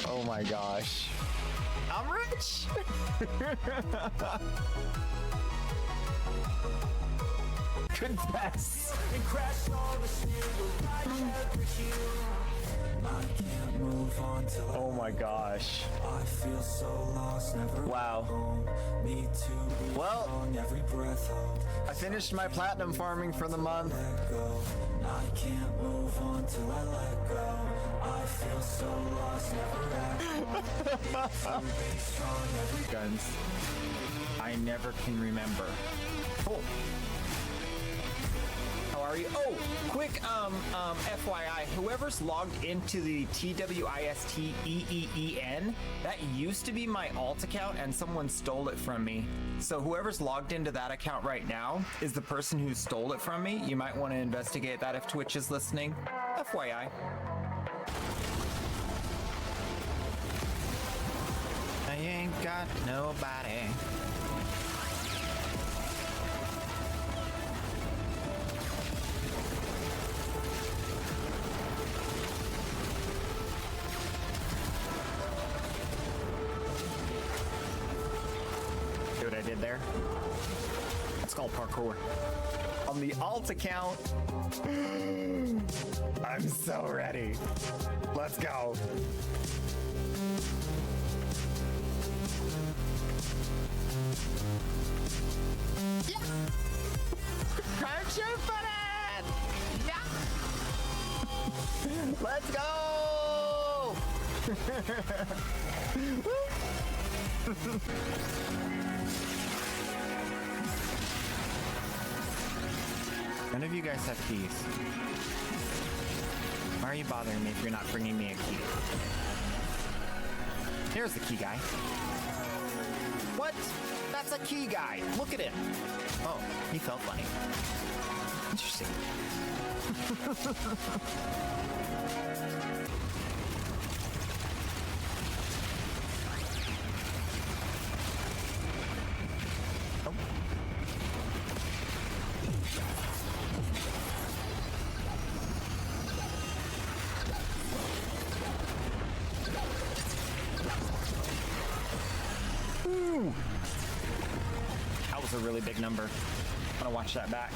Oh my gosh. I'm rich! Confess! Oh my gosh. Wow. Well, I finished my platinum farming for the month. I can't move on till I let go. I feel so lost, never Guns. I never can remember. Oh. How are you? Oh, quick FYI, whoever's logged into the TWISTEEEN, that used to be my alt account and someone stole it from me. So whoever's logged into that account right now is the person who stole it from me. You might want to investigate that if Twitch is listening. FYI. I ain't got nobody. See what I did there? It's called parkour. On the alt account, I'm so ready. Let's go. Yeah. Crouch your foot in. Yeah. Let's go. None of you guys have keys. Why are you bothering me if you're not bringing me a key? Here's the key guy. What? That's a key guy. Look at him. Oh, he felt funny. Interesting. Ooh. That was a really big number. I'm gonna watch that back.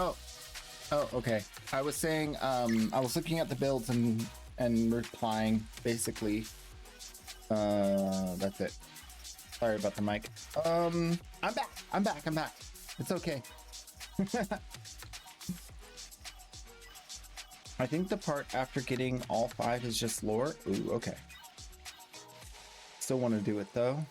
Oh, okay. I was saying, I was looking at the builds and replying, basically. That's it. Sorry about the mic. I'm back. It's okay. I think the part after getting all 5 is just lore. Ooh, okay. Still want to do it though.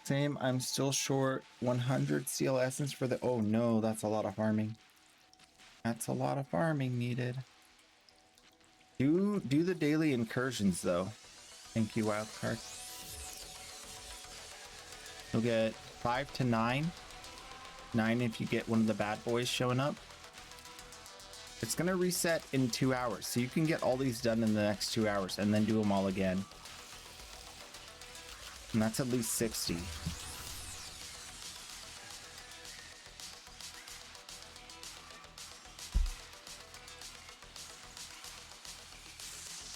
Same, I'm still short 100 steel essence for the... Oh no, that's a lot of farming. That's a lot of farming needed. Do the daily incursions though. Thank you, Wildcard. You'll get 5 to 9. 9 if you get one of the bad boys showing up. It's gonna reset in 2 hours, so you can get all these done in the next 2 hours and then do them all again. And that's at least 60.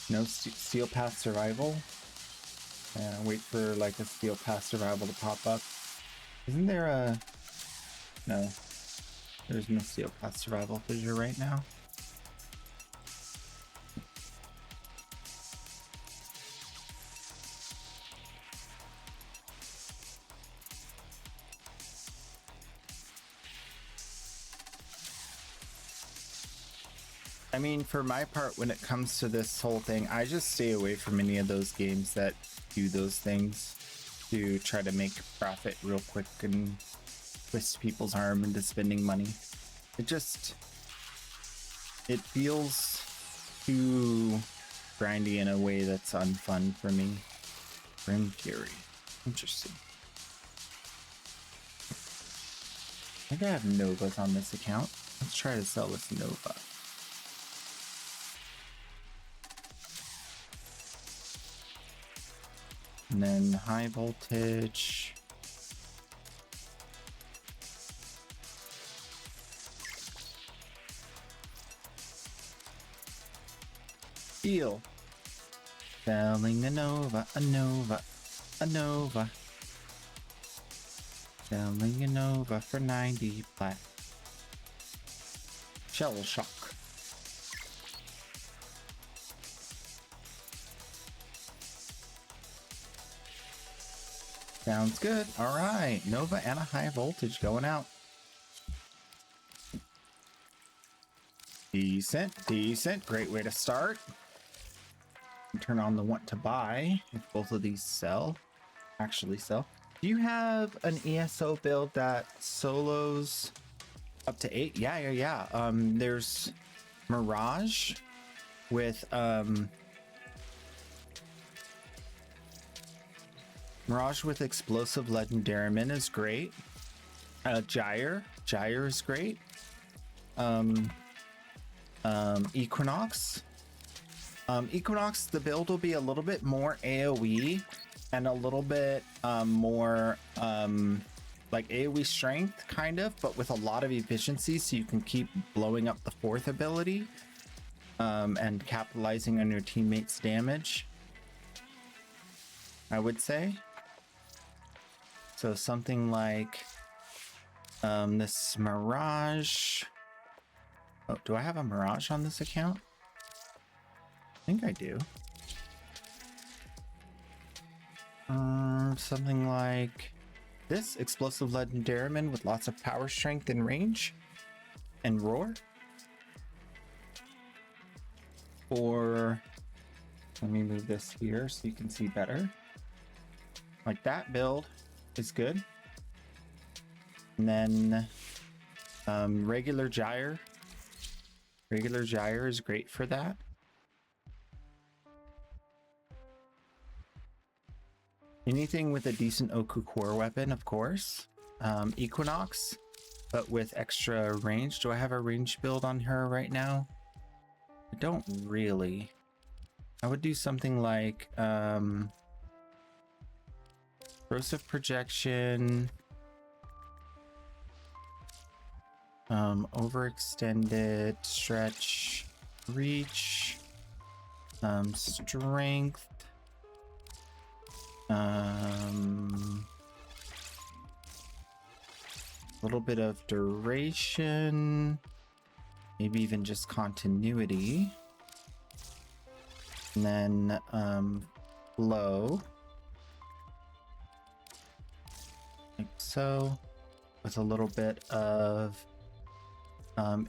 No steel path survival. Wait for like a steel path survival to pop up. Isn't there a... No. There's no steel path survival fissure right now. I mean, for my part, when it comes to this whole thing, I just stay away from any of those games that do those things to try to make profit real quick and twist people's arm into spending money. It feels too grindy in a way that's unfun for me. Grim Fury. Interesting. I think I have Novas on this account. Let's try to sell this Nova. And then high voltage. Steel. Selling a Nova, a Nova, a Nova. Selling a Nova for 90 plat. Shell shock. Sounds good. All right, Nova and a high voltage going out. Decent, decent. Great way to start. Turn on the want to buy if both of these sell. Actually sell. Do you have an ESO build that solos up to 8? Yeah. There's Mirage with explosive legendaryman is great. Gyre is great. Equinox. Equinox, the build will be a little bit more AoE and a little bit more like AoE strength, kind of, but with a lot of efficiency, so you can keep blowing up the 4th ability and capitalizing on your teammates' damage, I would say. So something like this Mirage. Oh, do I have a Mirage on this account? I think I do. Something like this explosive legendaryman with lots of power, strength, and range, and roar. Or let me move this here so you can see better. Like that build is good. And then regular Gyre. Regular Gyre is great for that. Anything with a decent Oku core weapon, of course. Equinox, but with extra range. Do I have a range build on her right now? I don't really. I would do something like corrosive projection, overextended stretch, reach, strength, A little bit of duration, maybe even just continuity. And then flow. Like so. With a little bit of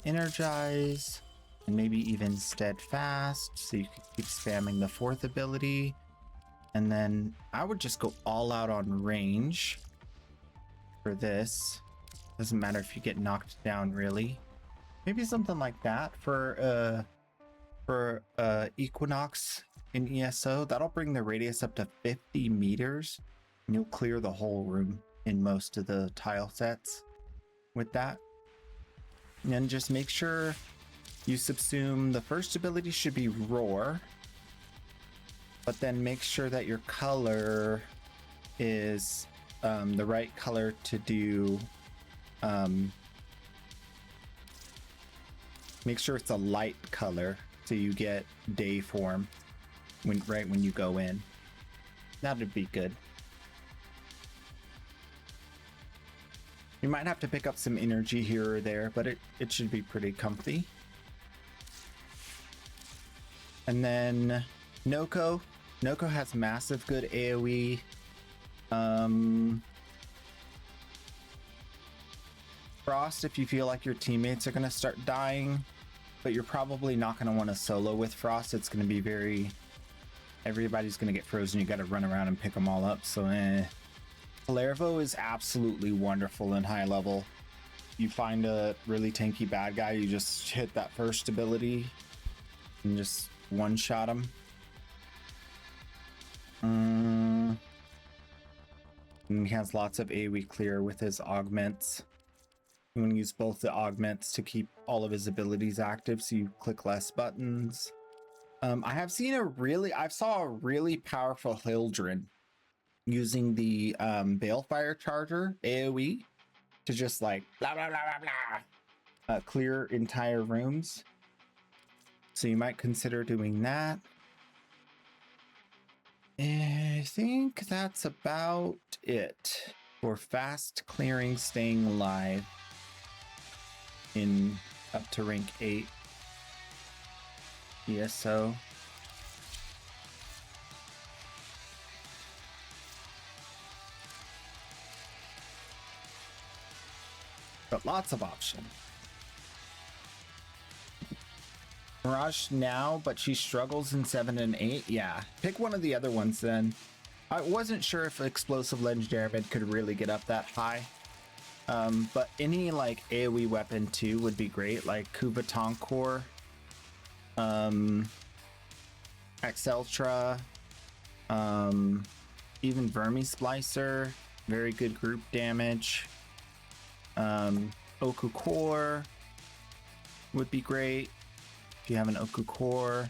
energize. And maybe even steadfast, so you can keep spamming the fourth ability. And then I would just go all out on range for this. Doesn't matter if you get knocked down, really. Maybe something like that for Equinox in ESO. That'll bring the radius up to 50 meters, and you'll clear the whole room in most of the tile sets with that. And then just make sure you subsume. The first ability should be Roar, but then make sure that your color is the right color to do. Make sure it's a light color so you get day form right when you go in. That would be good. You might have to pick up some energy here or there, but it should be pretty comfy. And then Noko. Noko has massive good AoE. Frost, if you feel like your teammates are going to start dying, but you're probably not going to want to solo with Frost. It's going to be everybody's going to get frozen. You got to run around and pick them all up. So, Palervo is absolutely wonderful in high level. You find a really tanky bad guy, you just hit that first ability and just one-shot him. And he has lots of AoE clear with his augments. You want to use both the augments to keep all of his abilities active, so you click less buttons. I saw a really powerful Hildren using the Balefire Charger AoE to just like blah blah blah blah blah clear entire rooms. So you might consider doing that. I think that's about it for fast clearing, staying alive in up to rank 8 ESO. But lots of options. Mirage now, but she struggles in 7 and 8. Yeah, pick one of the other ones then. I wasn't sure if Explosive Legendary Mid could really get up that high. But any like AoE weapon too would be great, like Kuvaton Core, Exceltra, even Vermi Splicer, very good group damage. Oku Core would be great if you have an Oku Core,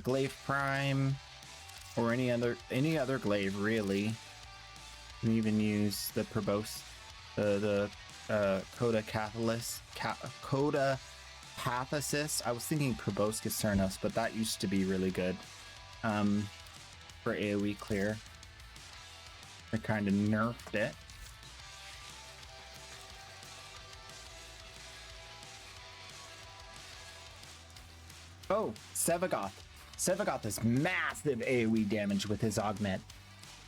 Glaive Prime, or any other glaive really. You can even use the Probos, the Coda Catalyst, Coda Pathassist. I was thinking Proboscis Cernos, but that used to be really good for AoE clear. They kind of nerfed it. Oh, Sevagoth. Sevagoth is massive AoE damage with his augment.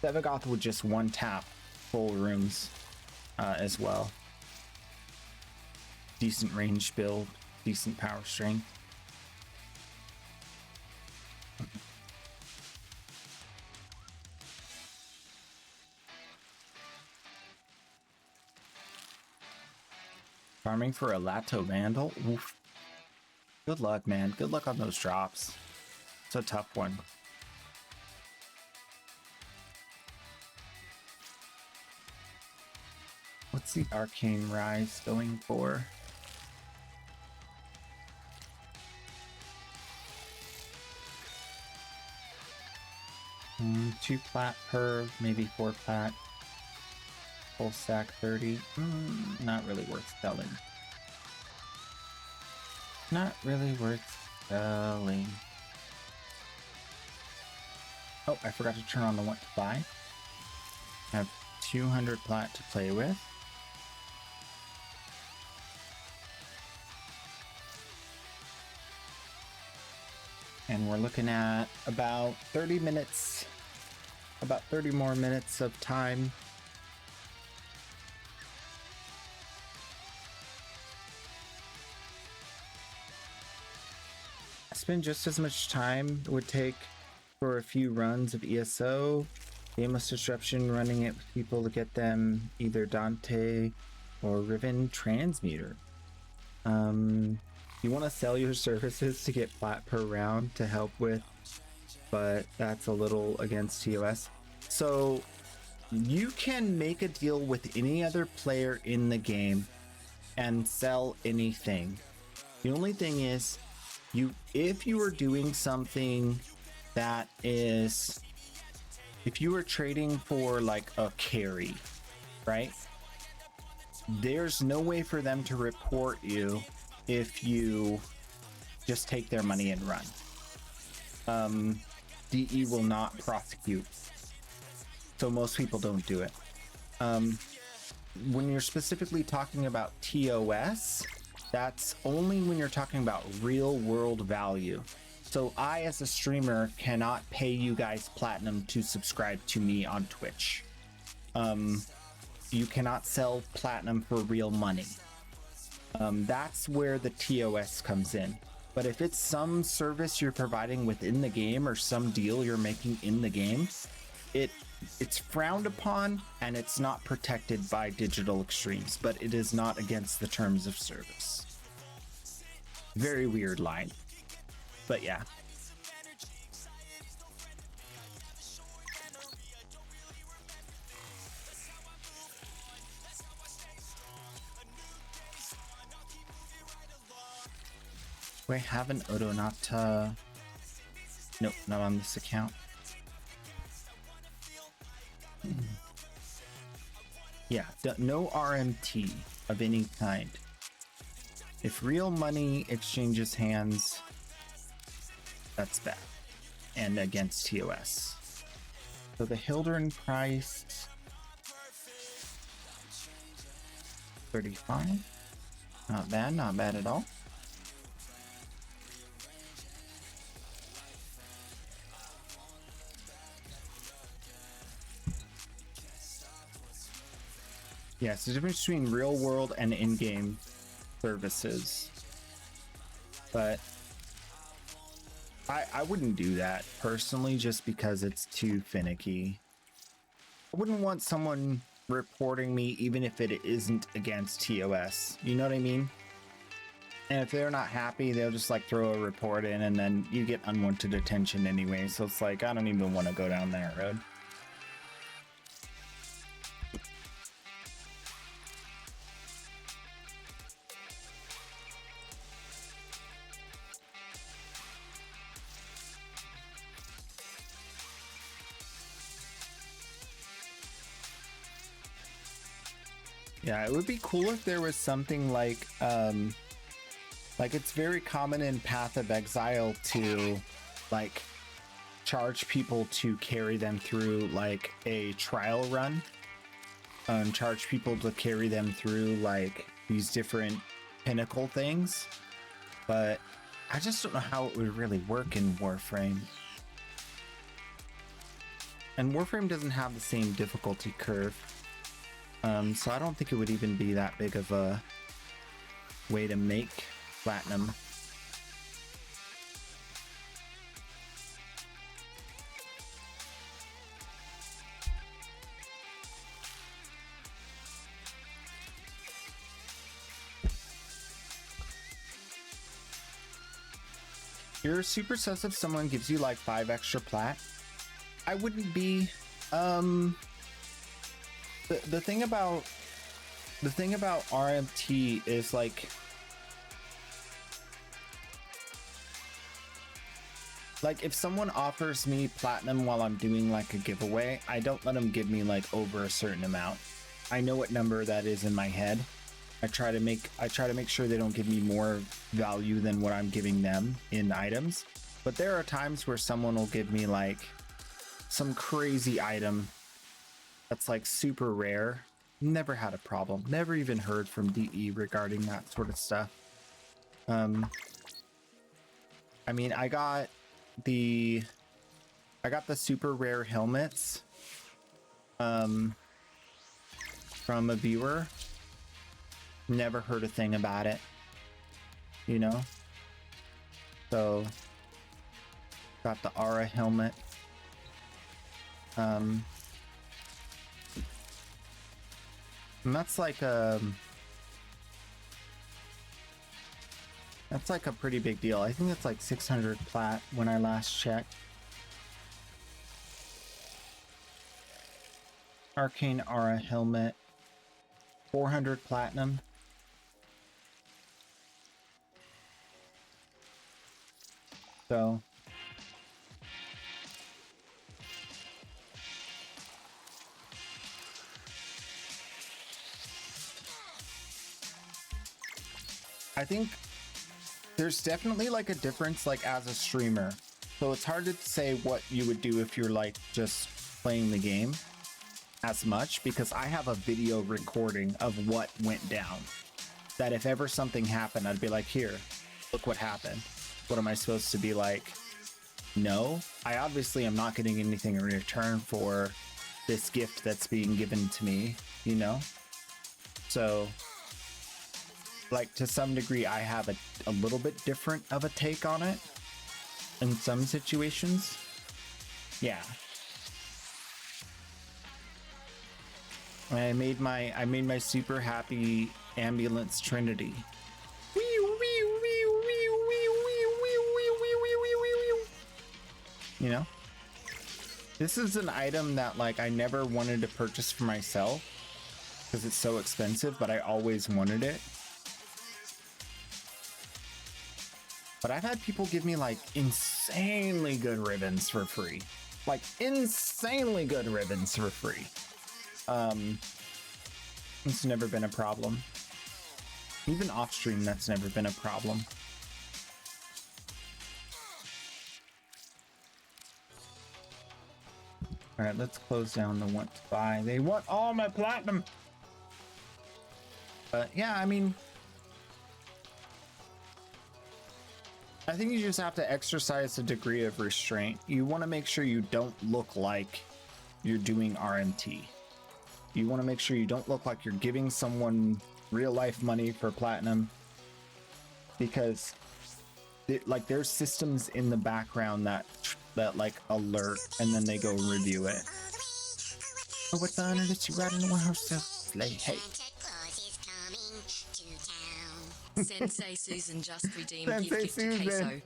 Sevagoth would just one tap full rooms as well. Decent range build, decent power strength. Farming for a Lato Vandal? Oof. Good luck, man. Good luck on those drops. It's a tough one. What's the Arcane Rise going for? Two plat per, maybe 4 plat. Full stack 30. Not really worth selling. Not really worth selling. Oh, I forgot to turn on the what to buy. I have 200 plat to play with. And we're looking at about 30 minutes, about 30 more minutes of time. I spend just as much time it would take for a few runs of ESO. Aimless Disruption, running it with people to get them either Dante or Riven Transmuter. You want to sell your services to get plat per round to help with, but that's a little against TOS. So you can make a deal with any other player in the game and sell anything. The only thing is, if you are doing something that is, if you are trading for like a carry, right? There's no way for them to report you if you just take their money and run. DE will not prosecute. So most people don't do it. When you're specifically talking about TOS, that's only when you're talking about real world value. So I, as a streamer, cannot pay you guys platinum to subscribe to me on Twitch. You cannot sell platinum for real money. That's where the TOS comes in. But if it's some service you're providing within the game or some deal you're making in the game, it's frowned upon and it's not protected by Digital Extremes, but it is not against the terms of service. Very weird line. But yeah. Do I have an Odonata? Nope, not on this account. Yeah, no RMT of any kind. If real money exchanges hands, that's bad. And against TOS. So the Hildern price, 35. Not bad at all. Yeah, it's the difference between real world and in-game services. But I wouldn't do that personally just because it's too finicky. I wouldn't want someone reporting me even if it isn't against TOS. You know what I mean? And if they're not happy, they'll just like throw a report in and then you get unwanted attention anyway. So it's like, I don't even want to go down that road. Yeah, it would be cool if there was something like it's very common in Path of Exile to like charge people to carry them through like a trial run. Charge people to carry them through like these different pinnacle things. But I just don't know how it would really work in Warframe. And Warframe doesn't have the same difficulty curve. So I don't think it would even be that big of a way to make platinum. You're super sus if someone gives you like 5 extra plat. I wouldn't be. The thing about RMT is like if someone offers me platinum while I'm doing like a giveaway, I don't let them give me like over a certain amount. I know what number that is in my head. I try to make sure they don't give me more value than what I'm giving them in items. But there are times where someone will give me like some crazy item that's like super rare. Never had a problem. Never even heard from DE regarding that sort of stuff. I mean, I got the super rare helmets from a viewer. Never heard a thing about it, you know? So got the Aura helmet. And that's like a pretty big deal. I think it's like 600 plat when I last checked. Arcane Aura helmet, 400 platinum. So I think there's definitely like a difference like as a streamer. So it's hard to say what you would do if you're like just playing the game as much, because I have a video recording of what went down. That if ever something happened, I'd be like, here, look what happened. What am I supposed to be like? No, I obviously am not getting anything in return for this gift that's being given to me, you know? So, like, to some degree, I have a little bit different of a take on it in some situations. Yeah. I made my super happy ambulance trinity. You know, this is an item that like I never wanted to purchase for myself because it's so expensive, but I always wanted it. But I've had people give me like insanely good ribbons for free, like insanely good ribbons for free. It's never been a problem. Even off stream, that's never been a problem. All right, let's close down the want to buy. They want all my platinum. But yeah, I mean, I think you just have to exercise a degree of restraint. You want to make sure you don't look like you're doing RMT. You want to make sure you don't look like you're giving someone real life money for platinum, because like there's systems in the background that like alert and then they go review it. Oh, what the honor that you got in the house? Like, hey. Sensei Susan just redeemed gift to queso.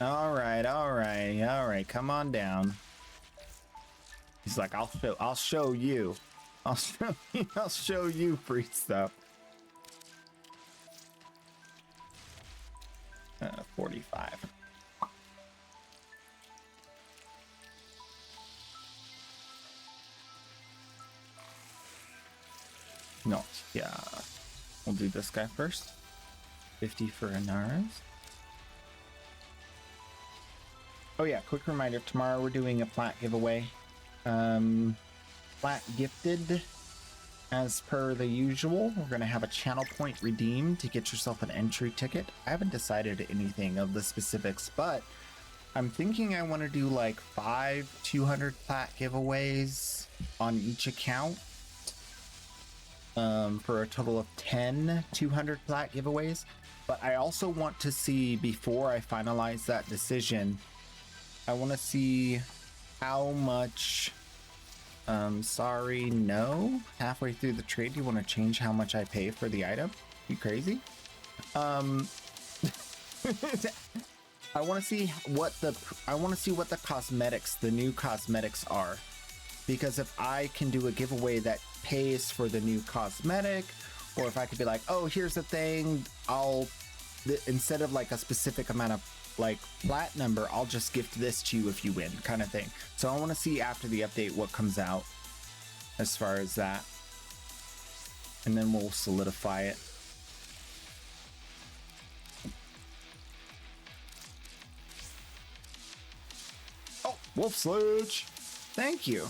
All right. Come on down. He's like, I'll show you. I'll show you free stuff. 45. No, yeah. We'll do this guy first. 50 for Inaris. Oh yeah, quick reminder, tomorrow we're doing a plat giveaway. Plat gifted as per the usual. We're gonna have a channel point redeemed to get yourself an entry ticket. I haven't decided anything of the specifics, but I'm thinking I want to do like 5 200 plat giveaways on each account, for a total of 10 200 plat giveaways. But I also want to see, before I finalize that decision, I want to see how much, sorry, no, halfway through the trade, you want to change how much I pay for the item? You crazy? I want to see what the cosmetics, the new cosmetics are, because if I can do a giveaway that pays for the new cosmetic, or if I could be like, oh, here's the thing, instead of like a specific amount of like plat number, I'll just gift this to you if you win, kind of thing. So I want to see after the update what comes out as far as that, and then we'll solidify it. Oh, Wolf Sledge, thank you.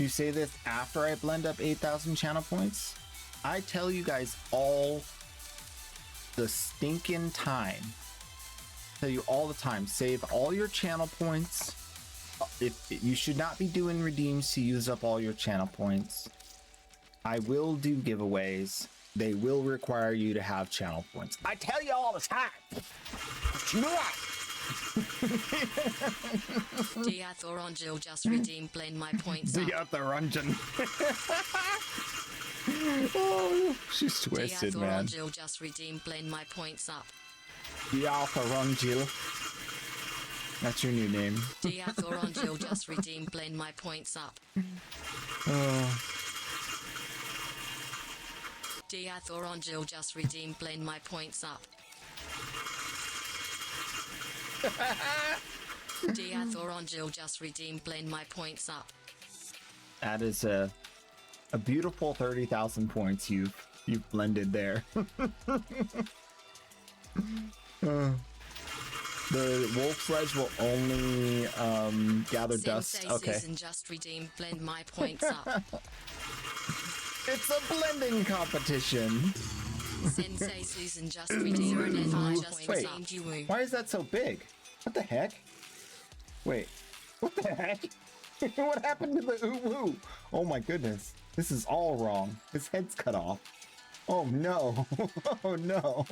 You say this after I blend up 8,000 channel points? I tell you guys all the stinking time. Tell you all the time, save all your channel points. If you should not be doing redeems to use up all your channel points. I will do giveaways. They will require you to have channel points. I tell you all the time. Diathorangel just redeemed blend my points up. Diathorangel. Oh, she's twisted, man. Diathorangel just redeemed blend my points up. Diathorangel. That's your new name. Diathorangel just redeemed blend my points up. Oh. Diathorangel just redeemed blend my points up. Diathorangel just redeemed blend my points up. That is a beautiful 30,000 points you've blended there. The wolf sledge will only gather dust. Sensei Okay. Susan just redeemed blend my points up. It's a blending competition. Sensei Susan just redeemed blend my points Wait, up. why is that so big? What the heck? Wait, what the heck? What happened to the ooh-woo? Oh my goodness, this is all wrong. His head's cut off. Oh no, oh no.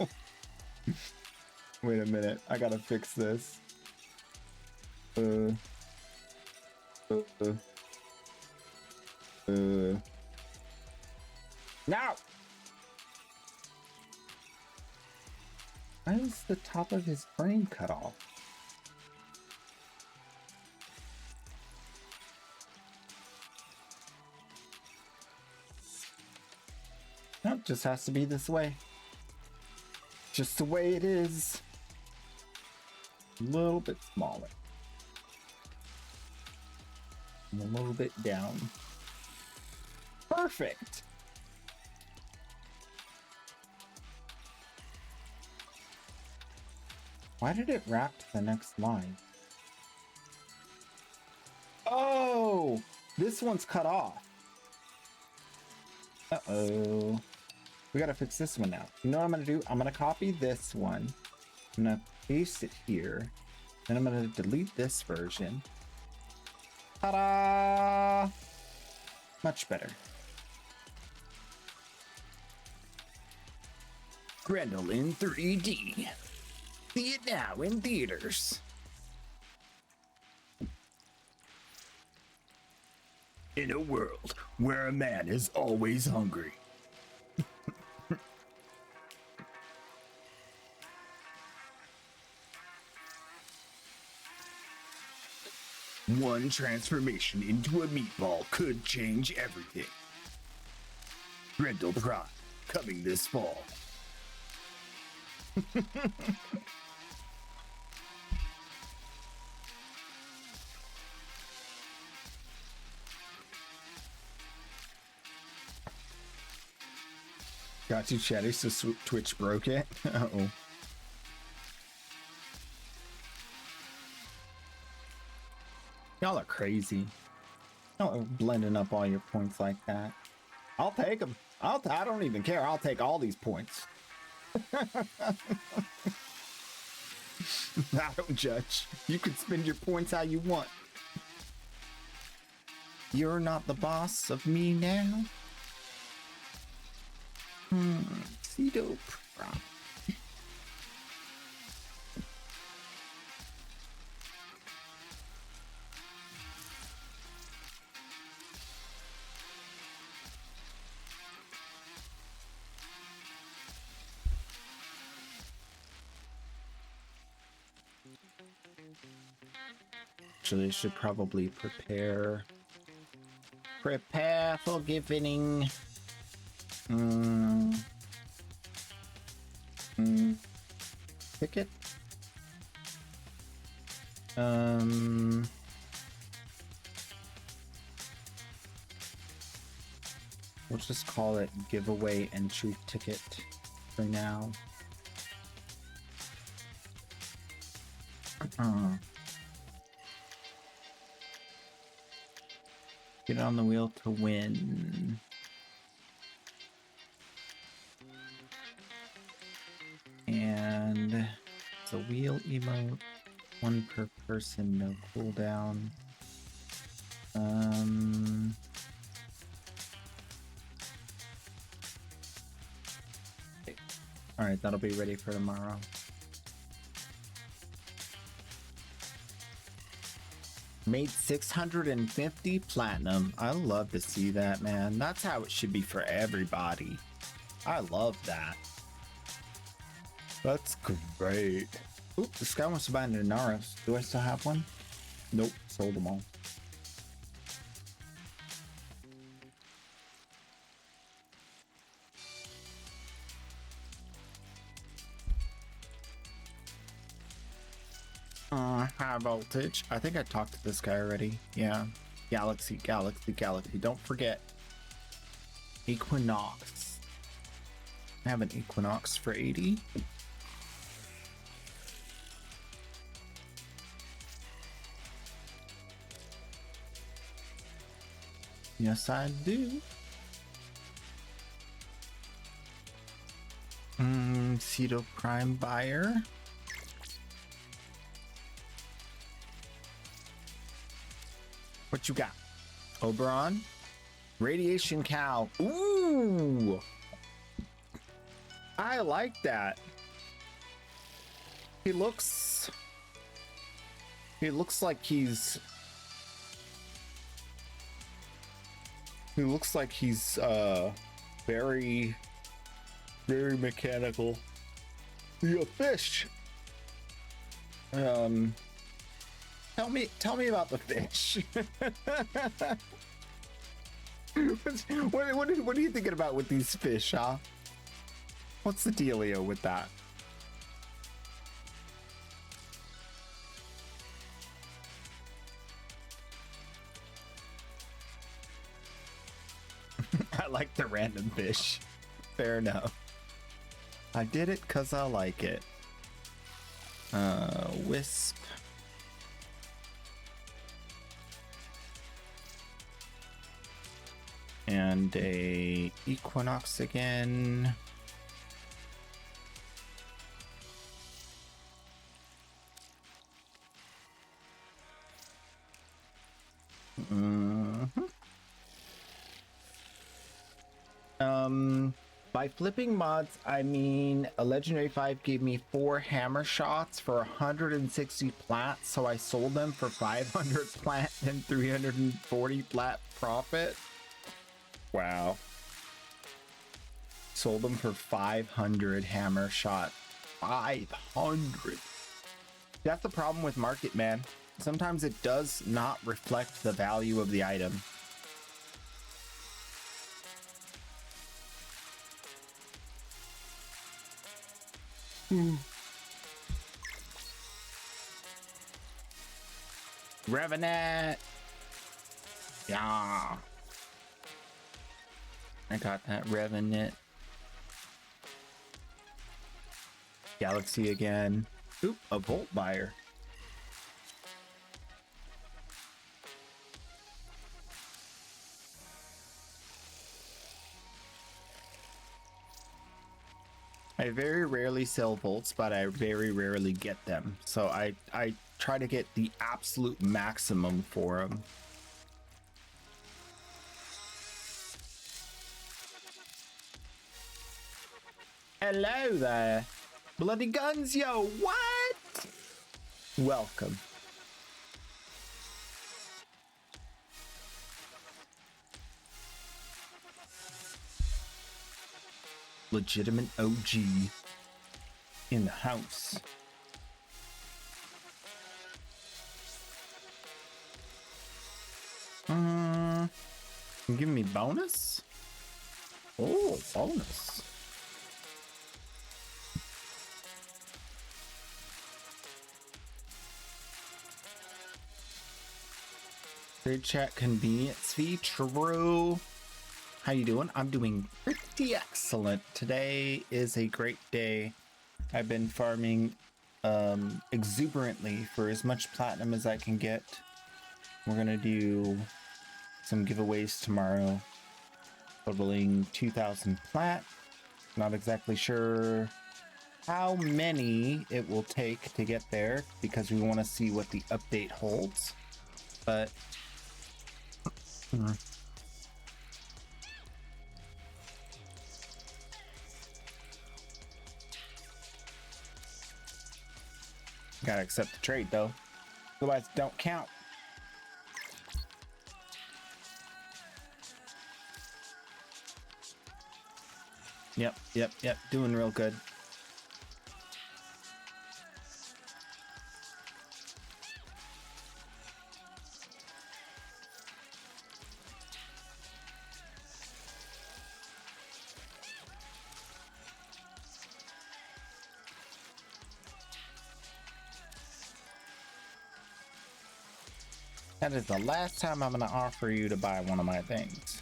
Wait a minute, I gotta fix this. Now! Why is the top of his brain cut off? No, it just has to be this way. Just the way it is. A little bit smaller. And a little bit down. Perfect. Why did it wrap to the next line? Oh, this one's cut off. Uh-oh. We gotta fix this one now. You know what I'm gonna do? I'm gonna copy this one. I'm gonna paste it here. Then I'm gonna delete this version. Ta-da! Much better. Grendel in 3D. See it now in theaters. In a world where a man is always hungry. One transformation into a meatball could change everything. Grendel Prime, coming this fall. Got too chatty, so Twitch broke it. Uh-oh. Y'all are crazy. Y'all are blending up all your points like that. I'll take them. I don't even care. I'll take all these points. I don't judge. You can spend your points how you want. You're not the boss of me now. Pseudo prop. Actually, I should probably prepare for giving. Ticket. We'll just call it giveaway and truth ticket for now. Get on the wheel to win. And it's a wheel emote. One per person, no cooldown. All right, that'll be ready for tomorrow. Made 650 platinum. I love to see that, man. That's how it should be for everybody. I love that. That's great. Oop, this guy wants to buy an Inaros. Do I still have one? Nope, sold them all. High voltage. I think I talked to this guy already. Yeah. Galaxy. Don't forget. Equinox. I have an Equinox for 80. Yes, I do. Cedo Prime buyer. What you got? Oberon? Radiation Cow. Ooh! I like that. He looks like he's very mechanical. Yeah, fish. Tell me about the fish. What are you thinking about with these fish, huh? What's the dealio with that? I like the random fish. Fair enough. I did it because I like it. Wisp. And a Equinox again. By flipping mods, I mean a Legendary 5 gave me 4 hammer shots for 160 plat, so I sold them for 500 plat and 340 plat profit. Wow. Sold them for 500 hammer shot. 500. That's the problem with market, man. Sometimes it does not reflect the value of the item. Revenant. Yeah. I got that Revenant. Galaxy again. Oop, a Volt buyer. I very rarely sell Volts, but I very rarely get them. So I try to get the absolute maximum for them. Hello there. Bloody guns, yo. What? Welcome. Legitimate OG in the house. Give me bonus? Oh, bonus. Trade chat convenience fee, true. How you doing? I'm doing pretty excellent. Today is a great day. I've been farming exuberantly for as much platinum as I can get. We're gonna do some giveaways tomorrow, totaling 2,000 plat. Not exactly sure how many it will take to get there because we want to see what the update holds. But gotta accept the trade though, otherwise it don't count. Yep, doing real good. That is the last time I'm gonna offer you to buy one of my things.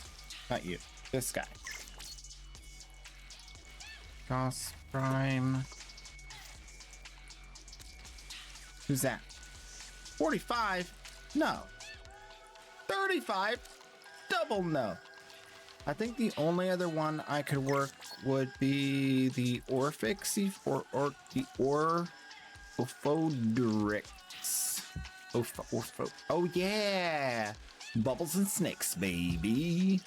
Not you, this guy. Cross Prime. Who's that? 45? No. 35? Double no. I think the only other one I could work would be the Orphixy or the Orphodrix. Oh yeah! Bubbles and snakes, baby.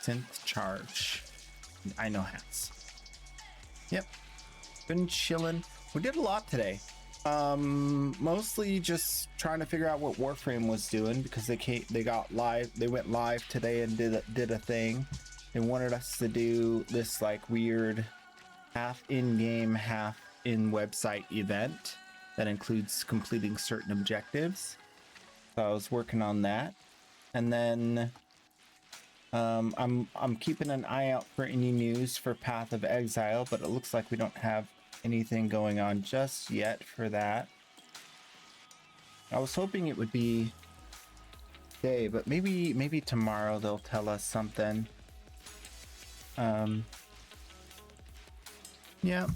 Synth charge. I know hats. Yep. Been chilling. We did a lot today. Mostly just trying to figure out what Warframe was doing because they got live. They went live today and did a thing. They wanted us to do this like weird half in-game, half in website event that includes completing certain objectives. So I was working on that, and then I'm keeping an eye out for any news for Path of Exile, but it looks like we don't have anything going on just yet for that. I was hoping it would be today, but maybe tomorrow they'll tell us something. Yeah.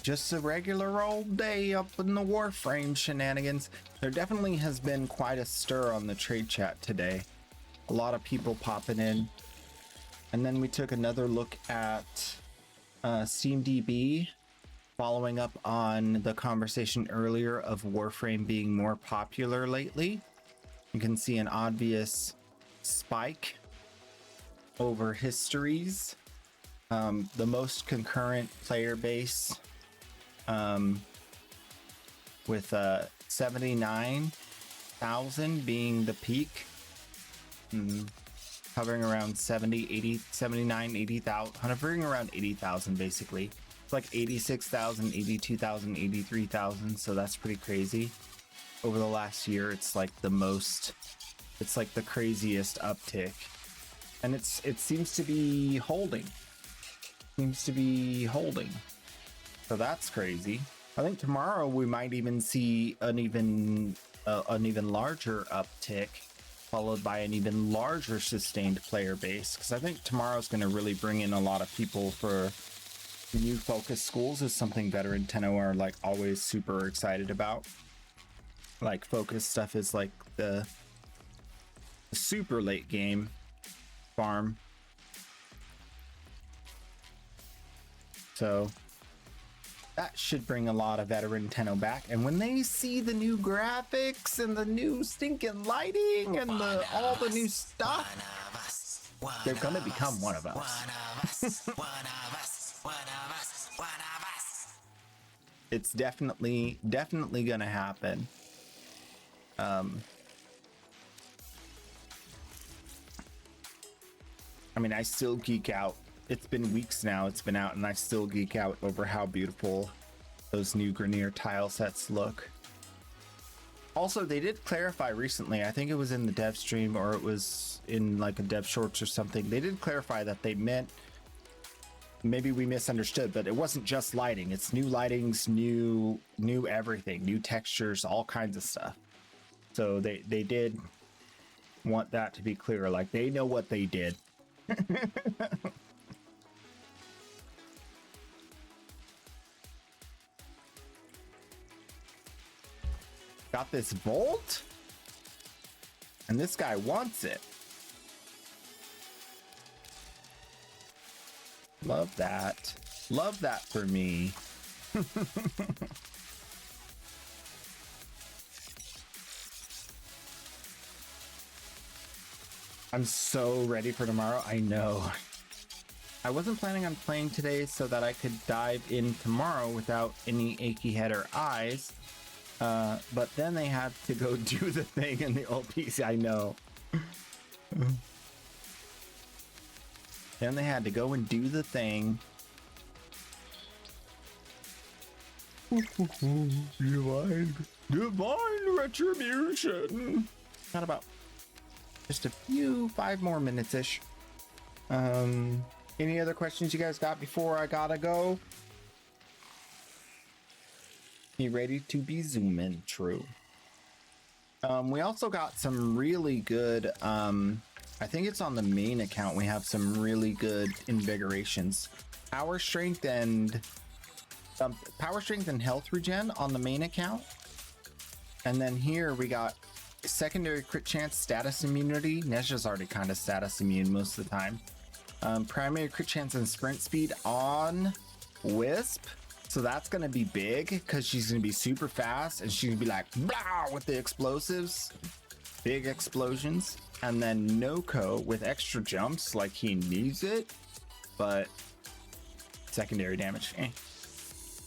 Just a regular old day up in the Warframe shenanigans. There definitely has been quite a stir on the trade chat today. A lot of people popping in. And then we took another look at SteamDB, following up on the conversation earlier of Warframe being more popular lately. You can see an obvious spike over histories. The most concurrent player base with 79,000 being the peak, hovering around 70, 80, 79, 80,000, hovering around 80,000 basically. It's like 86,000, 82,000, 83,000, so that's pretty crazy. Over the last year, it's like the most, it's like the craziest uptick. And it seems to be holding. So that's crazy. I think tomorrow we might even see an even larger uptick, followed by an even larger sustained player base, because I think tomorrow's going to really bring in a lot of people for new focus schools. Is something Veteran Tenno are like always super excited about. Like focus stuff is like the super late game farm. So that should bring a lot of Veteran Tenno back. And when they see the new graphics and the new stinking lighting and all the new stuff, they're gonna become one of us. It's definitely gonna happen. I mean, I still geek out. It's been weeks now, it's been out, and I still geek out over how beautiful those new Grineer tile sets look. Also, they did clarify recently, I think it was in the dev stream or it was in like a dev shorts or something, they did clarify that they meant, maybe we misunderstood, but it wasn't just lighting, it's new lightings, new everything, new textures, all kinds of stuff. So they did want that to be clear. Like, they know what they did. Got this Volt, and this guy wants it. Love that. Love that for me. I'm so ready for tomorrow. I know. I wasn't planning on playing today so that I could dive in tomorrow without any achy head or eyes. But then they had to go do the thing in the old PC. I know. Then they had to go and do the thing. Divine retribution. Got about just a few, 5 more minutes-ish. Any other questions you guys got before I gotta go? Be ready to be zooming. True. We also got some really good, I think it's on the main account. We have some really good invigorations. Power strength and health regen on the main account. And then here we got secondary crit chance, status immunity. Nezha's already kind of status immune most of the time. Primary crit chance and sprint speed on Wisp. So that's going to be big because she's going to be super fast and she's going to be like, blah, with the explosives, big explosions. And then Noko with extra jumps, like he needs it, but secondary damage.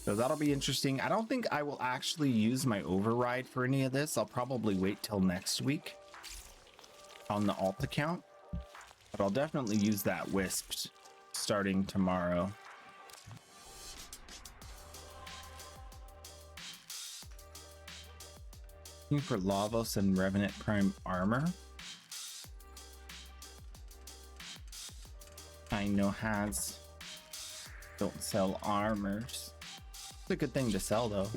So that'll be interesting. I don't think I will actually use my override for any of this. I'll probably wait till next week on the alt account, but I'll definitely use that Wisp starting tomorrow. Looking for Lavos and Revenant Prime armor. I know has don't sell armors. It's a good thing to sell though.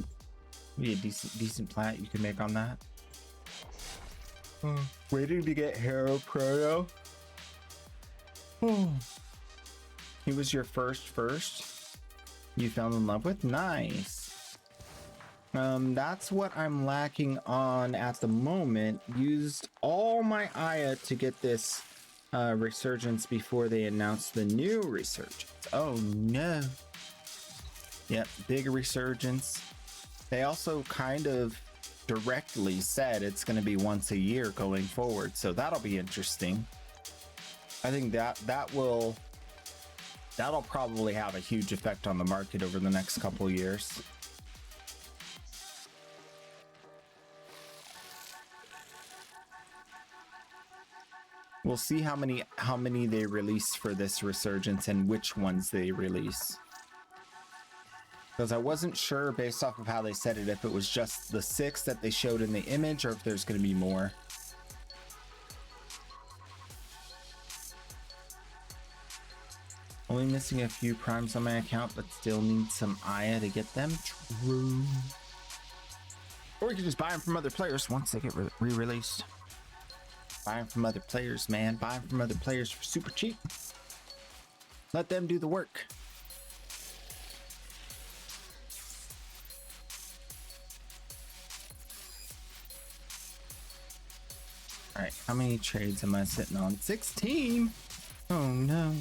Be a decent plat you can make on that. Waiting to get Hero Proto. He was your first you fell in love with? Nice. That's what I'm lacking on at the moment. Used all my Aya to get this resurgence before they announced the new resurgence. Oh no. Yep, big resurgence. They also kind of directly said it's going to be once a year going forward, so that'll be interesting. I think that'll probably have a huge effect on the market over the next couple years. We'll see how many they release for this resurgence and which ones they release. Because I wasn't sure based off of how they said it if it was just the 6 that they showed in the image or if there's going to be more. Only missing a few primes on my account, but still need some Aya to get them. True. Or we can just buy them from other players once they get re-released. Buy them from other players, man. Buy them from other players for super cheap. Let them do the work. All right, how many trades am I sitting on? 16. Oh no.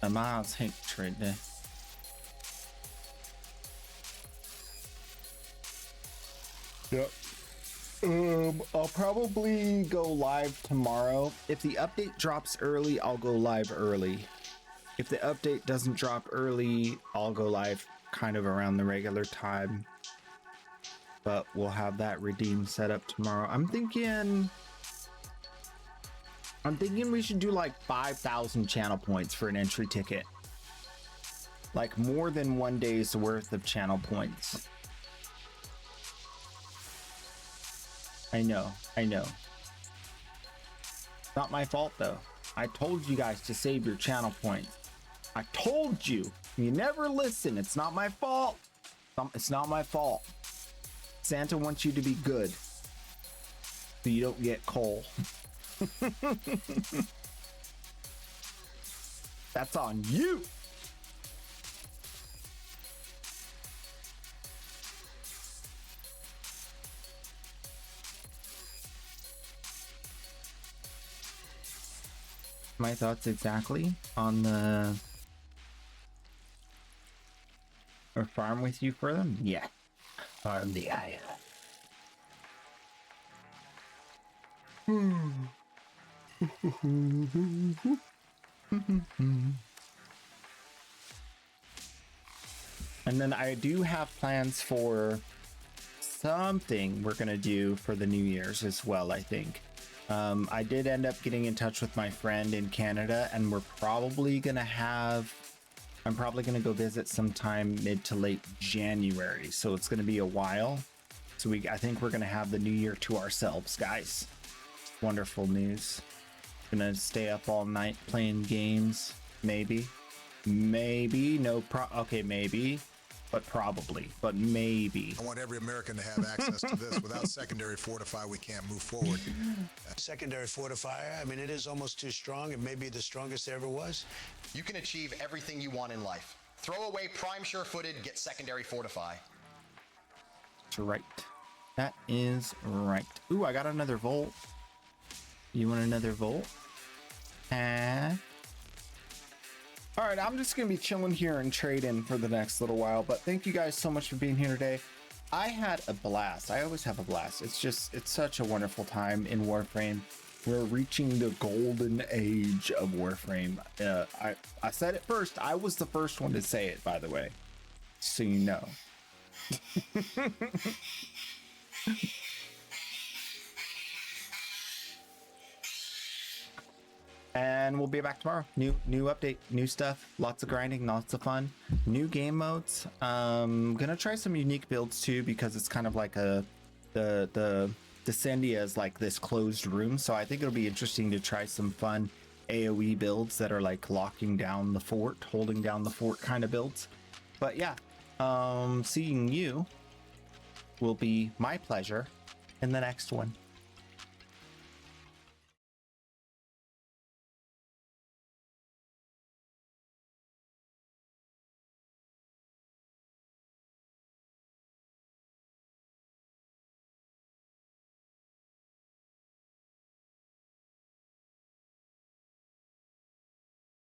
A Miles hate trade day. Yep. I'll probably go live tomorrow. If the update drops early, I'll go live early. If the update doesn't drop early, I'll go live kind of around the regular time. But we'll have that redeem set up tomorrow. I'm thinking we should do like 5,000 channel points for an entry ticket. Like more than 1 day's worth of channel points. I know. Not my fault though. I told you guys to save your channel points. I told you. You never listen. It's not my fault. It's not my fault. Santa wants you to be good. so you don't get coal. That's on you. My thoughts exactly on the or farm with you for them? Yeah. Farm the island. And then I do have plans for something we're gonna do for the New Year's as well, I think. I did end up getting in touch with my friend in Canada, and I'm probably gonna go visit sometime mid to late January. So it's gonna be a while. So I think we're gonna have the New Year to ourselves, guys. Wonderful news. Gonna stay up all night playing games. Maybe, okay, maybe, but probably, but maybe. I want every American to have access to this. Without secondary fortify, we can't move forward. Secondary fortifier, I mean, it is almost too strong. It may be the strongest there ever was. You can achieve everything you want in life. Throw away prime sure-footed, get secondary fortify. That's right. That is right. Ooh, I got another volt. You want another volt? All right, I'm just gonna be chilling here and trading for the next little while, but thank you guys so much for being here today. I had a blast. I always have a blast. It's such a wonderful time in Warframe. We're reaching the golden age of Warframe. I said it first. I was the first one to say it, by the way, so you know. And we'll be back tomorrow. New update, new stuff, lots of grinding, lots of fun, new game modes. Gonna try some unique builds too, because it's kind of like the Descendia is like this closed room. So I think it'll be interesting to try some fun AoE builds that are like locking down the fort, holding down the fort kind of builds. But yeah, seeing you will be my pleasure in the next one.